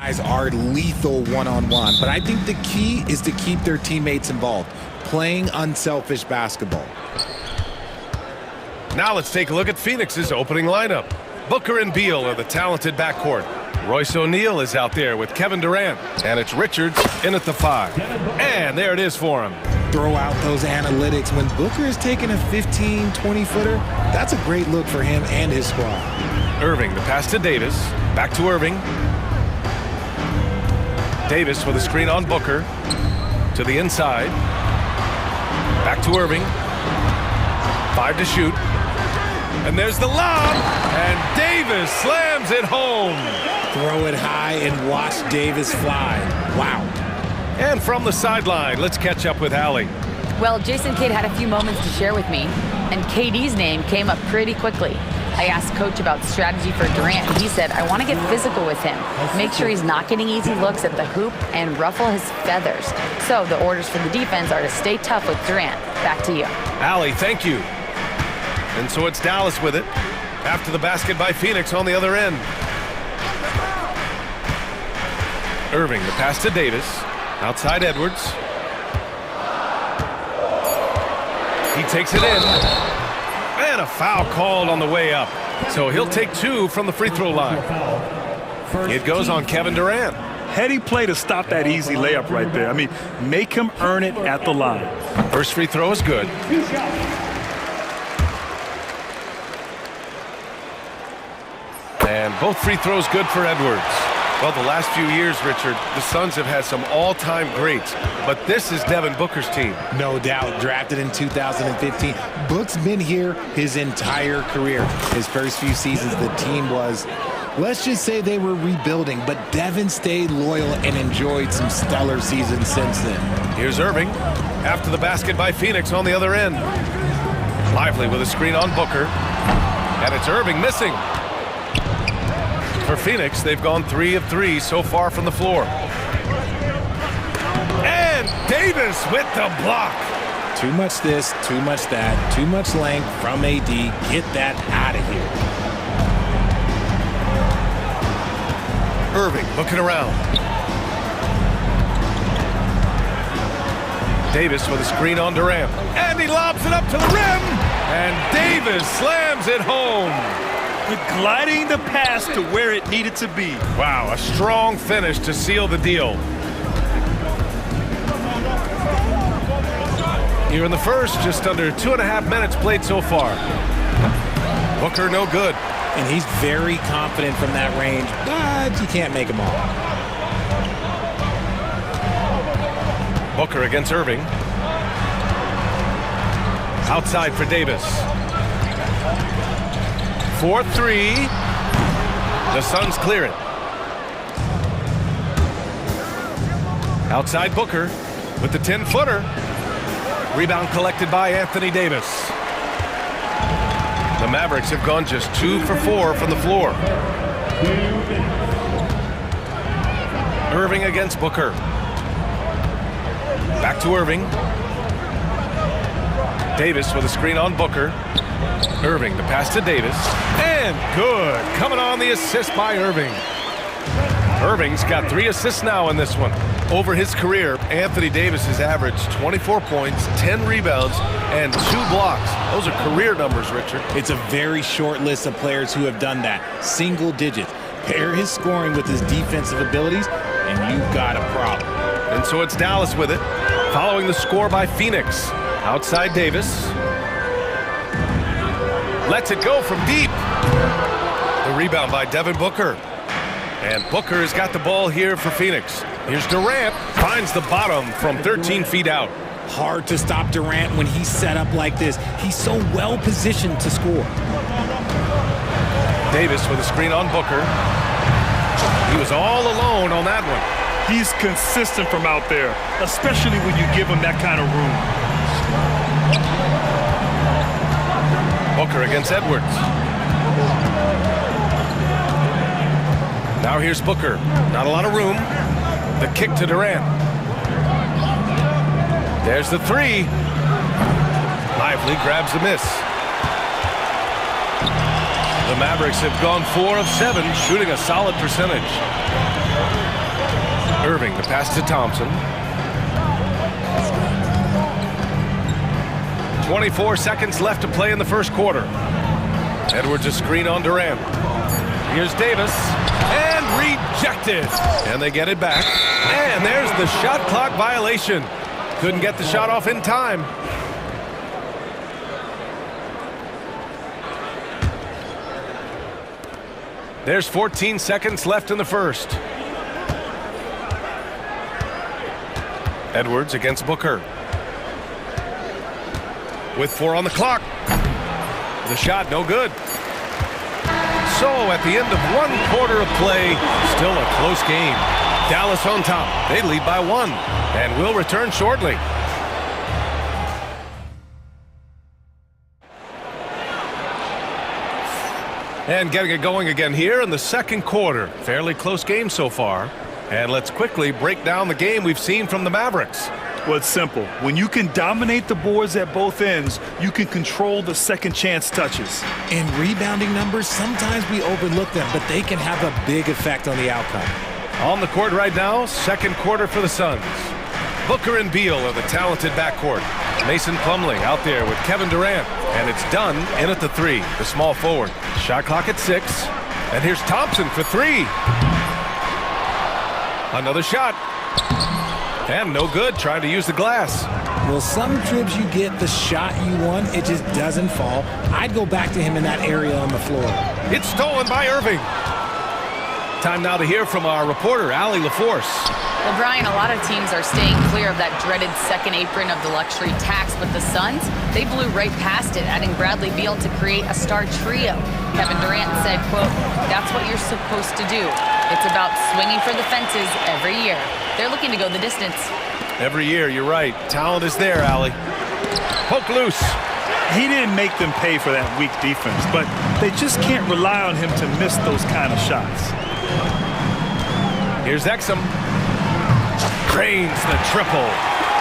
Guys are lethal one-on-one, but I think the key is to keep their teammates involved, playing unselfish basketball. Now let's take a look at Phoenix's opening lineup. Booker and Beal are the talented backcourt. Royce O'Neal is out there with Kevin Durant, and it's Richards in at the 5. And there it is for him. Throw out those analytics. When Booker is taking a 15, 20-footer, that's a great look for him and his squad. Irving, the pass to Davis. Back to Irving. Davis with a screen on Booker. To the inside. Back to Irving. 5 to shoot. And there's the lob. And Davis slams it home. Throw it high and watch Davis fly. Wow. And from the sideline, let's catch up with Allie. Well, Jason Kidd had a few moments to share with me, and KD's name came up pretty quickly. I asked Coach about strategy for Durant, and he said, I want to get physical with him, make sure he's not getting easy looks at the hoop, and ruffle his feathers. So the orders for the defense are to stay tough with Durant. Back to you. Allie, thank you. And so it's Dallas with it, after the basket by Phoenix on the other end. Irving, the pass to Davis. Outside Edwards. He takes it in. And a foul called on the way up. So he'll take 2 from the free throw line. It goes on Kevin Durant. Heady play to stop that easy layup right there. I mean, make him earn it at the line. First free throw is good. And both free throws good for Edwards. Well, the last few years, Richard, the Suns have had some all-time greats, but this is Devin Booker's team. No doubt, drafted in 2015. Book's been here his entire career. His first few seasons, the team was, let's just say they were rebuilding, but Devin stayed loyal and enjoyed some stellar seasons since then. Here's Irving, after the basket by Phoenix on the other end. Lively with a screen on Booker, and it's Irving missing. For Phoenix, they've gone 3 of 3 so far from the floor. And Davis with the block. Too much this, too much that, too much length from AD. Get that out of here. Irving looking around. Davis with a screen on Durant. And he lobs it up to the rim. And Davis slams it home. Gliding the pass to where it needed to be. Wow, a strong finish to seal the deal. Here in the first, just under 2.5 minutes played so far. Booker no good. And he's very confident from that range, but you can't make him all. Booker against Irving. Outside for Davis. 4-3. The Suns clear it. Outside Booker with the 10-footer. Rebound collected by Anthony Davis. The Mavericks have gone just 2 for 4 from the floor. Irving against Booker. Back to Irving. Davis with a screen on Booker. Irving, the pass to Davis. And good. Coming on the assist by Irving. Irving's got 3 assists now in this one. Over his career, Anthony Davis has averaged 24 points, 10 rebounds, and 2 blocks. Those are career numbers, Richard. It's a very short list of players who have done that. Single digits. Pair his scoring with his defensive abilities, and you've got a problem. And so it's Dallas with it, following the score by Phoenix. Outside Davis. Lets it go from deep. The rebound by Devin Booker. And Booker has got the ball here for Phoenix. Here's Durant. Finds the bottom from 13 feet out. Hard to stop Durant when he's set up like this. He's so well positioned to score. Davis with a screen on Booker. He was all alone on that one. He's consistent from out there, especially when you give him that kind of room. Booker against Edwards. Now here's Booker. Not a lot of room. The kick to Durant. There's the 3. Lively grabs the miss. The Mavericks have gone 4 of 7, shooting a solid percentage. Irving, the pass to Thompson. 24 seconds left to play in the first quarter. Edwards a screen on Durant. Here's Davis, and rejected. And they get it back. And there's the shot clock violation. Couldn't get the shot off in time. There's 14 seconds left in the first. Edwards against Booker. With 4 on the clock. The shot no good. So at the end of 1 quarter of play, still a close game. Dallas on top. They lead by 1 and will return shortly. And getting it going again here in the second quarter. Fairly close game so far. And let's quickly break down the game we've seen from the Mavericks. Well, it's simple. When you can dominate the boards at both ends, you can control the second chance touches. In rebounding numbers, sometimes we overlook them, but they can have a big effect on the outcome. On the court right now, second quarter for the Suns. Booker and Beal are the talented backcourt. Mason Plumlee out there with Kevin Durant. And it's done in at the 3, the small forward. Shot clock at 6. And here's Thompson for 3. Another shot. And no good, trying to use the glass. Well, some trips you get the shot you want, it just doesn't fall. I'd go back to him in that area on the floor. It's stolen by Irving. Time now to hear from our reporter, Allie LaForce. Well, Brian, a lot of teams are staying clear of that dreaded second apron of the luxury tax, but the Suns, they blew right past it, adding Bradley Beal to create a star trio. Kevin Durant said, quote, "That's what you're supposed to do. It's about swinging for the fences every year." They're looking to go the distance. Every year, you're right. Talent is there, Allie. Poke loose. He didn't make them pay for that weak defense, but they just can't rely on him to miss those kind of shots. Here's Exum. Cranes the triple.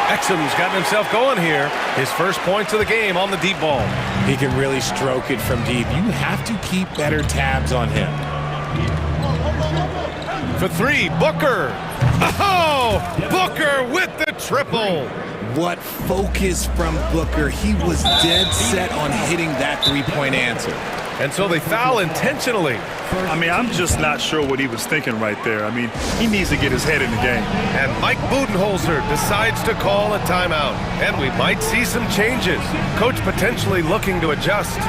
Exum's gotten himself going here. His first points of the game on the deep ball. He can really stroke it from deep. You have to keep better tabs on him. For 3, Booker. Oh, Booker with the triple. What focus from Booker. He was dead set on hitting that three-point answer. And so they foul intentionally. I mean, I'm just not sure what he was thinking right there. I mean, he needs to get his head in the game. And Mike Budenholzer decides to call a timeout. And we might see some changes. Coach potentially looking to adjust.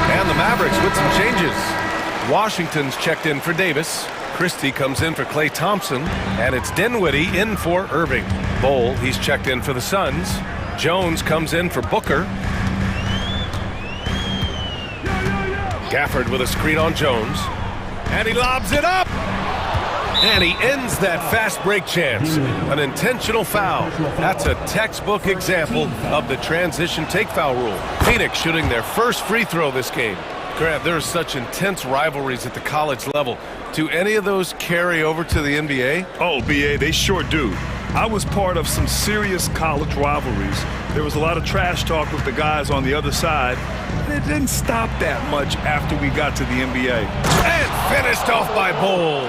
And the Mavericks with some changes. Washington's checked in for Davis. Christie comes in for Klay Thompson. And it's Dinwiddie in for Irving. Bol, he's checked in for the Suns. Jones comes in for Booker. Gafford with a screen on Jones. And he lobs it up! And he ends that fast break chance. An intentional foul. That's a textbook example of the transition take foul rule. Phoenix shooting their first free throw this game. Grant, there are such intense rivalries at the college level. Do any of those carry over to the NBA? Oh, BA, they sure do. I was part of some serious college rivalries. There was a lot of trash talk with the guys on the other side. It didn't stop that much after we got to the NBA. And finished off by Bol.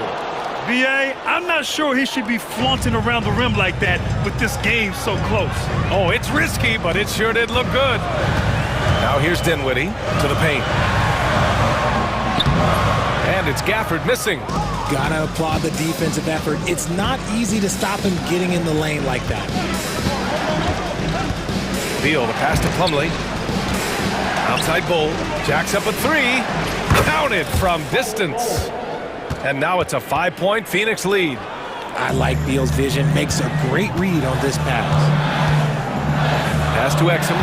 BA, I'm not sure he should be flaunting around the rim like that with this game so close. Oh, it's risky, but it sure did look good. Now here's Dinwiddie to the paint. And it's Gafford missing. Gotta applaud the defensive effort. It's not easy to stop him getting in the lane like that. Beal, the pass to Plumlee. Outside Bol. Jacks up a 3. Counted from distance. And now it's a 5-point Phoenix lead. I like Beal's vision. Makes a great read on this pass. Pass to Exum.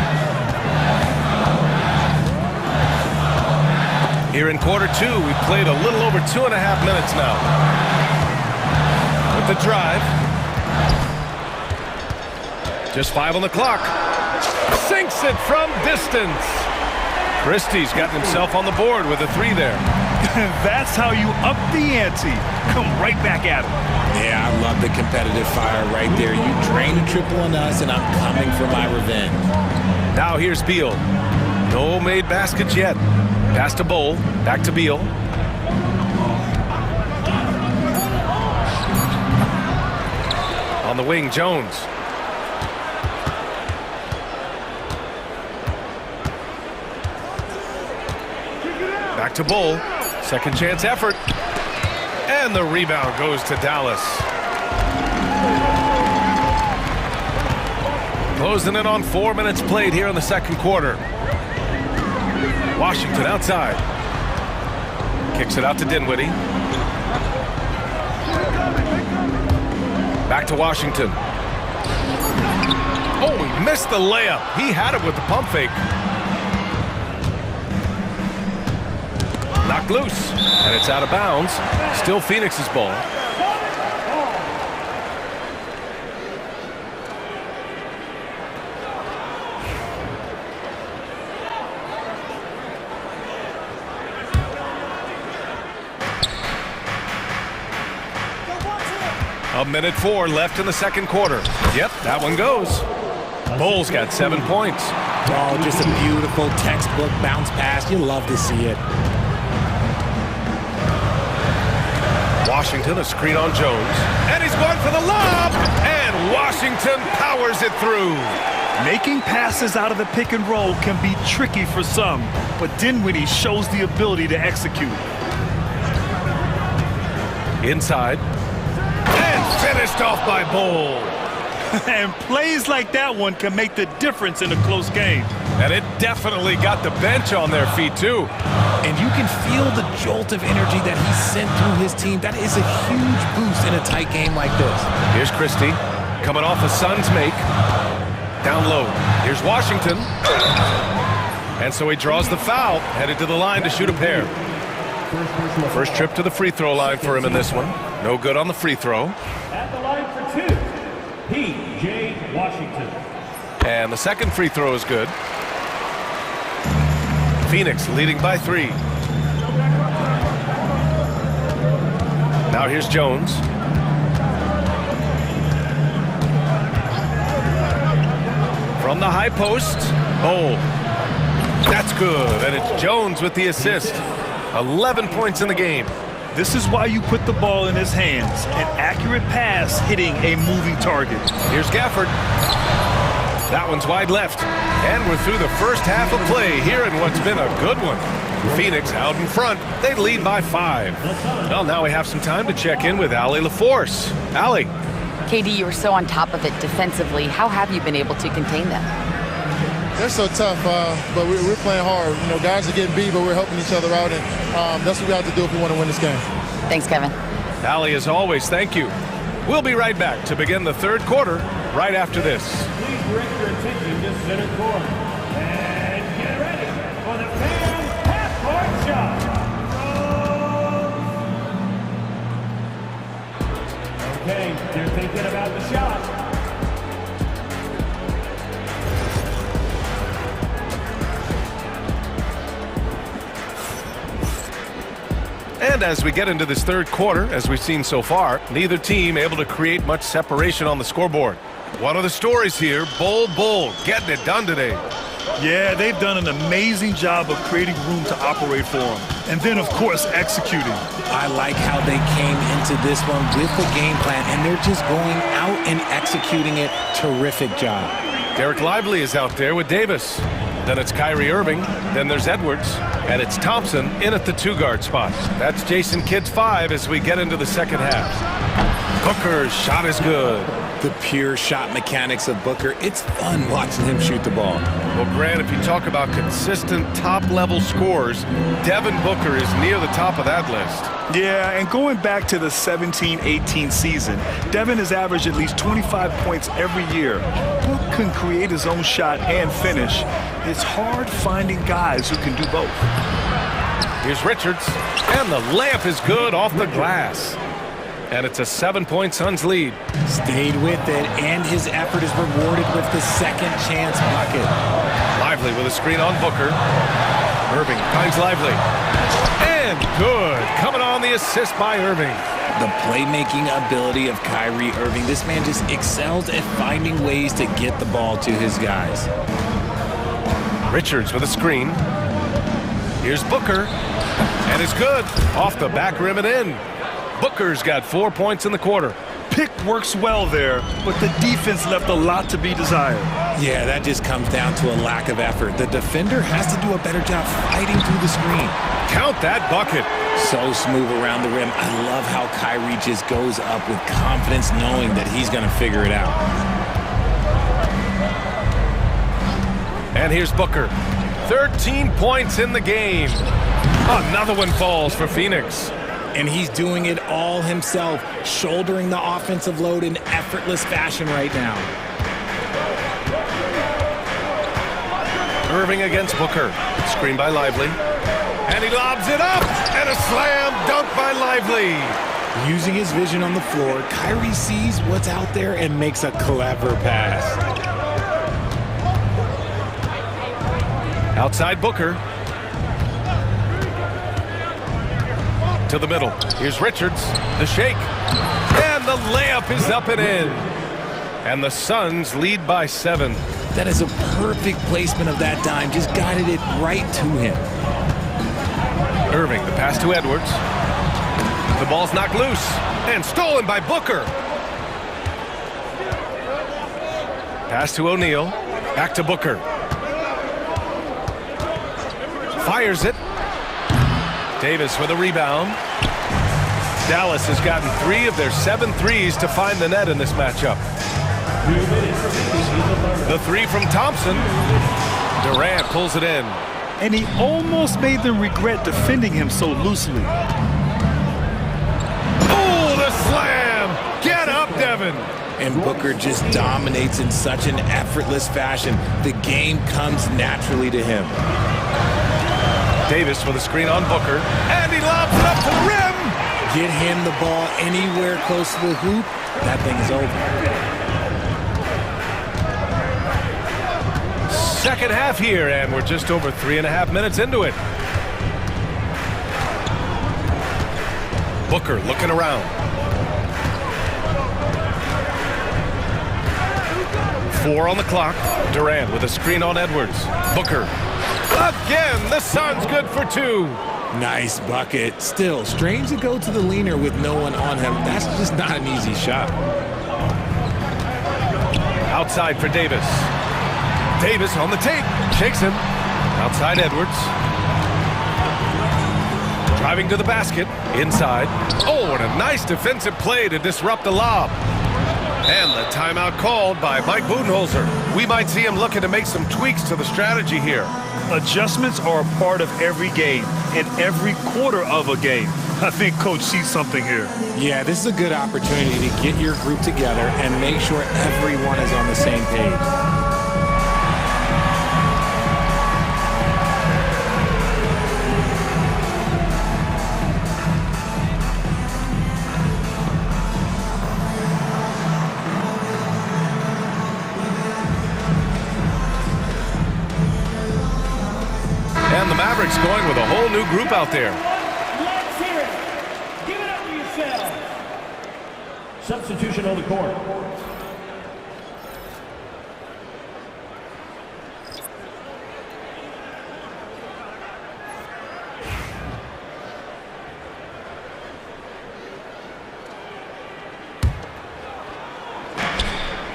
Here in quarter 2, we've played a little over 2.5 minutes now. With the drive. Just 5 on the clock. Sinks it from distance. Christie's gotten himself on the board with a 3 there. That's how you up the ante. Come right back at him. Yeah, I love the competitive fire right there. You drain a triple on us, and I'm coming for my revenge. Now here's Beal. No made baskets yet. Pass to Bull. Back to Beal. On the wing, Jones. Back to Bull. Second chance effort. And the rebound goes to Dallas. Closing in on 4 minutes played here in the second quarter. Washington outside. Kicks it out to Dinwiddie. Back to Washington. Oh, he missed the layup. He had it with the pump fake. Knocked loose, and it's out of bounds. Still Phoenix's ball. A minute 4 left in the second quarter. Yep, that one goes. Bulls got 7 points. Oh, just a beautiful textbook bounce pass. You love to see it. Washington, a screen on Jones. And he's going for the lob! And Washington powers it through. Making passes out of the pick and roll can be tricky for some, but Dinwiddie shows the ability to execute. Inside. And finished off by Bull. And plays like that one can make the difference in a close game. And it definitely got the bench on their feet, too. And you can feel the jolt of energy that he sent through his team. That is a huge boost in a tight game like this. Here's Christie, coming off a Suns make. Down low. Here's Washington. And so he draws the foul, headed to the line to shoot a pair. First trip to the free throw line for him in this one. No good on the free throw. At the line for 2, P.J. Washington. And the second free throw is good. Phoenix leading by 3. Now here's Jones. From the high post. Oh, that's good. And it's Jones with the assist. 11 points in the game. This is why you put the ball in his hands. An accurate pass hitting a moving target. Here's Gafford. That one's wide left. And we're through the first half of play here in what's been a good one. Phoenix out in front. They lead by 5. Well, now we have some time to check in with Allie LaForce. Allie. KD, you were so on top of it defensively. How have you been able to contain them? They're so tough, but we're playing hard. You know, guys are getting beat, but we're helping each other out, and that's what we have to do if we want to win this game. Thanks, Kevin. Allie, as always, thank you. We'll be right back to begin the third quarter right after this. Please direct your attention to center court. And get ready for the fan half-court shot. Okay, they're thinking about the shot. And as we get into this third quarter, as we've seen so far, neither team able to create much separation on the scoreboard. One of the stories here, Bull getting it done today. Yeah, they've done an amazing job of creating room to operate for them. And then, of course, executing. I like how they came into this one with the game plan, and they're just going out and executing it. Terrific job. Derek Lively is out there with Davis. Then it's Kyrie Irving. Then there's Edwards. And it's Thompson in at the 2-guard spot. That's Jason Kidd's 5 as we get into the second half. Booker's shot is good. The pure shot mechanics of Booker. It's fun watching him shoot the ball. Well, Grant, if you talk about consistent top-level scores, Devin Booker is near the top of that list. Yeah, and going back to the 17-18 season, Devin has averaged at least 25 points every year. Book can create his own shot and finish. It's hard finding guys who can do both. Here's Richards, and the layup is good off the glass. And it's a 7-point Suns lead. Stayed with it, and his effort is rewarded with the second chance bucket. Lively with a screen on Booker. Irving finds Lively. And good. Coming on the assist by Irving. The playmaking ability of Kyrie Irving. This man just excels at finding ways to get the ball to his guys. Richards with a screen. Here's Booker, and it's good. Off the back rim and in. Booker's got 4 points in the quarter. Pick works well there, but the defense left a lot to be desired. Yeah, that just comes down to a lack of effort. The defender has to do a better job fighting through the screen. Count that bucket. So smooth around the rim. I love how Kyrie just goes up with confidence, knowing that he's going to figure it out. And here's Booker. 13 points in the game. Another one falls for Phoenix. And he's doing it all himself, shouldering the offensive load in effortless fashion right now. Irving against Booker. Screen by Lively. And he lobs it up. And a slam dunk by Lively. Using his vision on the floor, Kyrie sees what's out there and makes a clever pass. Outside Booker. To the middle. Here's Richards. The shake. And the layup is up and in. And the Suns lead by 7. That is a perfect placement of that dime. Just guided it right to him. Irving, the pass to Edwards. The ball's knocked loose. And stolen by Booker. Pass to O'Neal. Back to Booker. Fires it. Davis with a rebound. Dallas has gotten 3 of their 7 threes to find the net in this matchup. The 3 from Thompson. Durant pulls it in. And he almost made them regret defending him so loosely. Oh, the slam! Get up, Devin! And Booker just dominates in such an effortless fashion. The game comes naturally to him. Davis with a screen on Booker, and he lobs it up to the rim! Get him the ball anywhere close to the hoop, that thing is over. Second half here, and we're just over 3.5 minutes into it. Booker looking around. 4 on the clock. Durant with a screen on Edwards. Booker. Again, the Suns good for 2. Nice bucket. Still, strange to go to the leaner with no one on him. That's just not an easy shot. Outside for Davis. Davis on the tape. Shakes him. Outside Edwards. Driving to the basket. Inside. Oh, and a nice defensive play to disrupt the lob. And the timeout called by Mike Budenholzer. We might see him looking to make some tweaks to the strategy here. Adjustments are a part of every game and every quarter of a game. I think Coach sees something here. Yeah, this is a good opportunity to get your group together and make sure everyone is on the same page. And the Mavericks going with a whole new group out there. Let's hear it. Give it up for yourselves. Substitution on the court.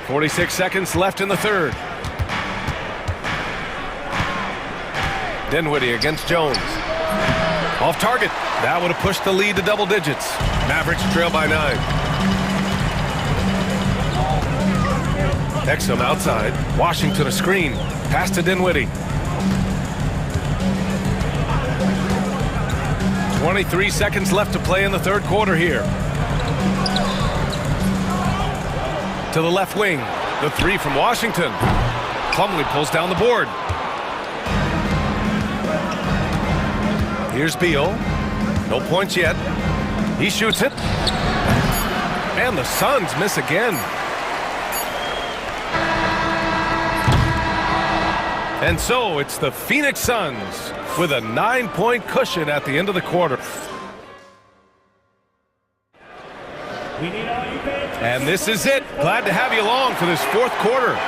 .46 seconds left in the third. Dinwiddie against Jones. Off target. That would have pushed the lead to double digits. Mavericks trail by 9. Exum outside. Washington a screen. Pass to Dinwiddie. 23 seconds left to play in the third quarter here. To the left wing. The 3 from Washington. Plumlee pulls down the board. Here's Beal. No points yet. He shoots it. And the Suns miss again. And so it's the Phoenix Suns with a 9-point cushion at the end of the quarter. And this is it. Glad to have you along for this fourth quarter.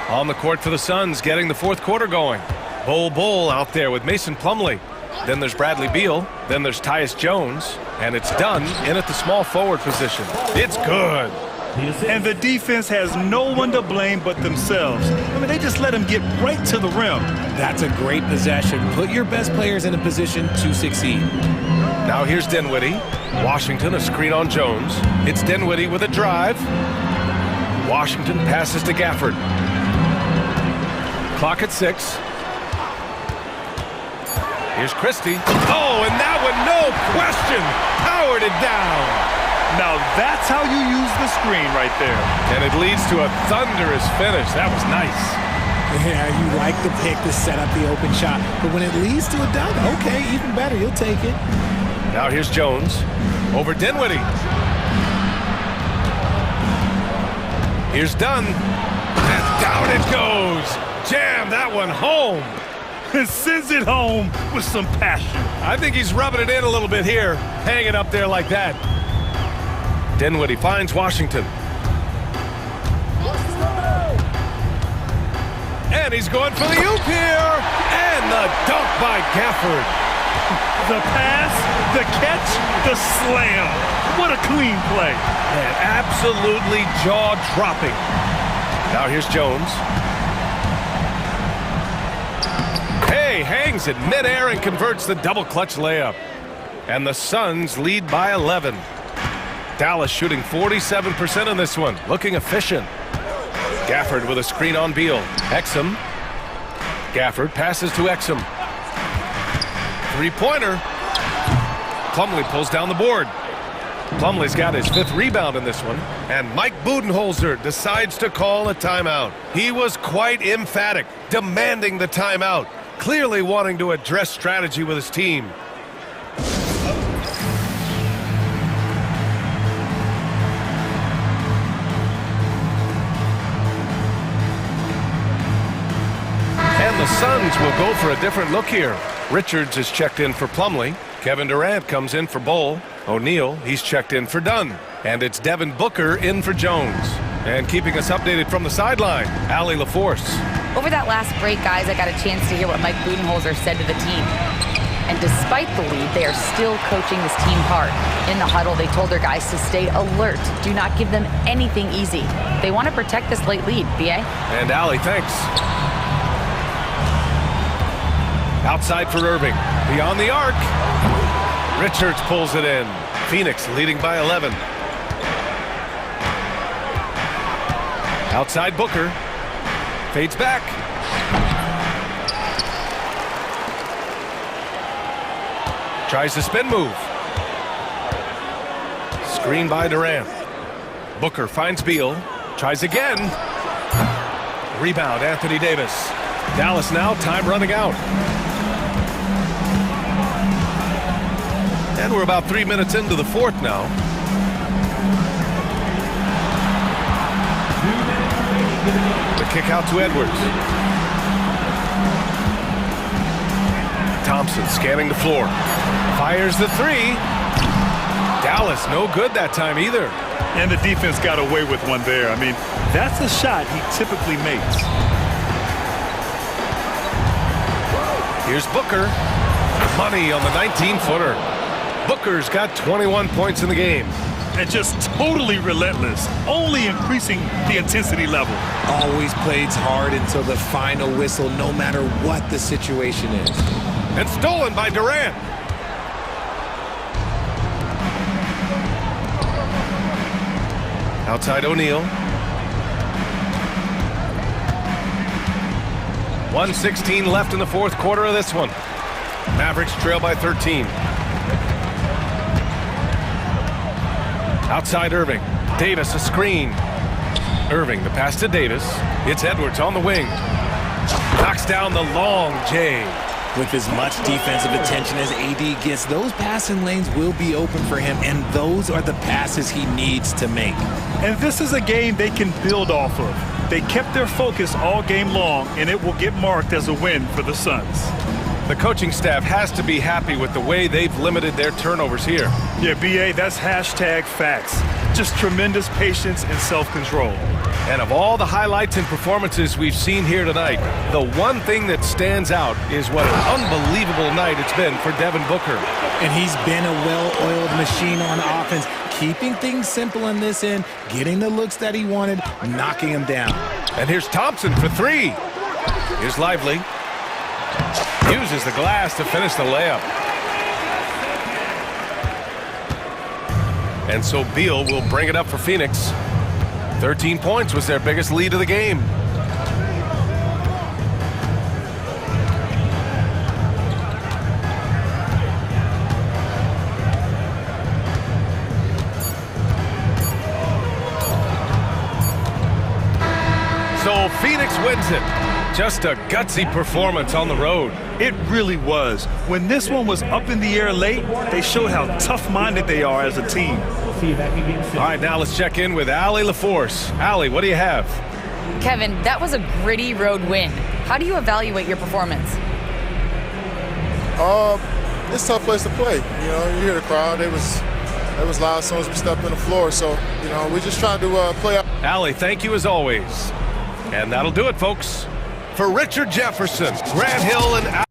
On the court for the Suns, getting the fourth quarter going. Bull out there with Mason Plumlee. Then there's Bradley Beal. Then there's Tyus Jones. And it's done in at the small forward position. It's good. And the defense has no one to blame but themselves. I mean, they just let him get right to the rim. That's a great possession. Put your best players in a position to succeed. Now here's Dinwiddie. Washington, a screen on Jones. It's Dinwiddie with a drive. Washington passes to Gafford. Clock at 6. Here's Christie. Oh, and that one, no question, powered it down. Now that's how you use the screen right there. And it leads to a thunderous finish. That was nice. Yeah, you like the pick to set up the open shot. But when it leads to a dunk, okay, even better, you'll take it. Now here's Jones over Dinwiddie. Here's Dunn. And down it goes. Jam that one home. And sends it home with some passion. I think he's rubbing it in a little bit here. Hang it up there like that. Dinwiddie finds Washington. And he's going for the oop here. And the dunk by Gafford. The pass, the catch, the slam. What a clean play. Man, absolutely jaw-dropping. Now here's Jones. Hey, hangs it midair and converts the double-clutch layup. And the Suns lead by 11. Dallas shooting 47% in this one, looking efficient. Gafford with a screen on Beal. Exum. Gafford passes to Exum. Three-pointer. Plumlee pulls down the board. Plumlee's got his 5th rebound in this one. And Mike Budenholzer decides to call a timeout. He was quite emphatic, demanding the timeout, clearly wanting to address strategy with his team. And the Suns will go for a different look here. Richards is checked in for Plumlee. Kevin Durant comes in for Bull. O'Neal, he's checked in for Dunn. And it's Devin Booker in for Jones. And keeping us updated from the sideline, Allie LaForce. Over that last break, guys, I got a chance to hear what Mike Budenholzer said to the team. And despite the lead, they are still coaching this team hard. In the huddle, they told their guys to stay alert. Do not give them anything easy. They want to protect this late lead, B.A. And Allie, thanks. Outside for Irving. Beyond the arc. Richards pulls it in. Phoenix leading by 11. Outside Booker. Fades back. Tries the spin move. Screen by Durant. Booker finds Beal. Tries again. Rebound, Anthony Davis. Dallas now, time running out. And we're about 3 minutes into the fourth now. The kick out to Edwards. Thompson scanning the floor. Fires the 3. Dallas no good that time either. And the defense got away with one there. I mean, that's a shot he typically makes. Here's Booker. Money on the 19-footer. Booker's got 21 points in the game. And just totally relentless, only increasing the intensity level. Always plays hard until the final whistle, no matter what the situation is. And stolen by Durant. Outside O'Neal. 1:16 left in the fourth quarter of this one. Mavericks trail by 13. Outside Irving. Davis a screen. Irving the pass to Davis. It's Edwards on the wing. Knocks down the long J. With as much defensive attention as AD gets, those passing lanes will be open for him, and those are the passes he needs to make. And this is a game they can build off of. They kept their focus all game long, and it will get marked as a win for the Suns. The coaching staff has to be happy with the way they've limited their turnovers here. Yeah, BA, that's hashtag facts. just tremendous patience and self-control. And of all the highlights and performances we've seen here tonight, the one thing that stands out is what an unbelievable night it's been for Devin Booker. And he's been a well-oiled machine on offense, keeping things simple in this end, getting the looks that he wanted, knocking them down. And here's Thompson for three. Here's Lively. Uses the glass to finish the layup. And so Beal will bring it up for Phoenix. 13 points was their biggest lead of the game. So Phoenix wins it. Just a gutsy performance on the road. It really was. When this one was up in the air late, they showed how tough-minded they are as a team. All right, now let's check in with Allie LaForce. Allie, what do you have? Kevin, that was a gritty road win. How do you evaluate your performance? It's a tough place to play. You know, you hear the crowd. It was loud as soon as we stepped on the floor. So, you know, we're just trying to play out. Allie, thank you as always. And that'll do it, folks. For Richard Jefferson, Grant Hill, and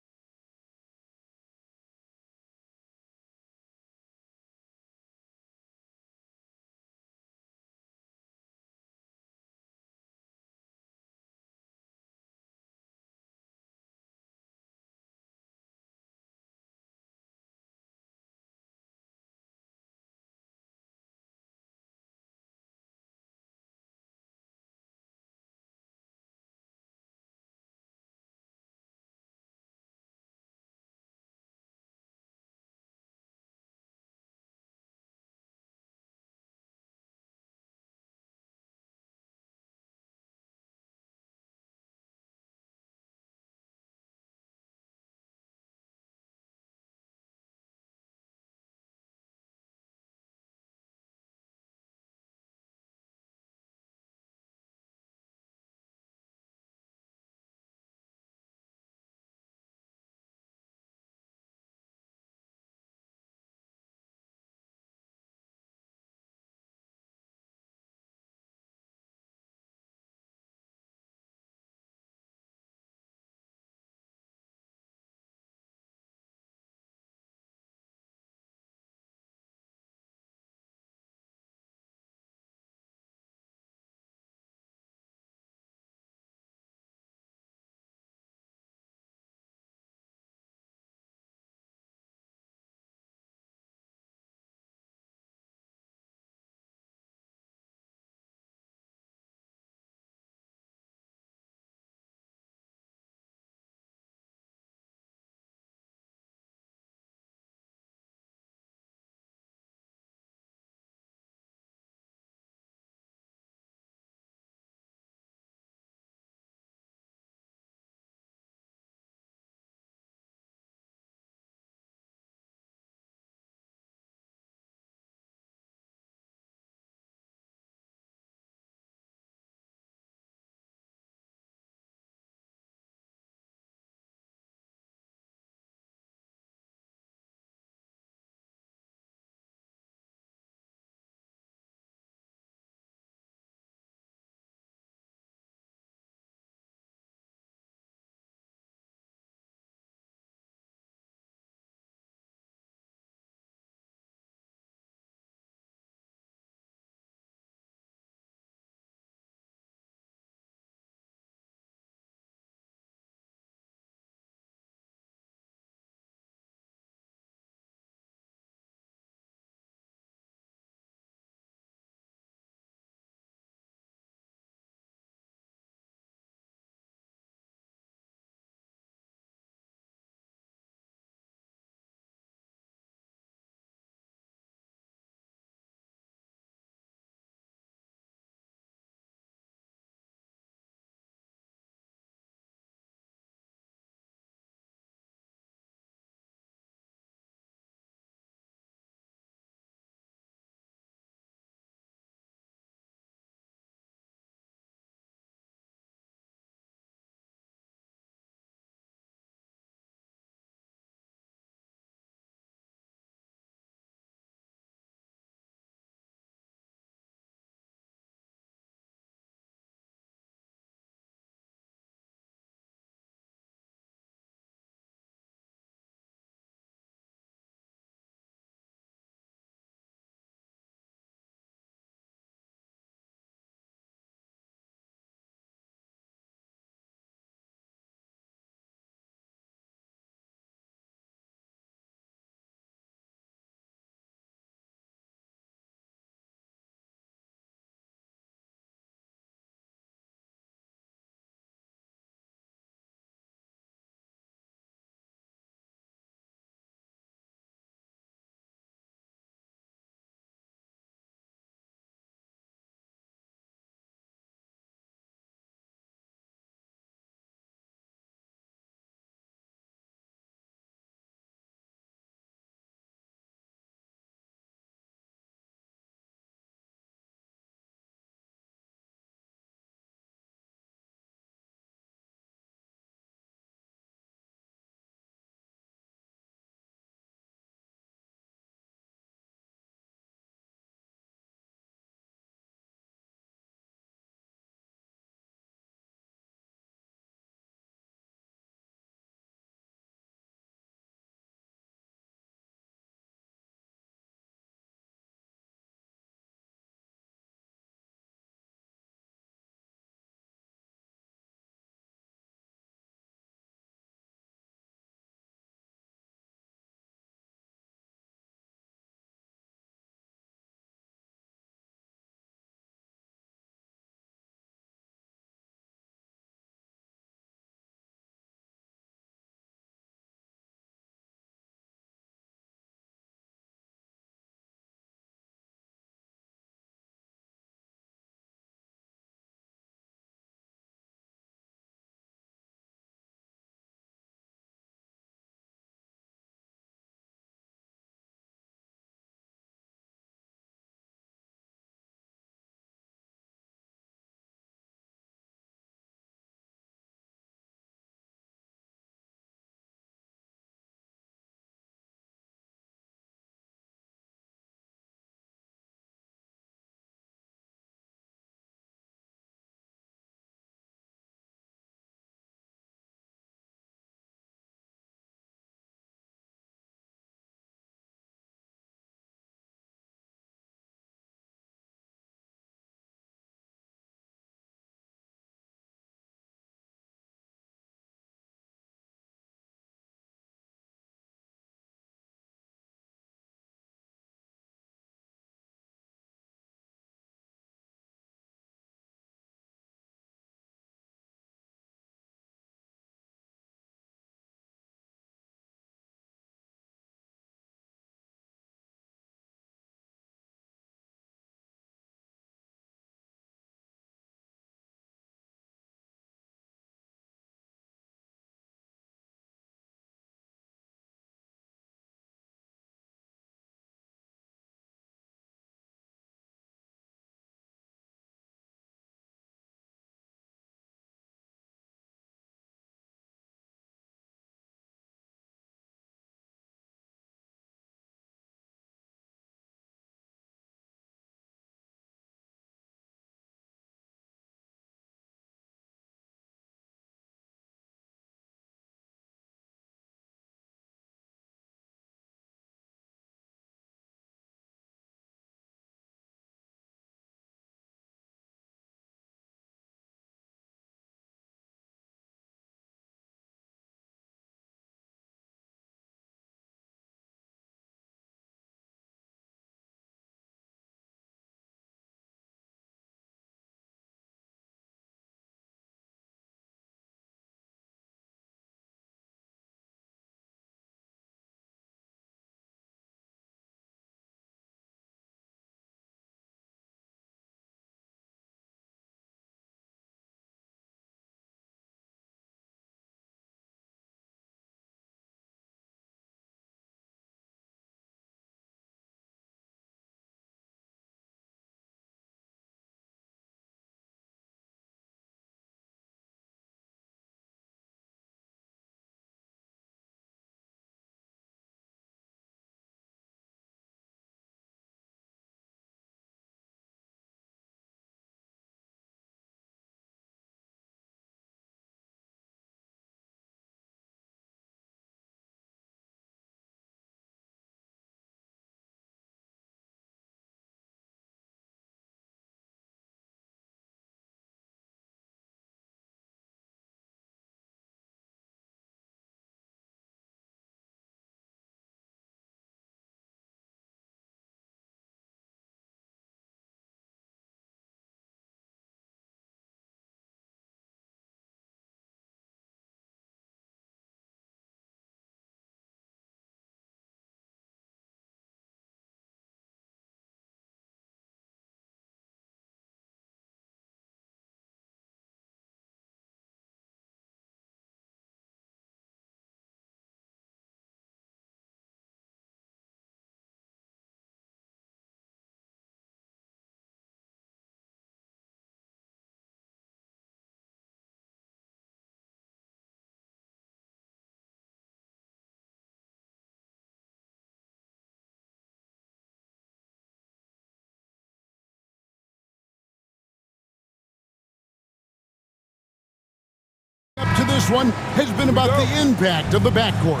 this one has been about the impact of the backcourt.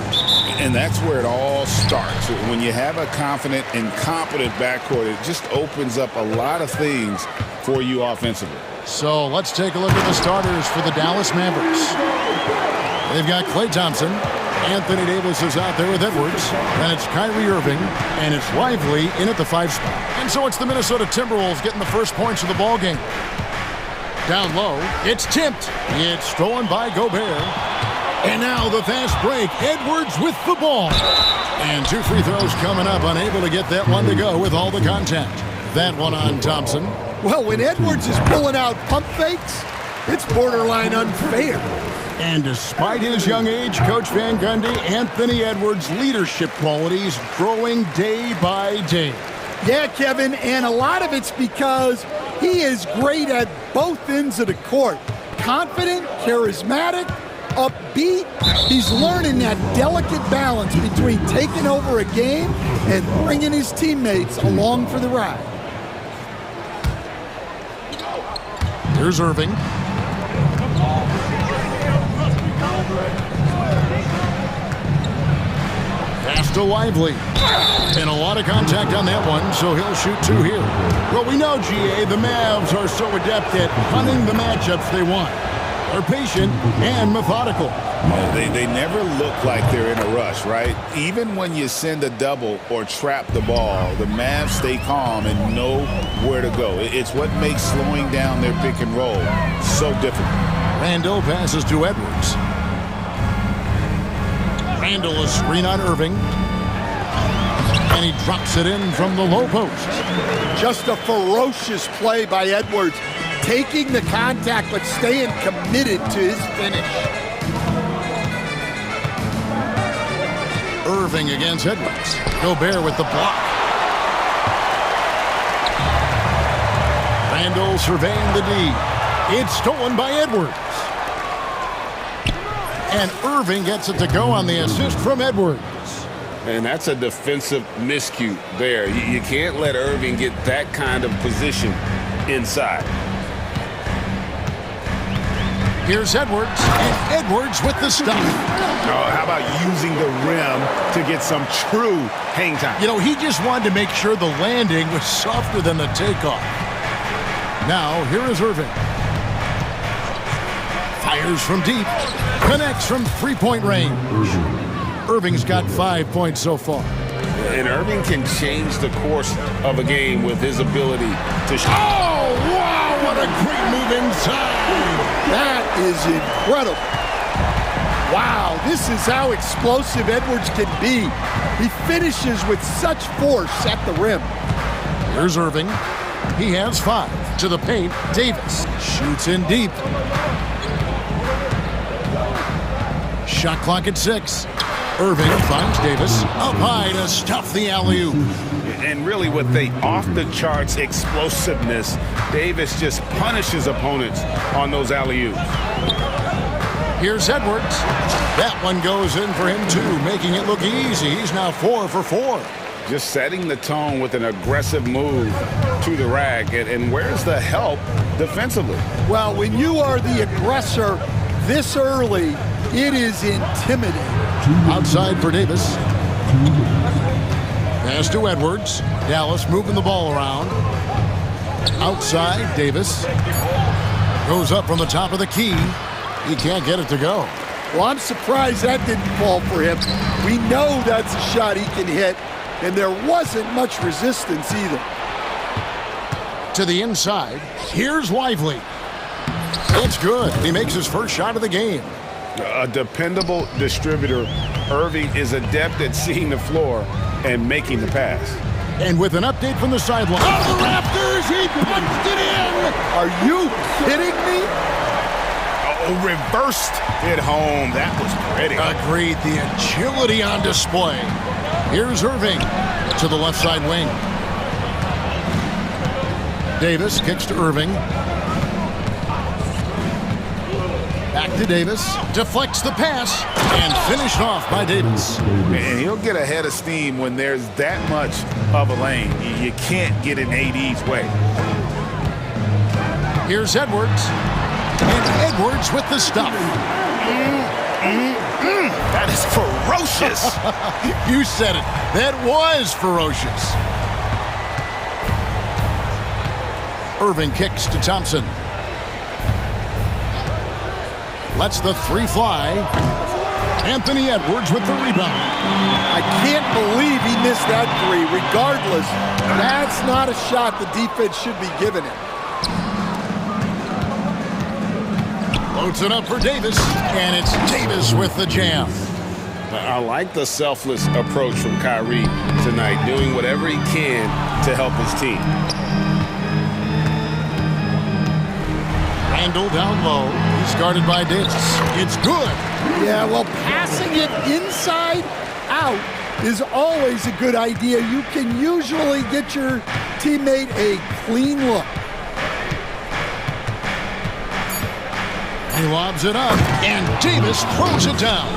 And that's where it all starts. When you have a confident and competent backcourt, it just opens up a lot of things for you offensively. So let's take a look at the starters for the Dallas Mavericks. They've got Klay Thompson. Anthony Davis is out there with Edwards. Then it's Kyrie Irving. And it's Lively in at the 5 spot. And so it's the Minnesota Timberwolves getting the first points of the ball game. Down low, it's tipped. It's stolen by Gobert. And now the fast break. Edwards with the ball. And 2 free throws coming up. Unable to get that one to go with all the contact. That one on Thompson. Well, when Edwards is pulling out pump fakes, it's borderline unfair. And despite his young age, Coach Van Gundy, Anthony Edwards' leadership qualities growing day by day. Yeah, Kevin, and a lot of it's because he is great at both ends of the court. Confident, charismatic, upbeat. He's learning that delicate balance between taking over a game and bringing his teammates along for the ride. Here's Irving. Pass to Lively. And a lot of contact on that one, so he'll shoot 2 here. Well, we know, GA, the Mavs are so adept at hunting the matchups they want. They're patient and methodical. They never look like they're in a rush, right? Even when you send a double or trap the ball, the Mavs stay calm and know where to go. It's what makes slowing down their pick and roll so difficult. Randall passes to Edwards. Randall is screen on Irving. And he drops it in from the low post. Just a ferocious play by Edwards. Taking the contact, but staying committed to his finish. Irving against Edwards. Gobert with the block. Randall surveying the D. It's stolen by Edwards. And Irving gets it to go on the assist from Edwards. And that's a defensive miscue there. You can't let Irving get that kind of position inside. Here's Edwards, and Edwards with the stop. Oh, how about using the rim to get some true hang time? You know, he just wanted to make sure the landing was softer than the takeoff. Now, here is Irving. Fires from deep. Connects from 3-point range. Irving's got 5 points so far. And Irving can change the course of a game with his ability to shoot. Oh, wow, what a great move inside. That is incredible. Wow, this is how explosive Edwards can be. He finishes with such force at the rim. Here's Irving. He has 5. To the paint, Davis shoots in deep. Shot clock at 6. Irving finds Davis up high to stuff the alley-oop. And really with the off-the-charts explosiveness, Davis just punishes opponents on those alley-oops. Here's Edwards. That one goes in for him too, making it look easy. He's now 4 for 4. Just setting the tone with an aggressive move to the rack. And where's the help defensively? Well, when you are the aggressor this early, it is intimidating. Outside for Davis. Pass to Edwards. Dallas moving the ball around. Outside, Davis. Goes up from the top of the key. He can't get it to go. Well, I'm surprised that didn't fall for him. We know that's a shot he can hit, and there wasn't much resistance either. To the inside. Here's Lively. It's good. He makes his first shot of the game. A dependable distributor, Irving is adept at seeing the floor and making the pass. And with an update from the sideline. Out of the rafters, he punched it in! Are you kidding me? Oh, reversed it home. That was pretty. Agreed. The agility on display. Here's Irving to the left side wing. Davis kicks to Irving. Back to Davis. Deflects the pass. And finished off by Davis. And he'll get ahead of steam when there's that much of a lane. You can't get in AD's way. Here's Edwards. And Edwards with the stuff. That is ferocious. You said it. That was ferocious. Irving kicks to Thompson. Lets the three fly. Anthony Edwards with the rebound. I can't believe he missed that three. Regardless, that's not a shot the defense should be giving it. Loads it up for Davis, and it's Davis with the jam. I like the selfless approach from Kyrie tonight, doing whatever he can to help his team. Randall down low. He's guarded by Davis. It's good. Yeah, well, passing it inside out is always a good idea. You can usually get your teammate a clean look. He lobs it up, and Davis throws it down.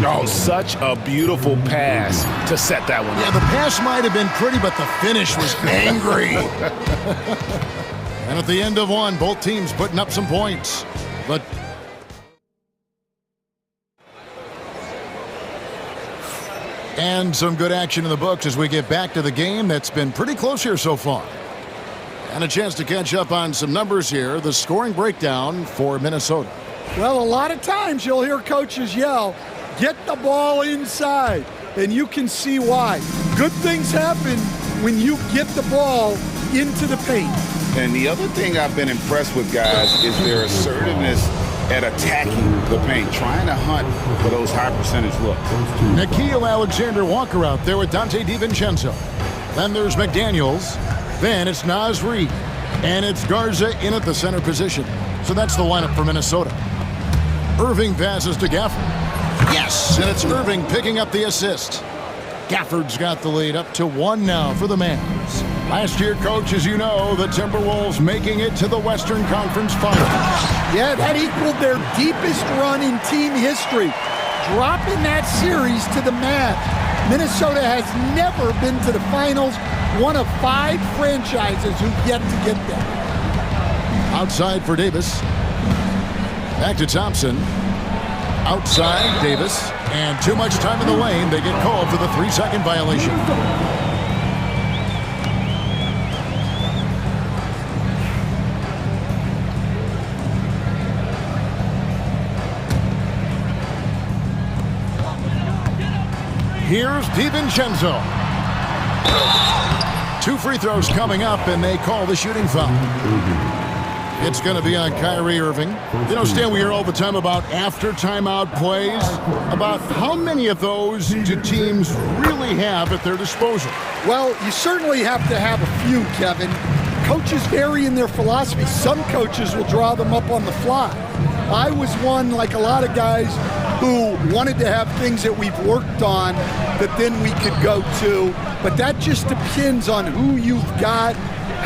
Oh, such a beautiful pass to set that one up. Yeah, the pass might have been pretty, but the finish was angry. And at the end of one, both teams putting up some points. But and some good action in the books as we get back to the game that's been pretty close here so far. And a chance to catch up on some numbers here. The scoring breakdown for Minnesota. Well, a lot of times you'll hear coaches yell, get the ball inside, and you can see why. Good things happen when you get the ball into the paint. And the other thing I've been impressed with, guys, is their assertiveness at attacking the paint, trying to hunt for those high percentage looks. Nickeil Alexander-Walker out there with Dante DiVincenzo. Then there's McDaniels. Then it's Naz Reid. And it's Garza in at the center position. So that's the lineup for Minnesota. Irving passes to Gafford. Yes, and it's Irving picking up the assist. Gafford's got the lead up to 1 now for the Mavs. Last year, Coach, as you know, the Timberwolves making it to the Western Conference Finals. Yeah, that equaled their deepest run in team history. Dropping that series to the Mavs. Minnesota has never been to the finals. One of 5 franchises who've yet to get there. Outside for Davis. Back to Thompson. Outside, Davis. And too much time in the lane. They get called for the 3-second violation. Here's DiVincenzo. 2 free throws coming up, and they call the shooting foul. It's going to be on Kyrie Irving. You know, Stan, we hear all the time about after timeout plays, about how many of those do teams really have at their disposal? Well, you certainly have to have a few, Kevin. Coaches vary in their philosophy. Some coaches will draw them up on the fly. I was one, like a lot of guys, who wanted to have things that we've worked on that then we could go to. But that just depends on who you've got,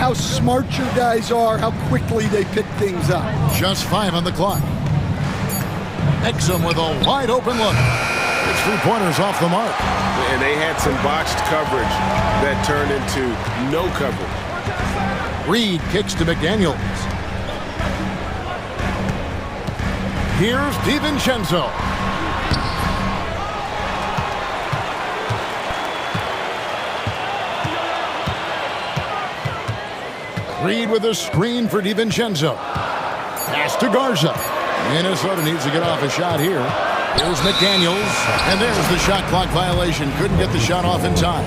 how smart your guys are, how quickly they pick things up. Just 5 on the clock. Exum with a wide open look. It's 3-pointers off the mark. And they had some botched coverage that turned into no coverage. Reid kicks to McDaniels. Here's DiVincenzo. Reid with a screen for DiVincenzo. Pass to Garza. Minnesota needs to get off a shot here. Here's McDaniels. And there's the shot clock violation. Couldn't get the shot off in time.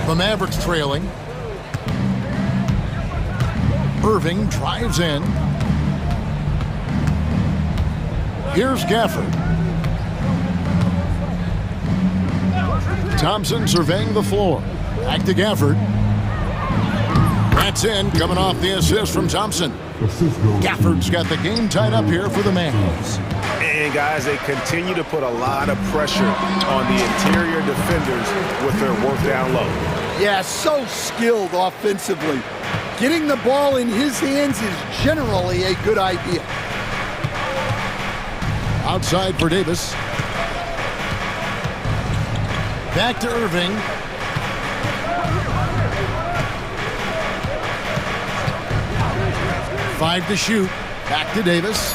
The Mavericks trailing. Irving drives in. Here's Gafford. Thompson surveying the floor. Back to Gafford. That's in, coming off the assist from Thompson. Gafford's got the game tied up here for the Mavs. And guys, they continue to put a lot of pressure on the interior defenders with their work down low. Yeah, so skilled offensively. Getting the ball in his hands is generally a good idea. Outside for Davis. Back to Irving. 5 to shoot. Back to Davis.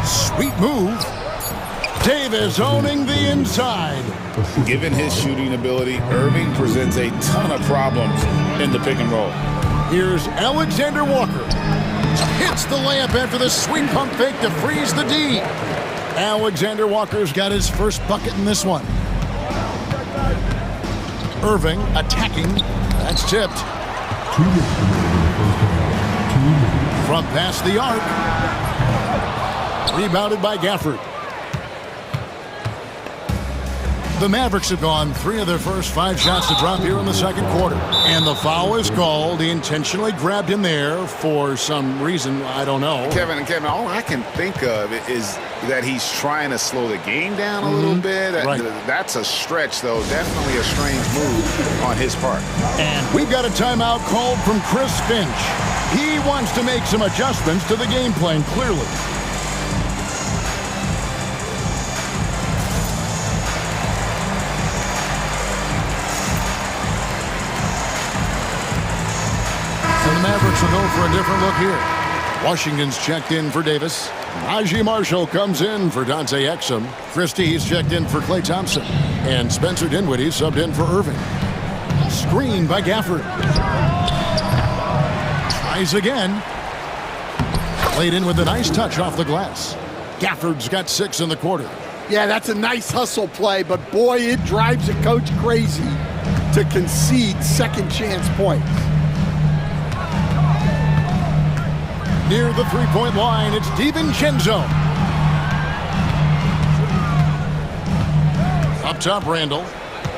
Sweet move. Davis owning the inside. Given his shooting ability, Irving presents a ton of problems in the pick and roll. Here's Alexander Walker. Hits the layup after the sweet pump fake to freeze the D. Alexander Walker's got his first bucket in this one. Irving attacking. That's tipped. From past the arc. Rebounded by Gafford. The Mavericks have gone 3 of their first 5 shots to drop here in the second quarter. And the foul is called. He intentionally grabbed him there for some reason. I don't know. Kevin, all I can think of is that he's trying to slow the game down a little bit. Right. That's a stretch, though. Definitely a strange move on his part. And we've got a timeout called from Chris Finch. He wants to make some adjustments to the game plan, clearly. Mavericks will go for a different look here. Washington's checked in for Davis. Najee Marshall comes in for Dante Exum. Christie's checked in for Klay Thompson. And Spencer Dinwiddie subbed in for Irving. Screen by Gafford. Tries again. Played in with a nice touch off the glass. Gafford's got 6 in the quarter. Yeah, that's a nice hustle play, but boy, it drives a coach crazy to concede second chance points. Near the three-point line, it's DiVincenzo. Up top, Randall.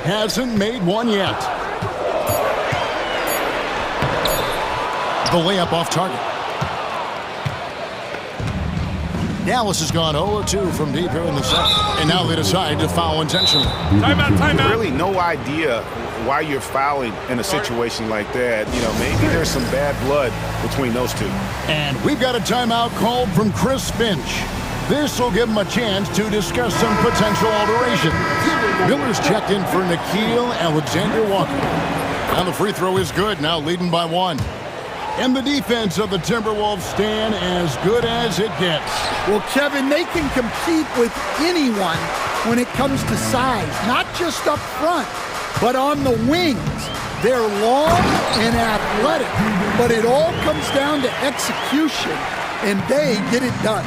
Hasn't made one yet. The layup off target. Dallas has gone 0-2 from deep here in the second. And now they decide to foul intentionally. Timeout. Really no idea why you're fouling in a situation like that. You know, maybe there's some bad blood between those two. And we've got a timeout called from Chris Finch. This will give him a chance to discuss some potential alteration. Miller's checked in for Nickeil Alexander-Walker. And the free throw is good, now leading by 1. And the defense of the Timberwolves stand as good as it gets. Well, Kevin, they can compete with anyone when it comes to size, not just up front, but on the wings. They're long and athletic, but it all comes down to execution, and they get it done.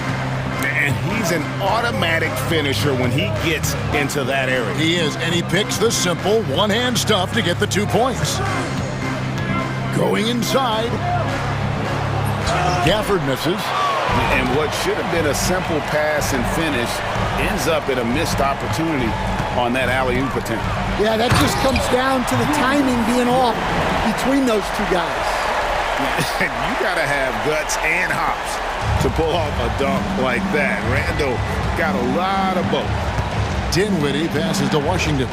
And he's an automatic finisher when he gets into that area. He is, and he picks the simple one-hand stuff to get the 2 points. Going inside. Gafford misses. And what should have been a simple pass and finish ends up in a missed opportunity on that alley-oop attempt. Yeah, that just comes down to the timing being off between those 2 guys. You got to have guts and hops to pull off a dunk like that. Randall got a lot of both. Dinwiddie passes to Washington.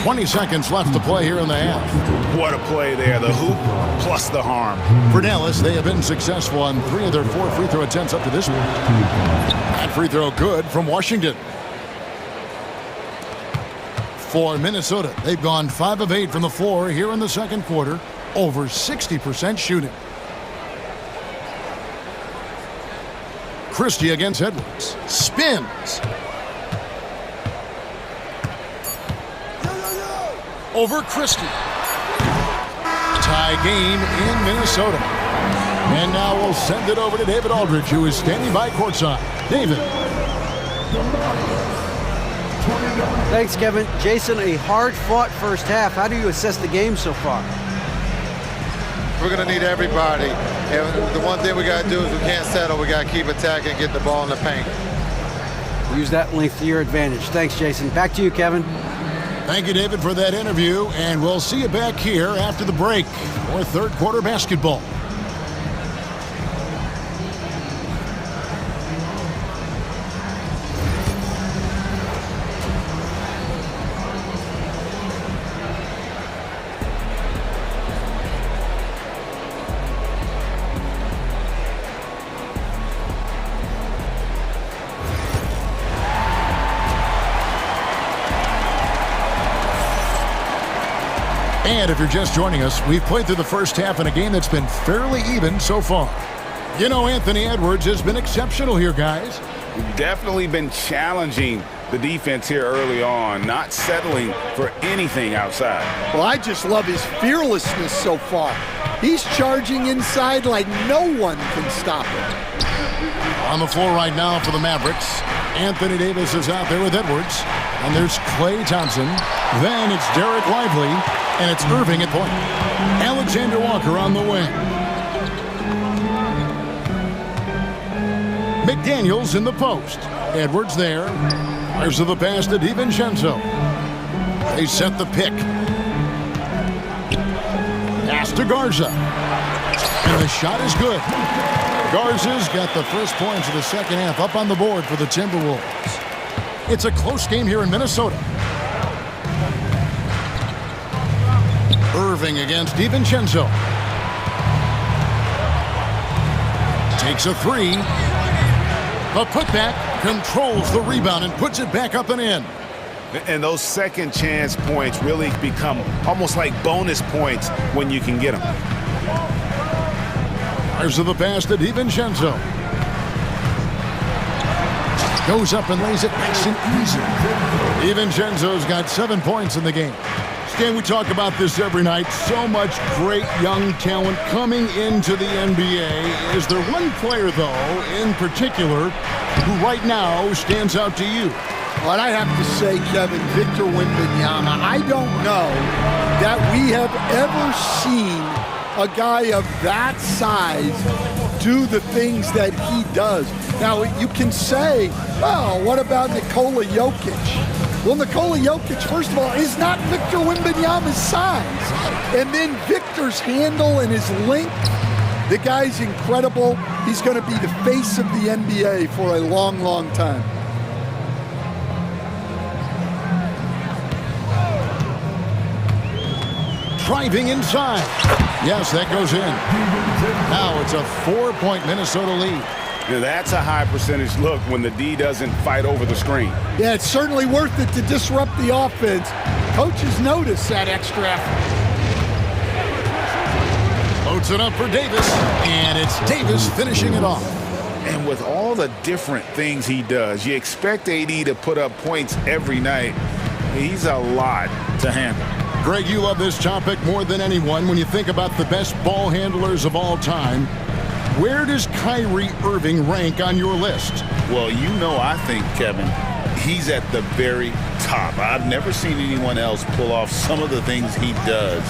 20 seconds left to play here in the half. What a play there. The hoop plus the harm. For Dallas, they have been successful on 3 of their 4 free throw attempts up to this one. That free throw good from Washington. For Minnesota, they've gone 5 of 8 from the floor here in the second quarter. Over 60% shooting. Christie against Edwards. Spins. Over Christie. Tie game in Minnesota. And now we'll send it over to David Aldridge, who is standing by courtside. David. Thanks, Kevin. Jason, a hard-fought first half. How do you assess the game so far? We're going to need everybody. And the one thing we got to do is we can't settle. We got to keep attacking and get the ball in the paint. Use that length to your advantage. Thanks, Jason. Back to you, Kevin. Thank you, David, for that interview, and we'll see you back here after the break for third quarter basketball. And if you're just joining us, we've played through the first half in a game that's been fairly even so far. You know, Anthony Edwards has been exceptional here, guys. Definitely been challenging the defense here early on, not settling for anything outside. Well, I just love his fearlessness so far. He's charging inside like no one can stop him. On the floor right now for the Mavericks, Anthony Davis is out there with Edwards. And there's Klay Thompson. Then it's Derek Lively. And it's Irving at point. Alexander Walker on the wing. McDaniels in the post. Edwards there. There's the pass to DiVincenzo. They set the pick. Pass to Garza. And the shot is good. Garza's got the first points of the second half up on the board for the Timberwolves. It's a close game here in Minnesota. Irving against DiVincenzo. Takes a three. The putback controls the rebound and puts it back up and in. And those second chance points really become almost like bonus points when you can get them. There's the pass to DiVincenzo. Goes up and lays it nice and easy. DiVincenzo's got 7 points in the game. Stan, we talk about this every night. So much great young talent coming into the NBA. Is there one player, though, in particular, who right now stands out to you? Well, I have to say, Kevin, Victor Wembanyama. I don't know that we have ever seen a guy of that size do the things that he does. Now, you can say, well, what about Nikola Jokic? Well, Nikola Jokic, first of all, is not Victor Wembanyama's size. And then Victor's handle and his length, the guy's incredible. He's going to be the face of the NBA for a long, long time. Driving inside. Yes, that goes in. Now it's a 4-point Minnesota lead. Yeah, that's a high percentage look when the D doesn't fight over the screen. Yeah, it's certainly worth it to disrupt the offense. Coaches notice that extra effort. Loads it up for Davis, and it's Davis finishing it off. And with all the different things he does, you expect AD to put up points every night. He's a lot to handle. Greg, you love this topic more than anyone when you think about the best ball handlers of all time. Where does Kyrie Irving rank on your list? Well, you know, I think, Kevin, he's at the very top. I've never seen anyone else pull off some of the things he does.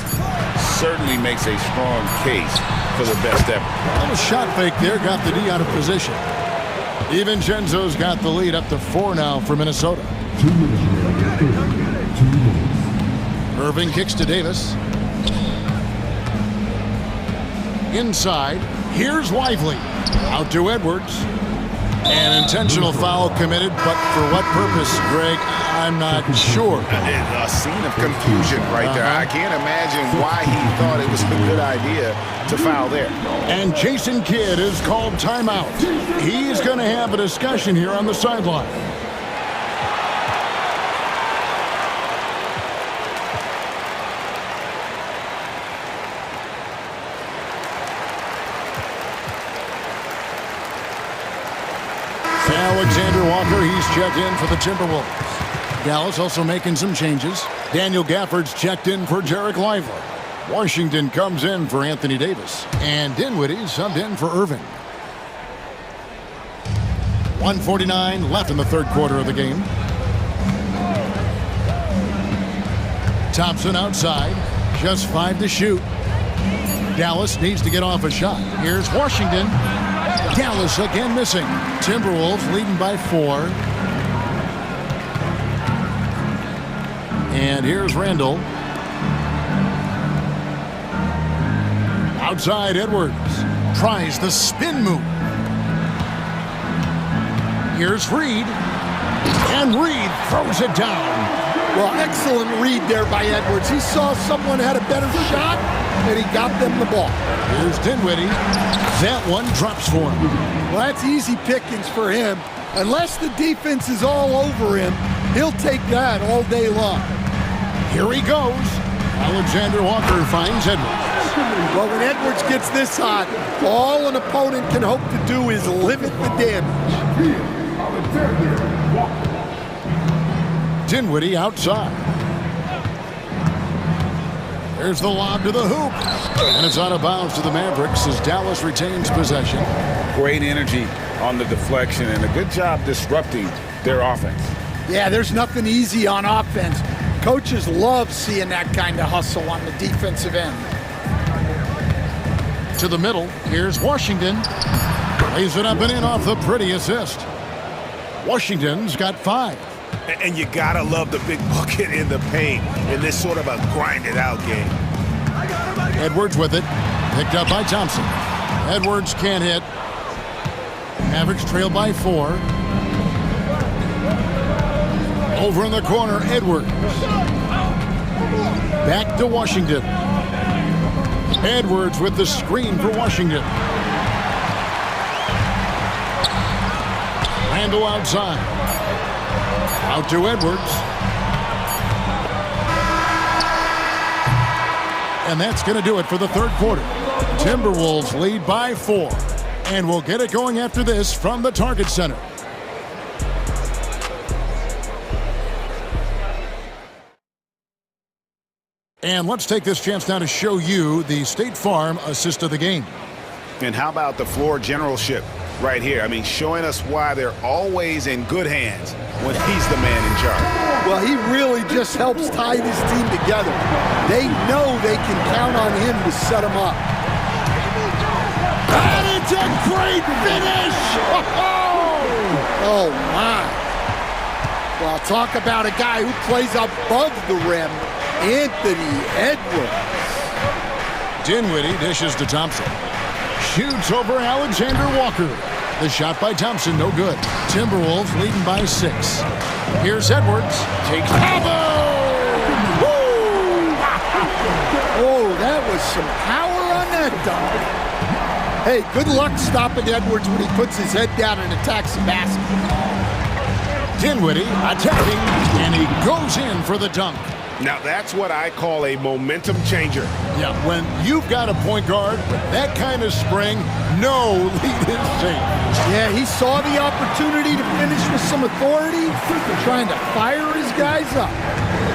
Certainly makes a strong case for the best ever. A little shot fake there, got the D out of position. DiVincenzo's got the lead up to 4 now for Minnesota. Irving kicks to Davis. Inside. Here's Lively. Out to Edwards. An intentional foul committed, but for what purpose, Greg? I'm not sure. A scene of confusion right there. I can't imagine why he thought it was a good idea to foul there. And Jason Kidd is called timeout. He's going to have a discussion here on the sideline. Alexander Walker, he's checked in for the Timberwolves. Dallas also making some changes. Daniel Gafford's checked in for Derek Lively. Washington comes in for Anthony Davis. And Dinwiddie subbed in for Irving. 1:49 left in the third quarter of the game. Thompson outside. Just 5 to shoot. Dallas needs to get off a shot. Here's Washington. Dallas again missing. Timberwolves leading by 4. And here's Randall. Outside Edwards. Tries the spin move. Here's Reed. And Reed throws it down. Well, excellent read there by Edwards. He saw someone had a better shot, and he got them the ball. Here's Dinwiddie. That one drops for him. Well, that's easy pickings for him. Unless the defense is all over him, he'll take that all day long. Here he goes. Alexander Walker finds Edwards. Well, when Edwards gets this hot, all an opponent can hope to do is limit the damage. Dinwiddie outside. There's the lob to the hoop. And it's out of bounds to the Mavericks as Dallas retains possession. Great energy on the deflection and a good job disrupting their offense. Yeah, there's nothing easy on offense. Coaches love seeing that kind of hustle on the defensive end. To the middle, here's Washington. Lays it up and in off the pretty assist. Washington's got 5. And you gotta love the big bucket in the paint in this sort of a grinded-out game. Edwards with it. Picked up by Thompson. Edwards can't hit. Mavericks trail by 4. Over in the corner, Edwards. Back to Washington. Edwards with the screen for Washington. Randall outside. Out to Edwards. And that's going to do it for the third quarter. Timberwolves lead by 4. And we'll get it going after this from the Target Center. And let's take this chance now to show you the State Farm assist of the game. And how about the floor generalship right here? I mean, showing us why they're always in good hands when he's the man in charge. Well, he really just helps tie this team together. They know they can count on him to set them up. And it's a great finish! Oh, my. Well, talk about a guy who plays above the rim. Anthony Edwards. Dinwiddie dishes to Thompson. Shoots over Alexander Walker. The shot by Thompson, no good. Timberwolves leading by 6. Here's Edwards. Takes elbow! Oh, that was some power on that dunk. Hey, good luck stopping Edwards when he puts his head down and attacks the basket. Dinwiddie attacking, and he goes in for the dunk. Now, that's what I call a momentum changer. Yeah, when you've got a point guard with that kind of spring, no lead is safe. Yeah, he saw the opportunity to finish with some authority, trying to fire his guys up.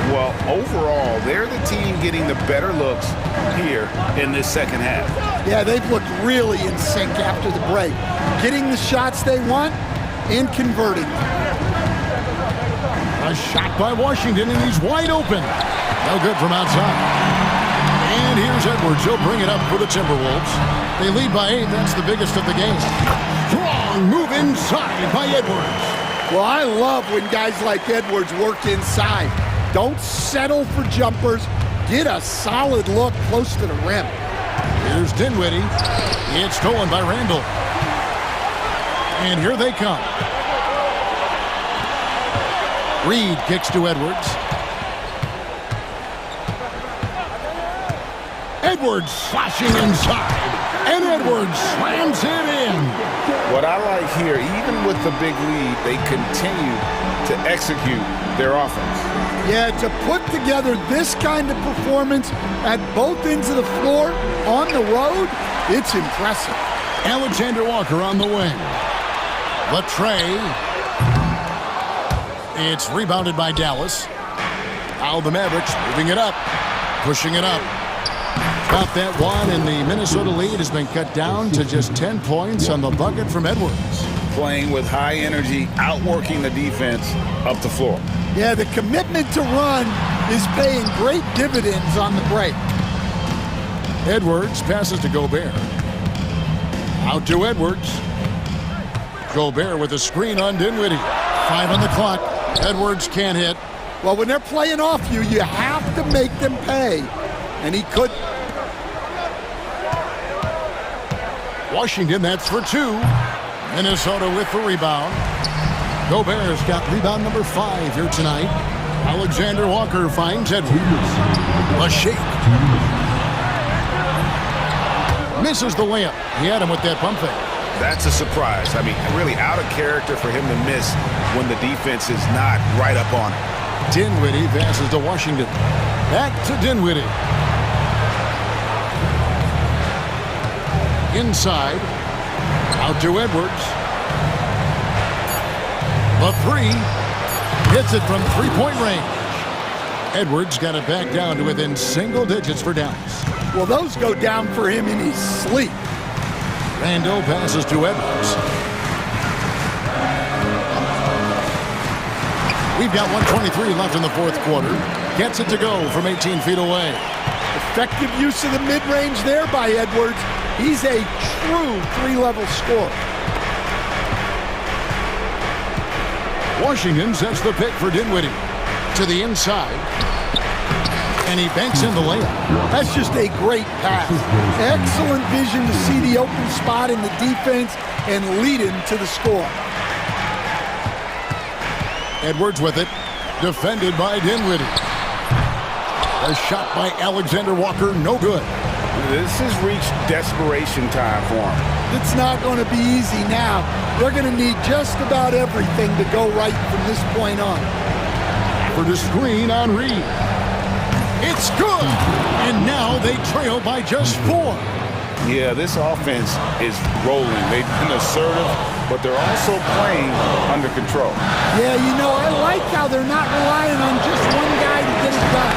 Well, overall, they're the team getting the better looks here in this second half. Yeah, they've looked really in sync after the break, getting the shots they want and converting them. A shot by Washington, and he's wide open. No good from outside. And here's Edwards. He'll bring it up for the Timberwolves. They lead by 8. That's the biggest of the game. Strong move inside by Edwards. Well, I love when guys like Edwards work inside. Don't settle for jumpers. Get a solid look close to the rim. Here's Dinwiddie. It's stolen by Randall. And here they come. Reed kicks to Edwards. Edwards slashing inside. And Edwards slams it in. What I like here, even with the big lead, they continue to execute their offense. Yeah, to put together this kind of performance at both ends of the floor on the road, it's impressive. Alexander Walker on the wing. Latre. It's rebounded by Dallas. Now the Mavericks moving it up, pushing it up. About that one, and the Minnesota lead has been cut down to just 10 points on the bucket from Edwards. Playing with high energy, outworking the defense up the floor. Yeah, the commitment to run is paying great dividends on the break. Edwards passes to Gobert. Out to Edwards. Gobert with a screen on Dinwiddie. 5 on the clock. Edwards can't hit. Well, when they're playing off you, you have to make them pay. And he could. Washington, that's for 2. Minnesota with the rebound. Gobert's got rebound number 5 here tonight. Alexander Walker finds Edwards. A shake. Misses the layup. He had him with that pump fake. That's a surprise. I mean, really out of character for him to miss when the defense is not right up on him. Dinwiddie passes to Washington. Back to Dinwiddie. Inside. Out to Edwards. The three. Hits it from three-point range. Edwards got it back down to within single digits for Dallas. Well, those go down for him in his sleep. Randall passes to Edwards. We've got 1:23 left in the fourth quarter. Gets it to go from 18 feet away. Effective use of the mid-range there by Edwards. He's a true three-level scorer. Washington sets the pick for Dinwiddie. To the inside. And he banks in the layup. That's just a great pass. Excellent vision to see the open spot in the defense and lead him to the score. Edwards with it. Defended by Dinwiddie. A shot by Alexander Walker, no good. This has reached desperation time for him. It's not going to be easy now. They're going to need just about everything to go right from this point on. For the screen on Reed. It's good! And now they trail by just 4. Yeah, this offense is rolling. They've been assertive, but they're also playing under control. Yeah, you know, I like how they're not relying on just one guy to get it done.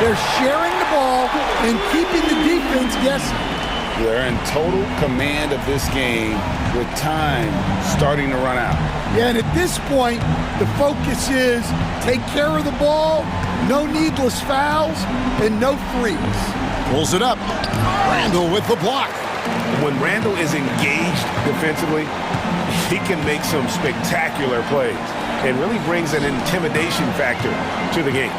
They're sharing the ball and keeping the defense guessing. They're in total command of this game with time starting to run out. Yeah, and at this point, the focus is take care of the ball, no needless fouls, and no threes. Pulls it up. Randall with the block. When Randall is engaged defensively, he can make some spectacular plays and really brings an intimidation factor to the game.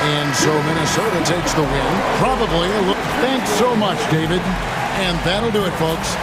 And so Minnesota takes the win. Probably a little. Thanks so much, David. And that'll do it, folks.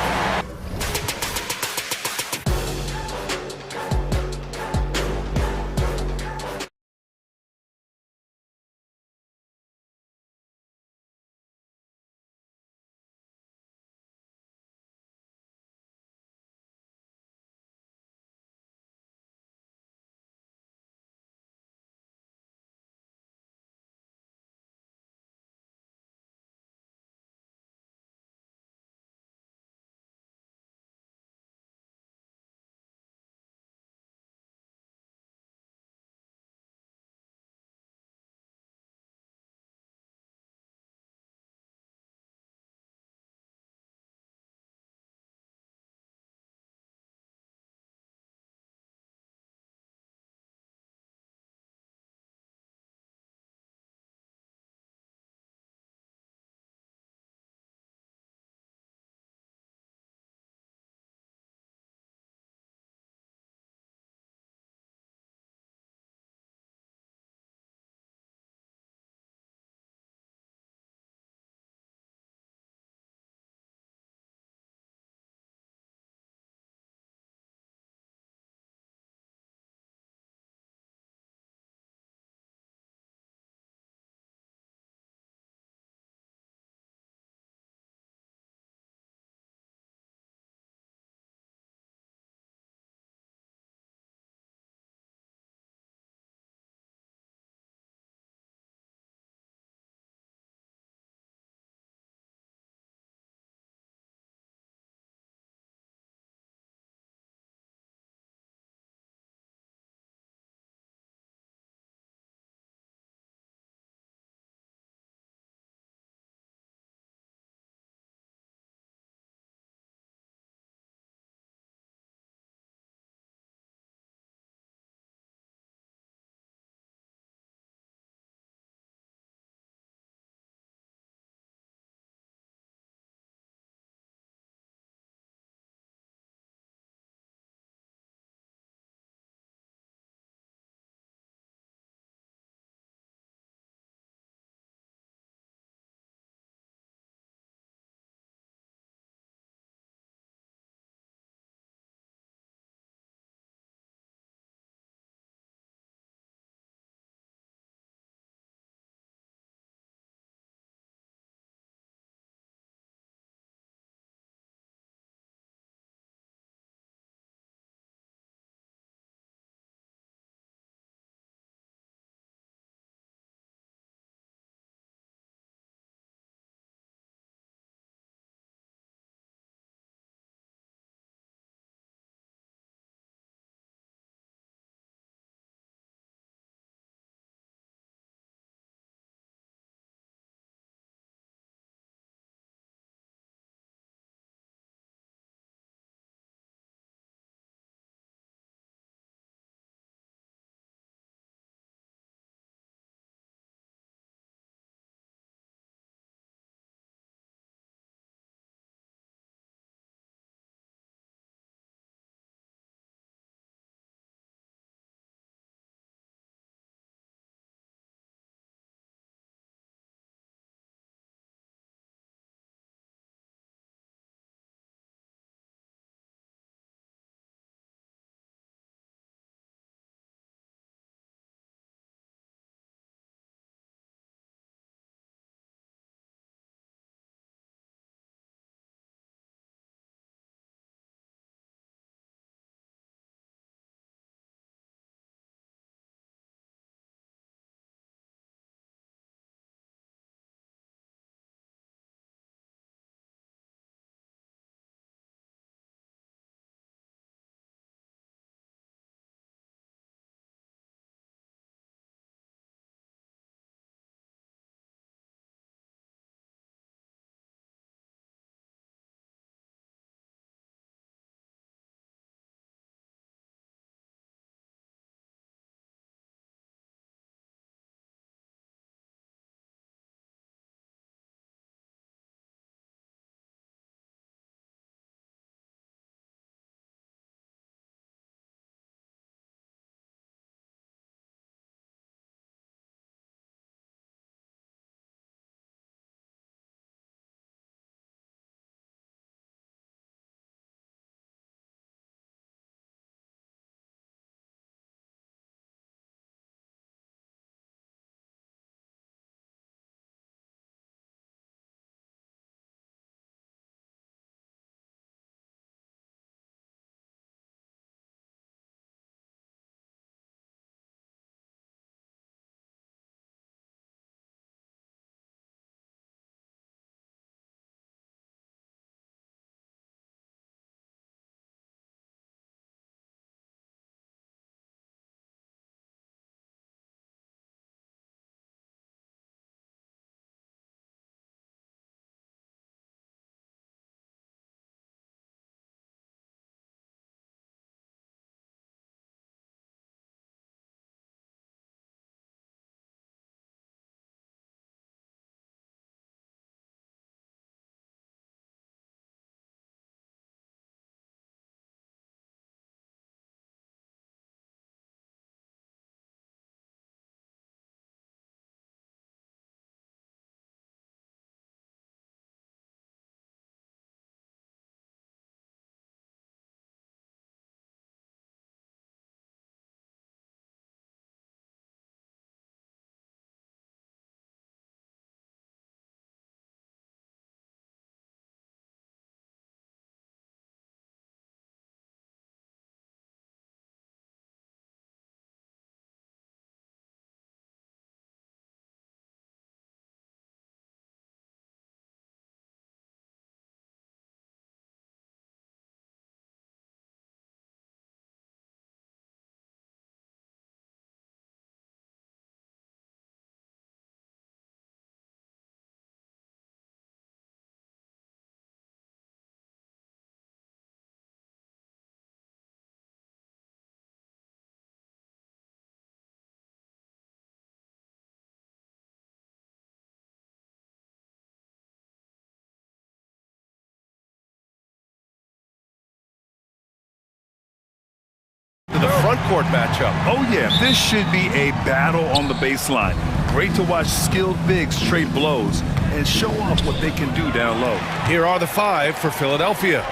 front court matchup. Oh, yeah, this should be a battle on the baseline. Great to watch skilled bigs trade blows and show off what they can do down low. Here are the 5 for Philadelphia.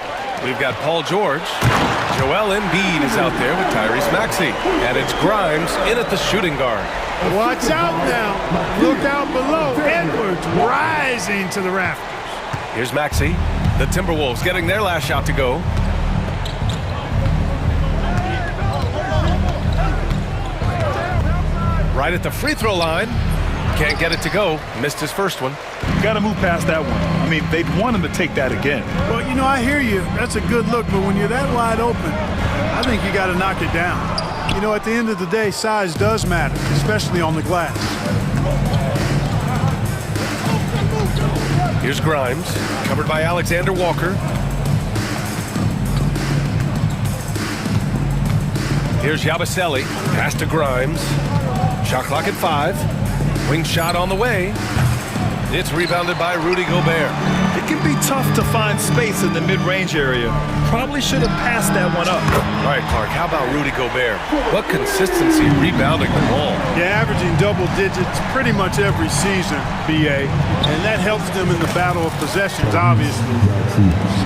We've got Paul George. Joel Embiid is out there with Tyrese Maxey. And it's Grimes in at the shooting guard. Watch out now. Look out below. Edwards rising to the rafters. Here's Maxey. The Timberwolves getting their last shot to go. Right at the free throw line. Can't get it to go. Missed his first one. Got to move past that one. I mean, they'd want him to take that again. Well, you know, I hear you. That's a good look, but when you're that wide open, I think you got to knock it down. You know, at the end of the day, size does matter, especially on the glass. Here's Grimes, covered by Alexander Walker. Here's Yabusele, pass to Grimes. Shot clock at 5. Wing shot on the way. It's rebounded by Rudy Gobert. It can be tough to find space in the mid-range area. Probably should have passed that one up. All right, Clark, how about Rudy Gobert? What consistency rebounding the ball. Yeah, averaging double digits pretty much every season, BA. And that helps them in the battle of possessions, obviously.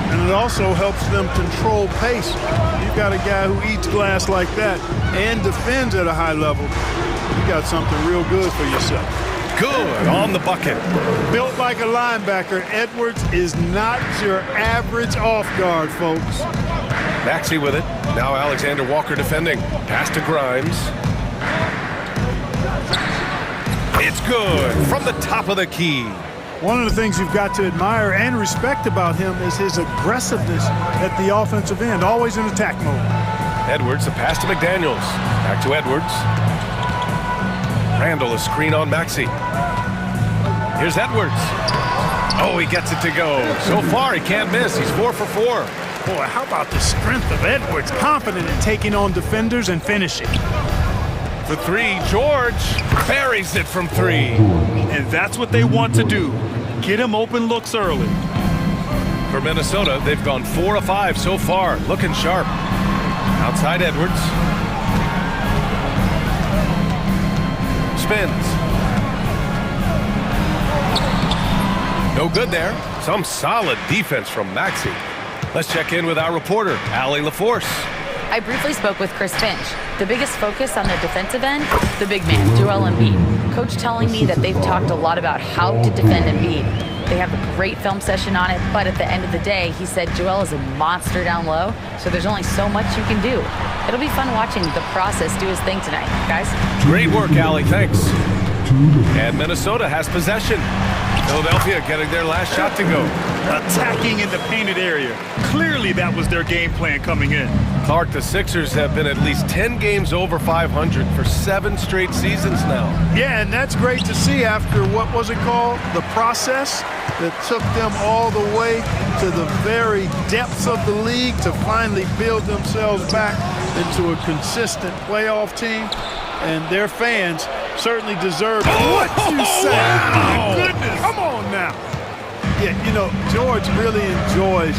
And it also helps them control pace. You've got a guy who eats glass like that and defends at a high level. You got something real good for yourself. Good on the bucket. Built like a linebacker, Edwards is not your average off guard, folks. Maxey with it. Now Alexander Walker defending. Pass to Grimes. It's good from the top of the key. One of the things you've got to admire and respect about him is his aggressiveness at the offensive end, always in attack mode. Edwards, the pass to McDaniels. Back to Edwards. Randall, a screen on Maxey. Here's Edwards. Oh, he gets it to go. So far, he can't miss. He's 4 for 4. Boy, how about the strength of Edwards? Confident in taking on defenders and finishing. For 3, George buries it from 3. And that's what they want to do. Get him open looks early. For Minnesota, they've gone 4 of 5 so far. Looking sharp. Outside Edwards. Spins. No good there. Some solid defense from Maxey. Let's check in with our reporter, Allie LaForce. I briefly spoke with Chris Finch. The biggest focus on the defensive end, the big man, Joel Embiid. Coach telling me that they've talked a lot about how to defend Embiid. They have a great film session on it, but at the end of the day, he said Joel is a monster down low, so there's only so much you can do. It'll be fun watching the process do his thing tonight, guys. Great work, Allie. Thanks. And Minnesota has possession. Philadelphia getting their last shot to go. Attacking in the painted area. Clearly that was their game plan coming in. Clark, the Sixers have been at least 10 games over 500 for 7 straight seasons now. Yeah, and that's great to see after, what was it called? The process that took them all the way to the very depths of the league to finally build themselves back into a consistent playoff team. And their fans certainly deserve what you say. Wow. My goodness. Come on now. Yeah, you know, George really enjoys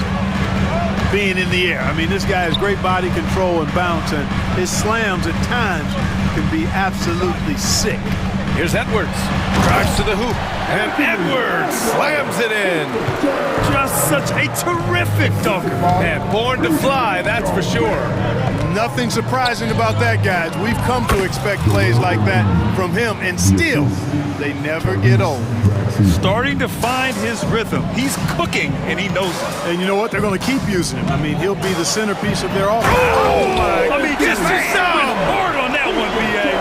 being in the air. I mean, this guy has great body control and bounce, and his slams at times can be absolutely sick. Here's Edwards. Drives to the hoop. And Edwards slams it in. Just such a terrific dunker. Man, born to fly, that's for sure. Nothing surprising about that, guys. We've come to expect plays like that from him, and still, they never get old. Starting to find his rhythm. He's cooking, and he knows it. And you know what? They're going to keep using him. I mean, he'll be the centerpiece of their offense. Oh, my! I mean, just hard on that one, B.A.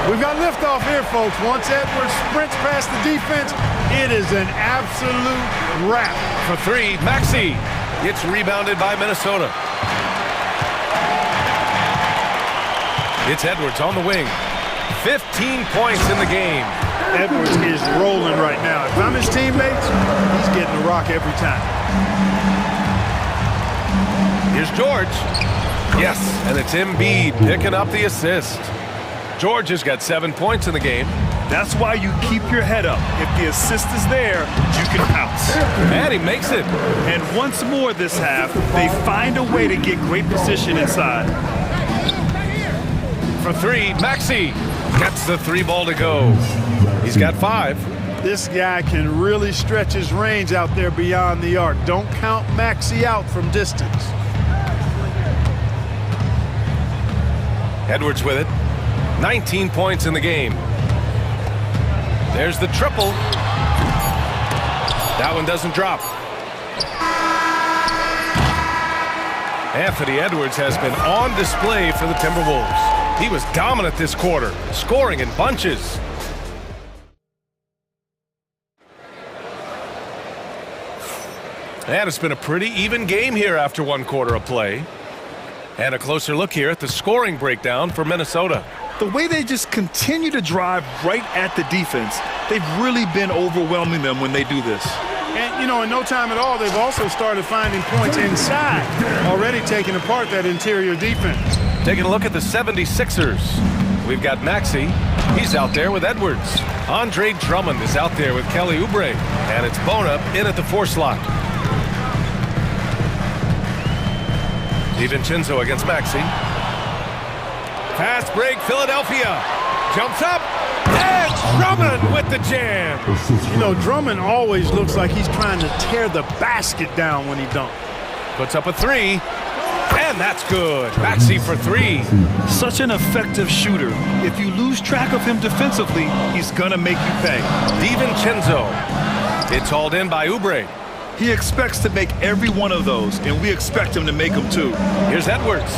We've got liftoff here, folks. Once Edwards sprints past the defense, it is an absolute wrap. For 3, Maxey. It's rebounded by Minnesota. It's Edwards on the wing. 15 points in the game. Edwards is rolling right now. If I'm his teammates, he's getting a rock every time. Here's George. Yes, and it's Embiid picking up the assist. George has got 7 points in the game. That's why you keep your head up. If the assist is there, you can pounce. And he makes it. And once more this half, they find a way to get great position inside. for three. Maxey gets the three ball to go. He's got 5. This guy can really stretch his range out there beyond the arc. Don't count Maxey out from distance. Edwards with it. 19 points in the game. There's the triple. That one doesn't drop. Anthony Edwards has been on display for the Timberwolves. He was dominant this quarter, scoring in bunches. And it's been a pretty even game here after 1 quarter of play. And a closer look here at the scoring breakdown for Minnesota. The way they just continue to drive right at the defense, they've really been overwhelming them when they do this. And, you know, in no time at all, they've also started finding points inside, already taking apart that interior defense. Taking a look at the 76ers. We've got Maxey. He's out there with Edwards. Andre Drummond is out there with Kelly Oubre. And it's Bona in at the 4 slot. DiVincenzo against Maxey. Fast break, Philadelphia. Jumps up, and Drummond with the jam. You know, Drummond always looks like he's trying to tear the basket down when he dunks. Puts up a 3, and that's good. Maxey for 3. Such an effective shooter. If you lose track of him defensively, he's gonna make you pay. DiVincenzo. It's hauled in by Oubre. He expects to make every one of those, and we expect him to make them too. Here's Edwards.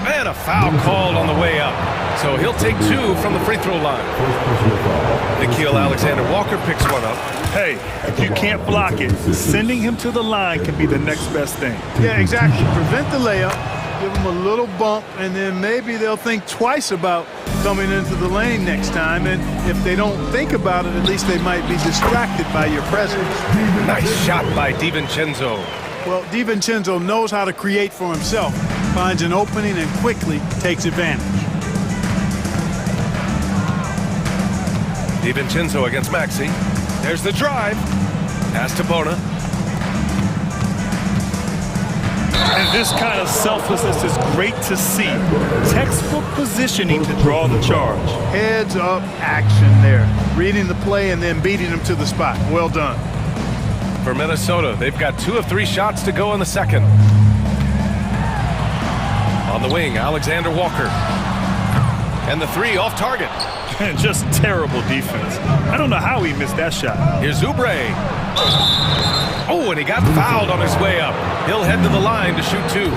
And a foul called on the way up. So he'll take 2 from the free throw line. Nickeil Alexander-Walker picks one up. Hey, if you can't block it, sending him to the line can be the next best thing. Yeah, exactly. Prevent the layup, give them a little bump, and then maybe they'll think twice about coming into the lane next time. And if they don't think about it, at least they might be distracted by your presence. Nice shot by DiVincenzo. Well, DiVincenzo knows how to create for himself. Finds an opening and quickly takes advantage. DiVincenzo against Maxey. There's the drive. Pass to Bona. And this kind of selflessness is great to see. Textbook positioning to draw the charge. Heads up action there. Reading the play and then beating them to the spot. Well done. For Minnesota, they've got 2 of 3 shots to go in the second. On the wing, Alexander-Walker. And the 3 off target. And just terrible defense. I don't know how he missed that shot. Here's Oubre. Oh, and he got fouled on his way up. He'll head to the line to shoot 2.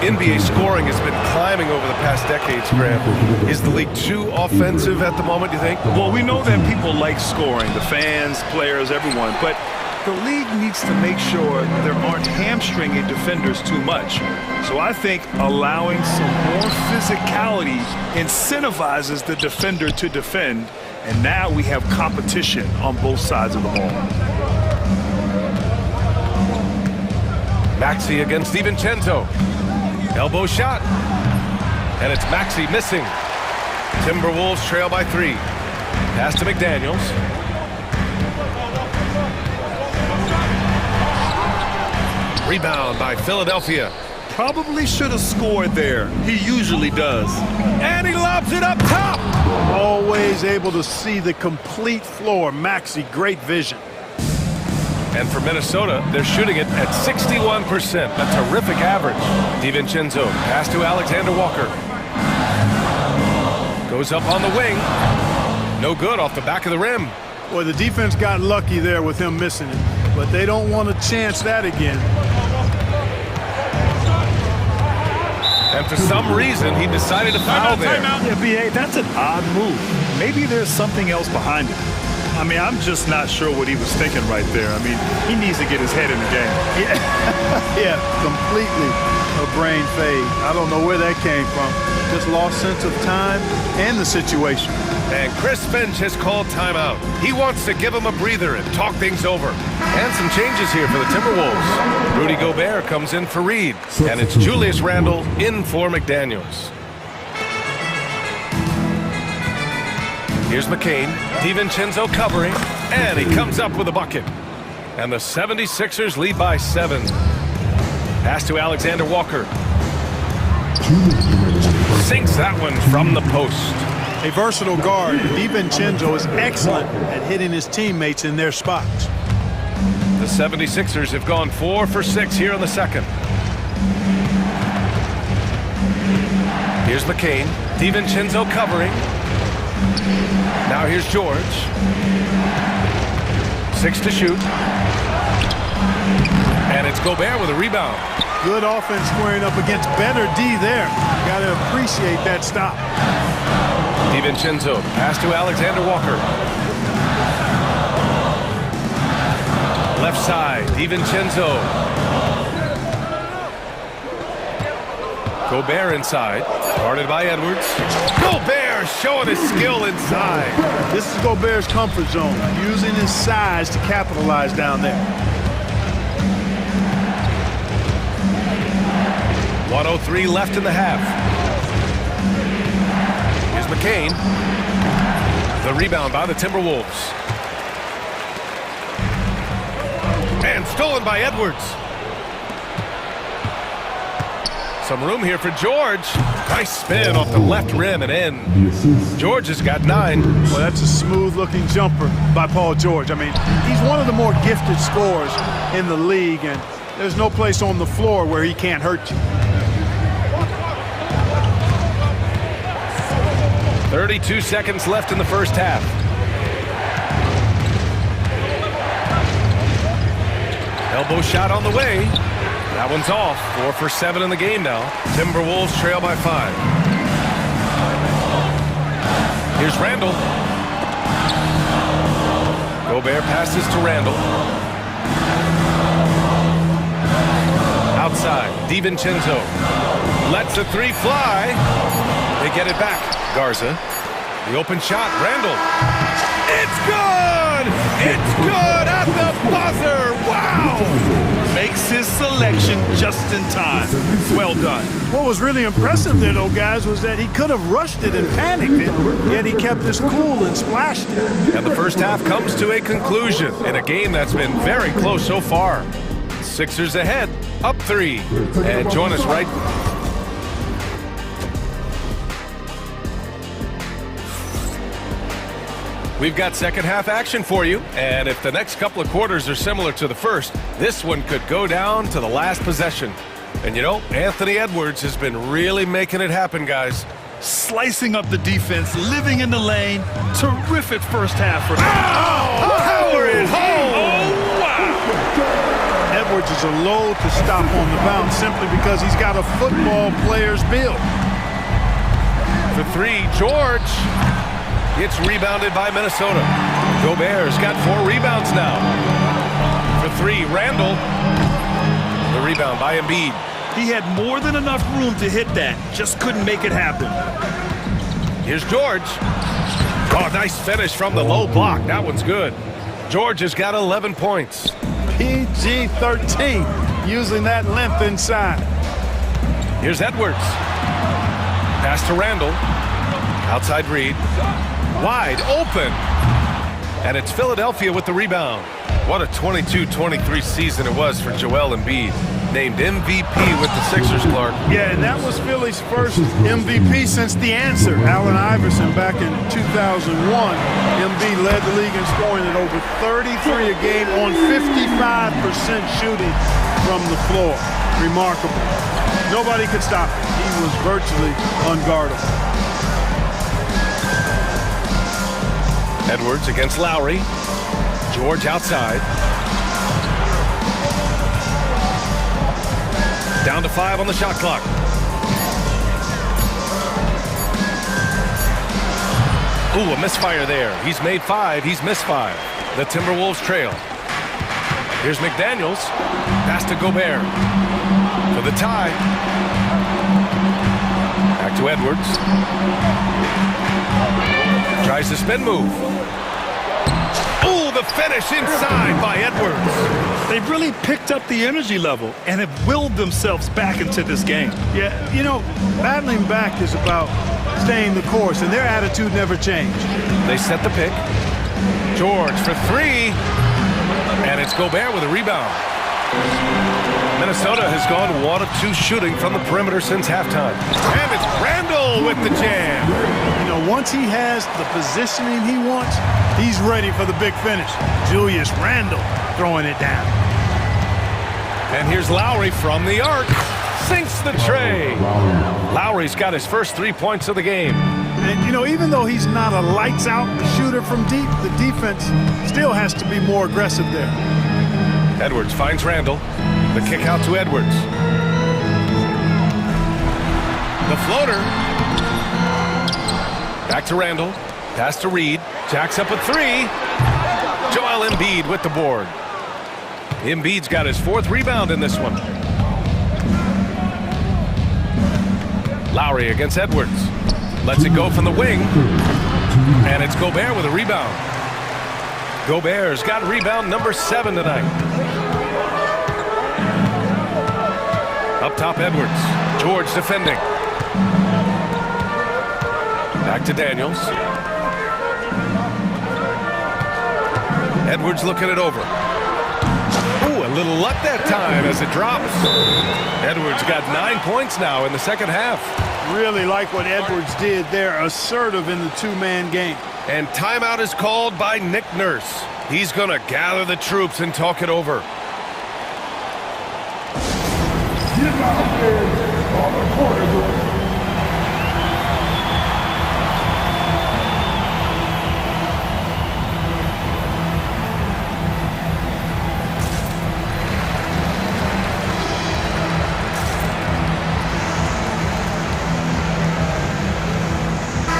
NBA scoring has been climbing over the past decades, Graham. Is the league too offensive at the moment, do you think? Well, we know that people like scoring, the fans, players, everyone, but the league needs to make sure there aren't hamstringing defenders too much. So I think allowing some more physicality incentivizes the defender to defend, and now we have competition on both sides of the ball. Maxey against DiVincenzo. Elbow shot. And it's Maxey missing. Timberwolves trail by 3. Pass to McDaniels. Rebound by Philadelphia. Probably should have scored there. He usually does. And he lobs it up top. Always able to see the complete floor. Maxey, great vision. And for Minnesota, they're shooting it at 61%, a terrific average. DiVincenzo, pass to Alexander-Walker. Goes up on the wing. No good off the back of the rim. Boy, the defense got lucky there with him missing it, but they don't want to chance that again. And for some reason, he decided to foul there. Yeah, B.A., that's an odd move. Maybe there's something else behind it. I mean, I'm just not sure what he was thinking right there. I mean, he needs to get his head in the game. Yeah, completely a brain fade. I don't know where that came from. Just lost sense of time and the situation. And Chris Finch has called timeout. He wants to give him a breather and talk things over. And some changes here for the Timberwolves. Rudy Gobert comes in for Reed. And it's Julius Randle in for McDaniels. Here's McCain. DiVincenzo covering. And he comes up with a bucket. And the 76ers lead by 7. Pass to Alexander-Walker. Sinks that one from the post. A versatile guard, DiVincenzo is excellent at hitting his teammates in their spots. The 76ers have gone 4 for 6 here in the second. Here's McCain. DiVincenzo covering. Now here's George. 6 to shoot. And it's Gobert with a rebound. Good offense squaring up against better D there. Got to appreciate that stop. DiVincenzo, pass to Alexander Walker. Left side, DiVincenzo. Gobert inside, guarded by Edwards. Gobert showing his skill inside. This is Gobert's comfort zone, using his size to capitalize down there. 1:03 left in the half. Here's McCain. The rebound by the Timberwolves. And stolen by Edwards. Some room here for George. Nice spin off the left rim and in. George has got 9. Well, that's a smooth-looking jumper by Paul George. I mean, he's one of the more gifted scorers in the league, and there's no place on the floor where he can't hurt you. 32 seconds left in the first half. Elbow shot on the way. That one's off. 4 for 7 in the game now. Timberwolves trail by 5. Here's Randall. Gobert passes to Randall. Outside, DiVincenzo lets the 3 fly. They get it back. Garza, the open shot, Randall. It's good! It's good at the buzzer! Wow! Makes his selection just in time. Well done. What was really impressive there, though, guys, was that he could have rushed it and panicked it, yet he kept his cool and splashed it. And the first half comes to a conclusion in a game that's been very close so far. Sixers ahead, up 3. And join us right. We've got second half action for you, and if the next couple of quarters are similar to the first, this one could go down to the last possession. And you know, Anthony Edwards has been really making it happen, guys. Slicing up the defense, living in the lane. Terrific first half for him. Oh, power it home! Oh, wow! Edwards is a load to stop on the bounce simply because he's got a football player's build. For 3, George. It's rebounded by Minnesota. Gobert's got 4 rebounds now. For 3, Randall. The rebound by Embiid. He had more than enough room to hit that. Just couldn't make it happen. Here's George. Oh, nice finish from the low block. That one's good. George has got 11 points. PG-13, using that length inside. Here's Edwards. Pass to Randall. Outside Reed. Wide open. And it's Philadelphia with the rebound. What a 22-23 season it was for Joel Embiid. Named MVP with the Sixers, Clark. Yeah, and that was Philly's first MVP since the answer, Allen Iverson, back in 2001. Embiid led the league in scoring at over 33 a game on 55% shooting from the floor. Remarkable. Nobody could stop him. He was virtually unguardable. Edwards against Lowry. George outside. Down to 5 on the shot clock. Ooh, a misfire there. He's made 5. He's missed 5. The Timberwolves trail. Here's McDaniels. Pass to Gobert. For the tie. Back to Edwards. Tries the spin move. Ooh, the finish inside by Edwards. They've really picked up the energy level and have willed themselves back into this game. Yeah, you know, battling back is about staying the course, and their attitude never changed. They set the pick. George for 3. And it's Gobert with a rebound. Minnesota has gone 1 of 2 shooting from the perimeter since halftime. And it's Randall with the jam. You know, once he has the positioning he wants, he's ready for the big finish. Julius Randle throwing it down. And here's Lowry from the arc. Sinks the tray. Lowry's got his first 3 points of the game. And, you know, even though he's not a lights-out shooter from deep, the defense still has to be more aggressive there. Edwards finds Randall. The kick out to Edwards. The floater. Back to Randall. Pass to Reed. Jacks up a 3. Joel Embiid with the board. Embiid's got his 4th rebound in this one. Lowry against Edwards. Lets it go from the wing. And it's Gobert with a rebound. Gobert's got rebound number 7 tonight. Up top, Edwards. George defending. Back to Daniels. Edwards looking it over. Ooh, a little luck that time as it drops. Edwards got 9 points now in the second half. Really like what Edwards did there, assertive in the 2-man game. And timeout is called by Nick Nurse. He's going to gather the troops and talk it over.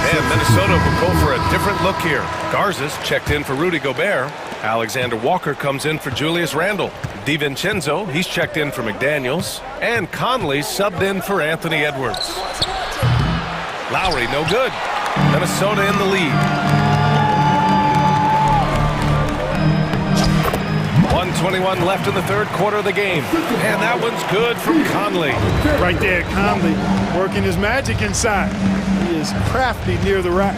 And Minnesota will go for a different look here. Garza's checked in for Rudy Gobert. Alexander Walker comes in for Julius Randle. DiVincenzo, he's checked in for McDaniels. And Conley subbed in for Anthony Edwards. Lowry, no good. Minnesota in the lead. 1:21 left in the third quarter of the game. And that one's good from Conley. Right there, Conley working his magic inside. He is crafty near the rack.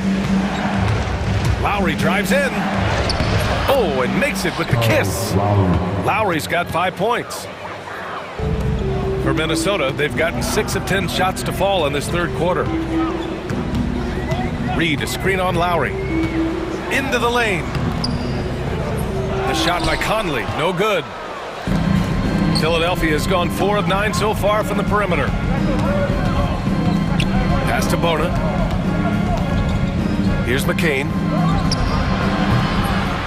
Lowry drives in. Oh, and makes it with the kiss. Lowry's got 5 points. For Minnesota, they've gotten 6 of 10 shots to fall in this third quarter. Reed, a screen on Lowry. Into the lane. The shot by Conley, no good. Philadelphia has gone 4 of 9 so far from the perimeter. Pass to Bona. Here's McCain.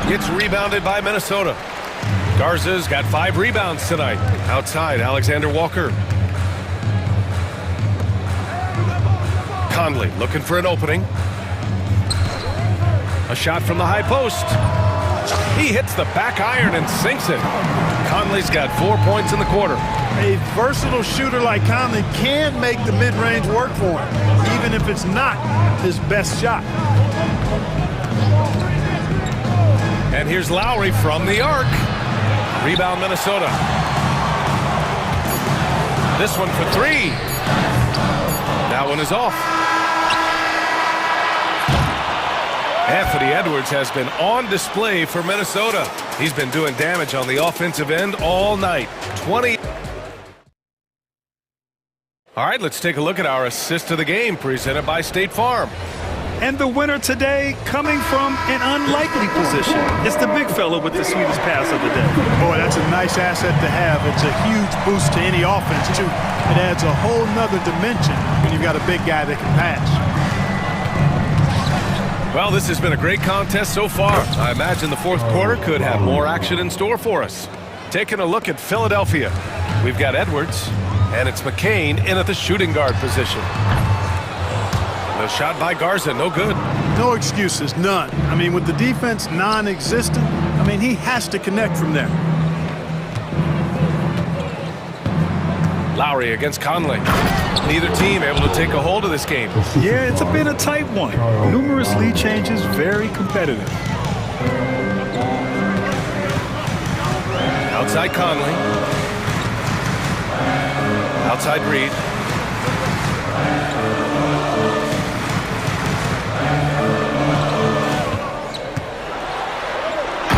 It's rebounded by Minnesota. Garza's got 5 rebounds tonight. Outside, Alexander Walker. Conley looking for an opening. A shot from the high post. He hits the back iron and sinks it. Conley's got 4 points in the quarter. A versatile shooter like Conley can make the mid-range work for him, even if it's not his best shot. And here's Lowry from the arc. Rebound Minnesota. This one for 3. That one is off. Anthony Edwards has been on display for Minnesota. He's been doing damage on the offensive end all night. 20. All right, let's take a look at our assist of the game presented by State Farm. And the winner today coming from an unlikely position. It's the big fella with the sweetest pass of the day. Boy, that's a nice asset to have. It's a huge boost to any offense, too. It adds a whole nother dimension when you've got a big guy that can pass. Well, this has been a great contest so far. I imagine the fourth quarter could have more action in store for us. Taking a look at Philadelphia. We've got Edwards, and it's McCain in at the shooting guard position. The shot by Garza, no good. No excuses, none. I mean, with the defense non-existent, I mean, he has to connect from there. Lowry against Conley. Neither team able to take a hold of this game. Yeah, it's been a tight one. Numerous lead changes, very competitive. Outside Conley. Outside Reed.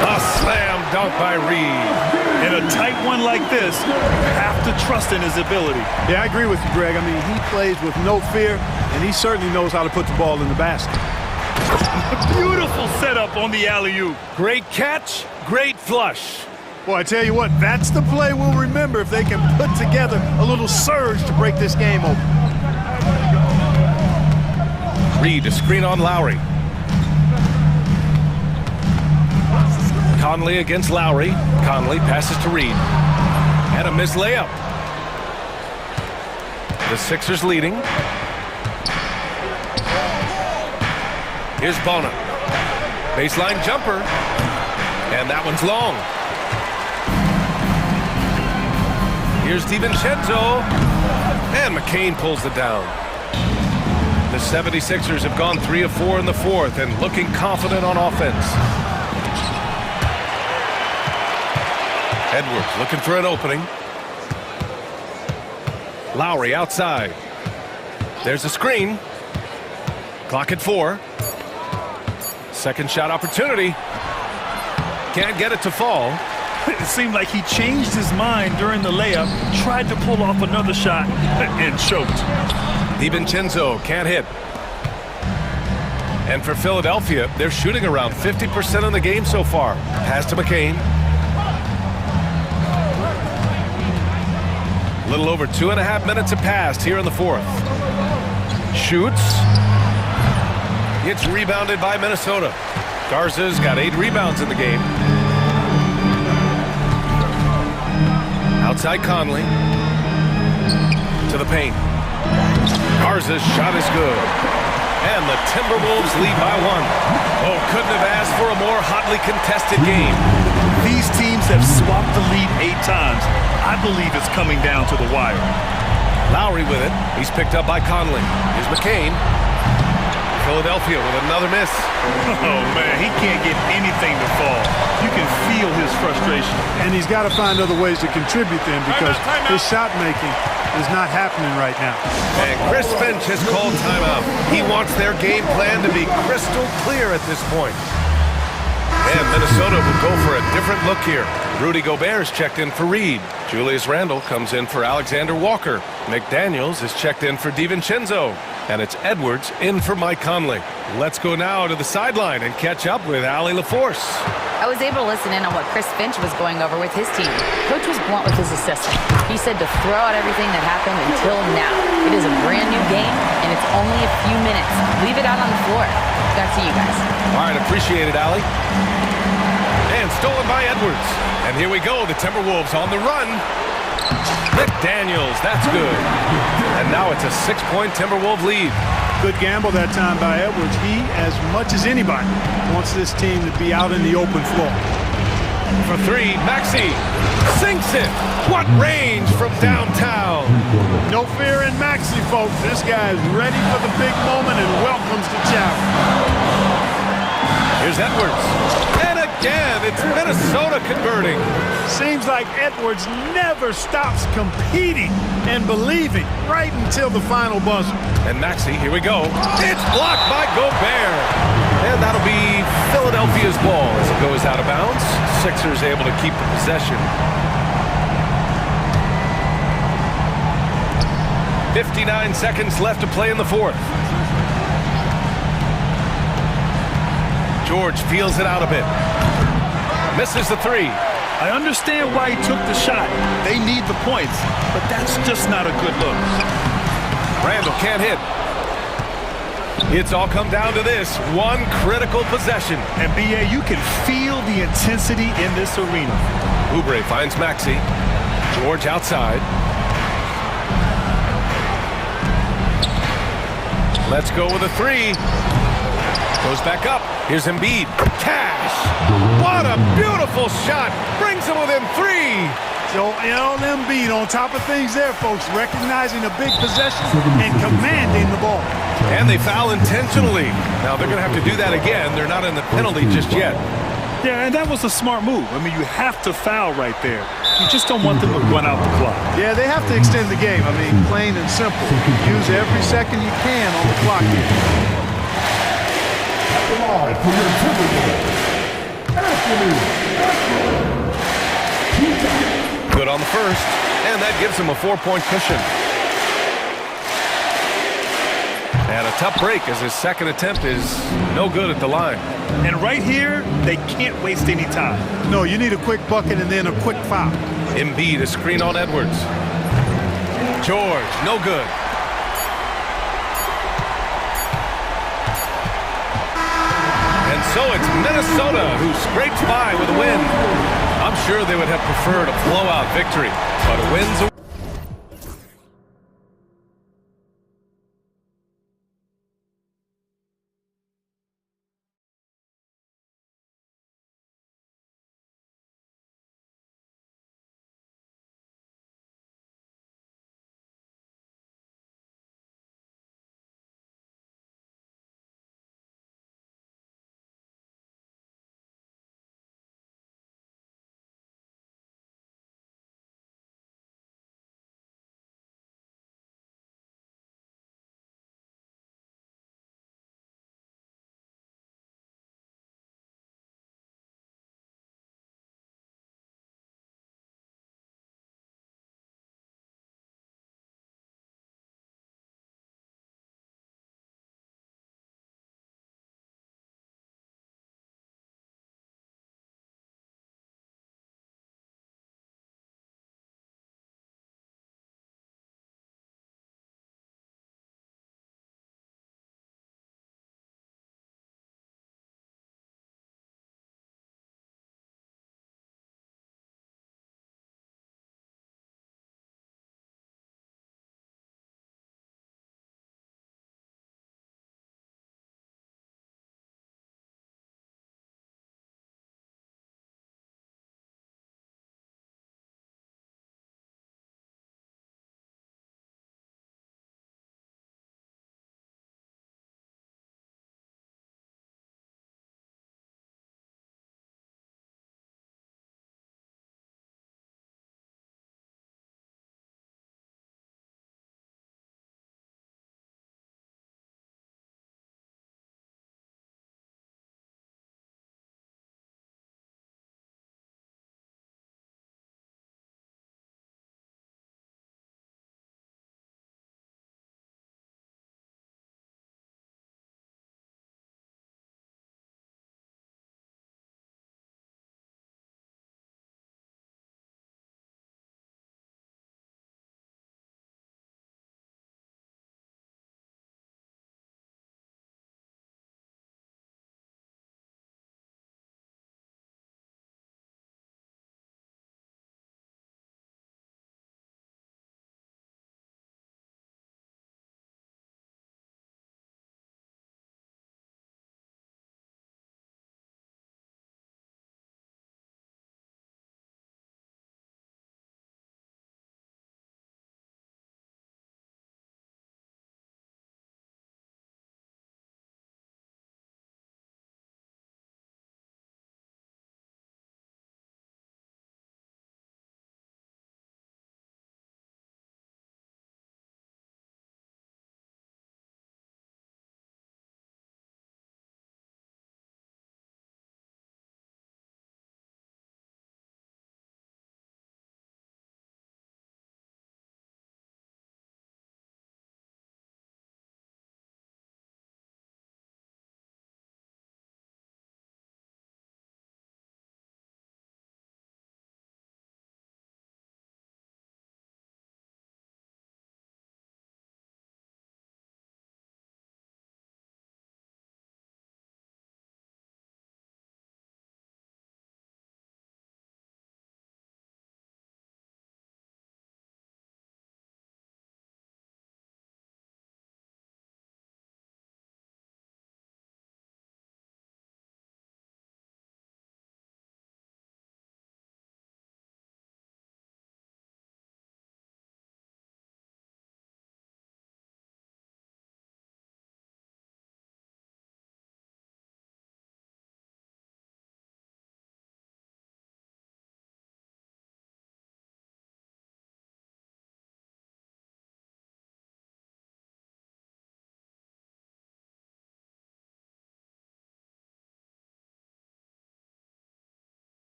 A slam dunk by Reed. In a tight one like this, you have to trust in his ability. Yeah, I agree with you, Greg. I mean, he plays with no fear, and he certainly knows how to put the ball in the basket. Beautiful setup on the alley-oop. Great catch, great flush. Boy, I tell you what, that's the play we'll remember if they can put together a little surge to break this game open. Reed, a screen on Lowry. Conley against Lowry. Conley passes to Reed. And a missed layup. The Sixers leading. Here's Bona. Baseline jumper. And that one's long. Here's DiVincenzo. And McCain pulls it down. The 76ers have gone 3 of 4 in the fourth and looking confident on offense. Edwards looking for an opening. Lowry outside. There's a screen. Clock at 4. Second shot opportunity. Can't get it to fall. It seemed like he changed his mind during the layup, tried to pull off another shot, and choked. DiVincenzo can't hit. And for Philadelphia, they're shooting around 50% in the game so far. Pass to McCain. A little over 2.5 minutes have passed here in the fourth. Shoots. It's rebounded by Minnesota. Garza's got 8 rebounds in the game. Outside Conley. To the paint. Garza's shot is good. And the Timberwolves lead by 1. Oh, couldn't have asked for a more hotly contested game. These teams have swapped the lead 8 times. I believe it's coming down to the wire. Lowry with it. He's picked up by Conley. Here's McCain. Philadelphia with another miss. Oh, man, he can't get anything to fall. You can feel his frustration. And he's got to find other ways to contribute then because his shot making is not happening right now. And Chris Finch has called timeout. He wants their game plan to be crystal clear at this point. And Minnesota will go for a different look here. Rudy Gobert's checked in for Reed. Julius Randle comes in for Alexander Walker. McDaniels is checked in for DiVincenzo. And it's Edwards in for Mike Conley. Let's go now to the sideline and catch up with Allie LaForce. I was able to listen in on what Chris Finch was going over with his team. Coach was blunt with his assistant. He said to throw out everything that happened until now. It is a brand new game, and it's only a few minutes. Leave it out on the floor. Back to you guys. All right, appreciate it, Allie. And stolen by Edwards. And here we go, the Timberwolves on the run. McDaniels, that's good. And now it's a 6-point Timberwolves lead. Good gamble that time by Edwards. He, as much as anybody, wants this team to be out in the open floor. For 3, Maxey sinks it. What range from downtown. No fear in Maxey, folks. This guy is ready for the big moment and welcomes the challenge. Here's Edwards. And again, it's Minnesota converting. Seems like Edwards never stops competing and believing right until the final buzzer. And Maxey, here we go. It's blocked by Gobert. And that'll be Philadelphia's ball as it goes out of bounds. Sixers able to keep the possession. 59 seconds left to play in the fourth. George feels it out a bit. Misses the 3. I understand why he took the shot. They need the points, but that's just not a good look. Randall can't hit. It's all come down to this one critical possession. And B.A., you can feel the intensity in this arena. Oubre finds Maxey. George outside. Let's go with a 3. Goes back up. Here's Embiid. Cash. What a beautiful shot. Brings him within 3. Joel Embiid on top of things there, folks. Recognizing a big possession and commanding the ball. And they foul intentionally. Now they're going to have to do that again. They're not in the penalty just yet. Yeah, and that was a smart move. I mean, you have to foul right there. You just don't want them to run out the clock. Yeah, they have to extend the game. I mean, plain and simple. Use every second you can on the clock here. Live from the Timberwolves, Anthony Good on the first, and that gives him a 4-point cushion. And a tough break as his second attempt is no good at the line. And right here, they can't waste any time. No, you need a quick bucket and then a quick foul. Embiid, a screen on Edwards. George, no good. And so it's Minnesota who scrapes by with a win. I'm sure they would have preferred a blowout victory, but a win's a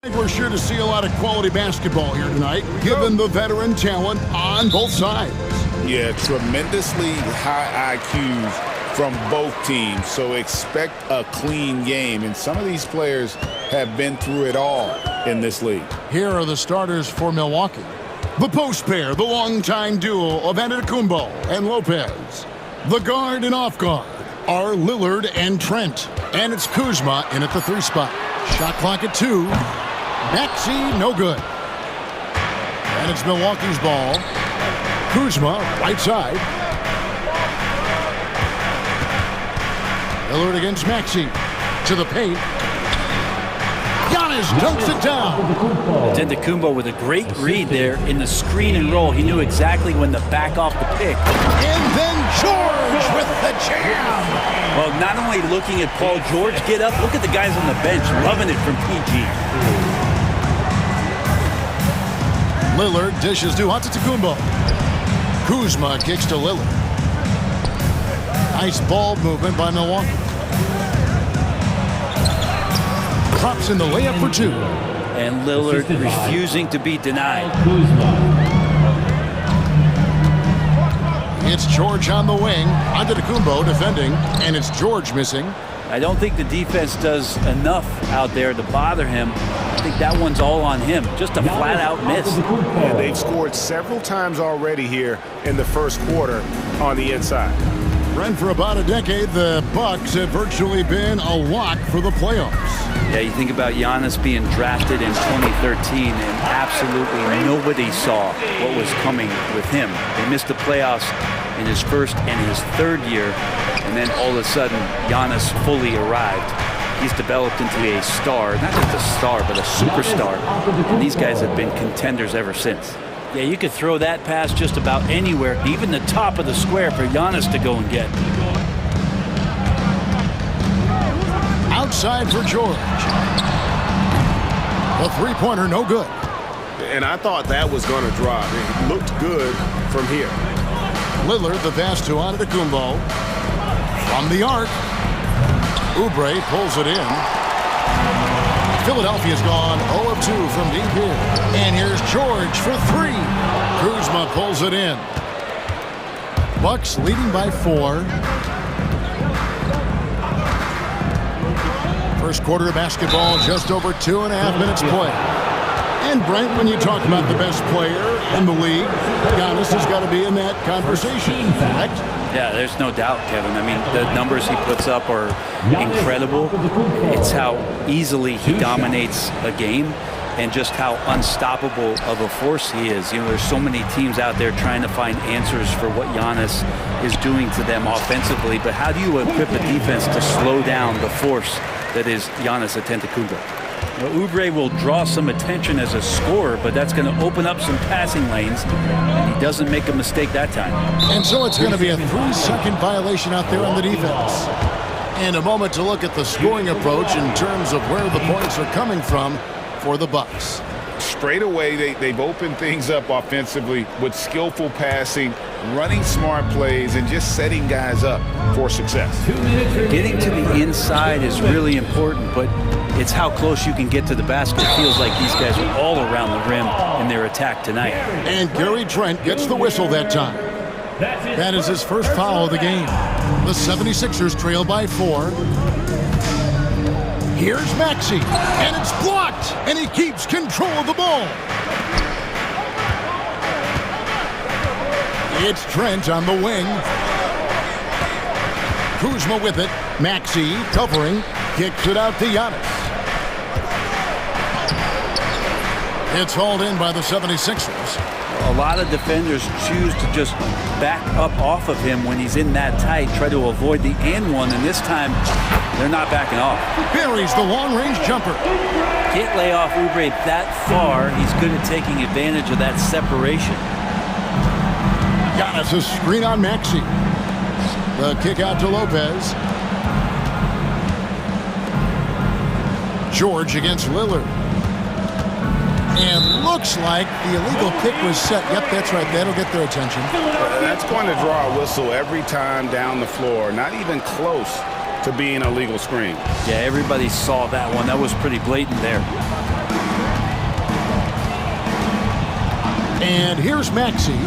I think we're sure to see a lot of quality basketball here tonight, given the veteran talent on both sides. Yeah, tremendously high IQs from both teams, so expect a clean game. And some of these players have been through it all in this league. Here are the starters for Milwaukee. The post pair, the longtime duo of Antetokounmpo and Lopez. The guard and off guard are Lillard and Trent. And it's Kuzma in at the 3 spot. Shot clock at 2. Maxey, no good. And it's Milwaukee's ball. Kuzma, right side. Lillard against Maxey. To the paint. Giannis dunks it down. Antetokounmpo with a great read there in the screen and roll. He knew exactly when to back off the pick. And then George with the jam. Well, not only looking at Paul George get up, look at the guys on the bench loving it from PG. Lillard dishes to Antetokounmpo. Kuzma kicks to Lillard. Nice ball movement by Milwaukee. Drops in the layup for 2. And Lillard refusing to be denied. It's George on the wing. Antetokounmpo defending, and it's George missing. I don't think the defense does enough out there to bother him. I think that one's all on him. Just a flat-out miss. And they've scored several times already here in the first quarter on the inside. Brent, for about a decade, the Bucks have virtually been a lock for the playoffs. Yeah, you think about Giannis being drafted in 2013, and absolutely nobody saw what was coming with him. They missed the playoffs in his first and his third year, and then all of a sudden, Giannis fully arrived. He's developed into a star, not just a star, but a superstar. And these guys have been contenders ever since. Yeah, you could throw that pass just about anywhere, even the top of the square for Giannis to go and get. Outside for George. The three-pointer, no good. And I thought that was going to drop. It looked good from here. Lillard, the pass to Antetokounmpo. From the arc. Oubre pulls it in. Philadelphia's gone 0 of 2 from deep here. And here's George for 3. Kuzma pulls it in. Bucks leading by 4. First quarter of basketball, just over 2.5 minutes play. And Brent, when you talk about the best player in the league, Giannis has got to be in that conversation, correct? Yeah, there's no doubt, Kevin. I mean, the numbers he puts up are incredible. It's how easily he dominates a game and just how unstoppable of a force he is. You know, there's so many teams out there trying to find answers for what Giannis is doing to them offensively, but how do you equip a defense to slow down the force that is Giannis Antetokounmpo? Well, Oubre will draw some attention as a scorer, but that's going to open up some passing lanes, and he doesn't make a mistake that time. And so it's going to be a 3-second violation out there on the defense. And a moment to look at the scoring approach in terms of where the points are coming from for the Bucks. Straight away, they've opened things up offensively with skillful passing, running smart plays, and just setting guys up for success. Getting to the inside is really important, but it's how close you can get to the basket. It feels like these guys are all around the rim in their attack tonight. And Gary Trent gets the whistle that time. That is his first foul of the game. The 76ers trail by 4. Here's Maxey, and it's blocked, and he keeps control of the ball. It's Trent on the wing. Kuzma with it. Maxey covering, kicks it out to Giannis. It's hauled in by the 76ers. A lot of defenders choose to just back up off of him when he's in that tight, try to avoid the and one, and this time they're not backing off. Buries the long-range jumper. Can't lay off Oubre that far. He's good at taking advantage of that separation. Giannis a screen on Maxey. The kick out to Lopez. George against Lillard. And looks like the illegal kick was set. Yep, that's right. That'll get their attention. That's going to draw a whistle every time down the floor. Not even close to being a legal screen. Yeah, everybody saw that one. That was pretty blatant there. And here's Maxey.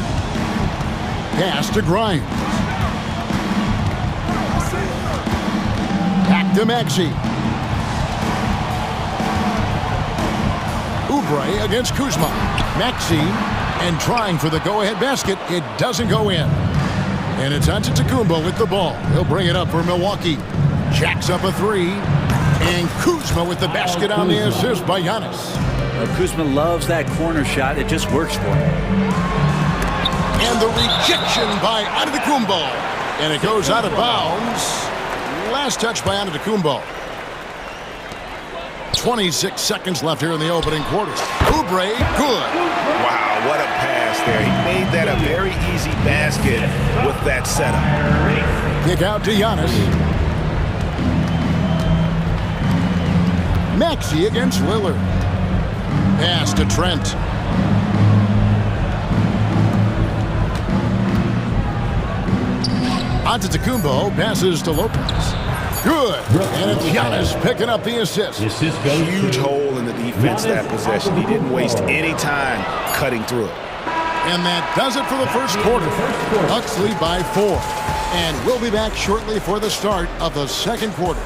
Pass to Grimes. Back to Maxey. Oubre against Kuzma. Maxey and trying for the go-ahead basket. It doesn't go in. And it's Antetokounmpo with the ball. He'll bring it up for Milwaukee. Jacks up a three. And Kuzma with the basket on the assist by Giannis. Kuzma loves that corner shot. It just works for him. And the rejection by Antetokounmpo. And it goes out of bounds. Last touch by Antetokounmpo. 26 seconds left here in the opening quarter. Oubre, good. Wow, what a pass there. He made that a very easy basket with that setup. Kick out to Giannis. Maxey against Lillard. Pass to Trent. Antetokounmpo passes to Lopez. Good. And it's Giannis picking up the assist. Huge hole in the defense that possession. He didn't waste any time cutting through it. And that does it for the first quarter. Bucks lead by 4. And we'll be back shortly for the start of the second quarter.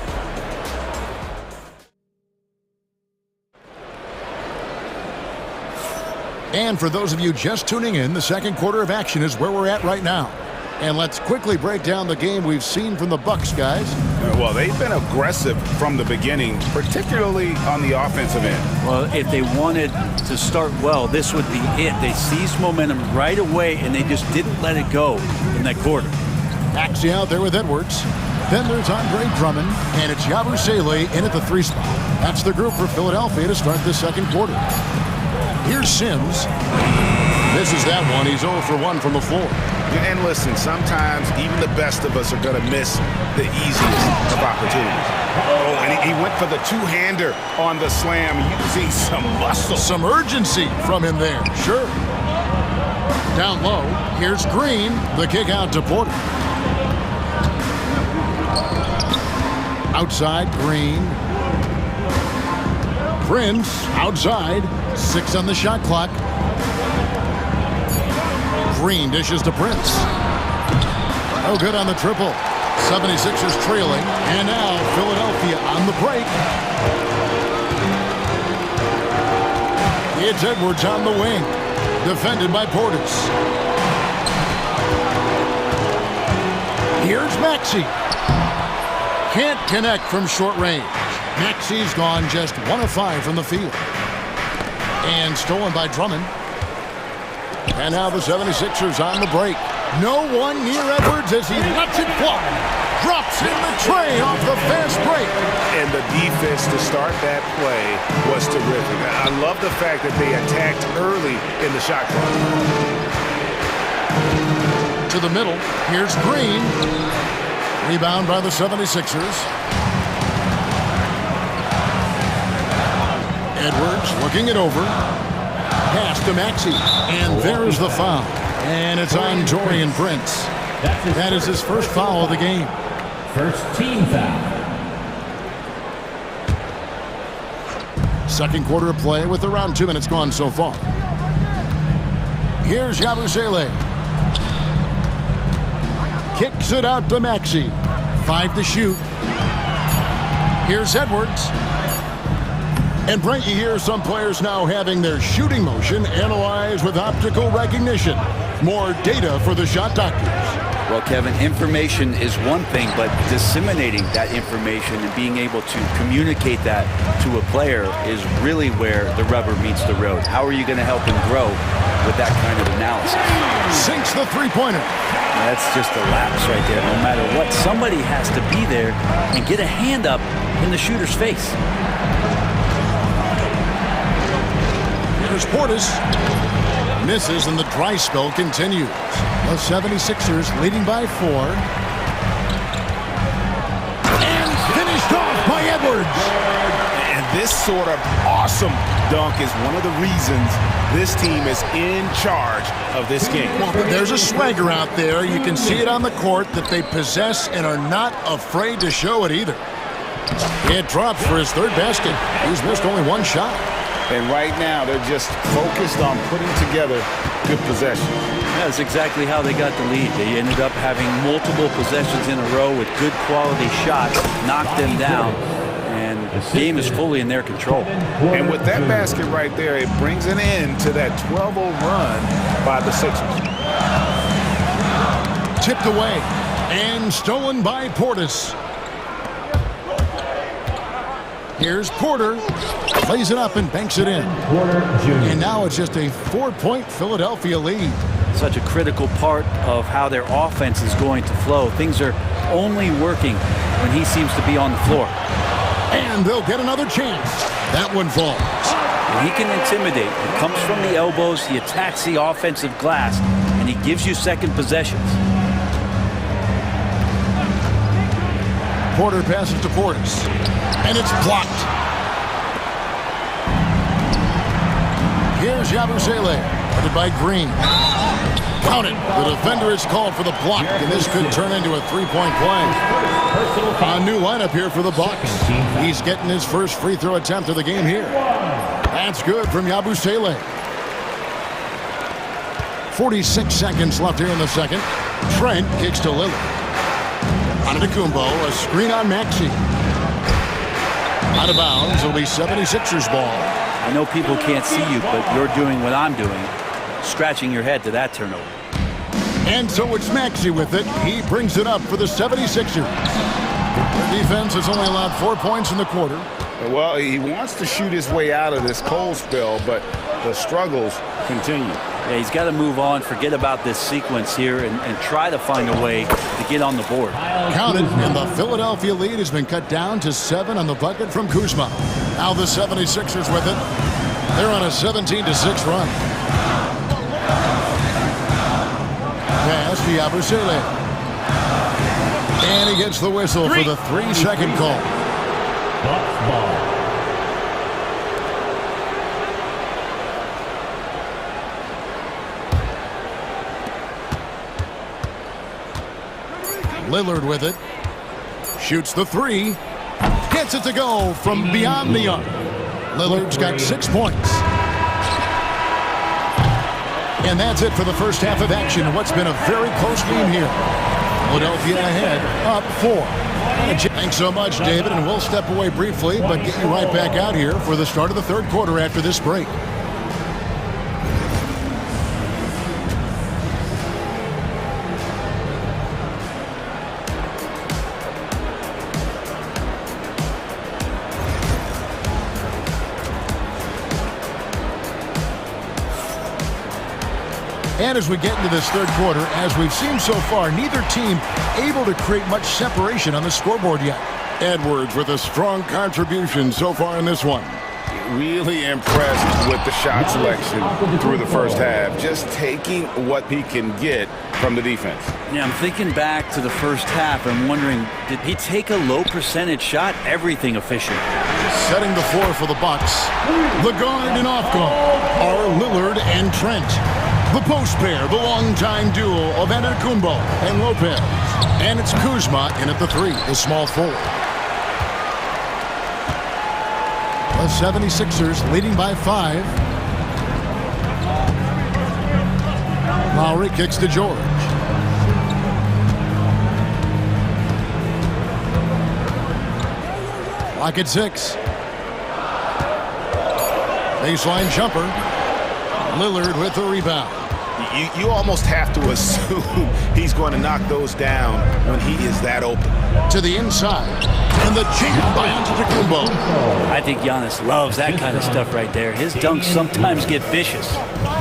And for those of you just tuning in, the second quarter of action is where we're at right now. And let's quickly break down the game we've seen from the Bucks, guys. Well, they've been aggressive from the beginning, particularly on the offensive end. Well, if they wanted to start well, this would be it. They seized momentum right away, and they just didn't let it go in that quarter. Maxey out there with Edwards. Then there's Andre Drummond, and it's Yabusele in at the 3 spot. That's the group for Philadelphia to start the second quarter. Here's Sims. Misses that one. He's 0 for 1 from the floor. And listen, sometimes even the best of us are going to miss the easiest of opportunities. Oh, and he went for the two-hander on the slam, using some muscle. Some urgency from him there, sure. Down low, here's Green. The kick out to Porter. Outside, Green. Prince, outside. 6 on the shot clock. Green dishes to Prince. No good on the triple. 76ers trailing. And now Philadelphia on the break. It's Edwards on the wing. Defended by Portis. Here's Maxey. Can't connect from short range. Maxey's gone just 1 of 5 from the field. And stolen by Drummond. And now the 76ers on the break. No one near Edwards as he lets it fly. Drops in the tray off the fast break. And the defense to start that play was terrific. I love the fact that they attacked early in the shot clock. To the middle. Here's Green. Rebound by the 76ers. Edwards looking it over. Pass to Maxey. And there's the foul. And it's on Taurean Prince. That is his first foul of the game. First team foul. Second quarter of play with around 2 minutes gone so far. Here's Yabusele. Kicks it out to Maxey. 5 to shoot. Here's Edwards. And Brent, you hear some players now having their shooting motion analyzed with optical recognition. More data for the shot doctors. Well, Kevin, information is one thing, but disseminating that information and being able to communicate that to a player is really where the rubber meets the road. How are you going to help him grow with that kind of analysis? Sinks the three-pointer. That's just a lapse right there. No matter what, somebody has to be there and get a hand up in the shooter's face. Here's Portis. Misses and the dry spell continues. The 76ers leading by 4. And finished off by Edwards. And this sort of awesome dunk is one of the reasons this team is in charge of this game. Well, there's a swagger out there. You can see it on the court that they possess and are not afraid to show it either. It drops for his third basket. He's missed only 1 shot. And right now, they're just focused on putting together good possession. That's exactly how they got the lead. They ended up having multiple possessions in a row with good quality shots, knocked them down, and the game is fully in their control. And with that basket right there, it brings an end to that 12-0 run by the Sixers. Tipped away and stolen by Portis. Here's Porter, plays it up and banks it in. And now it's just a 4-point Philadelphia lead. Such a critical part of how their offense is going to flow. Things are only working when he seems to be on the floor. And they'll get another chance. That one falls. And he can intimidate. He comes from the elbows, he attacks the offensive glass, and he gives you second possessions. Porter passes to Portis, and it's blocked. Here's Yabusele, guarded by Green. Count it. The defender is called for the block, and this could turn into a three-point play. A new lineup here for the Bucks. He's getting his first free throw attempt of the game here. That's good from Yabusele. 46 seconds left here in the second. Trent kicks to Lillard. Antetokounmpo, a screen on Maxey. Out of bounds, it'll be 76ers ball. I know people can't see you, but you're doing what I'm doing, scratching your head to that turnover. And so it's Maxey with it. He brings it up for the 76ers. Their defense has only allowed 4 points in the quarter. Well, he wants to shoot his way out of this cold spell, but the struggles continue. Yeah, he's got to move on, forget about this sequence here, and try to find a way to get on the board. Counted, and the Philadelphia lead has been cut down to 7 on the bucket from Kuzma. Now the 76ers with it. They're on a 17-6 run. Pass to Yabusele. And he gets the whistle for the 3-second call. Bucks ball. Lillard with it. Shoots the three. Gets it to go from beyond the arc. Lillard's got 6 points. And that's it for the first half of action in what's been a very close game here. Philadelphia ahead, up 4. Thanks so much, David, and we'll step away briefly, but get you right back out here for the start of the third quarter after this break. And as we get into this third quarter, as we've seen so far, neither team able to create much separation on the scoreboard yet. Edwards with a strong contribution so far in this one. Really impressed with the shot selection through the first half, just taking what he can get from the defense. Yeah, I'm thinking back to the first half and wondering, did he take a low percentage shot? Everything efficient. Setting the floor for the Bucks. The guard and off guard are Lillard and Trent. The post pair, the longtime duo of Antetokounmpo and Lopez. And it's Kuzma in at the 3, the small forward. The 76ers leading by 5. Lowry kicks to George. Clock at 6. Baseline jumper. Lillard with the rebound. You almost have to assume he's going to knock those down when he is that open. To the inside. And the jam by Antetokounmpo. I think Giannis loves that kind of stuff right there. His dunks sometimes get vicious.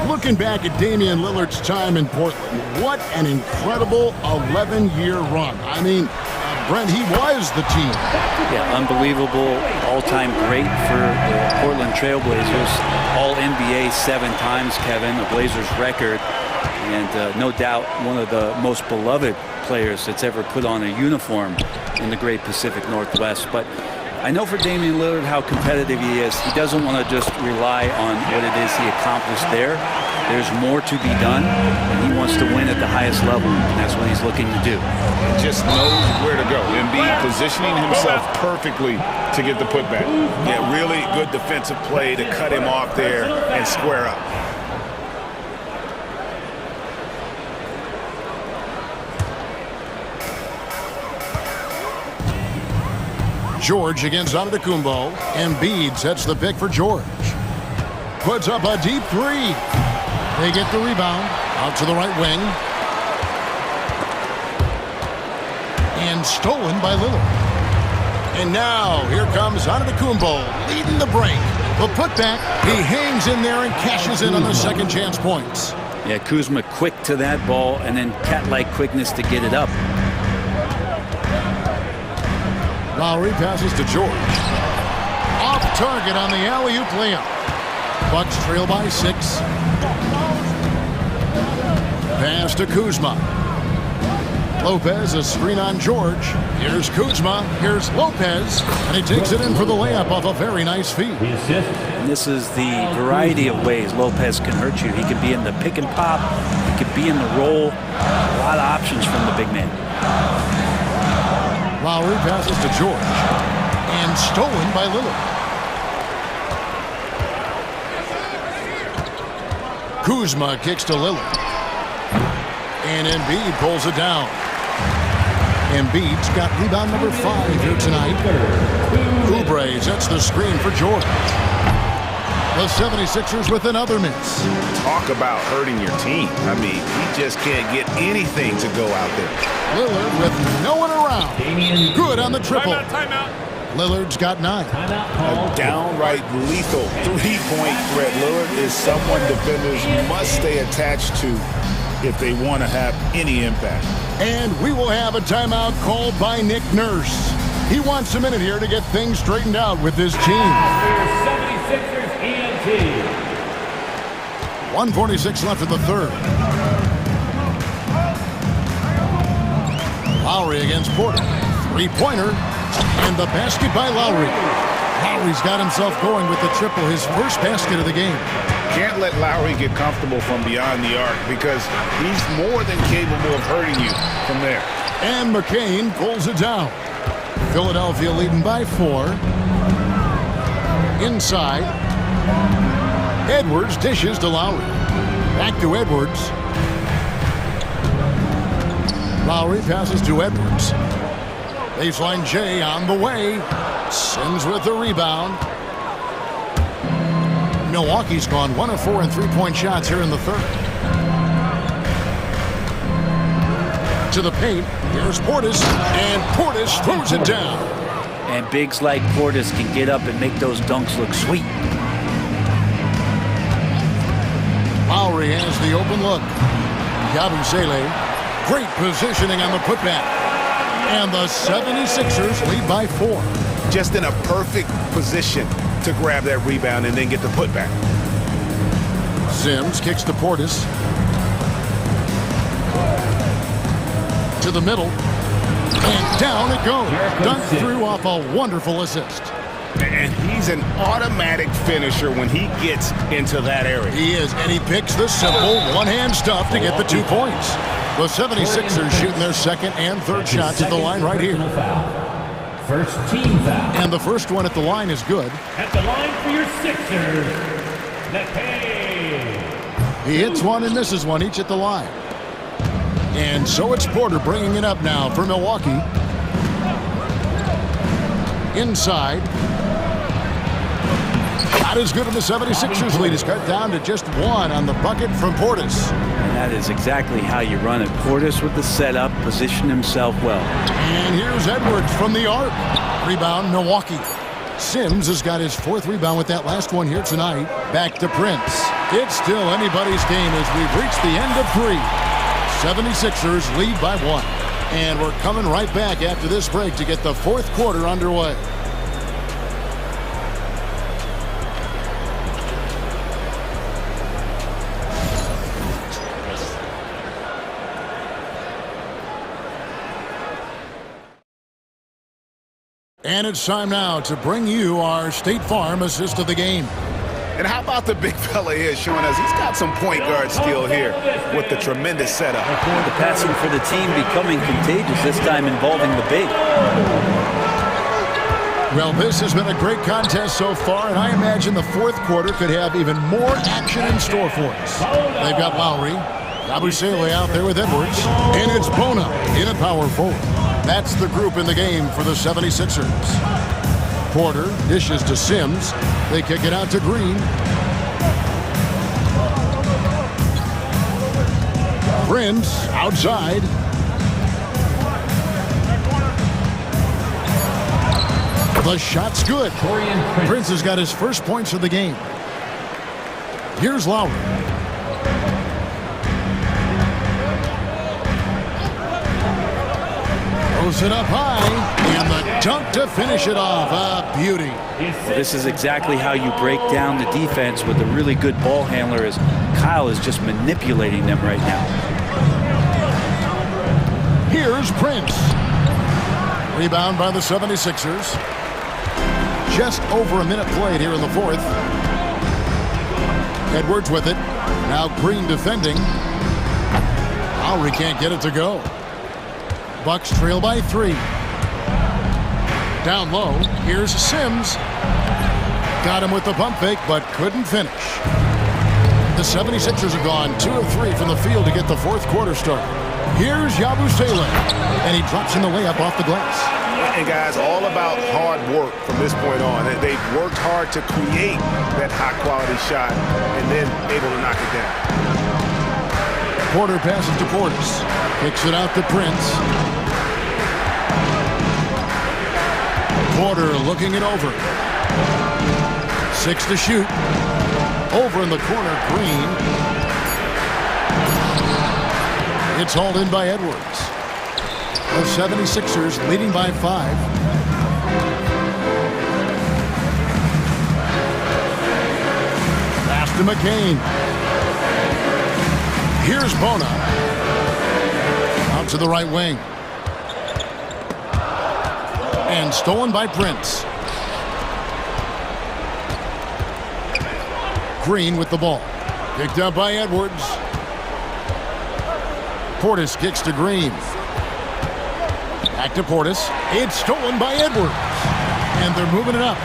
Looking back at Damian Lillard's time in Portland, what an incredible 11-year run. I mean, Brent, he was the team. Yeah, unbelievable, all-time great for the Portland Trailblazers. All-NBA 7 times, Kevin, a Blazers record. And no doubt one of the most beloved players that's ever put on a uniform in the great Pacific Northwest. But I know for Damian Lillard how competitive he is. He doesn't want to just rely on what it is he accomplished there. There's more to be done, and he wants to win at the highest level, and that's what he's looking to do. Just knows where to go. Embiid positioning himself perfectly to get the putback. Yeah, really good defensive play to cut him off there and square up. George against Antetokounmpo. Embiid sets the pick for George. Puts up a deep three. They get the rebound. Out to the right wing. And stolen by Lillard. And now, here comes Antetokounmpo leading the break. The putback, he hangs in there and cashes in on the second chance points. Yeah, Kuzma quick to that ball and then cat-like quickness to get it up. Lowry passes to George. Off target on the alley-oop layup. Bucks trail by 6. Pass to Kuzma. Lopez, a screen on George. Here's Kuzma. Here's Lopez. And he takes it in for the layup off a very nice feed. And this is the variety of ways Lopez can hurt you. He can be in the pick and pop. He could be in the roll. A lot of options from the big man. Lowry passes to George. And stolen by Lillard. Kuzma kicks to Lillard. And Embiid pulls it down. Embiid's got rebound number 5 here tonight. Oubre sets the screen for George. The 76ers with another miss. Talk about hurting your team. I mean, he just can't get anything to go out there. Lillard with no one around. Good on the triple. Timeout. Lillard's got 9. A downright lethal three-point threat. Lillard is someone defenders must stay attached to if they want to have any impact. And we will have a timeout called by Nick Nurse. He wants a minute here to get things straightened out with his team. 76ers ENT. 1:46 left in the third. Lowry against Porter. Three-pointer. And the basket by Lowry. Lowry's got himself going with the triple, his first basket of the game. Can't let Lowry get comfortable from beyond the arc because he's more than capable of hurting you from there. And McCain pulls it down. Philadelphia leading by 4. Inside. Edwards dishes to Lowry. Back to Edwards. Lowry passes to Edwards. Baseline J on the way. Sims with the rebound. Milwaukee's gone 1 of 4 in three-point shots here in the third. To the paint. Here's Portis. And Portis throws it down. And bigs like Portis can get up and make those dunks look sweet. Lowry has the open look. Yabusele. Great positioning on the putback. And the 76ers lead by 4. Just in a perfect position to grab that rebound and then get the putback. Sims kicks to Portis. To the middle. And down it goes. Dunked through off a wonderful assist. And he's an automatic finisher when he gets into that area. He is, and he picks the simple one-hand stuff to get the 2 points. The 76ers shooting their second and third shots at the line right here. First team foul. And the first one at the line is good. At the line for your Sixers, McCain. He hits one and misses one each at the line. And so it's Porter bringing it up now for Milwaukee. Inside. Not as good of the 76ers lead is cut down to just 1 on the bucket from Portis. And that is exactly how you run it. Portis with the setup, position himself well. And here's Edwards from the arc. Rebound, Milwaukee. Sims has got his 4th rebound with that last one here tonight. Back to Prince. It's still anybody's game as we've reached the end of 3. 76ers lead by 1. And we're coming right back after this break to get the 4th quarter underway. And it's time now to bring you our State Farm assist of the game. And how about the big fella here showing us he's got some point guard skill here with the tremendous setup. The passing for the team becoming contagious, this time involving the big. Well, this has been a great contest so far, and I imagine the 4th quarter could have even more action in store for us. They've got Lowry, Yabusele out there with Edwards, and it's Bona in a power forward. That's the group in the game for the 76ers. Porter dishes to Sims. They kick it out to Green. Prince outside. The shot's good. Prince has got his first points of the game. Here's Lowry. Throws it up high, and the dunk to finish it off. A beauty. Well, this is exactly how you break down the defense with a really good ball handler, as Kyle is just manipulating them right now. Here's Prince. Rebound by the 76ers. Just over a minute played here in the fourth. Edwards with it. Now Green defending. Lowry can't get it to go. Bucks trail by 3. Down low. Here's Sims. Got him with the pump fake, but couldn't finish. The 76ers have gone 2 of 3 from the field to get the fourth quarter started. Here's Yabusele, and he drops in the layup off the glass. And guys, all about hard work from this point on. They've worked hard to create that high-quality shot and then able to knock it down. Porter passes to Portis. Kicks it out to Prince. Porter looking it over. 6 to shoot. Over in the corner, Green. It's hauled in by Edwards. The 76ers leading by 5. Pass to McCain. Here's Bona. Out to the right wing. And stolen by Prince. Green with the ball. Picked up by Edwards. Portis kicks to Green. Back to Portis. It's stolen by Edwards. And they're moving it up.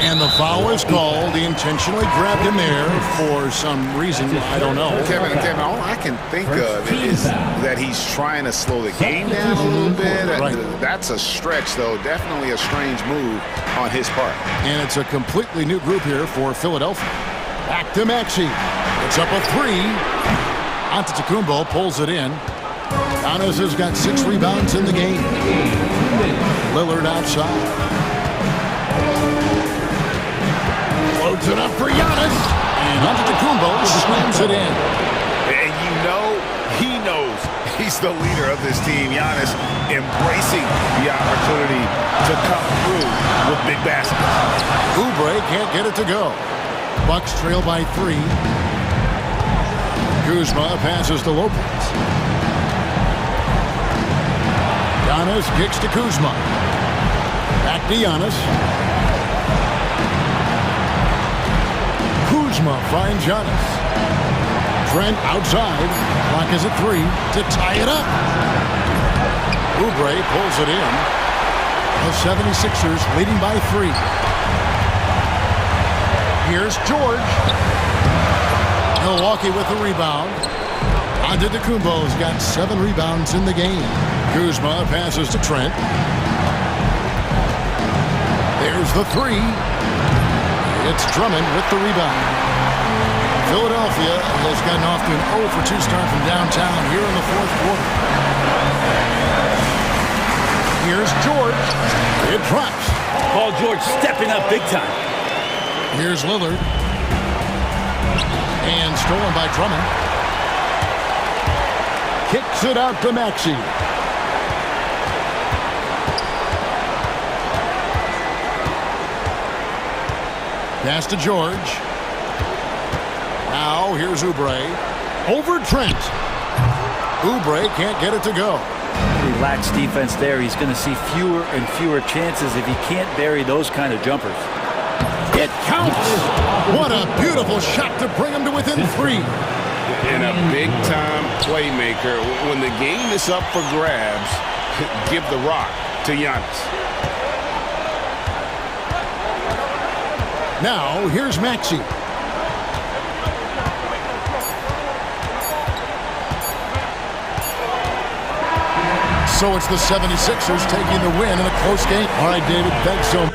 And the foul is called. He intentionally grabbed him there for some reason. I don't know. Kevin, all I can think of is that he's trying to slow the game down a little bit. Right. That's a stretch, though. Definitely a strange move on his part. And it's a completely new group here for Philadelphia. Back to Maxey. It's up a 3. Antetokounmpo pulls it in. Giannis has got 6 rebounds in the game. Lillard outside. Loads it up for Giannis. And Antetokounmpo slams it in. And you know, he knows he's the leader of this team. Giannis embracing the opportunity to come through with big baskets. Oubre can't get it to go. Bucks trail by 3. Kuzma passes to Lopez. Giannis kicks to Kuzma. Back to Giannis. Kuzma finds Giannis. Trent outside. Clock is at 3 to tie it up. Oubre pulls it in. The 76ers leading by 3. Here's George. Milwaukee with the rebound. Antetokounmpo's got 7 rebounds in the game. Kuzma passes to Trent. There's the 3. It's Drummond with the rebound. Philadelphia has gotten off to an 0 for 2 start from downtown here in the fourth quarter. Here's George. It drops. Paul George stepping up big time. Here's Lillard. And stolen by Drummond. Kicks it out to Maxey. Pass to George. Now here's Oubre. Over Trent. Oubre can't get it to go. Relaxed defense there. He's going to see fewer and fewer chances if he can't bury those kind of jumpers. It counts. What a beautiful shot to bring him to within 3. And a big-time playmaker. When the game is up for grabs, give the rock to Giannis. Now, here's Maxey. So it's the 76ers taking the win in a close game. All right, David, thanks so much.